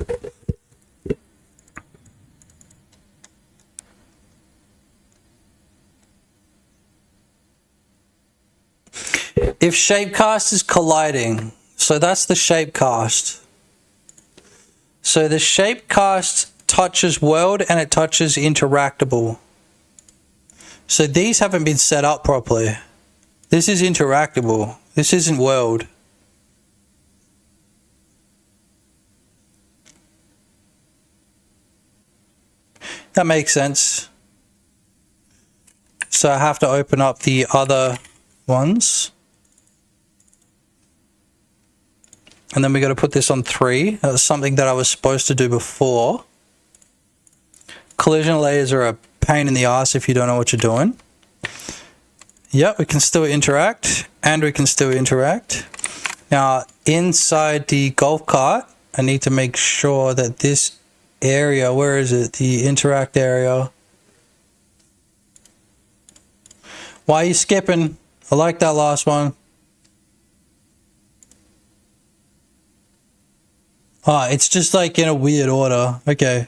If shapecast is colliding, so that's the shapecast. So the shapecast touches world and it touches interactable. So these haven't been set up properly. This is interactable. This isn't world. That makes sense. So I have to open up the other ones. And then we got to put this on 3. That was something that I was supposed to do before. Collision layers are a pain in the ass if you don't know what you're doing. Yep, we can still interact, and we can still interact. Now, inside the golf cart, I need to make sure that this area, where is it? The interact area. Why are you skipping? I like that last one. Ah, it's just like in a weird order. Okay.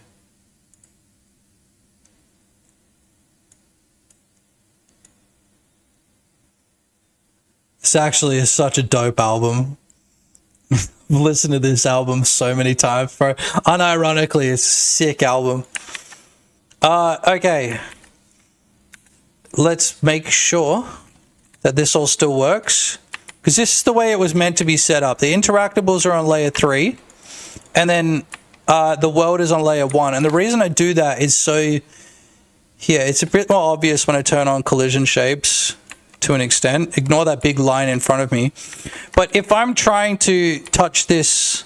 This actually is such a dope album. I've listened to this album so many times, bro. Unironically, it's a sick album. Okay. Let's make sure that this all still works. Because this is the way it was meant to be set up. The interactables are on layer 3. And then the world is on layer 1. And the reason I do that is so... Yeah, it's a bit more obvious when I turn on collision shapes to an extent. Ignore that big line in front of me. But if I'm trying to touch this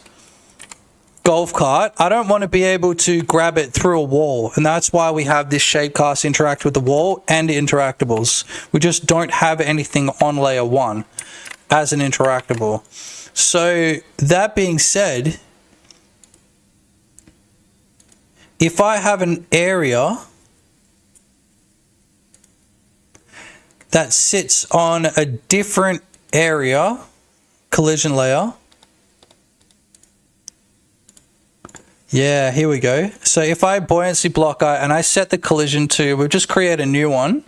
golf cart, I don't want to be able to grab it through a wall. And that's why we have this shapecast interact with the wall and interactables. We just don't have anything on layer 1 as an interactable. So that being said, if I have an area that sits on a different area, collision layer. Yeah, here we go. So if I buoyancy blocker and I set the collision to, we'll just create a new one.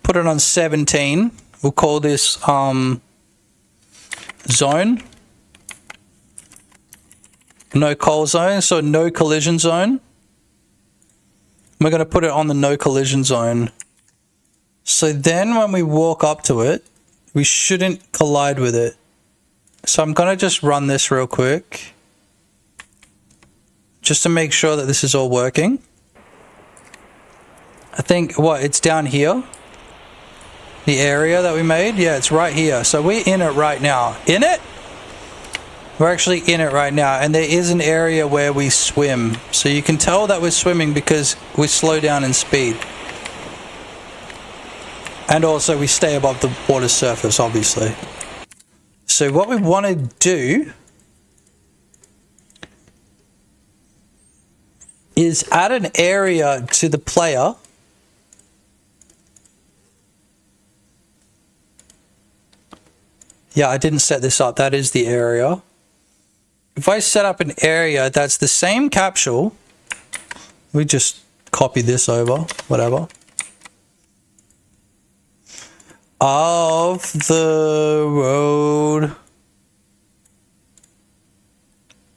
Put it on 17. We'll call this zone. No coal zone, so no collision zone. We're going to put it on the no collision zone. So then when we walk up to it, we shouldn't collide with it. So I'm going to just run this real quick, just to make sure that this is all working. I think, it's down here? The area that we made? Yeah, it's right here. So we're in it right now. In it? We're actually in it right now. And there is an area where we swim. So you can tell that we're swimming because we slow down in speed. And also we stay above the water surface, obviously. So what we want to do is add an area to the player Yeah, I didn't set this up. That is the area. If I set up an area that's the same capsule, we just copy this over, whatever, of the road.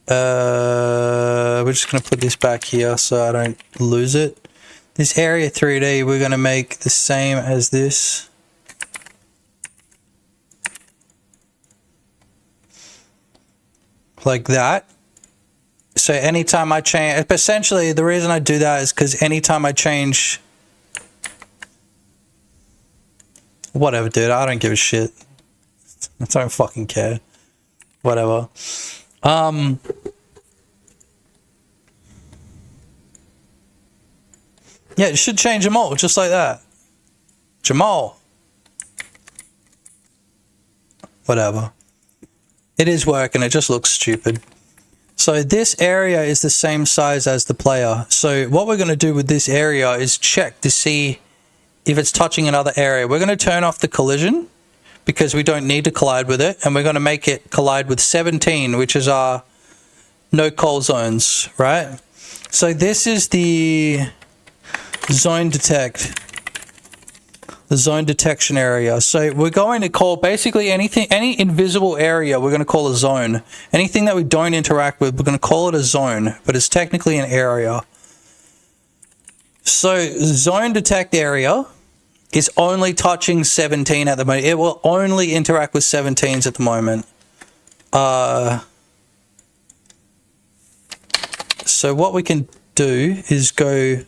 We're just going to put this back here so I don't lose it. This area 3D, we're going to make the same as this. Like that. So anytime I change, essentially the reason I do that is because anytime I change, whatever, dude, I don't give a shit. I don't fucking care. Whatever. Yeah, it should change them all, just like that. Jamal. Whatever. It is working, it just looks stupid. So this area is the same size as the player. So what we're going to do with this area is check to see if it's touching another area. We're going to turn off the collision because we don't need to collide with it. And we're going to make it collide with 17, which is our no coal zones, right? So this is the zone detect. The zone detection area. So we're going to call basically anything, any invisible area, we're going to call a zone. Anything that we don't interact with, we're going to call it a zone, but it's technically an area. So zone detect area is only touching 17 at the moment. It will only interact with 17s at the moment. So what we can do is go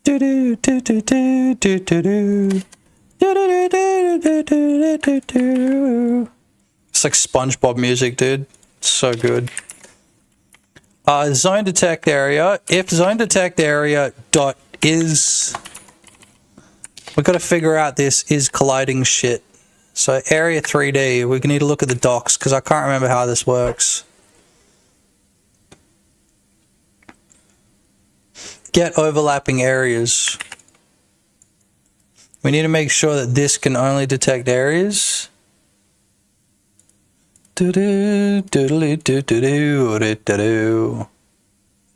do do do do do do do do do do do It's like SpongeBob music, dude. It's so good. Zone detect area. If zone detect area dot is, we've got to figure out this is colliding shit. So area 3D, we need to look at the docs because I can't remember how this works. Get overlapping areas. We need to make sure that this can only detect areas.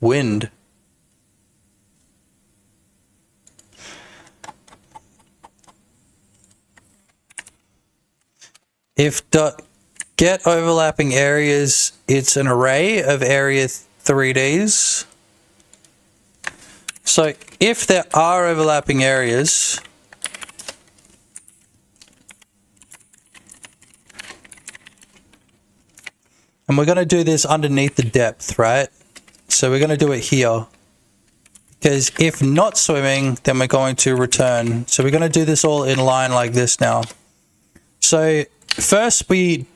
Wind. If get overlapping areas, it's an array of area 3Ds. So if there are overlapping areas, and we're going to do this underneath the depth, right? So we're going to do it here. Because if not swimming, then we're going to return. So we're going to do this all in line like this now. So first we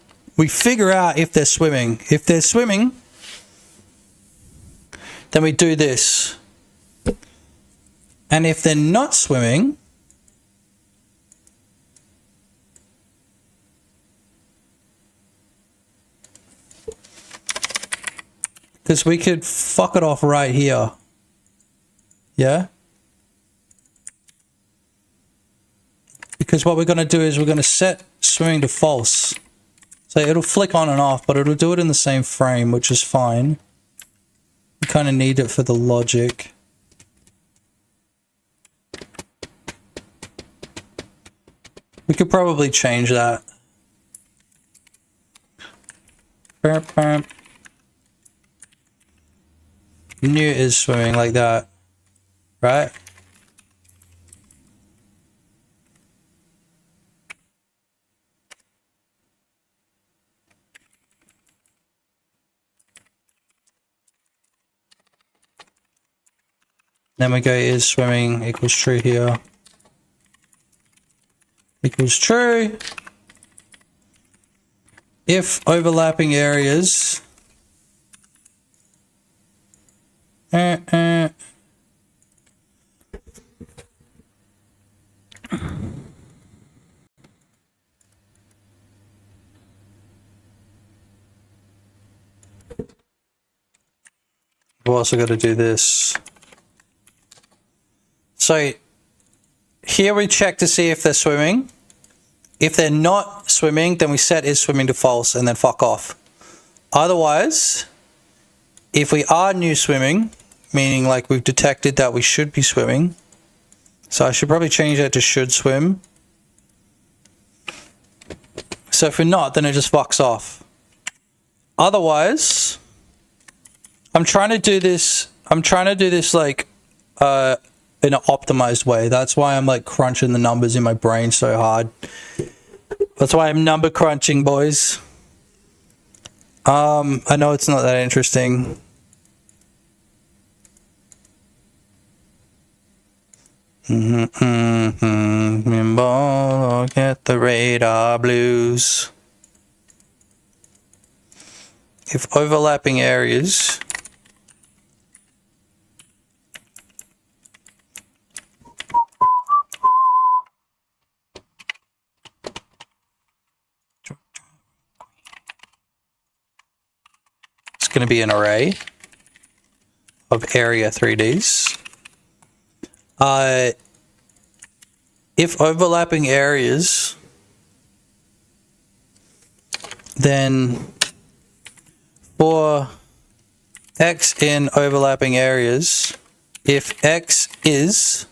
figure out if they're swimming. If they're swimming, then we do this. And if they're not swimming, because we could fuck it off right here. Yeah? Because what we're going to do is we're going to set swimming to false. So it'll flick on and off, but it'll do it in the same frame, which is fine. We kind of need it for the logic. We could probably change that. New is swimming like that, right? Then we go is swimming equals true here. Equals true. If overlapping areas we've also got to do this. So here we check to see if they're swimming. If they're not swimming, then we set is swimming to false and then fuck off. Otherwise, if we are new swimming, meaning like we've detected that we should be swimming, so I should probably change that to should swim. So if we're not, then it just fucks off. Otherwise, I'm trying to do this like in an optimized way. That's why I'm like crunching the numbers in my brain so hard. That's why I'm number crunching, boys. I know it's not that interesting. Get the radar blues. If overlapping areas going to be an array of area 3Ds. If overlapping areas, then for X in overlapping areas, if X is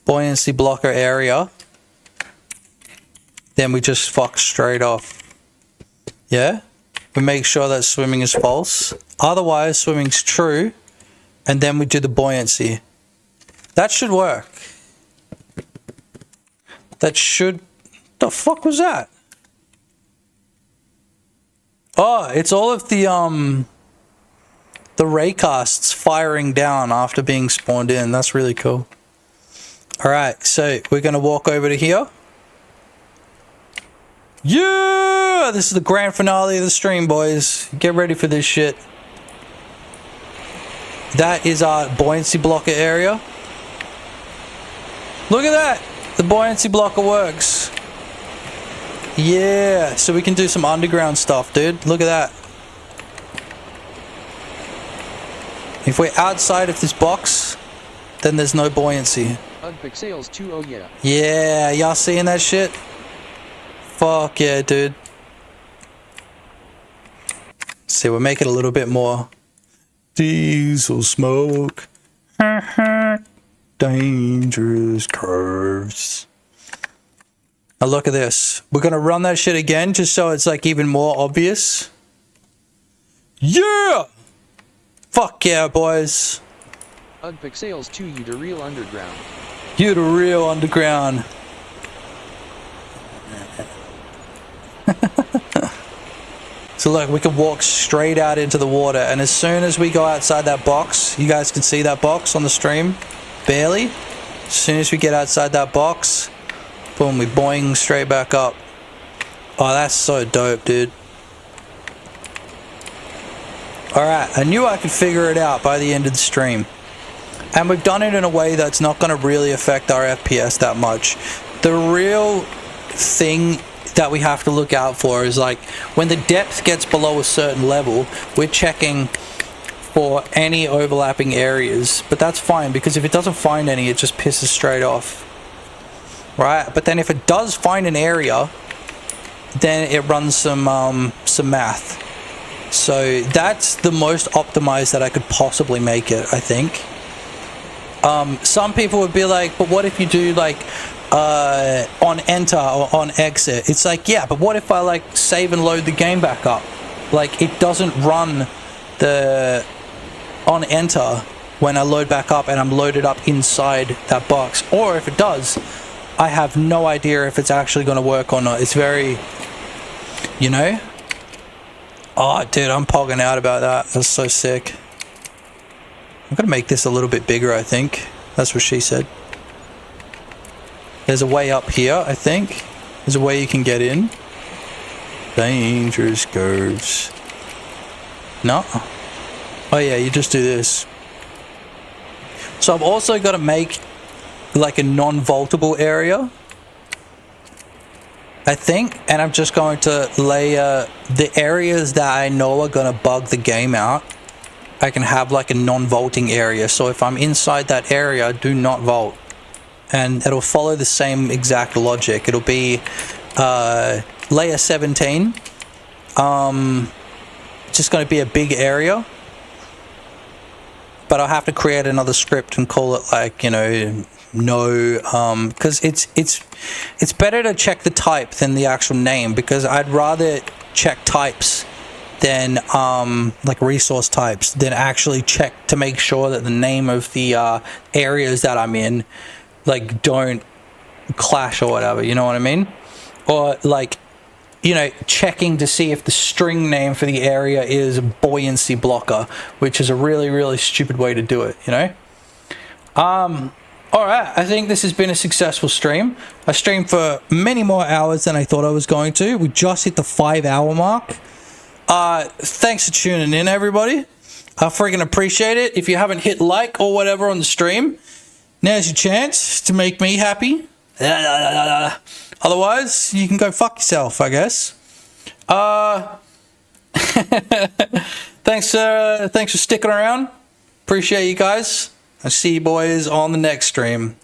buoyancy blocker area, then we just fuck straight off. Yeah? We make sure that swimming is false. Otherwise, swimming's true. And then we do the buoyancy. That should work. That should... The fuck was that? Oh, it's all of the raycasts firing down after being spawned in. That's really cool. Alright, so we're going to walk over to here. Yeah! This is the grand finale of the stream, boys. Get ready for this shit. That is our buoyancy blocker area. Look at that! The buoyancy blocker works. Yeah, so we can do some underground stuff, dude. Look at that. If we're outside of this box, then there's no buoyancy. Pixels 2, oh yeah. Yeah, y'all seeing that shit? Fuck yeah, dude. See, we'll make it a little bit more diesel smoke. Dangerous curves. Now look at this. We're gonna run that shit again just so it's like even more obvious. Yeah! Fuck yeah, boys. Pixels 2, you the real underground. You the real underground. So look, we can walk straight out into the water, and as soon as we go outside that box, you guys can see that box on the stream, barely. As soon as we get outside that box, boom, we boing straight back up. Oh, that's so dope, dude. Alright, I knew I could figure it out by the end of the stream. And we've done it in a way that's not going to really affect our FPS that much. The real thing that we have to look out for is like when the depth gets below a certain level, we're checking for any overlapping areas, but that's fine because if it doesn't find any, it just pisses straight off, right? But then if it does find an area, then it runs some math. So that's the most optimized that I could possibly make it, I think. Some people would be like, but what if you do like on enter or on exit? It's like, yeah, but what if I like save and load the game back up? Like it doesn't run the on enter when I load back up and I'm loaded up inside that box. Or if it does, I have no idea if it's actually going to work or not. It's very, you know? Oh, dude, I'm pogging out about that. That's so sick. I'm going to make this a little bit bigger, I think. That's what she said. There's a way up here, I think. There's a way you can get in. Dangerous curves. No? Oh yeah, you just do this. So I've also got to make like a non-vaultable area, I think, and I'm just going to layer the areas that I know are going to bug the game out. I can have like a non-vaulting area, so if I'm inside that area, do not vault, and it'll follow the same exact logic. It'll be layer 17. It's just going to be a big area, but I'll have to create another script and call it like, you know, no, because it's better to check the type than the actual name, because I'd rather check types than like resource types than actually check to make sure that the name of the areas that I'm in like don't clash or whatever, you know what I mean? Or like, you know, checking to see if the string name for the area is buoyancy blocker, which is a really, really stupid way to do it, you know? Alright, I think this has been a successful stream. I streamed for many more hours than I thought I was going to. We just hit the 5-hour mark. Thanks for tuning in, everybody. I freaking appreciate it. If you haven't hit like or whatever on the stream, now's your chance to make me happy. Otherwise, you can go fuck yourself, I guess. Thanks for sticking around. Appreciate you guys. I'll see you boys on the next stream.